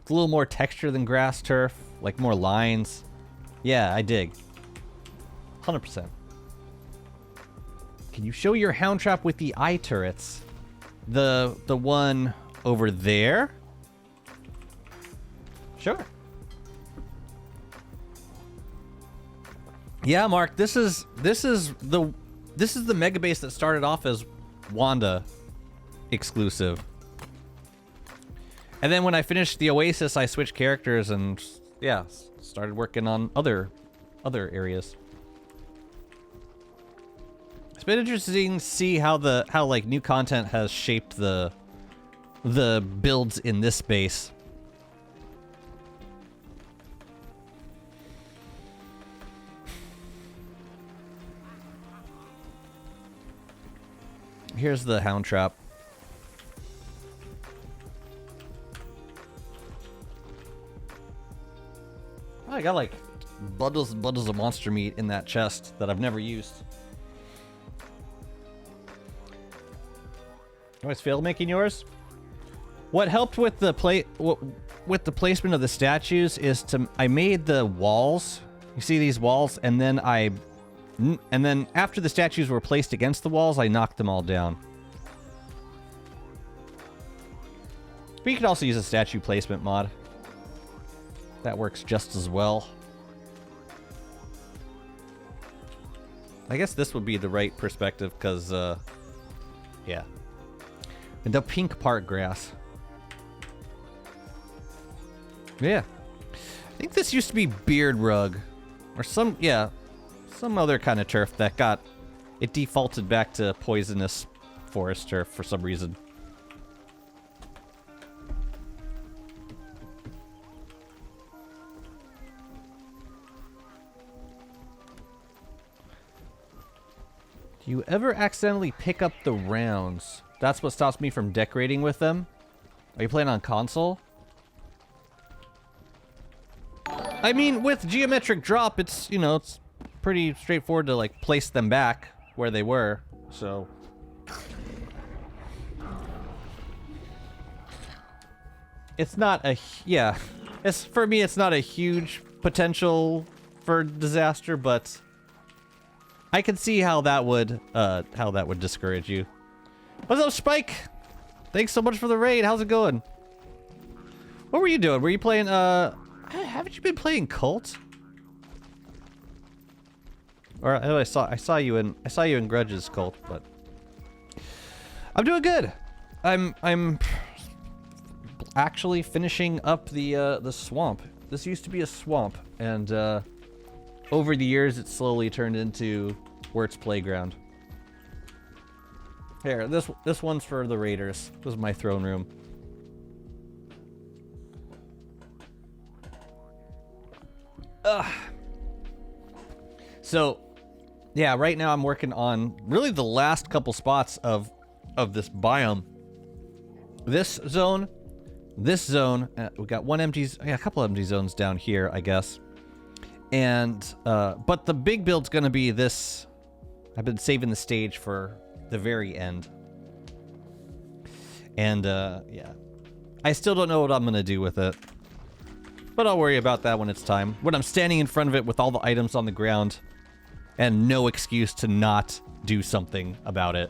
It's a little more texture than grass turf. Like more lines. Yeah, I dig. 100%. Can you show your hound trap with the eye turrets? The one over there? Sure. Yeah, Mark, this is the mega base that started off as Wanda exclusive. And then when I finished the Oasis, I switched characters and yeah, started working on other areas. It's been interesting to see how like new content has shaped the builds in this base. Here's the hound trap. Oh, I got like bundles and bundles of monster meat in that chest that I've never used. You always failed making yours? What helped with the placement of the statues is I made the walls. You see these walls, and then after the statues were placed against the walls, I knocked them all down. But you could also use a statue placement mod. That works just as well. I guess this would be the right perspective, because, yeah. And the pink part grass. Yeah. I think this used to be beard rug. Or some other kind of turf that it defaulted back to poisonous forest turf for some reason. Do you ever accidentally pick up the rounds? That's what stops me from decorating with them. Are you playing on console? I mean, with geometric drop, it's pretty straightforward to like place them back where they were. So it's not a for me it's not a huge potential for disaster, but I can see how that would discourage you. What's up, Spike? Thanks so much for the raid. How's it going? What were you doing? Were you playing, haven't you been playing Cult? Or I saw you in Grudge's Cult, but I'm doing good. I'm actually finishing up the swamp. This used to be a swamp, and over the years it slowly turned into Wirt's playground. Here, this one's for the raiders. This is my throne room. Ugh. So, yeah, right now I'm working on really the last couple spots of this biome. This zone, we got a couple empty zones down here, I guess. And, but the big build's gonna be this. I've been saving the stage for the very end. And, yeah. I still don't know what I'm gonna do with it. But I'll worry about that when it's time. When I'm standing in front of it with all the items on the ground and no excuse to not do something about it.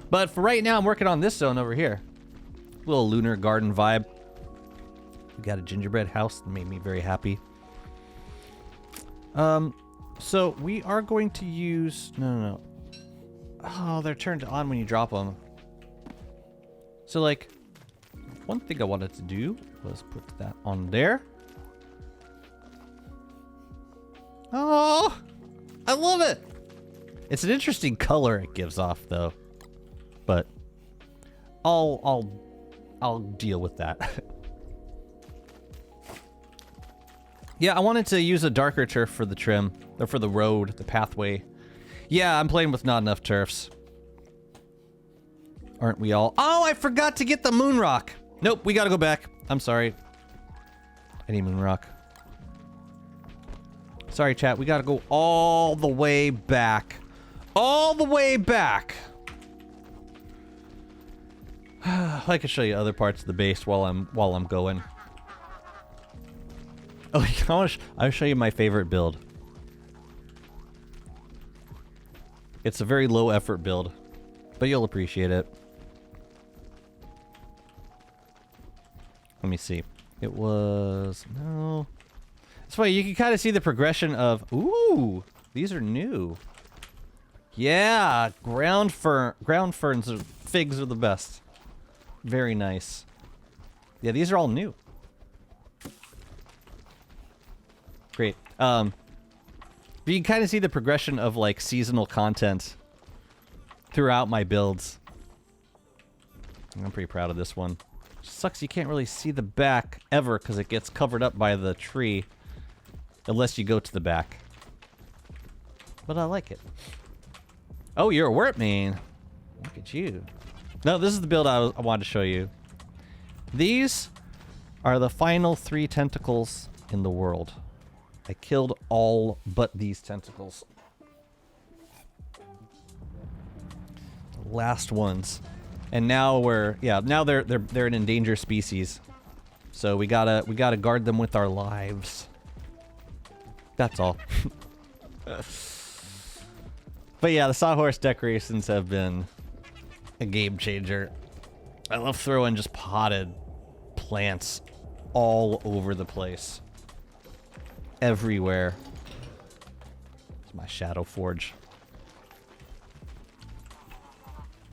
But for right now, I'm working on this zone over here. Little lunar garden vibe. We got a gingerbread house that made me very happy. So we are going to use... No. Oh, they're turned on when you drop them. So, like, one thing I wanted to do was put that on there. Oh, I love it. It's an interesting color it gives off, though. But I'll deal with that. Yeah, I wanted to use a darker turf for the trim, or for the road, the pathway. Yeah, I'm playing with not enough turfs. Aren't we all? Oh, I forgot to get the moon rock. Nope, we gotta go back. I'm sorry. I need moon rock. Sorry, chat. We gotta go all the way back. All the way back. I can show you other parts of the base while I'm going. Oh, I'll show you my favorite build. It's a very low effort build, but you'll appreciate it. Let me see. It was... No. It's funny, you can kind of see the progression of... Ooh! These are new. Yeah! Ground ferns, figs are the best. Very nice. Yeah, these are all new. Great. But you can kind of see the progression of, like, seasonal content throughout my builds. I'm pretty proud of this one. Sucks you can't really see the back ever because it gets covered up by the tree. Unless you go to the back. But I like it. Oh, you're a Wirt main. Look at you. No, this is the build I wanted to show you. These are the final 3 tentacles in the world. I killed all but these tentacles. The last ones. And now now they're an endangered species. So we gotta guard them with our lives. That's all. But yeah, the Sawhorse decorations have been a game changer. I love throwing just potted plants all over the place. Everywhere. It's my Shadow Forge.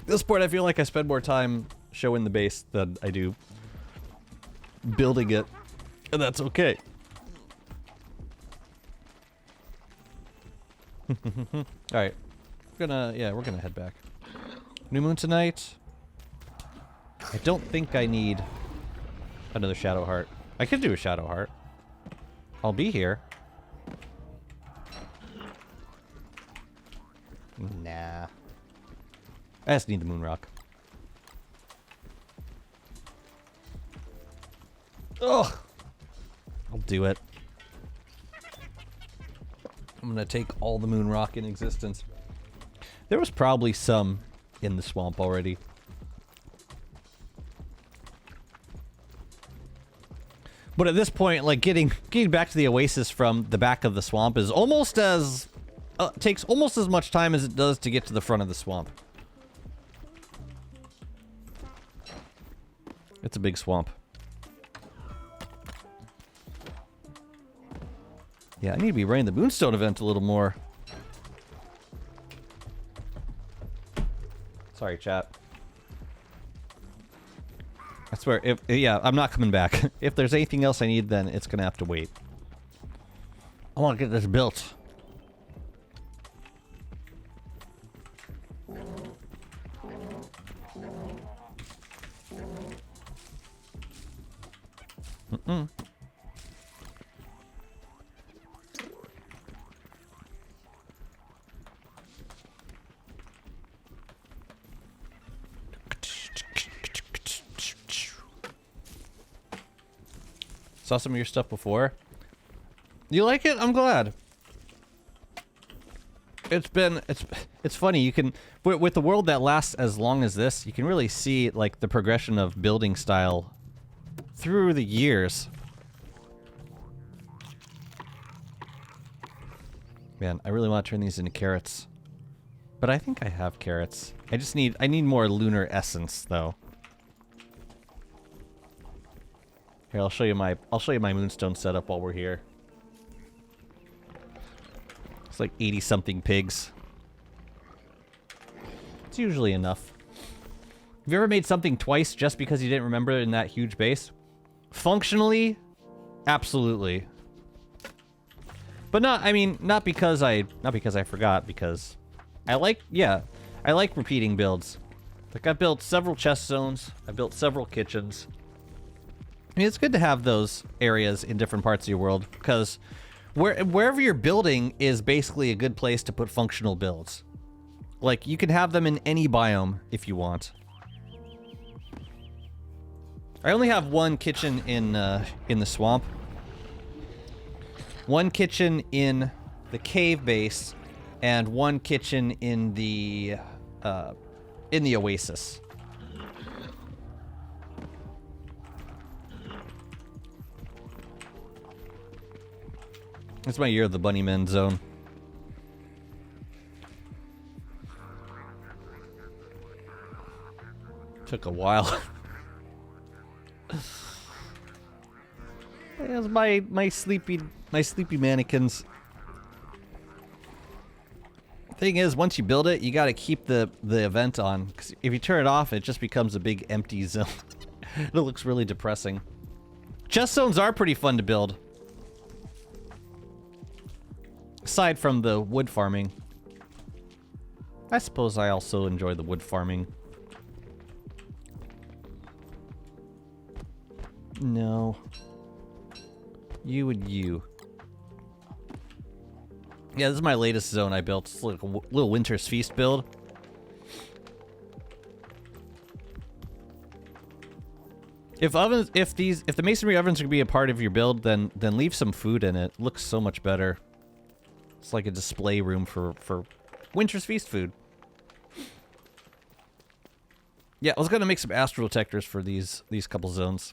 At this point, I feel like I spend more time showing the base than I do building it. And that's okay. Alright. We're gonna head back. New moon tonight. I don't think I need another Shadow Heart. I could do a Shadow Heart. I'll be here. Nah. I just need the moon rock. Ugh. I'll do it. I'm gonna take all the moon rock in existence. There was probably some in the swamp already. But at this point, like getting back to the oasis from the back of the swamp is almost as takes almost as much time as it does to get to the front of the swamp. It's a big swamp. Yeah, I need to be running the Moonstone event a little more. Sorry, chat. I swear, yeah, I'm not coming back. If there's anything else I need, then it's gonna have to wait. I want to get this built. Mm-mm. Saw some of your stuff before. You like it? I'm glad. It's funny. You can with the world that lasts as long as this, you can really see like the progression of building style through the years. Man, I really want to turn these into carrots. But I think I have carrots. I need more lunar essence though. Here, I'll show you my moonstone setup while we're here. It's like 80 something pigs. It's usually enough. Have you ever made something twice just because you didn't remember it in that huge base? Functionally, absolutely. But not because I forgot, because I like repeating builds. Like I built several chest zones, I built several kitchens. I mean, it's good to have those areas in different parts of your world, because wherever you're building is basically a good place to put functional builds. Like, you can have them in any biome if you want. I only have one kitchen in the swamp. One kitchen in the cave base, and one kitchen in the oasis. It's my year of the Bunnymen zone. Took a while. There's my sleepy mannequins. Thing is, once you build it, you gotta keep the event on, because if you turn it off, it just becomes a big empty zone. It looks really depressing. Chest zones are pretty fun to build. Aside from the wood farming. I suppose I also enjoy the wood farming. No. You and you. Yeah, this is my latest zone I built. It's like a little Winter's Feast build. If the masonry ovens are gonna be a part of your build, then leave some food in it. It looks so much better. It's like a display room for Winter's Feast food. Yeah, I was gonna make some astral detectors for these couple zones.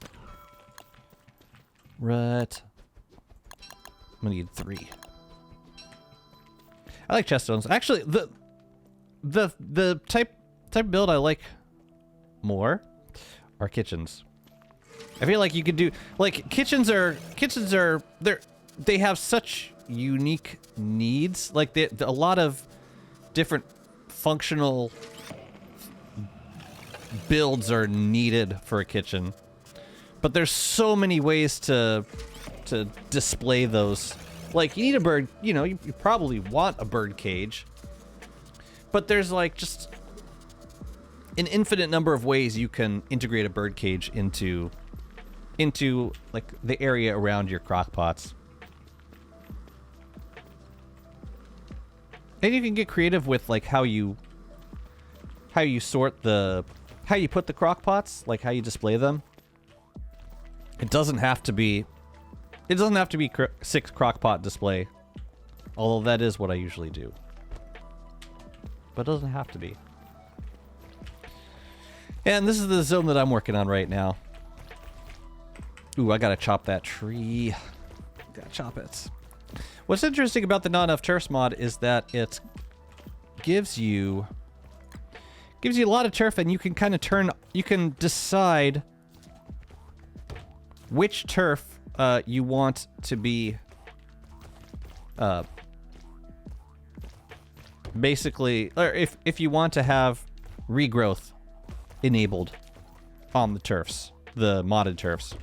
Right. I'm gonna need 3. I like chest zones. Actually, the type of build I like more are kitchens. I feel like you could do like kitchens are they have such unique needs. Like a lot of different functional builds are needed for a kitchen. But there's so many ways to display those. Like, you need a bird, you probably want a bird cage. But there's like just an infinite number of ways you can integrate a bird cage into like the area around your crock pots. And you can get creative with like how you put the crock pots, like how you display them. It doesn't have to be 6 crock pot display, although that is what I usually do. But it doesn't have to be. And this is the zone that I'm working on right now. Ooh, I gotta chop that tree. Gotta chop it. What's interesting about the not enough turfs mod is that it gives you a lot of turf, and you can kind of you can decide which turf you want to be basically, or if you want to have regrowth enabled on the turfs, the modded turfs.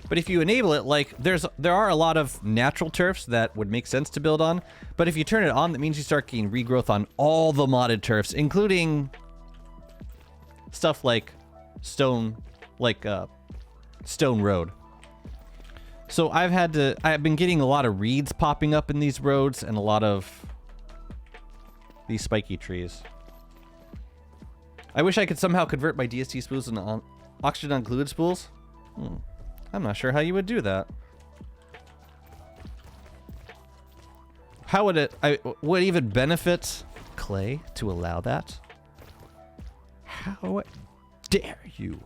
But if you enable it, like, there are a lot of natural turfs that would make sense to build on, but if you turn it on, that means you start getting regrowth on all the modded turfs, including stuff like stone road. So I've been getting a lot of reeds popping up in these roads and a lot of these spiky trees. I wish I could somehow convert my DST spools into oxygen included spools. I'm not sure how you would do that. How would would it even benefit Clay to allow that? How dare you?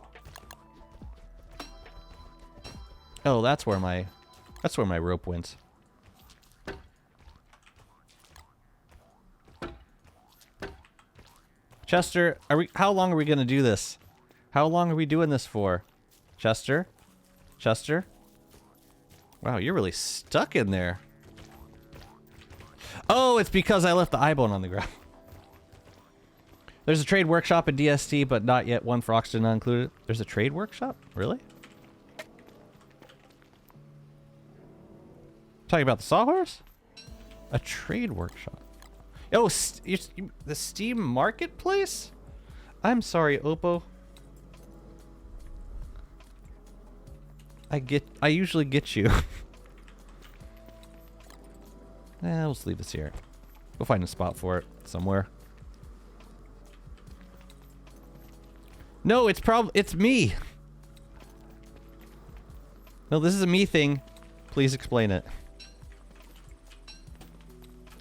Oh, that's where my rope went. Chester, how long are we gonna do this? How long are we doing this for? Chester? Chester? Wow, you're really stuck in there. Oh, it's because I left the eye bone on the ground. There's a trade workshop in DST, but not yet one for oxygen not included. There's a trade workshop? Really? Talking about the sawhorse? A trade workshop. Oh, the Steam Marketplace? I'm sorry, Oppo. I usually get you. Let's leave this here. We'll find a spot for it somewhere. No, it's me. No, this is a me thing. Please explain it.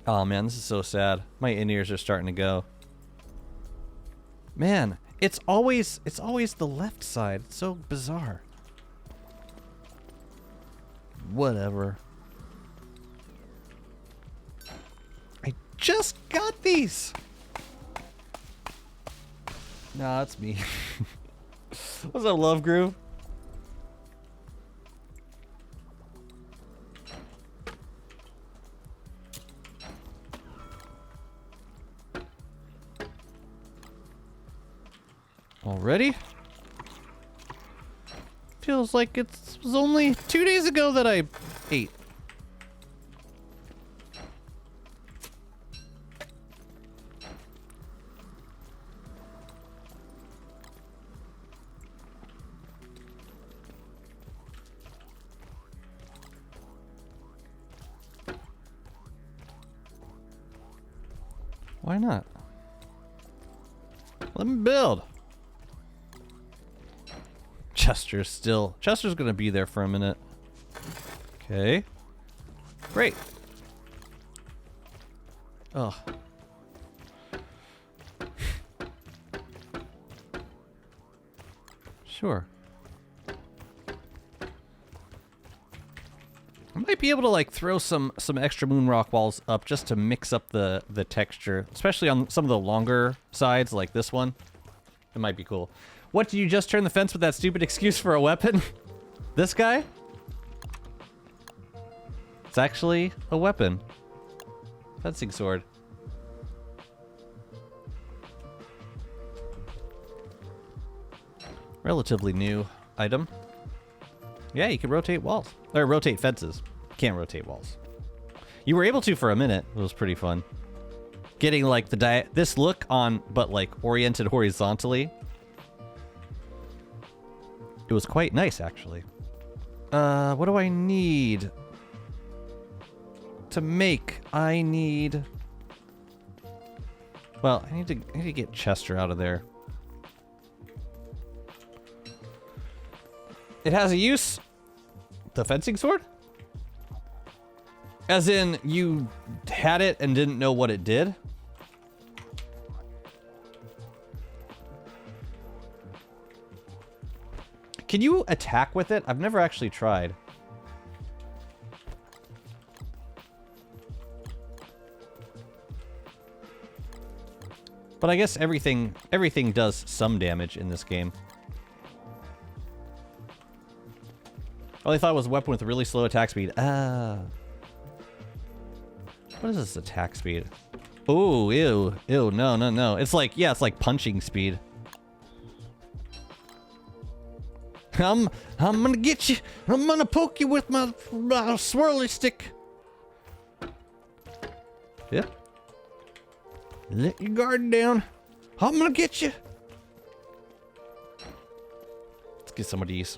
Oh man, this is so sad. My in-ears are starting to go. Man, it's always the left side. It's so bizarre. Whatever. I just got these. Nah, it's me. What's up, Love Groove? Already? Feels like it was only 2 days ago that I ate. Why not? Let me build. Chester's gonna be there for a minute. Okay. Great. Oh. Sure. I might be able to like throw some extra moon rock walls up just to mix up the texture, especially on some of the longer sides like this one. It might be cool. What, did you just turn the fence with that stupid excuse for a weapon? This guy? It's actually a weapon. Fencing sword. Relatively new item. Yeah, you can rotate walls. Or rotate fences. Can't rotate walls. You were able to for a minute. It was pretty fun. Getting like this look on, but like oriented horizontally. It was quite nice, actually. What do I need to make? I need... Well, I need to get Chester out of there. It has a use. The fencing sword? As in, you had it and didn't know what it did? Can you attack with it? I've never actually tried. But I guess everything does some damage in this game. Oh, I thought it was a weapon with really slow attack speed. Ah. What is this attack speed? Ooh, ew, ew, no, no, no. It's like, yeah, it's like punching speed. I'm gonna get you. I'm gonna poke you with my swirly stick. Yeah. Let your guard down. I'm gonna get you. Let's get some of these.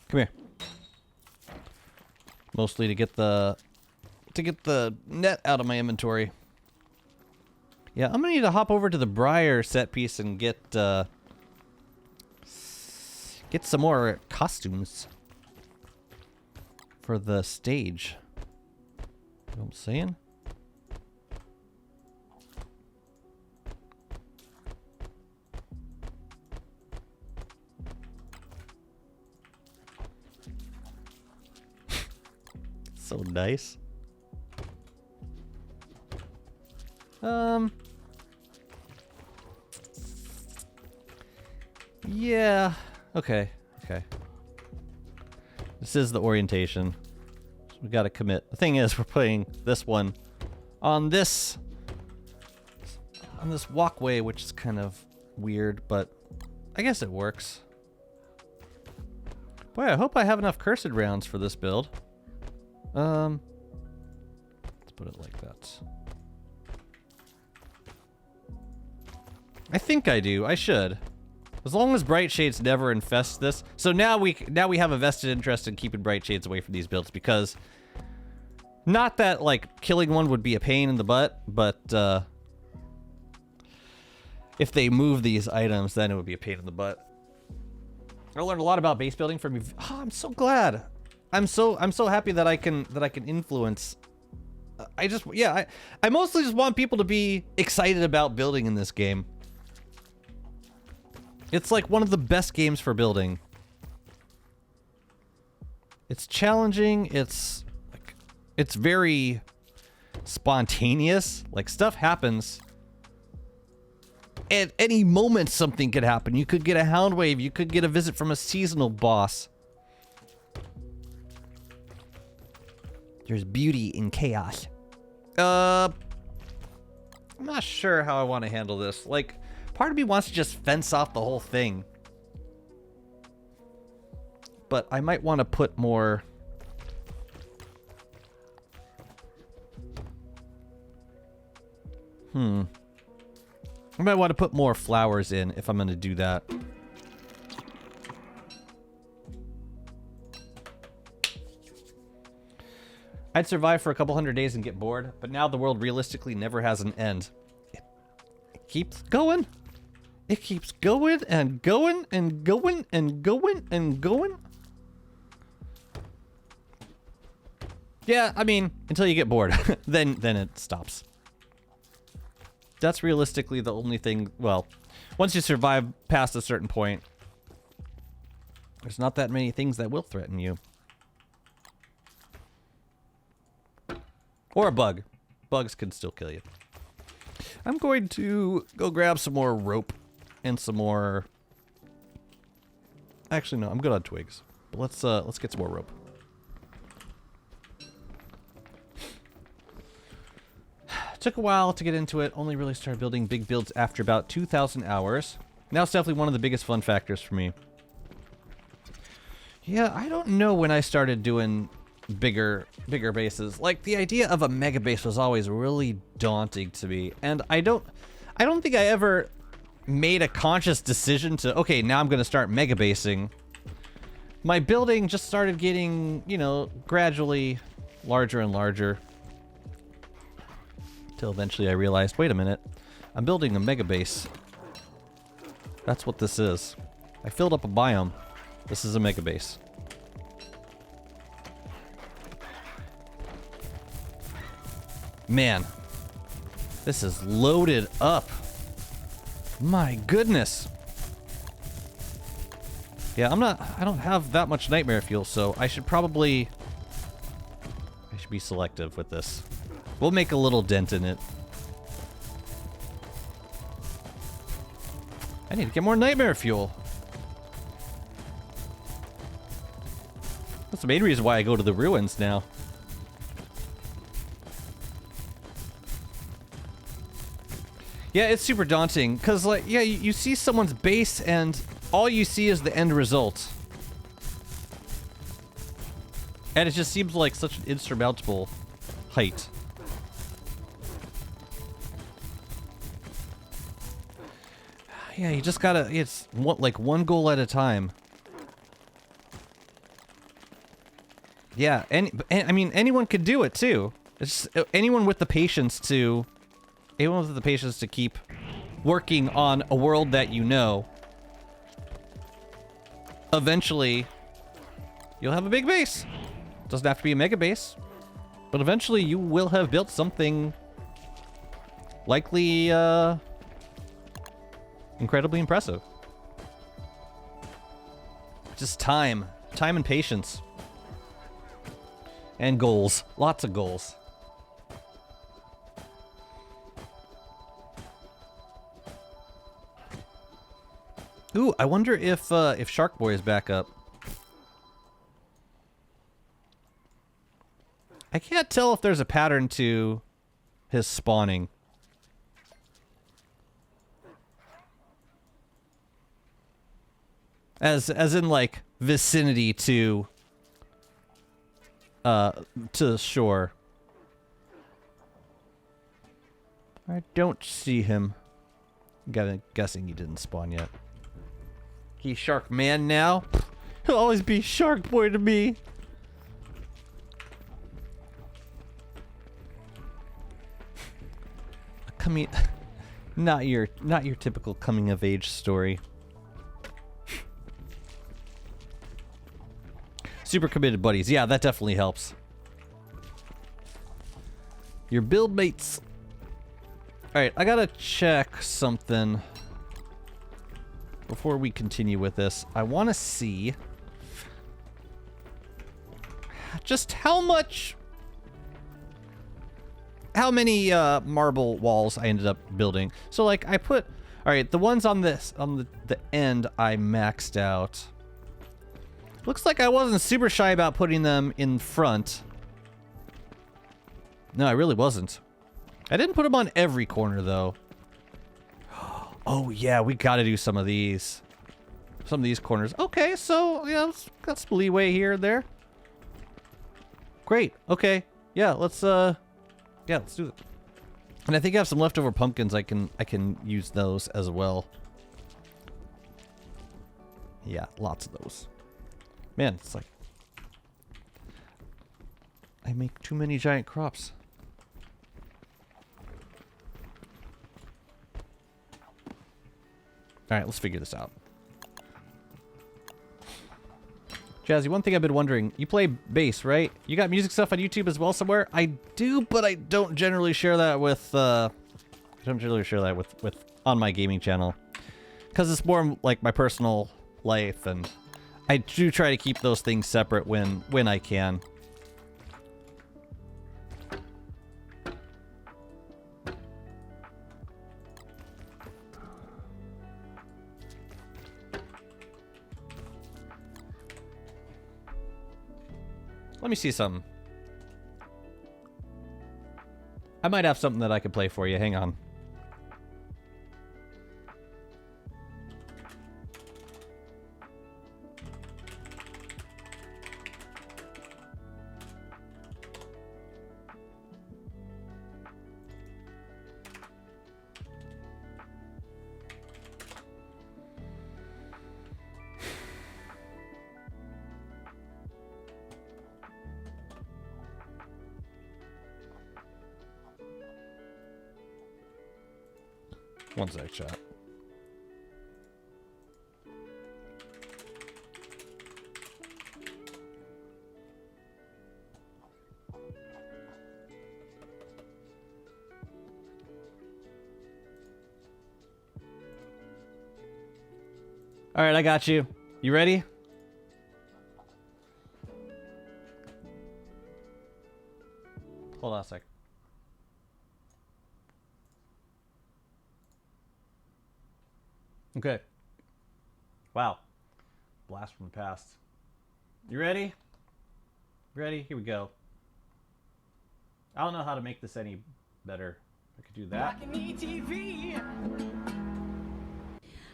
Come here. Mostly to get the net out of my inventory. Yeah, I'm gonna need to hop over to the Briar set piece and get some more costumes for the stage. You know what I'm saying? So nice. Yeah. Okay. Okay. This is the orientation. So we gotta commit. The thing is, we're putting this one on this walkway, which is kind of weird, but I guess it works. Boy, I hope I have enough cursed rounds for this build. Let's put it like that. I think I do. I should. As long as Bright Shades never infest this. So now we have a vested interest in keeping Bright Shades away from these builds, because not that like killing one would be a pain in the butt, but if they move these items, then it would be a pain in the butt. I learned a lot about base building from you. Oh, I'm so glad. I'm so happy that I can influence. I mostly just want people to be excited about building in this game. It's like one of the best games for building. It's challenging, it's very spontaneous. Like, stuff happens. At any moment something could happen. You could get a hound wave, you could get a visit from a seasonal boss. There's beauty in chaos. I'm not sure how I want to handle this. Like, part of me wants to just fence off the whole thing. But I might want to put more... I might want to put more flowers in if I'm going to do that. I'd survive for a couple hundred days and get bored, but now the world realistically never has an end. It keeps going. It keeps going and going and going and going and going. Yeah, I mean, until you get bored, then it stops. That's realistically the only thing. Well, once you survive past a certain point, there's not that many things that will threaten you. Or a bug. Bugs can still kill you. I'm going to go grab some more rope and some more... Actually, no, I'm good on twigs. But let's get some more rope. Took a while to get into it. Only really started building big builds after about 2,000 hours. Now it's definitely one of the biggest fun factors for me. Yeah, I don't know when I started doing bigger bases. Like, the idea of a mega base was always really daunting to me, and I don't think I ever made a conscious decision to, okay, now I'm gonna start mega basing. My building just started getting, you know, gradually larger and larger, till eventually I realized, wait a minute, I'm building a mega base. That's what this is. I filled up a biome. This is a mega base. Man, this is loaded up. My goodness. Yeah, I don't have that much nightmare fuel, so I should be selective with this. We'll make a little dent in it. I need to get more nightmare fuel. That's the main reason why I go to the ruins now. Yeah, it's super daunting, because, like, yeah, you see someone's base, and all you see is the end result. And it just seems like such an insurmountable height. Yeah, you just gotta, it's like one goal at a time. Yeah, I mean, anyone could do it, too. It's just, anyone with the patience to keep working on a world that you know. Eventually, you'll have a big base. Doesn't have to be a mega base, but eventually you will have built something likely incredibly impressive. Just time and patience. And goals. Lots of goals. Ooh, I wonder if Shark Boy is back up. I can't tell if there's a pattern to his spawning. As in, like, vicinity to shore. I don't see him. Guessing he didn't spawn yet. He's Shark Man now. He'll always be Shark Boy to me. Not your typical coming of age story. Super committed buddies. Yeah, that definitely helps. Your build mates. Alright, I gotta check something before we continue with this. I want to see just how many marble walls I ended up building. So, like, I put, alright, the ones on the end I maxed out. Looks like I wasn't super shy about putting them in front. No, I really wasn't. I didn't put them on every corner, though. Oh, yeah, we gotta do some of these. Some of these corners. Okay, so, yeah, got some leeway here and there. Great, okay. Yeah, let's do it. And I think I have some leftover pumpkins. I can use those as well. Yeah, lots of those. Man, it's like I make too many giant crops. Alright, let's figure this out. Jazzy, one thing I've been wondering, you play bass, right? You got music stuff on YouTube as well somewhere? I do, but I don't generally share that with with on my gaming channel. Because it's more like my personal life, and I do try to keep those things separate when I can. Let me see something. I might have something that I could play for you. Hang on. One sec, chat. All right, I got you. You ready? Hold on a sec. Okay. Wow. Blast from the past. You ready? Ready? Here we go. I don't know how to make this any better. I could do that.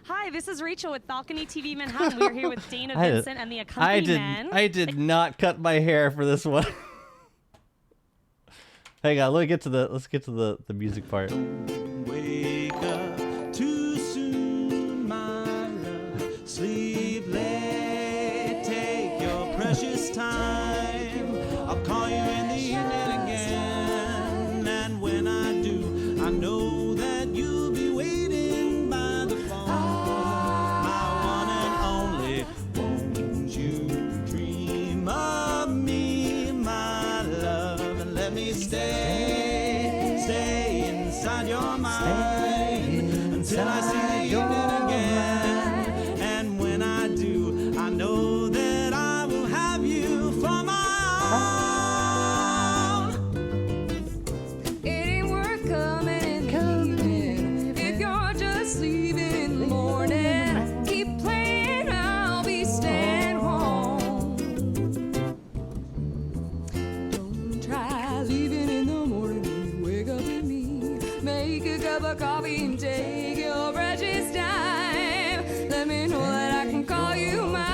Hi, this is Rachel with Balcony TV Manhattan. We're here with Dana Vincent and the accompaniment. I did not cut my hair for this one. Hang on, let's get to the music part. Wake up too soon, my love. Sleep late, take your precious time. I'll call you in the evening again, and when I do, I know that you'll be waiting by the phone. My one and only, won't you dream of me, my love, and let me stay inside your mind until I see the evening again. And when I do, I know that I will have you for my own. It ain't worth coming in the evening if you're just leaving in the morning. Keep playing, I'll be staying home. Don't try leaving in the morning when you wake up with me. Make a cup of coffee and take your precious time. Let me know that I can call you mine.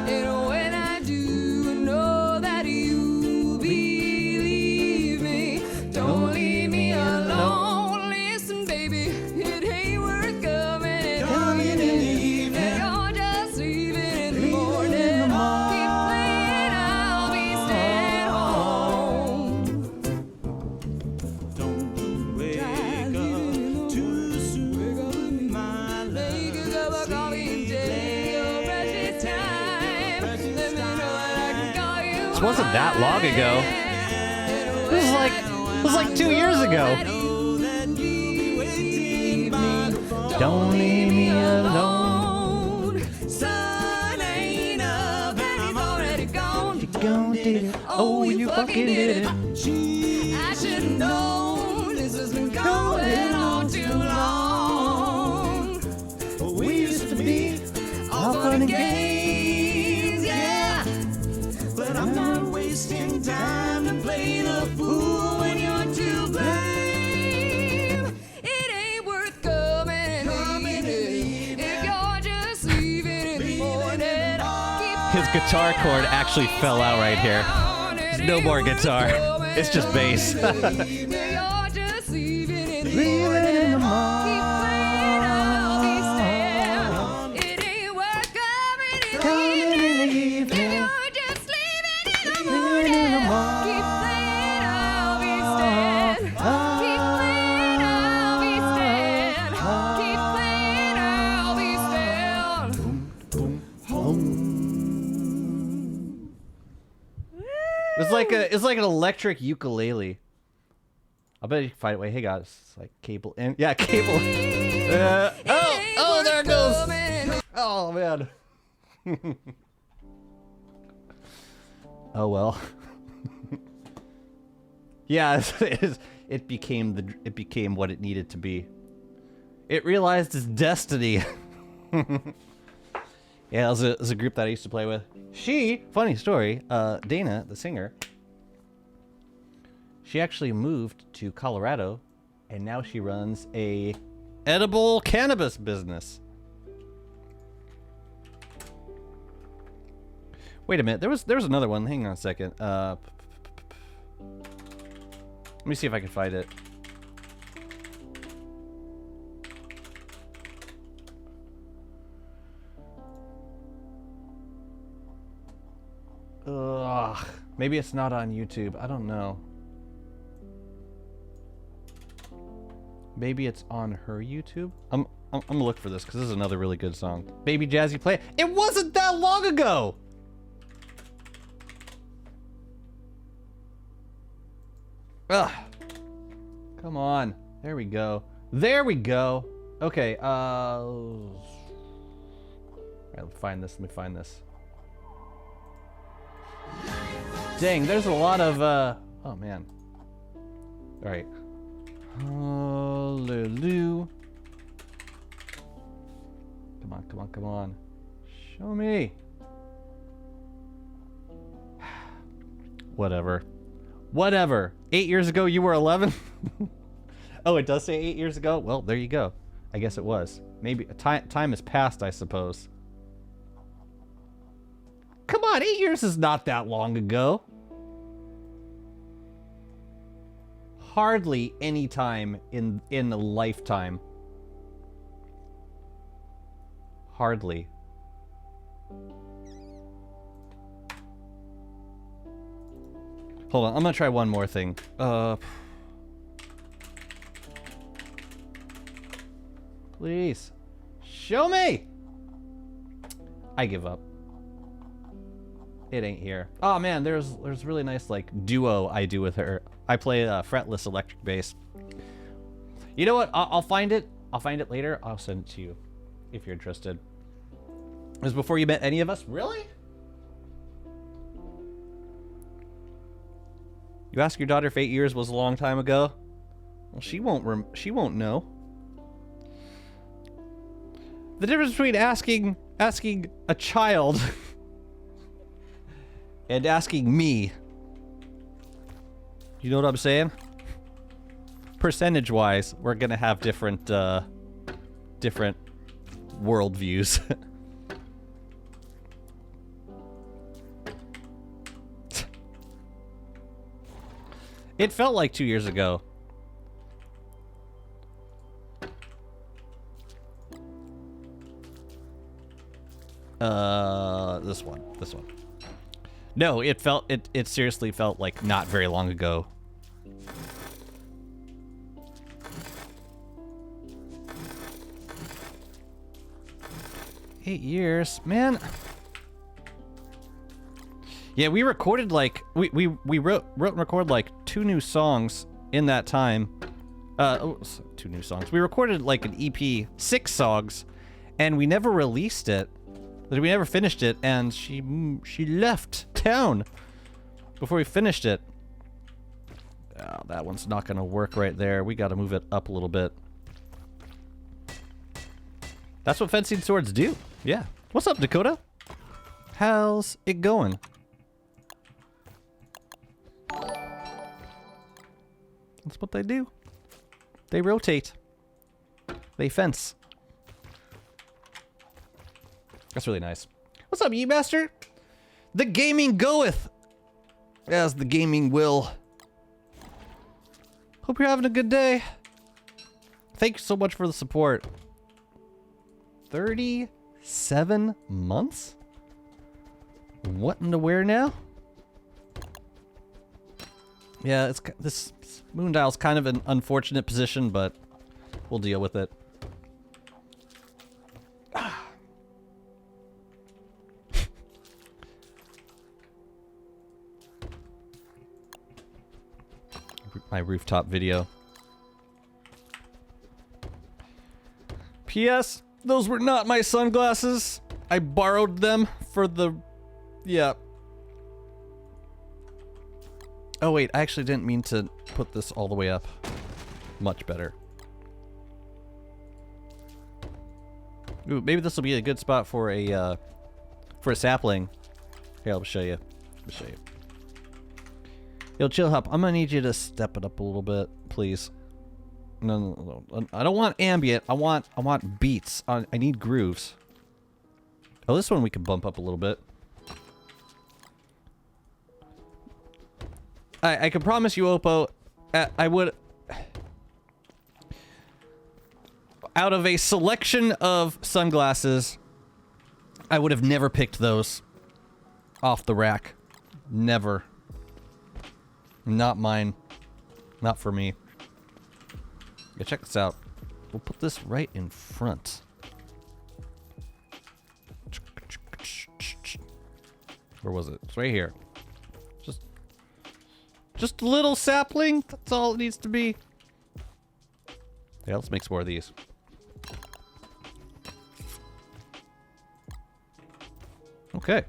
And when I do, know that you believe me. Don't leave me alone. Listen, baby, it ain't worth coming in the evening. If you're just leaving in the morning, keep playing, I'll be staying home. Don't wake up too soon, my love. Make a cup of coffee and take your precious time. Let me know that I can call you This wasn't that long ago. This was like 2 years ago. Know that you'll be waiting by the phone. Don't leave me alone. Sun ain't up and he's already gone. Gone did it. Oh, you fucking did it. I should've known this has been going on too long. We used to be All fun and games, yeah. but I'm not wasting time to play the fool when you're to blame. It ain't worth coming in the evening if you're just leaving in the morning. His guitar chord actually fell out right here. There's no more guitar. It's just bass. You're just leaving in the morning. Keep playing, I'll be staying. It ain't worth coming in the evening if you're just leaving in the morning. Keep playing, I'll be staying. Keep playing, I'll be staying. Keep playing, I'll be staying. It's like an electric ukulele. I bet you can find it. Wait, hey guys, it's like cable and yeah, cable. Oh, there it goes. Oh man. Oh well. Yeah, it became what it needed to be. It realized its destiny. Yeah, it was a group that I used to play with. Funny story, Dana, the singer, she actually moved to Colorado, and now she runs a edible cannabis business. Wait a minute, there was another one. Hang on a second. Let me see if I can find it. Ugh, maybe it's not on YouTube. I don't know. Maybe it's on her YouTube. I'm gonna look for this because this is another really good song. Baby Jazzy Play. It wasn't that long ago. Ugh. Come on. There we go. There we go. Okay. Let me find this. Let me find this. Dang, there's a lot of, oh man. Alright. Hallelujah. Come on, come on, come on. Show me. Whatever. Whatever. 8 years ago, you were 11? Oh, it does say 8 years ago? Well, there you go. I guess it was. Maybe time has passed, I suppose. Come on, 8 years is not that long ago. Hardly any time in a lifetime. Hardly. Hold on, I'm gonna try one more thing. Please. Show me! I give up. It ain't here. Oh man, there's really nice like duo I do with her. I play fretless electric bass. You know what? I'll find it. I'll find it later. I'll send it to you if you're interested. It was before you met any of us? Really? You ask your daughter if 8 years was a long time ago? Well, she won't know. The difference between asking a child and asking me. You know what I'm saying? Percentage-wise, we're gonna have different worldviews. It felt like 2 years ago. This one. No, it seriously felt like not very long ago. Eight years, man. Yeah, we recorded like we wrote and recorded like 2 new songs in that time. 2 new songs. We recorded like an EP, 6 songs, and we never released it. We never finished it, and she left town before we finished it. Oh, that one's not gonna work right there. We gotta move it up a little bit. That's what fencing swords do. Yeah. What's up, Dakota? How's it going? That's what they do. They rotate. They fence. That's really nice. What's up, Ye-Master? The gaming goeth, as the gaming will. Hope you're having a good day. Thank you so much for the support. 37 months? What in the where now? Yeah, this moon dial's kind of an unfortunate position, but we'll deal with it. My rooftop video. P.S. Those were not my sunglasses. I borrowed them for the... Yeah. Oh wait, I actually didn't mean to put this all the way up. Much better. Ooh, maybe this will be a good spot for a sapling. Here, I'll show you. Yo, chill, Hop. I'm gonna need you to step it up a little bit, please. No. I don't want ambient. I want beats. I need grooves. Oh, this one we can bump up a little bit. I can promise you, Oppo, I would... Out of a selection of sunglasses, I would have never picked those off the rack. Never. Not mine. Not for me. Yeah, check this out. We'll put this right in front. Where was it? It's right here. Just a little sapling. That's all it needs to be. Yeah, let's make some more of these. Okay.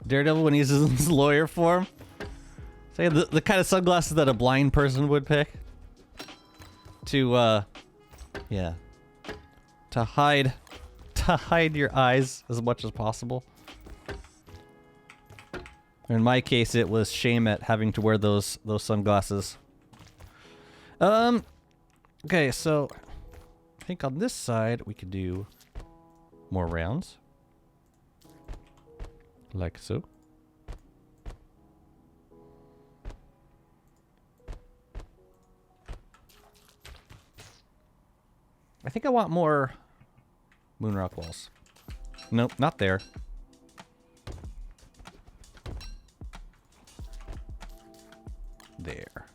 Daredevil when he's in his lawyer form. Say the kind of sunglasses that a blind person would pick. To yeah. To hide your eyes as much as possible. In my case, it was shame at having to wear those sunglasses. Okay, so I think on this side we could do more rounds. Like so. I think I want more moonrock walls. Nope, not there. There.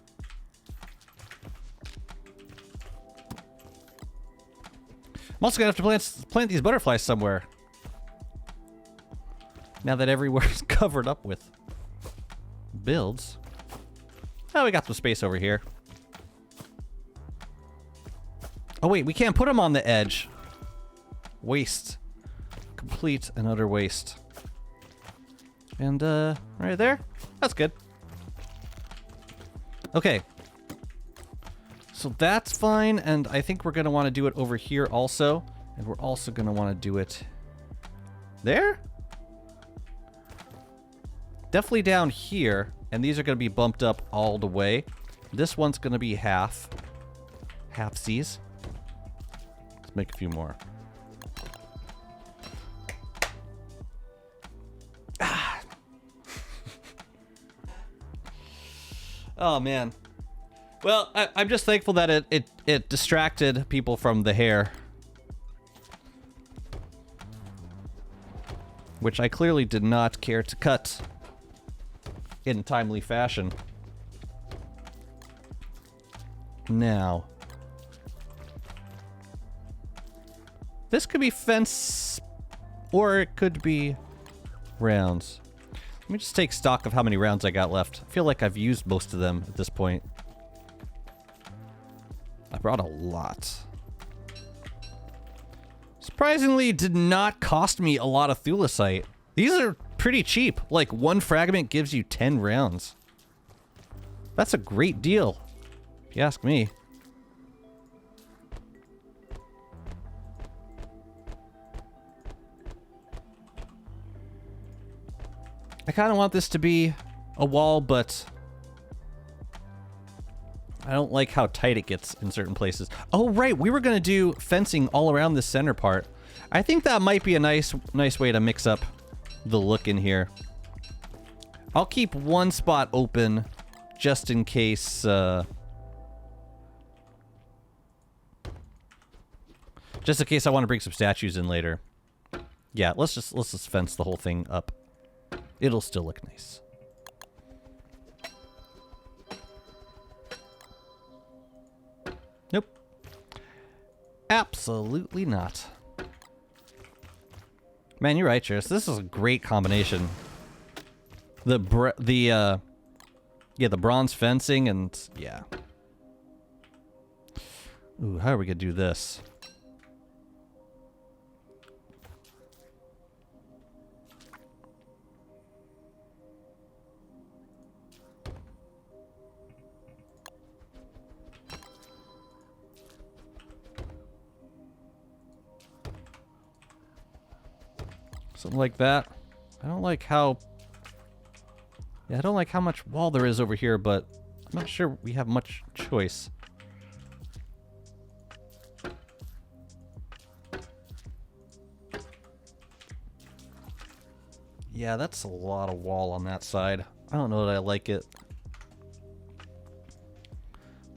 I'm also gonna have to plant these butterflies somewhere. Now that everywhere's covered up with builds. Oh, we got some space over here. Oh wait, we can't put them on the edge. Waste. Complete and utter waste. And right there. That's good. Okay. So that's fine, and I think we're gonna want to do it over here also. And we're also gonna want to do it there? Definitely down here, and these are gonna be bumped up all the way. This one's gonna be half-sies. Let's make a few more. Ah. Oh man. Well, I'm just thankful that it distracted people from the hair. Which I clearly did not care to cut in timely fashion. Now. This could be fence, or it could be rounds. Let me just take stock of how many rounds I got left. I feel like I've used most of them at this point. I brought a lot. Surprisingly, did not cost me a lot of thulecite. These are pretty cheap. Like, one fragment gives you 10 rounds. That's a great deal, if you ask me. I kind of want this to be a wall, but I don't like how tight it gets in certain places. Oh, right. We were going to do fencing all around the center part. I think that might be a nice way to mix up the look in here. I'll keep one spot open just in case, just in case I want to bring some statues in later. Yeah, let's just fence the whole thing up. It'll still look nice. Nope. Absolutely not. Man, you're right, Cheers. This is a great combination. The bronze fencing and yeah. Ooh, how are we gonna do this? Something like that. I don't like how... Yeah, I don't like how much wall there is over here, but I'm not sure we have much choice. Yeah, that's a lot of wall on that side. I don't know that I like it.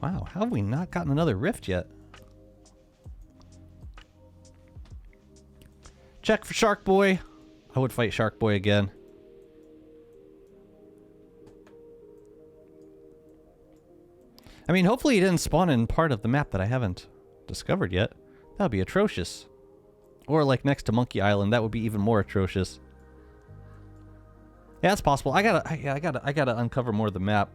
Wow, how have we not gotten another rift yet? Check for Shark Boy. I would fight Shark Boy again. I mean, hopefully he didn't spawn in part of the map that I haven't discovered yet. That would be atrocious. Or like next to Monkey Island, that would be even more atrocious. Yeah, it's possible. I gotta uncover more of the map.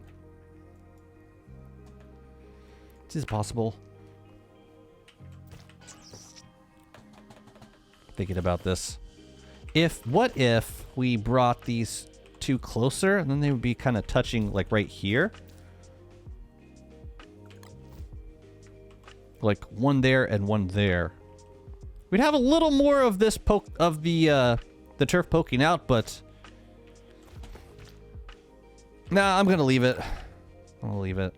This is possible. thinking about this. What if we brought these two closer, and then they would be kind of touching like right here? Like one there and one there. We'd have a little more of this the turf poking out, but nah, I'm gonna leave it. I'm gonna leave it.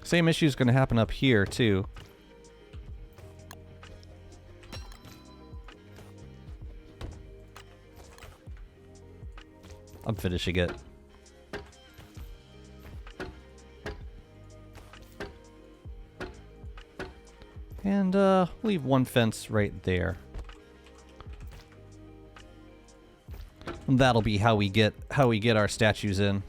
Same issue is gonna happen up here too. I'm finishing it. And leave one fence right there. And that'll be how we get our statues in.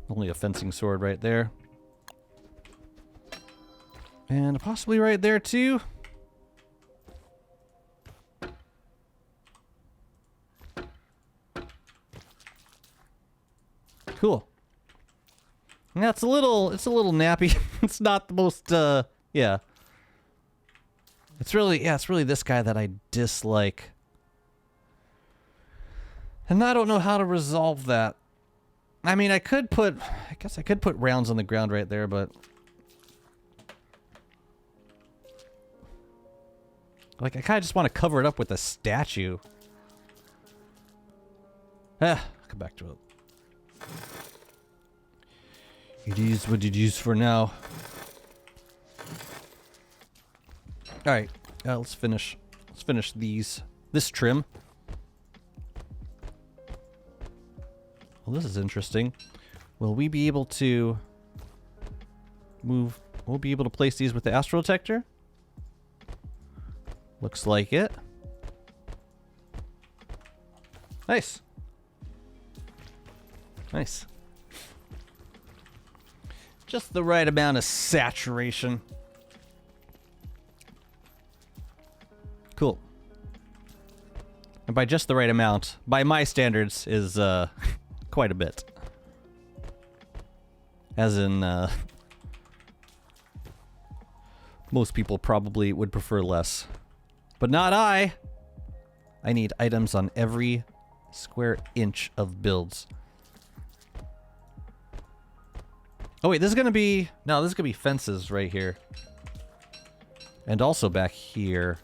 Only a fencing sword right there. And possibly right there too. Cool. Yeah, it's a little nappy. It's not the most yeah. It's really this guy that I dislike. And I don't know how to resolve that. I mean, I guess I could put rounds on the ground right there, but like I kind of just want to cover it up with a statue. I'll come back to it. It is what it is for now. All right, let's finish this trim. Well, this is interesting. Will we be able to move? We'll be able to place these with the astral detector? Looks like it. Nice. Nice. Just the right amount of saturation. Cool. And by just the right amount, by my standards, is quite a bit. As in, most people probably would prefer less. But not I! I need items on every square inch of builds. Oh wait, this is gonna be... No, this is gonna be fences right here. And also back here.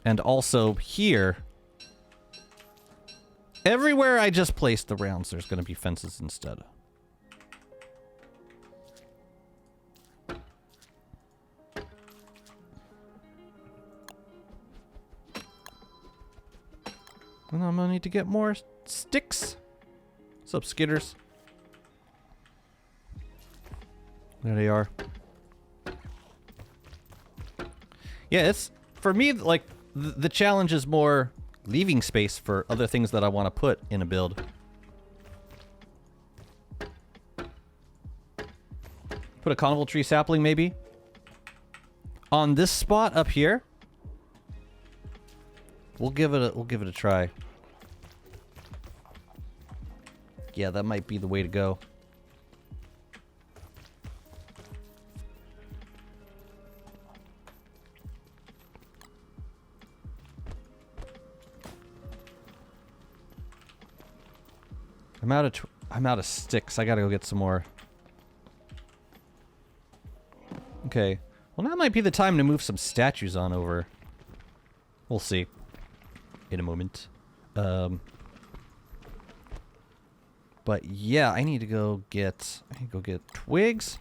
And also here. Everywhere I just placed the rounds, there's gonna be fences instead. And I'm gonna need to get more sticks. What's up, skitters? There they are. Yeah, it's... For me, like, the challenge is more leaving space for other things that I want to put in a build. Put a carnival tree sapling, maybe? On this spot up here? We'll give it a try. Yeah, that might be the way to go. I'm out of sticks. I gotta go get some more. Okay. Well, now might be the time to move some statues on over. We'll see. In a moment. But yeah, I need to go get twigs.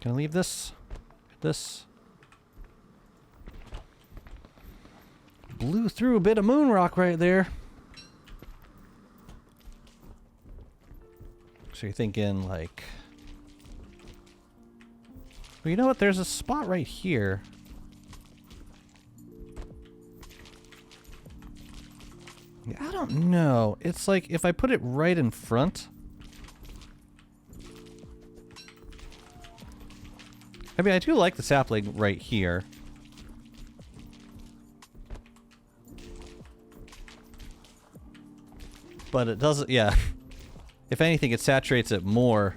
Can I leave this? This. Blew through a bit of moon rock right there. So you're thinking like Well, you know what? There's a spot right here. Yeah, I don't know. It's like if I put it right in front. I mean, I do like the sapling right here. But it doesn't, yeah. If anything, it saturates it more.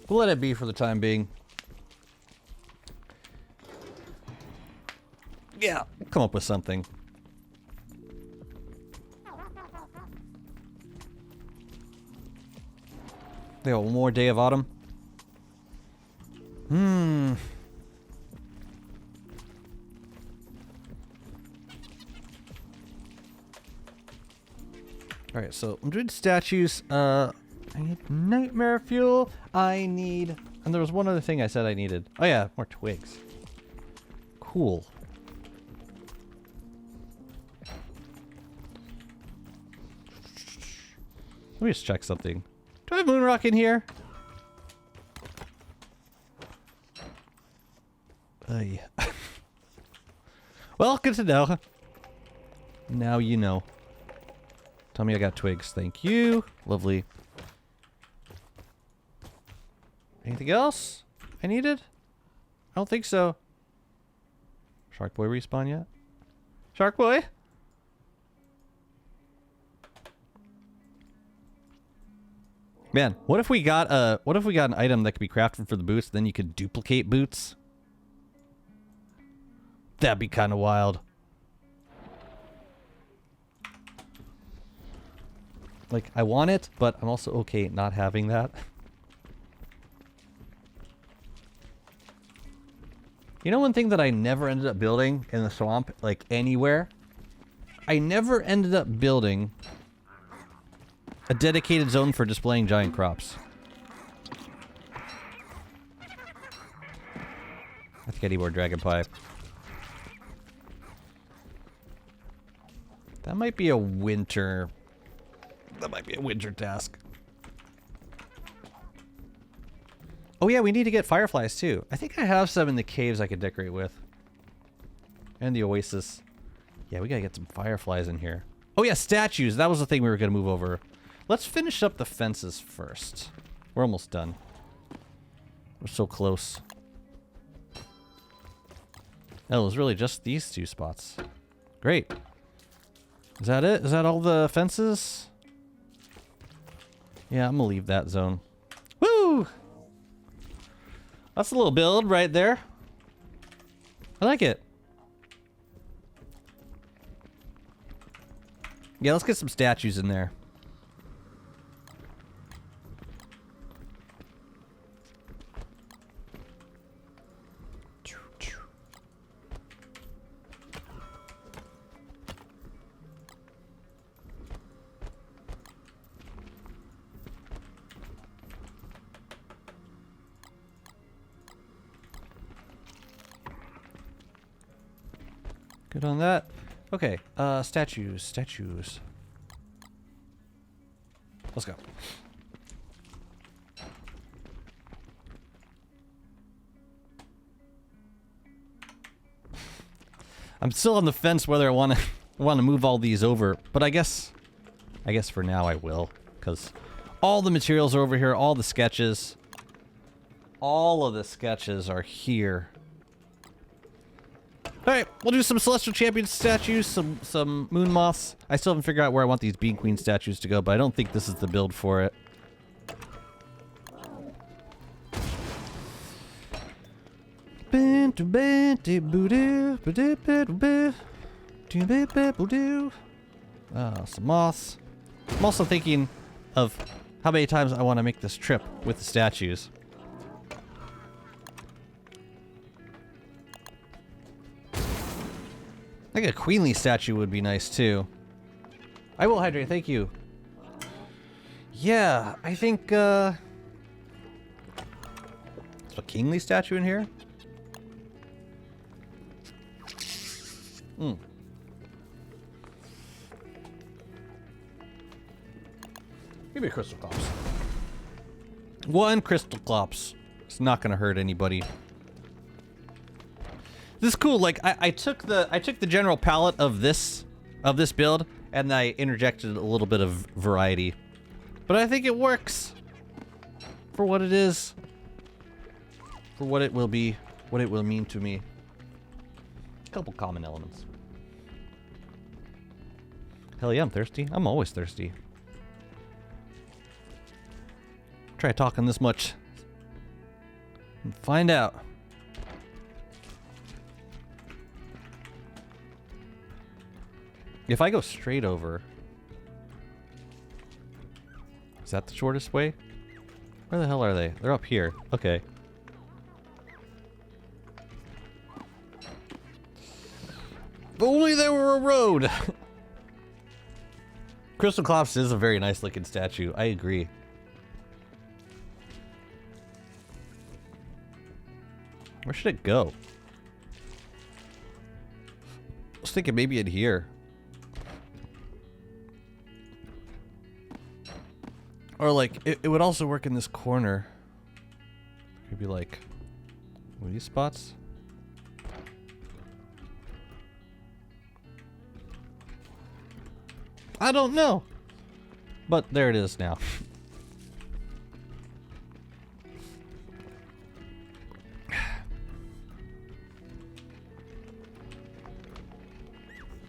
We'll let it be for the time being. Yeah, we'll come up with something. There, one more day of autumn. Alright, so I'm doing statues. I need nightmare fuel. I need... And there was one other thing I said I needed. Oh yeah, more twigs. Cool. Let me just check something. Do I have moon rock in here? Yeah. Well, good to know. Now you know. Tell me I got twigs. Thank you. Lovely. Anything else I needed? I don't think so. Shark Boy respawn yet? Shark Boy? Man, what if we got an item that could be crafted for the boots, then you could duplicate boots? That'd be kind of wild. Like, I want it, but I'm also okay not having that. You know one thing that I never ended up building in the swamp, like anywhere? I never ended up building a dedicated zone for displaying giant crops. I think I need more dragon pie. That might be a winter... That might be a winter task. Oh yeah, we need to get fireflies too. I think I have some in the caves I could decorate with. And the oasis. Yeah, we gotta get some fireflies in here. Oh yeah, statues. That was the thing we were gonna move over. Let's finish up the fences first. We're almost done. We're so close. Oh, it was really just these two spots. Great. Is that it? Is that all the fences? Yeah, I'm gonna leave that zone. Woo! That's a little build right there. I like it. Yeah, let's get some statues in there. Good on that. Okay, statues. Let's go. I'm still on the fence whether I want to move all these over, but I guess for now I will, because all the materials are over here, all the sketches. All of the sketches are here. Alright, we'll do some Celestial Champion statues, some moon moths. I still haven't figured out where I want these Bean Queen statues to go, but I don't think this is the build for it. Some moths. I'm also thinking of how many times I want to make this trip with the statues. I think a queenly statue would be nice too. I will hydrate, thank you. Yeah, I think there's a kingly statue in here. Give me a crystal clops. One crystal clops. It's not gonna hurt anybody. This is cool. Like I took the general palette of this build and I interjected a little bit of variety, but I think it works for what it is, for what it will be, what it will mean to me. A couple common elements. Hell yeah, I'm thirsty. I'm always thirsty. Try talking this much and find out. If I go straight over, is that the shortest way? Where the hell are they? They're up here. Okay. If only there were a road. Crystal Clops is a very nice looking statue. I agree. Where should it go? I was thinking maybe in here. Or like, it would also work in this corner. Maybe like, what are these spots? I don't know. But there it is now.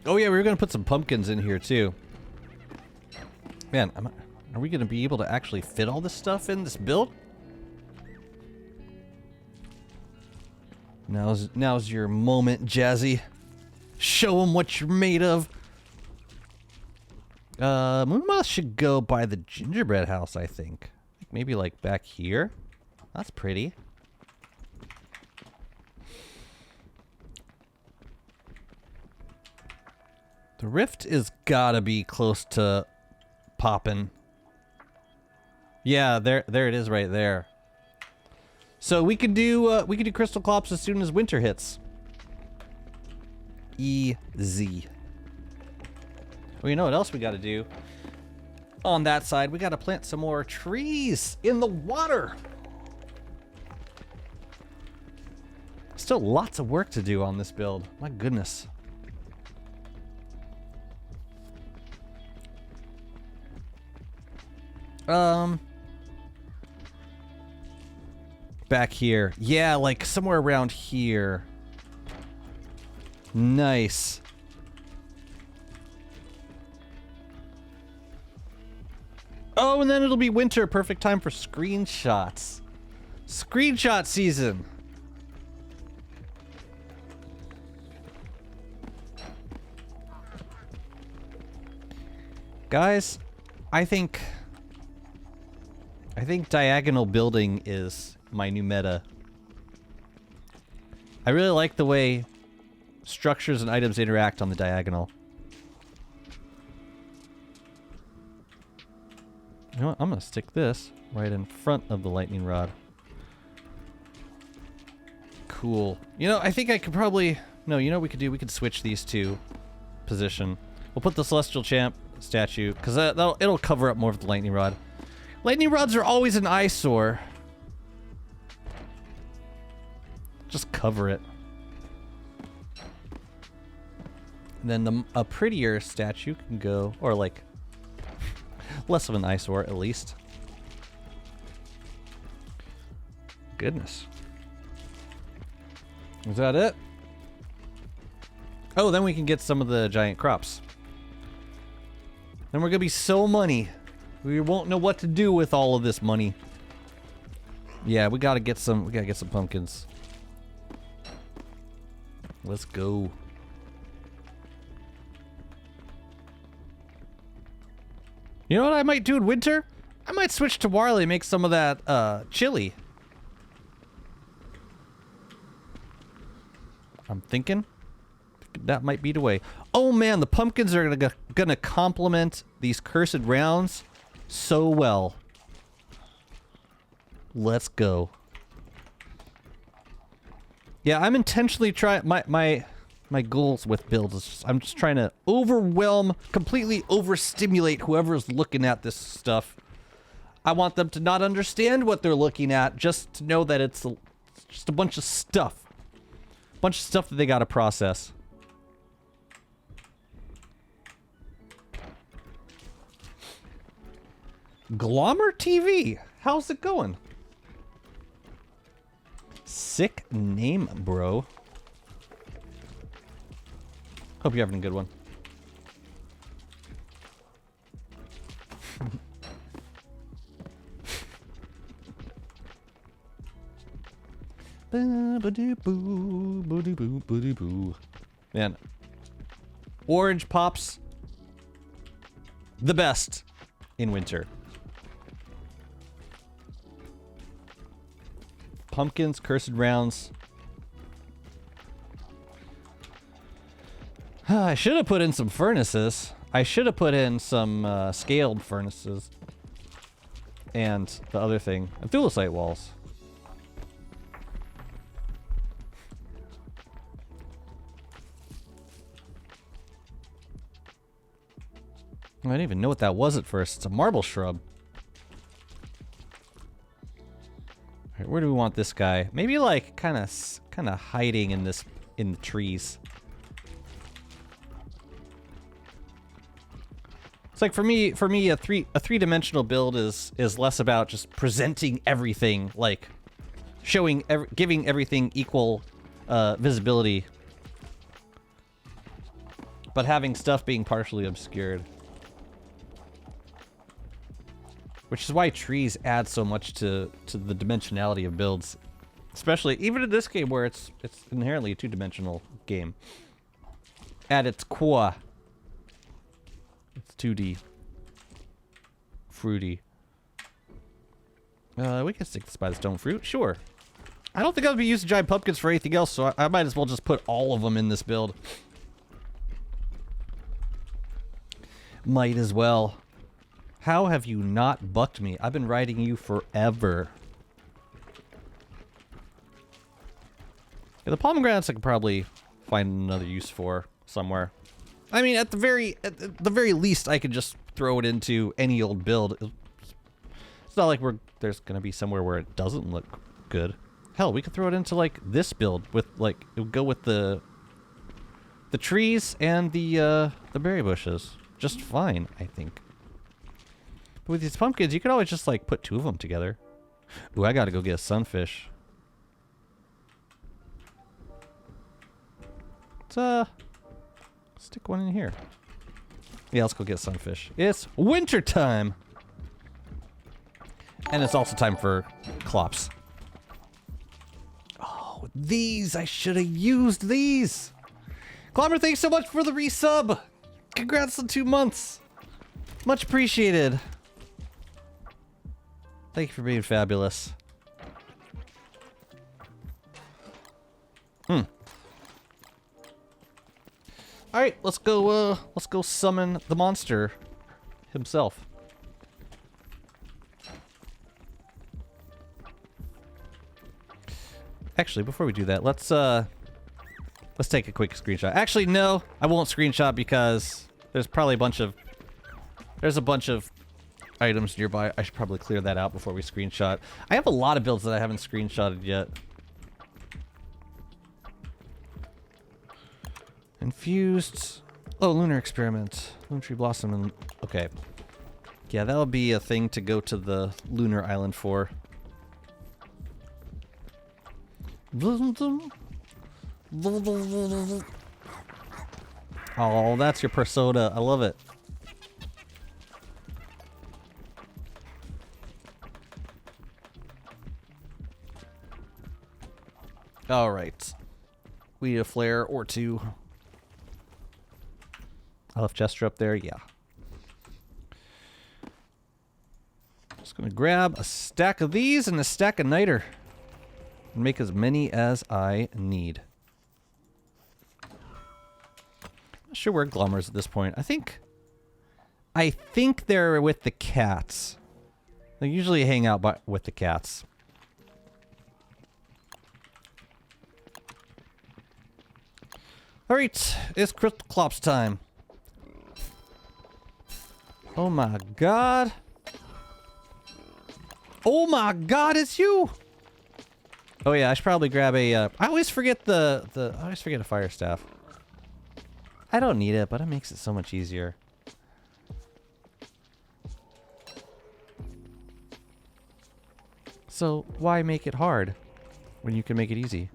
Oh yeah, we were gonna put some pumpkins in here too. Man, are we gonna be able to actually fit all this stuff in this build? Now's your moment, Jazzy. Show them what you're made of. Moonmoth should go by the gingerbread house, I think. Maybe like back here. That's pretty. The rift is gotta be close to poppin'. Yeah, there it is right there. So we could do Crystal Clops as soon as winter hits. Easy. Well, you know what else we gotta do? On that side, we gotta plant some more trees in the water. Still lots of work to do on this build. My goodness. Back here. Yeah, like somewhere around here. Nice. Oh, and then it'll be winter. Perfect time for screenshots. Screenshot season. Guys, I think diagonal building is my new meta. I really like the way structures and items interact on the diagonal. You know what? I'm gonna stick this right in front of the lightning rod. Cool. You know, I think I could probably... No, you know what we could do? We could switch these two position. We'll put the Celestial Champ statue, because it'll cover up more of the lightning rod. Lightning rods are always an eyesore. Just cover it. And then a prettier statue can go, or like, less of an eyesore at least. Goodness. Is that it? Oh, then we can get some of the giant crops. Then we're gonna be so money. We won't know what to do with all of this money. Yeah, we gotta get some pumpkins. Let's go. You know what I might do in winter? I might switch to barley and make some of that chili. I'm thinking that might be the way. Oh man, the pumpkins are gonna complement these cursed rounds so well. Let's go. Yeah, I'm intentionally trying my goals with builds is just, I'm just trying to overwhelm, completely overstimulate whoever is looking at this stuff. I want them to not understand what they're looking at, just to know that it's just a bunch of stuff. A bunch of stuff that they gotta process. Glommer TV, how's it going? Sick name, bro. Hope you're having a good one. Man, orange pops the best in winter. Pumpkins, cursed rounds. I should have put in some furnaces. I should have put in some scaled furnaces. And the other thing, anthulicite walls. I didn't even know what that was at first. It's a marble shrub. All right, where do we want this guy? Maybe like kind of hiding in the trees. It's like for me a three-dimensional build is less about just presenting everything, like giving everything equal visibility, but having stuff being partially obscured. Which is why trees add so much to the dimensionality of builds, especially even in this game where it's inherently a two-dimensional game. At its core, it's 2D, fruity. We can stick this by the stone fruit, sure. I don't think I'll be using giant pumpkins for anything else, so I might as well just put all of them in this build. Might as well. How have you not bucked me? I've been riding you forever. Yeah, the pomegranates I could probably find another use for somewhere. I mean, at the very least, I could just throw it into any old build. It's not like there's gonna be somewhere where it doesn't look good. Hell, we could throw it into like this build with like it would go with the trees and the berry bushes just fine, I think. With these pumpkins, you could always just, like, put two of them together. Ooh, I gotta go get a sunfish. Let's, stick one in here. Yeah, let's go get a sunfish. It's winter time! And it's also time for clops. Oh, these! I should have used these! Clomber, thanks so much for the resub! Congrats on 2 months! Much appreciated. Thank you for being fabulous. Alright, let's go summon the monster himself. Actually, before we do that, let's take a quick screenshot. Actually, no, I won't screenshot because there's probably a bunch of items nearby. I should probably clear that out before we screenshot. I have a lot of builds that I haven't screenshotted yet. Infused. Oh, lunar experiment. Lunar tree blossom and okay. Yeah, that'll be a thing to go to the lunar island for. Oh, that's your persona. I love it. All right. We need a flare or two. I left Chester up there. Yeah. Just gonna grab a stack of these and a stack of niter. And make as many as I need. Not sure where Glommer's at this point. I think they're with the cats. They usually hang out with the cats. Alright, it's Crystal Clops time. Oh my god. Oh my god, it's you! Oh yeah, I should probably grab a, I always forget I always forget a fire staff. I don't need it, but it makes it so much easier. So, why make it hard when you can make it easy?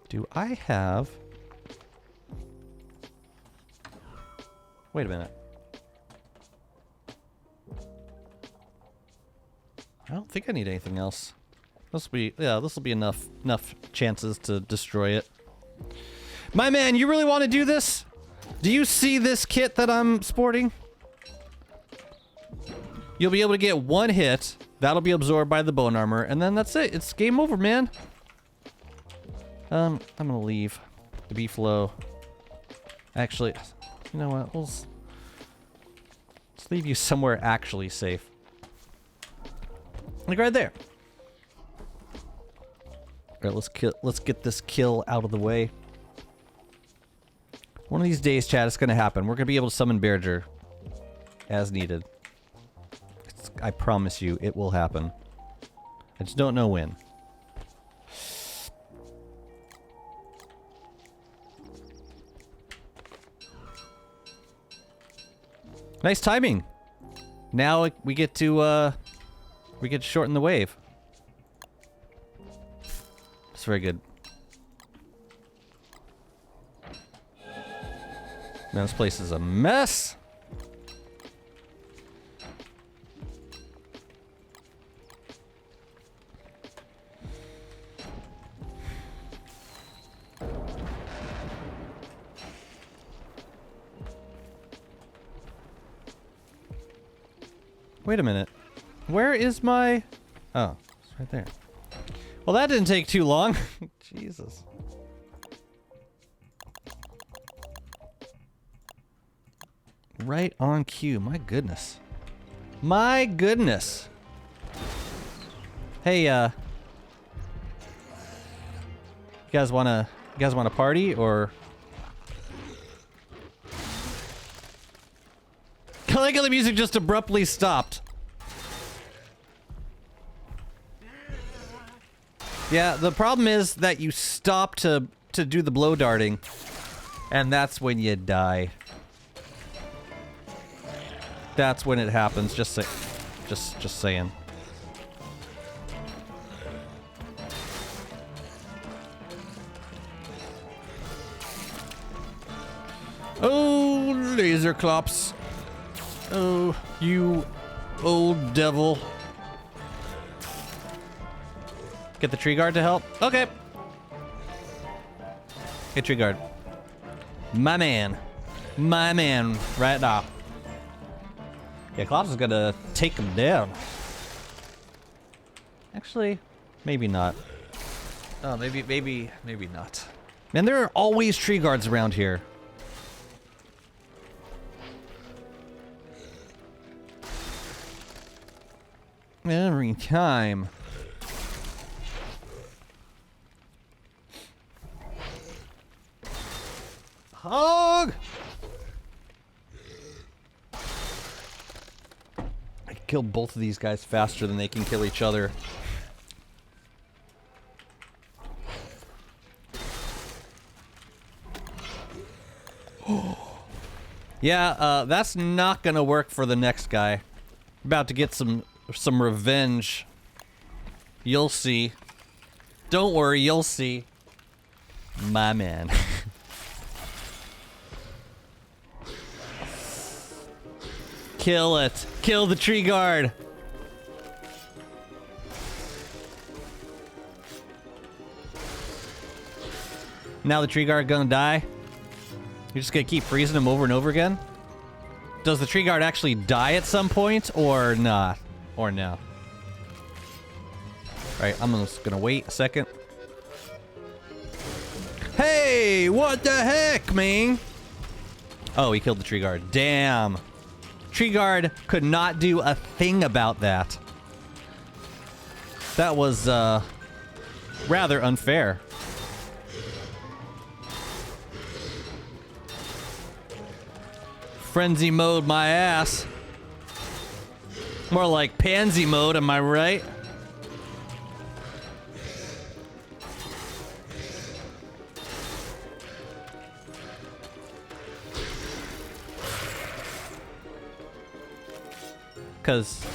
Do I have... Wait a minute. I don't think I need anything else. This will be enough chances to destroy it. My man, you really want to do this? Do you see this kit that I'm sporting? You'll be able to get one hit. That'll be absorbed by the bone armor, and then that's it. It's game over, man. I'm gonna leave the beef low. Actually, you know what? Let's leave you somewhere actually safe. Like right there. All right, let's get this kill out of the way. One of these days, chat, it's gonna happen. We're gonna be able to summon Bearger as needed. I promise you, it will happen. I just don't know when. Nice timing. Now we get to shorten the wave. It's very good. Man, this place is a mess. Wait a minute. Where is my... Oh, it's right there. Well, that didn't take too long. Jesus. Right on cue. My goodness. My goodness. Hey, you guys wanna party, or... I like how the music just abruptly stopped. Yeah, the problem is that you stop to do the blow darting, and that's when you die. That's when it happens. Just saying. Oh, laser clops. Oh, you old devil. Get the tree guard to help? Okay. Get tree guard. My man. My man right now. Yeah, Klops is gonna take him down. Actually, maybe not. Oh, maybe not. Man, there are always tree guards around here. Every time. Hog! I can kill both of these guys faster than they can kill each other. Yeah, that's not gonna work for the next guy. About to get some revenge. You'll see. Don't worry, you'll see. My man. Kill it. Kill the tree guard. Now the tree guard gonna die? You're just gonna keep freezing him over and over again? Does the tree guard actually die at some point, or not? Or no? Alright, I'm just gonna wait a second. Hey! What the heck, man? Oh, he killed the tree guard. Damn. Tree guard could not do a thing about that. That was, rather unfair. Frenzy mode my ass. More like pansy mode, am I right? Because,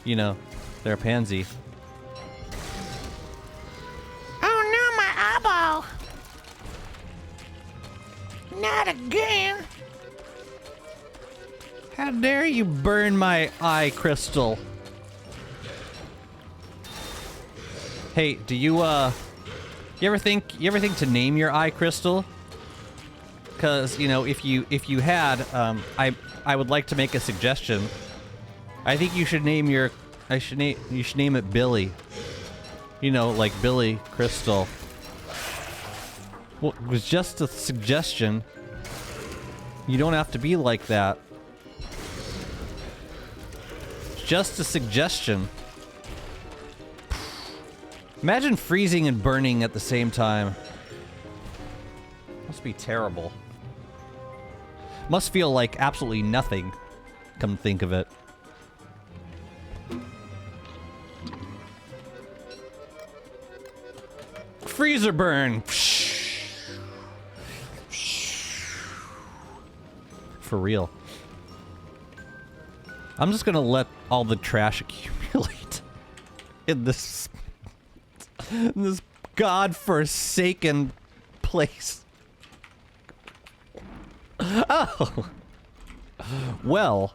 you know, they're a pansy. Oh no, my eyeball! Not again! How dare you burn my eye crystal? Hey, do you ever think to name your eye crystal? Cause, you know, if you had, I would like to make a suggestion. I think you should name you should name it Billy. You know, like Billy Crystal. Well, it was just a suggestion. You don't have to be like that. It's just a suggestion. Imagine freezing and burning at the same time. Must be terrible. Must feel like absolutely nothing, come to think of it. Freezer burn. For real. I'm just gonna let all the trash accumulate in this godforsaken place. Oh. Well.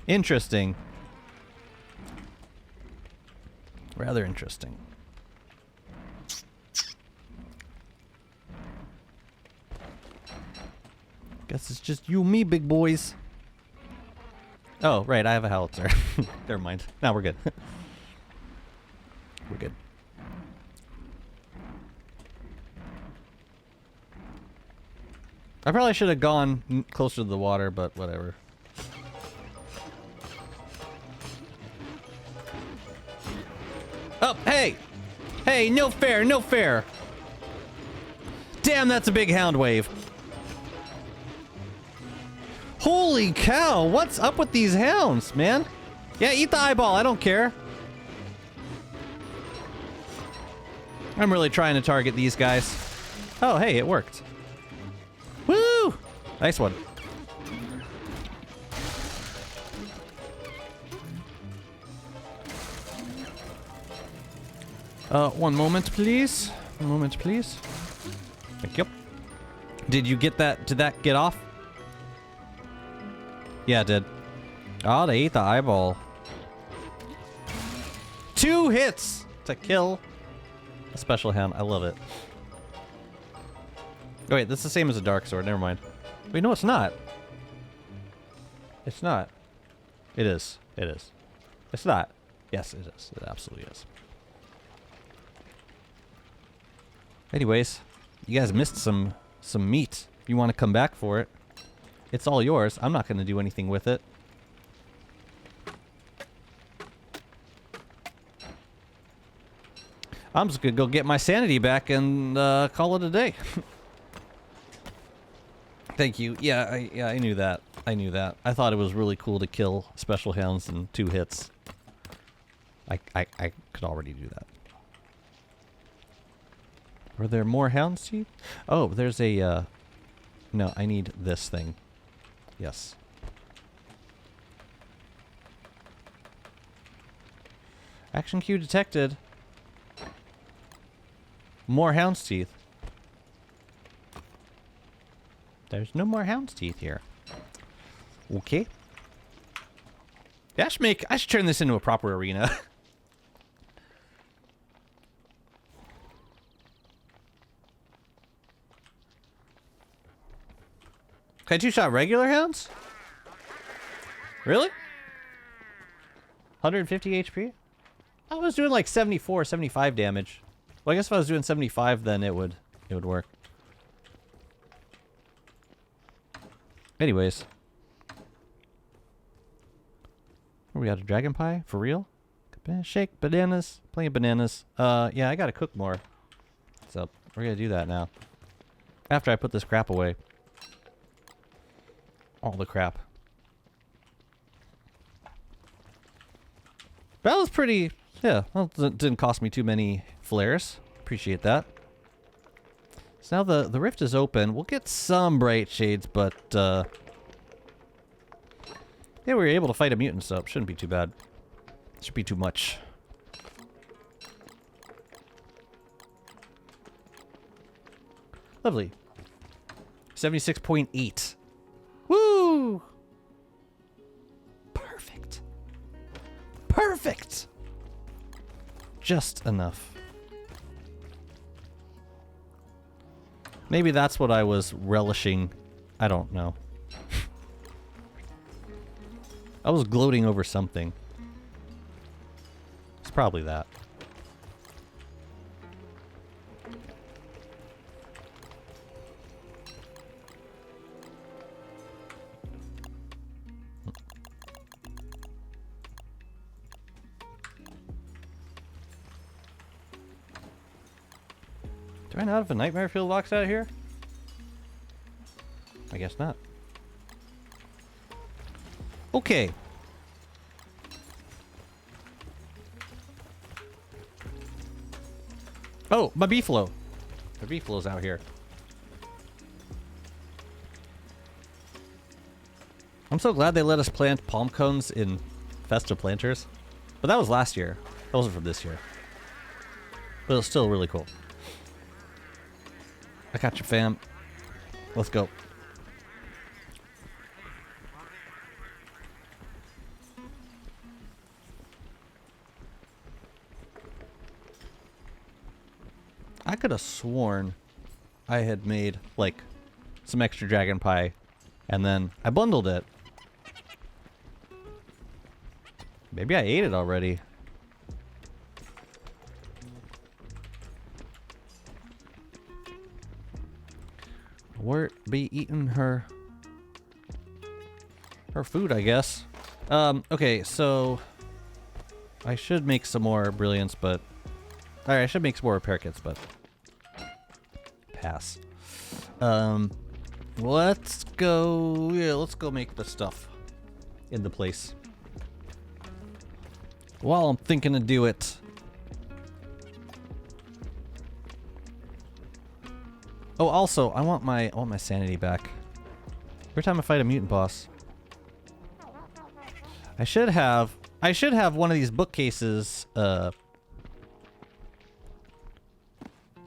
Interesting. Rather interesting. Guess it's just you and me, big boys. Oh, right, I have a howitzer. Never mind. Now we're good. We're good. I probably should have gone closer to the water, but whatever. Oh, hey! Hey, no fair, no fair! Damn, that's a big hound wave. Holy cow, what's up with these hounds, man? Yeah, eat the eyeball, I don't care. I'm really trying to target these guys. Oh, hey, it worked. Woo! Nice one. One moment, please. One moment, please. Thank you. Did you get that? Did that get off? Yeah, it did. Oh, they ate the eyeball. 2 hits to kill a special hound. I love it. Oh, wait, that's the same as a dark sword. Never mind. Wait, no, it's not. It's not. It is. It is. It's not. Yes, it is. It absolutely is. Anyways, you guys missed some meat. If you want to come back for it, it's all yours. I'm not going to do anything with it. I'm just going to go get my sanity back and call it a day. Thank you. Yeah, I knew that. I knew that. I thought it was really cool to kill special hounds in 2 hits. I could already do that. Were there more hounds teeth? Oh, there's a, no, I need this thing. Yes. Action cue detected. More hound's teeth. There's no more hound's teeth here. Okay. Yeah, I should turn this into a proper arena. Can I 2-shot regular hounds? Really? 150 HP? I was doing like 74, 75 damage. Well, I guess if I was doing 75, then it would work. Anyways. We got a dragon pie? For real? Shake bananas. Plenty of bananas. Yeah, I gotta cook more. So, we're gonna do that now. After I put this crap away. All the crap. That was pretty... Yeah, well, it didn't cost me too many flares. Appreciate that. So now the rift is open. We'll get some bright shades, but... yeah, we were able to fight a mutant, so it shouldn't be too bad. Should be too much. Lovely. 76.8. Woo! Perfect. Perfect! Just enough. Maybe that's what I was relishing. I don't know. I was gloating over something. It's probably that. Do I not have a nightmare field box out here? I guess not. Okay. Oh, my beefalo. My beefalo's out here. I'm so glad they let us plant palm cones in Festa Planters. But that was last year. That wasn't from this year. But it was still really cool. I got you, fam. Let's go. I could have sworn I had made, like, some extra dragon pie, and then I bundled it. Maybe I ate it already. We're be eating her food, I guess. Okay, so I should make some more brilliance, but alright, I should make some more repair kits, but pass. Let's go. Yeah, let's go make the stuff in the place. While I'm thinking to do it. Oh, also, I want my sanity back. Every time I fight a mutant boss. I should have one of these bookcases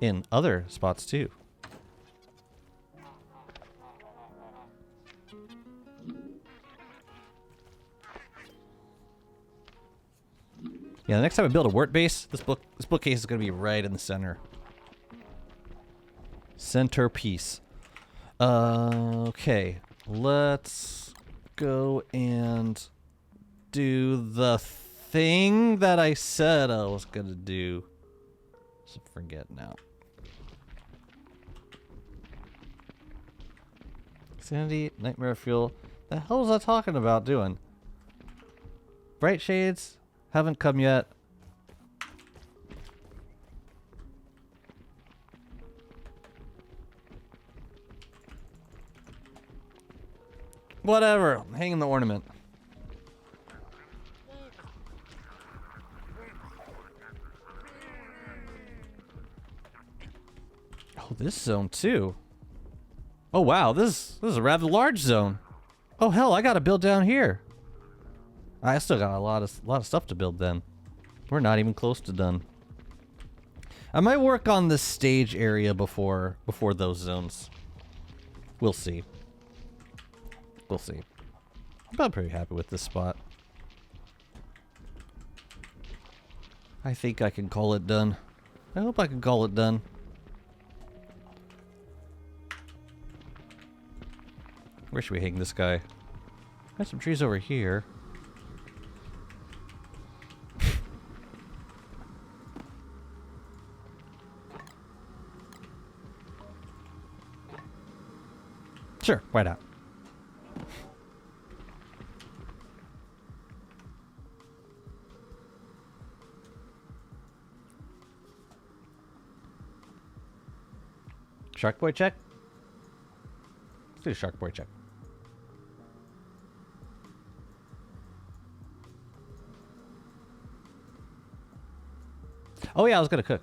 in other spots too. Yeah, the next time I build a wort base, this bookcase is going to be right in the center. Centerpiece. Okay, let's go and do the thing that I said I was going to do. Just forget now. Sanity, nightmare fuel. The hell was I talking about doing? Bright shades haven't come yet. Whatever. I'm hanging the ornament. Oh, this zone too. Oh wow, this is a rather large zone. Oh hell, I gotta build down here. I still got a lot of stuff to build then. We're not even close to done. I might work on this stage area before those zones. We'll see. We'll see. I'm pretty happy with this spot. I think I can call it done. I hope I can call it done. Where should we hang this guy? Got some trees over here. Sure, why not? Shark Boy check? Let's do a Shark Boy check. Oh yeah, I was gonna cook.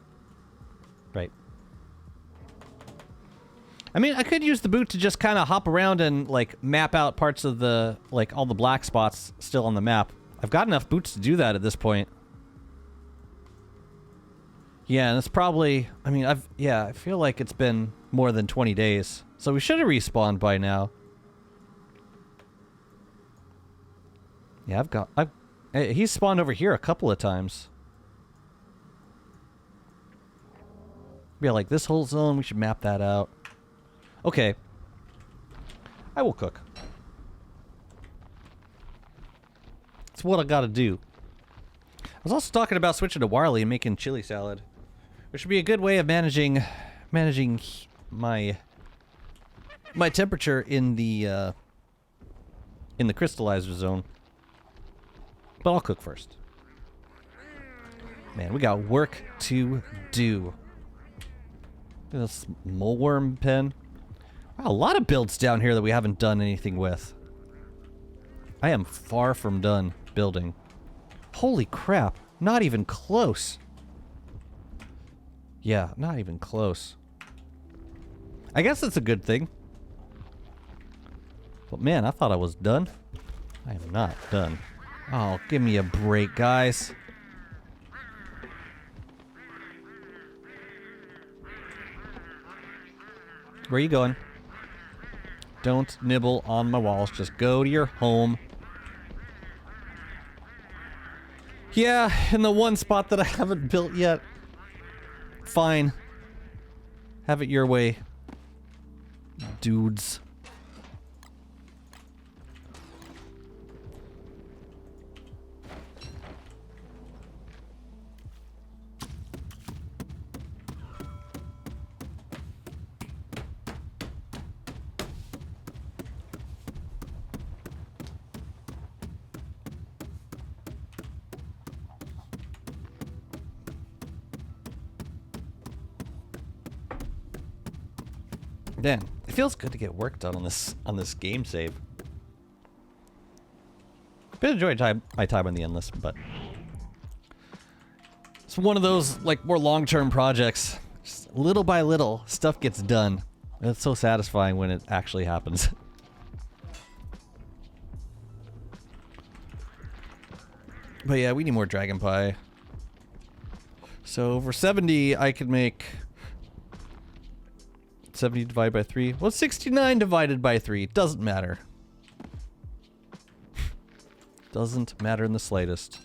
Right. I mean, I could use the boot to just kind of hop around and, like, map out parts of the, like, all the black spots still on the map. I've got enough boots to do that at this point. Yeah, and it's probably, I mean, I feel like it's been more than 20 days. So we should have respawned by now. Yeah, he's spawned over here a couple of times. Yeah, like this whole zone, we should map that out. Okay. I will cook. It's what I gotta do. I was also talking about switching to Warley and making chili salad, which would be a good way of managing my temperature in the crystallizer zone. But I'll cook first. Man, we got work to do. Look at this moleworm pen. Wow, a lot of builds down here that we haven't done anything with. I am far from done building. Holy crap, not even close. Yeah, not even close. I guess that's a good thing. But man, I thought I was done. I am not done. Oh, give me a break, guys. Where are you going? Don't nibble on my walls. Just go to your home. Yeah, in the one spot that I haven't built yet. Fine. Have it your way, dudes. Man, it feels good to get work done on this game save. Been enjoying my time on the Endless, but it's one of those like more long-term projects. Just little by little, stuff gets done. And it's so satisfying when it actually happens. But yeah, we need more dragon pie. So for 70, I could make 70 divided by 3. Well, 69 divided by 3. Doesn't matter. Doesn't matter in the slightest.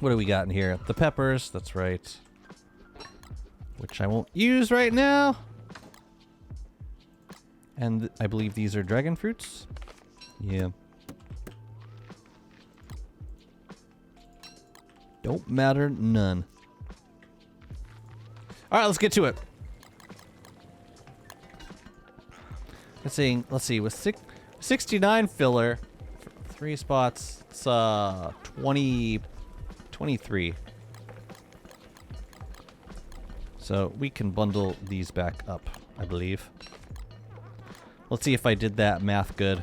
What do we got in here? The peppers, that's right. Which I won't use right now. And I believe these are dragon fruits. Yeah. Don't matter none. Alright, let's get to it. Let's see, with 69 filler, 3 spots, it's 23. So we can bundle these back up, I believe. Let's see if I did that math good.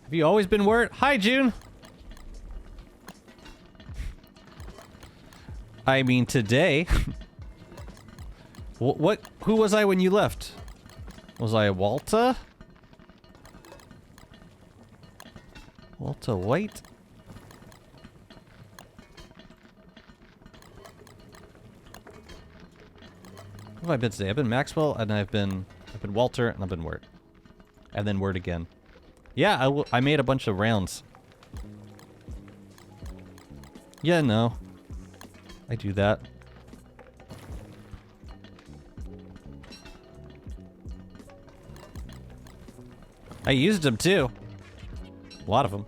Have you always been Wirt? Hi, June! I mean, today. What? Who was I when you left? Was I Walta? Walta White? What have I been today? I've been Maxwell, and I've been Walter, and I've been Wirt. And then Wirt again. Yeah, I made a bunch of rounds. Yeah, no. I do that. I used them too. A lot of them.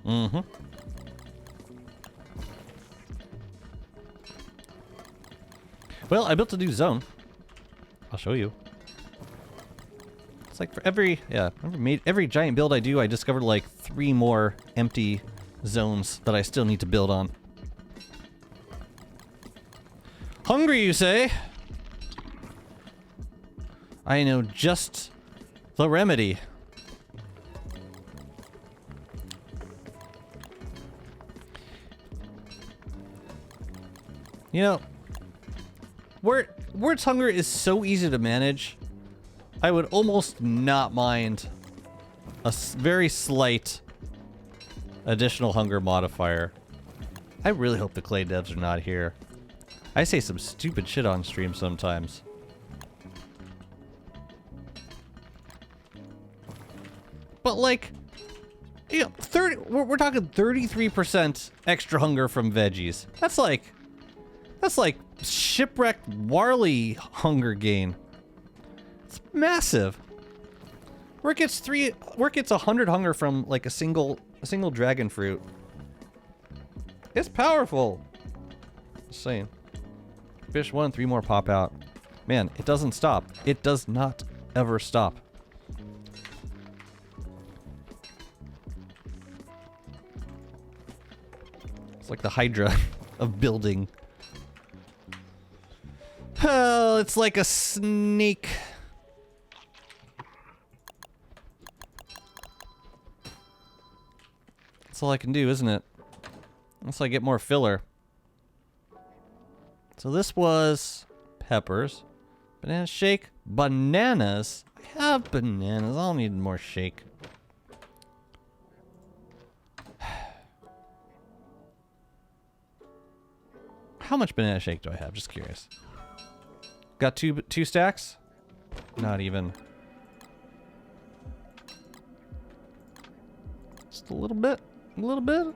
Mm-hmm. Well, I built a new zone. I'll show you. It's like for every giant build I do, I discovered like 3 more empty zones that I still need to build on. Hungry, you say? I know just the remedy. You know, Wirt's hunger is so easy to manage. I would almost not mind a very slight additional hunger modifier. I really hope the clay devs are not here. I say some stupid shit on stream sometimes. But like, you know, we're talking 33% extra hunger from veggies. That's like shipwrecked Warley hunger gain. It's massive. Where it gets 100 hunger from like a single dragon fruit. It's powerful. Just saying. Fish 1, 3 more pop out. Man, it doesn't stop. It does not ever stop. It's like the Hydra of building. Oh, it's like a snake. That's all I can do, isn't it? Unless I get more filler. So this was peppers. Banana shake. Bananas. I have bananas. I don't need more shake. How much banana shake do I have? Just curious. Got two stacks? Not even. Just a little bit. A little bit.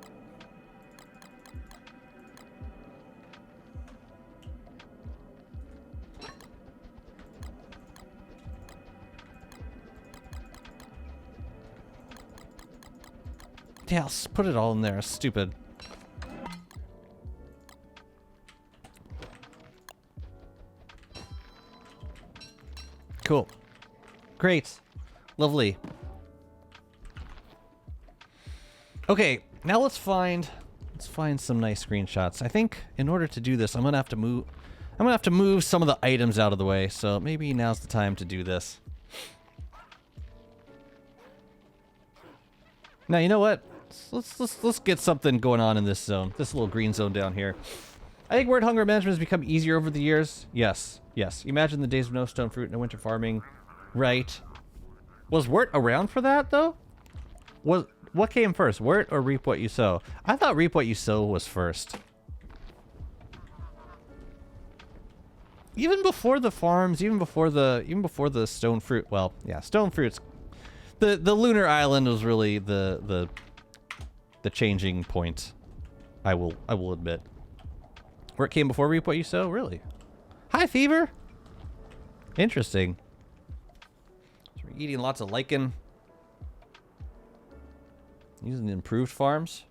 Yeah, I'll put it all in there. Stupid. Cool. Great. Lovely. Okay, now let's find some nice screenshots. I think in order to do this, I'm gonna have to move some of the items out of the way, so maybe now's the time to do this. Now, you know what? Let's get something going on in this zone. This little green zone down here. I think word hunger management has become easier over the years. Yes, yes. Imagine the days of no stone fruit, no winter farming. Right. Was wort around for that, though? What came first, wort or reap what you sow? I thought reap what you sow was first. Even before the farms, even before the stone fruit. Well, yeah, stone fruits. The Lunar Island was really the changing point. I will admit. Where it came before reap what you sow? Really? Hi, Fever! Interesting. So we're eating lots of lichen. Using improved farms?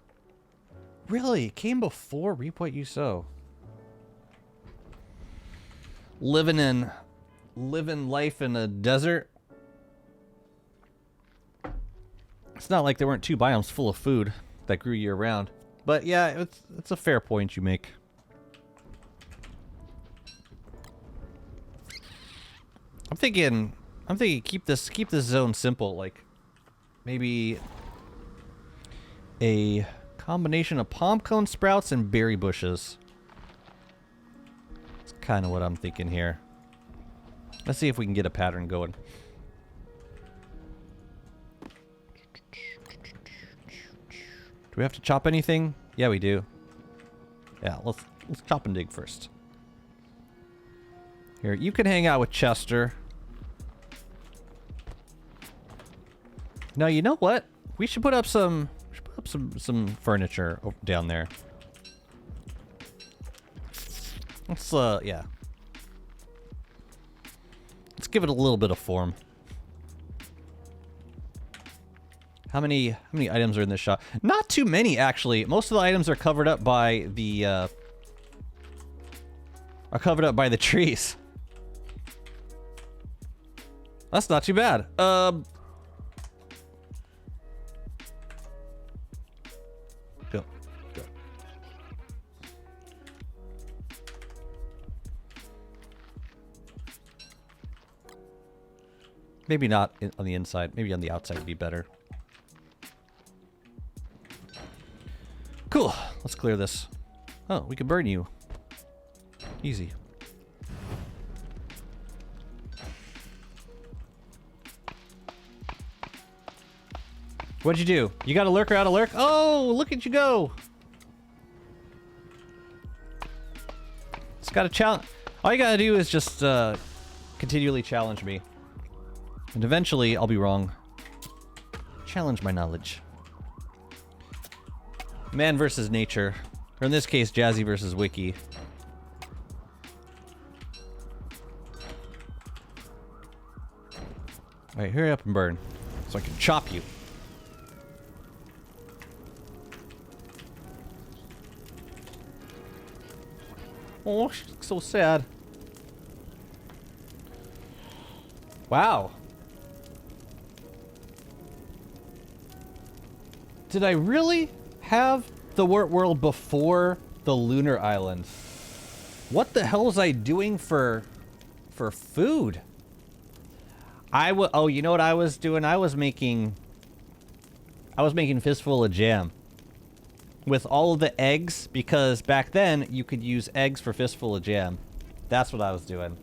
Really? It came before reap what you sow. Living life in a desert? It's not like there weren't 2 biomes full of food that grew year round. But yeah, it's a fair point you make. I'm thinking keep this zone simple, like maybe a combination of palm cone sprouts and berry bushes. That's kind of what I'm thinking here. Let's see if we can get a pattern going. Do we have to chop anything? Yeah, we do. Yeah, let's chop and dig first. Here, you can hang out with Chester. Now, you know what? We should put up some furniture down there. Let's yeah. Let's give it a little bit of form. How many items are in this shop? Not too many, actually. Most of the items are covered up by the trees. That's not too bad. Go. Maybe not on the inside. Maybe on the outside would be better. Cool. Let's clear this. Oh, we can burn you. Easy. What'd you do? You got a lurker out of lurk? Oh, look at you go. It's got a challenge. All you gotta do is just continually challenge me. And eventually, I'll be wrong. Challenge my knowledge. Man versus nature. Or in this case, Jazzy versus Wiki. Alright, hurry up and burn. So I can chop you. Oh, she looks so sad. Wow. Did I really have the Wart World before the Lunar Island? What the hell was I doing for food? Oh, you know what I was doing? I was making fistful of jam with all of the eggs, because back then you could use eggs for fistful of jam. That's what I was doing.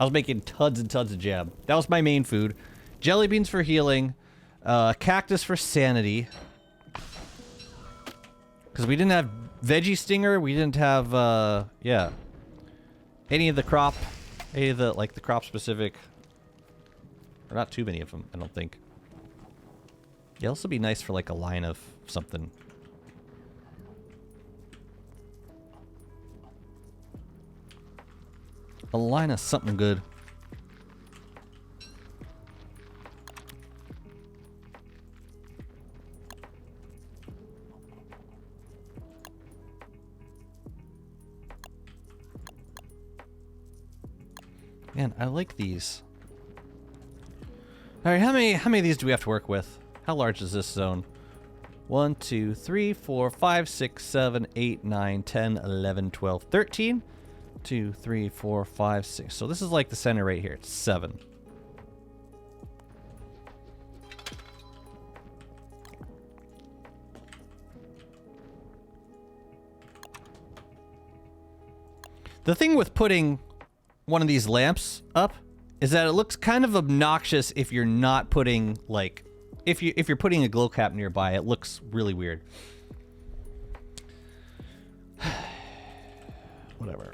I was making tons and tons of jam. That was my main food. Jelly beans for healing, cactus for sanity. Because we didn't have veggie stinger, we didn't have yeah, any of the crop specific. Or not too many of them, I don't think. Yeah, this would be nice for like a line of something. A line of something good. Man, I like these. Alright, how many of these do we have to work with? How large is this zone? 1, 2, 3, 4, 5, 6, 7, 8, 9, 10, 11, 12, 13. 2, 3, 4, 5, 6. So this is like the center right here. It's 7. The thing with putting one of these lamps up is that it looks kind of obnoxious if you're not putting, like, if you're putting a glow cap nearby. It looks really weird. Whatever.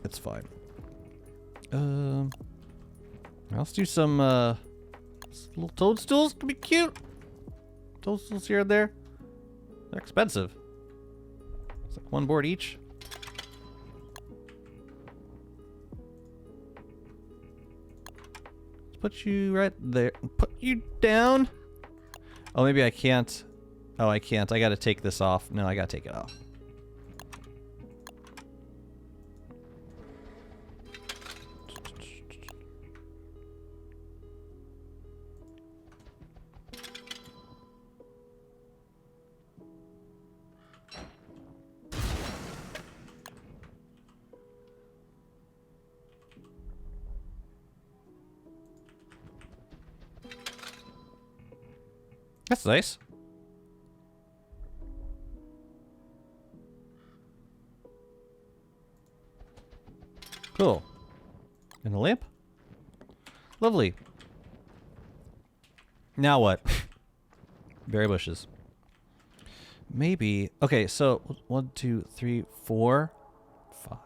It's fine. Let's do some little toadstools. Can be cute. Toadstools here and there. They're expensive. It's like 1 board each. Let's put you right there. Put you down. Oh, maybe I can't. Oh, I can't. I gotta take this off. No, I gotta take it off. That's nice. Cool. And a lamp? Lovely. Now what? Berry bushes. Maybe. Okay, so 1, 2, 3, 4, 5.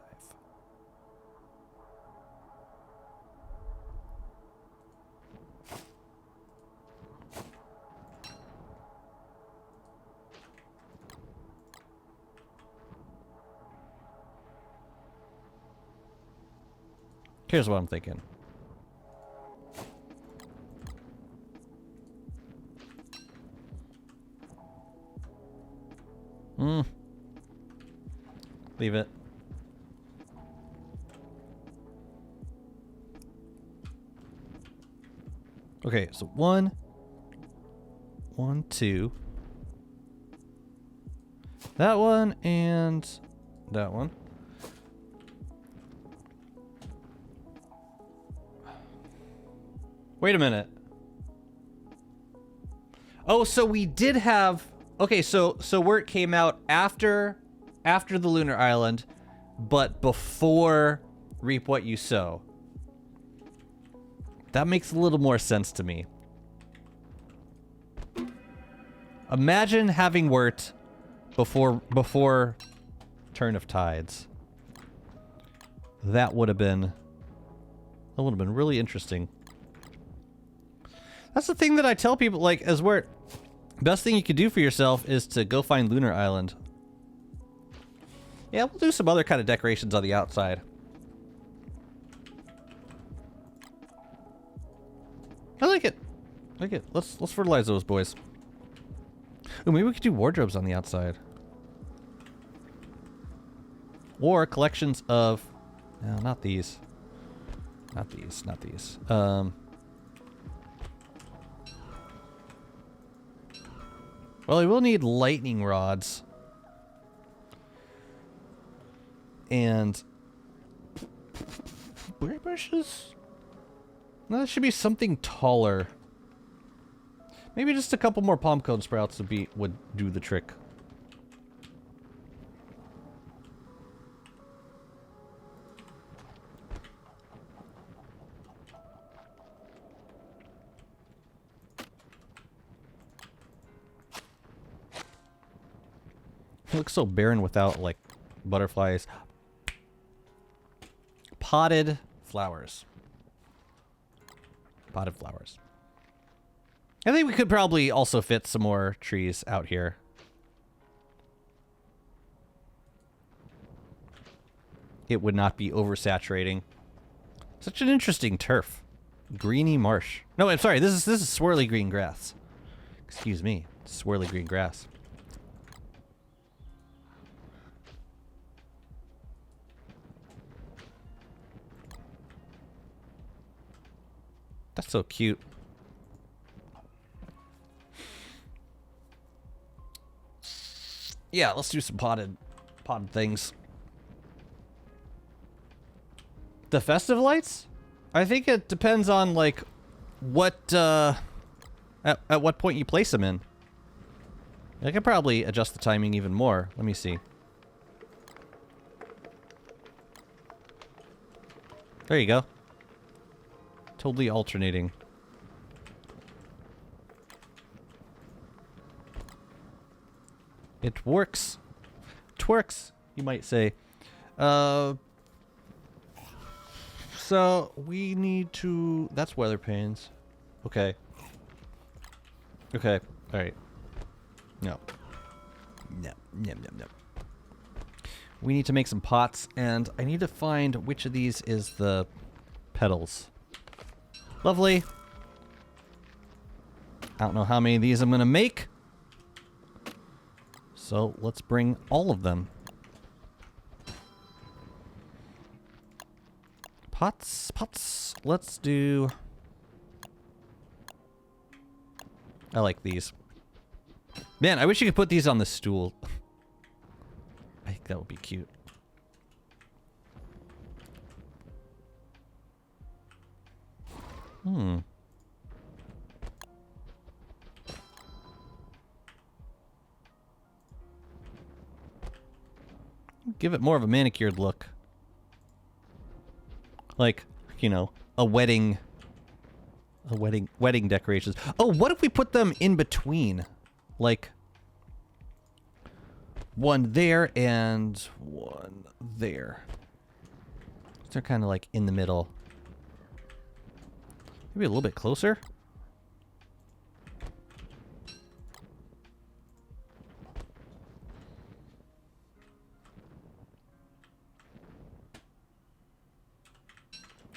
Here's what I'm thinking. Leave it. Okay, so 1, 2. That one and that one. Wait a minute. Oh, so we did have... Okay, so where it came out after the Lunar Island, but before Reap What You Sow. That makes a little more sense to me. Imagine having worked before Turn of Tides. That would have been really interesting. That's the thing that I tell people, like, as Wirt, best thing you could do for yourself is to go find Lunar Island. Yeah, we'll do some other kind of decorations on the outside. I like it. I like it. Let's fertilize those boys. Ooh, maybe we could do wardrobes on the outside. Or collections of... No, not these. Not these. Not these. Well, we will need lightning rods. And... berry bushes? No, that should be something taller. Maybe just a couple more palm cone sprouts would do the trick. It looks so barren without, like, butterflies. Potted flowers. Potted flowers. I think we could probably also fit some more trees out here. It would not be oversaturating. Such an interesting turf. Greeny marsh. No, I'm sorry. This is swirly green grass. Excuse me. Swirly green grass. That's so cute. Yeah, let's do some potted things. The festive lights? I think it depends on, like, what, at what point you place them in. I could probably adjust the timing even more. Let me see. There you go. Totally alternating. It works. Twerks, you might say. So we need to... That's weather panes. Okay. Okay. All right. No. No. No. No. No. We need to make some pots, and I need to find which of these is the petals. Lovely. I don't know how many of these I'm going to make. So let's bring all of them. Pots, pots. Let's do... I like these. Man, I wish you could put these on the stool. I think that would be cute. Hmm. Give it more of a manicured look. Like, you know, wedding decorations. Oh, what if we put them in between? Like one there and one there. They're kind of like in the middle. Maybe a little bit closer.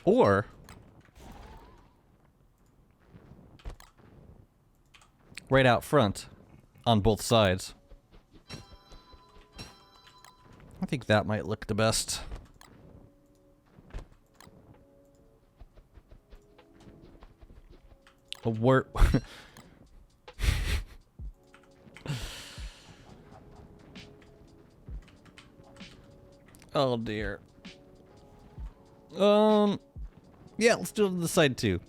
Or right out front on both sides. I think that might look the best. A word. Oh dear. Yeah, let's do it on the side too.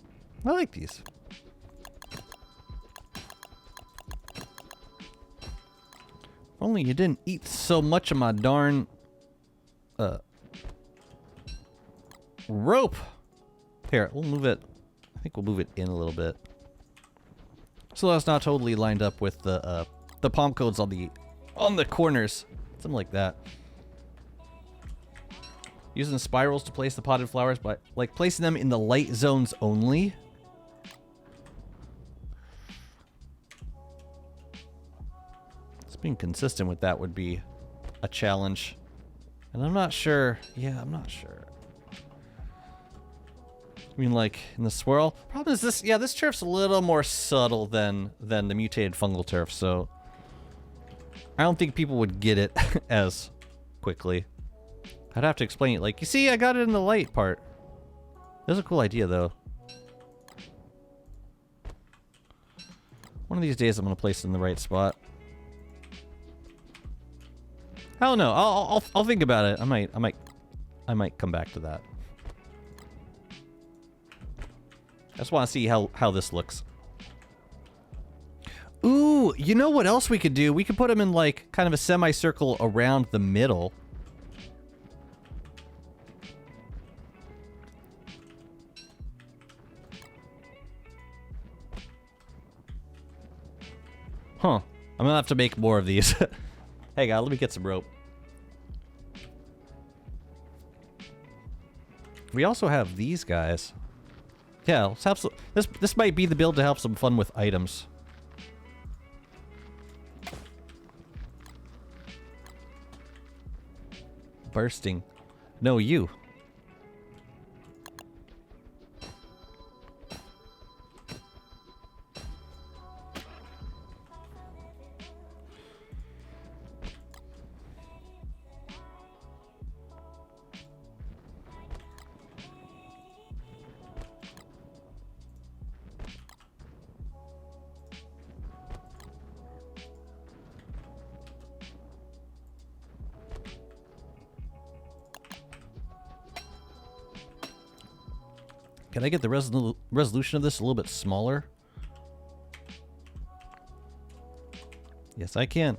I like these. If only you didn't eat so much of my darn rope. Here, we'll move it. I think we'll move it in a little bit. So that's not totally lined up with the palm codes on the corners. Something like that. Using spirals to place the potted flowers, but like placing them in the light zones only. Just being consistent with that would be a challenge. And I'm not sure. Yeah, I'm not sure. I mean, like, in the swirl. Problem is this, yeah, this turf's a little more subtle than the mutated fungal turf, so I don't think people would get it as quickly. I'd have to explain it. Like, you see, I got it in the light part. That's a cool idea, though. One of these days, I'm gonna place it in the right spot. I don't know. I'll think about it. I might come back to that. I just want to see how this looks. Ooh, you know what else we could do? We could put them in like kind of a semicircle around the middle. Huh. I'm gonna have to make more of these. Hey guys, let me get some rope. We also have these guys. Yeah, let's have some, this might be the build to have some fun with items. Bursting. No, you. Can I get the resolution of this a little bit smaller? Yes, I can.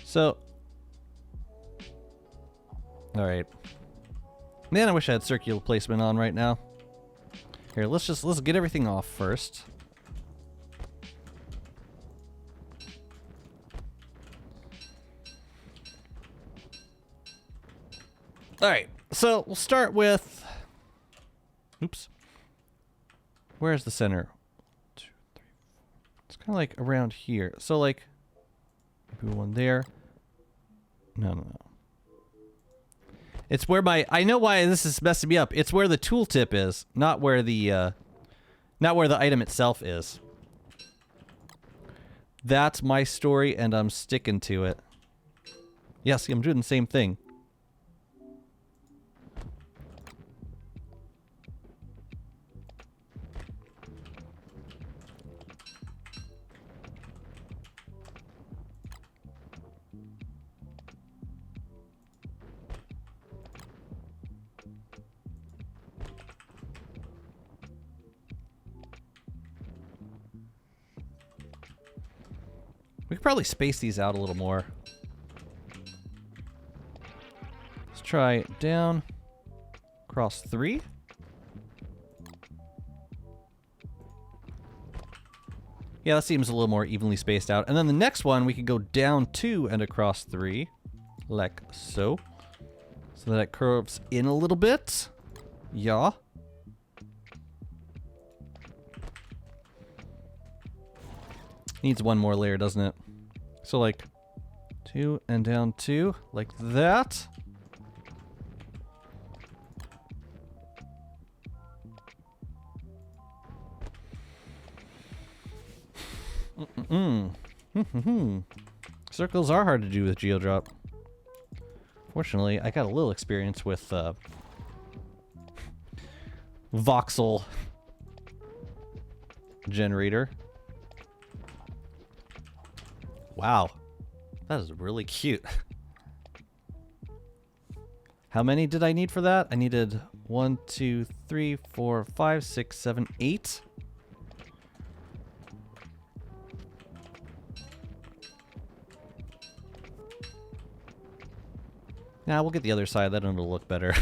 So, all right. Man, I wish I had circular placement on right now. Here, let's get everything off first. All right, so we'll start with. Oops. Where's the center? 1, 2, 3, 4. It's kind of like around here. So like, maybe one there. No. It's where I know why this is messing me up. It's where the tooltip is, not where the item itself is. That's my story, and I'm sticking to it. Yeah, see, I'm doing the same thing. We could probably space these out a little more. Let's try down, across 3. Yeah, that seems a little more evenly spaced out. And then the next one, we could go down 2 and across 3, like so. So that it curves in a little bit. Yeah. Needs one more layer, doesn't it? So like 2 and down 2, like that. Circles are hard to do with GeoDrop. Fortunately, I got a little experience with voxel generator. Wow, that is really cute. How many did I need for that? I needed 1, 2, 3, 4, 5, 6, 7, 8. Nah, we'll get the other side. That one will look better.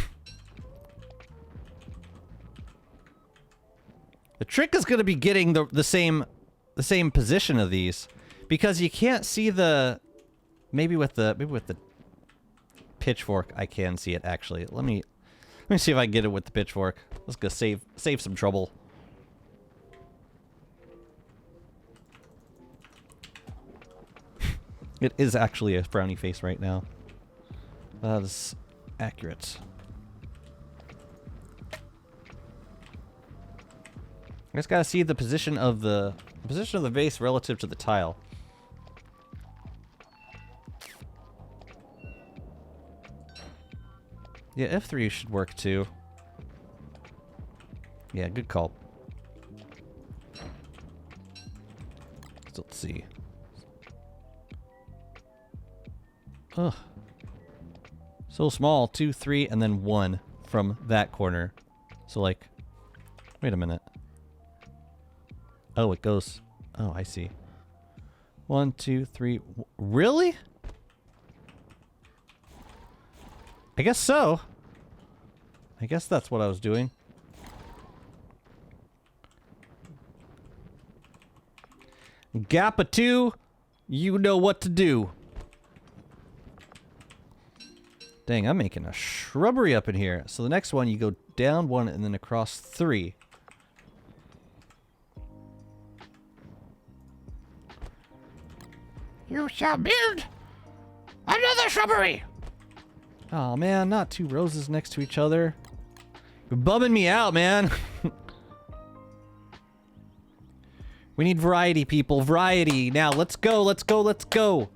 The trick is going to be getting the same position of these, because you can't see the maybe with the pitchfork I can see it actually. Let me see if I can get it with the pitchfork. Let's go save some trouble. It is actually a frowny face right now. That is accurate. I just gotta see the position of the vase relative to the tile. Yeah, F3 should work too. Yeah, good call. So let's see. Ugh. So small. 2, 3, and then 1 from that corner. So like, wait a minute. Oh, it goes. Oh, I see. 1, 2, 3. Really? I guess so. I guess that's what I was doing. Gap of 2. You know what to do. Dang, I'm making a shrubbery up in here. So the next one, you go down 1 and then across 3. You shall build another shrubbery. Oh man, not 2 roses next to each other. You're bumming me out, man. We need variety, people. Variety. Now, let's go, let's go, let's go.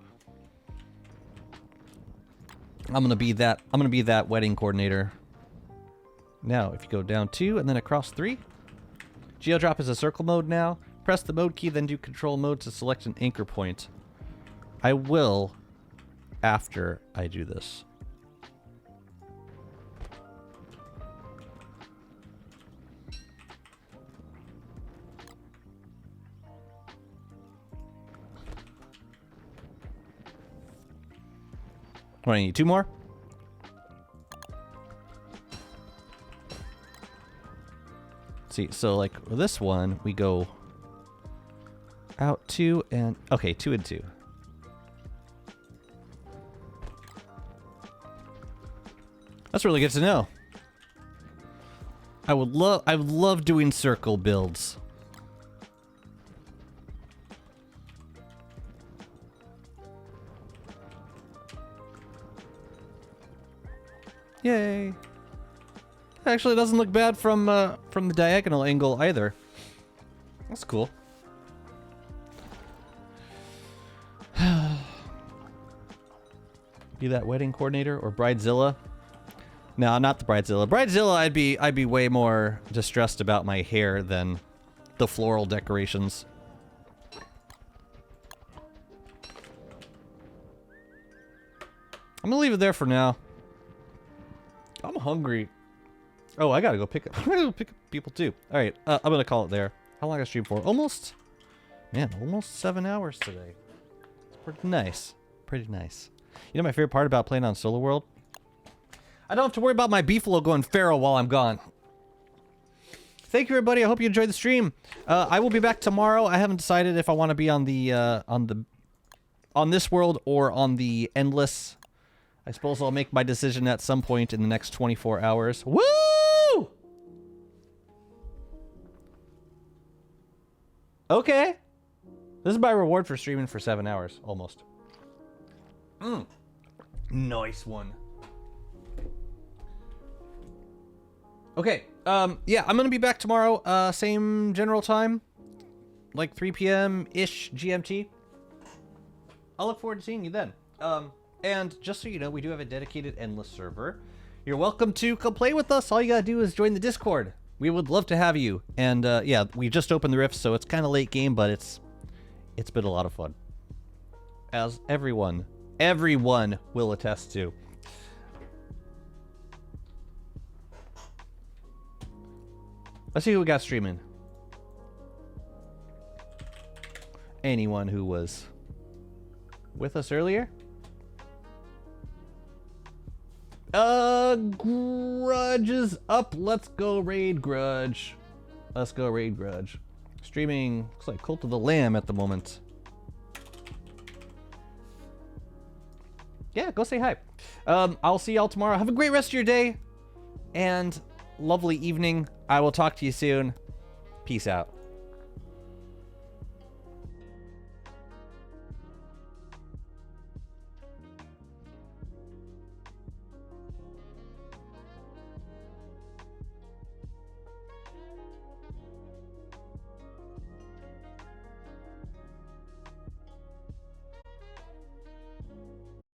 I'm gonna be that wedding coordinator. Now, if you go down 2 and then across 3. Geodrop is a circle mode now. Press the mode key, then do control mode to select an anchor point. I will after I do this. What, I need 2 more? Let's see, so like with this one, we go out 2 and... Okay, 2 and 2. That's really good to know. I would love doing circle builds. Yay. Actually, it doesn't look bad from the diagonal angle either. That's cool. Be that wedding coordinator or bridezilla? No, not the bridezilla. Bridezilla, I'd be way more distressed about my hair than the floral decorations. I'm gonna leave it there for now. I'm hungry. Oh, I gotta go pick up. I'm gonna go pick up people too. All right, I'm gonna call it there. How long I stream for? Almost 7 hours today. It's pretty nice. Pretty nice. You know my favorite part about playing on Solo World? I don't have to worry about my beefalo going feral while I'm gone. Thank you, everybody. I hope you enjoyed the stream. I will be back tomorrow. I haven't decided if I want to be on this world or on the endless. I suppose I'll make my decision at some point in the next 24 hours. Woo! Okay. This is my reward for streaming for 7 hours, almost. Nice one. Okay, yeah, I'm gonna be back tomorrow, same general time, like 3 p.m.-ish GMT. I'll look forward to seeing you then. And just so you know, we do have a dedicated endless server. You're welcome to come play with us. All you gotta do is join the Discord. We would love to have you. And, yeah, we just opened the Rift, so it's kind of late game, but it's been a lot of fun. As everyone will attest to. Let's see who we got streaming. Anyone who was with us earlier? Grudge is up. Let's go raid Grudge. Let's go raid Grudge. Streaming, looks like Cult of the Lamb at the moment. Yeah, go say hi. I'll see y'all tomorrow. Have a great rest of your day and lovely evening. I will talk to you soon. Peace out.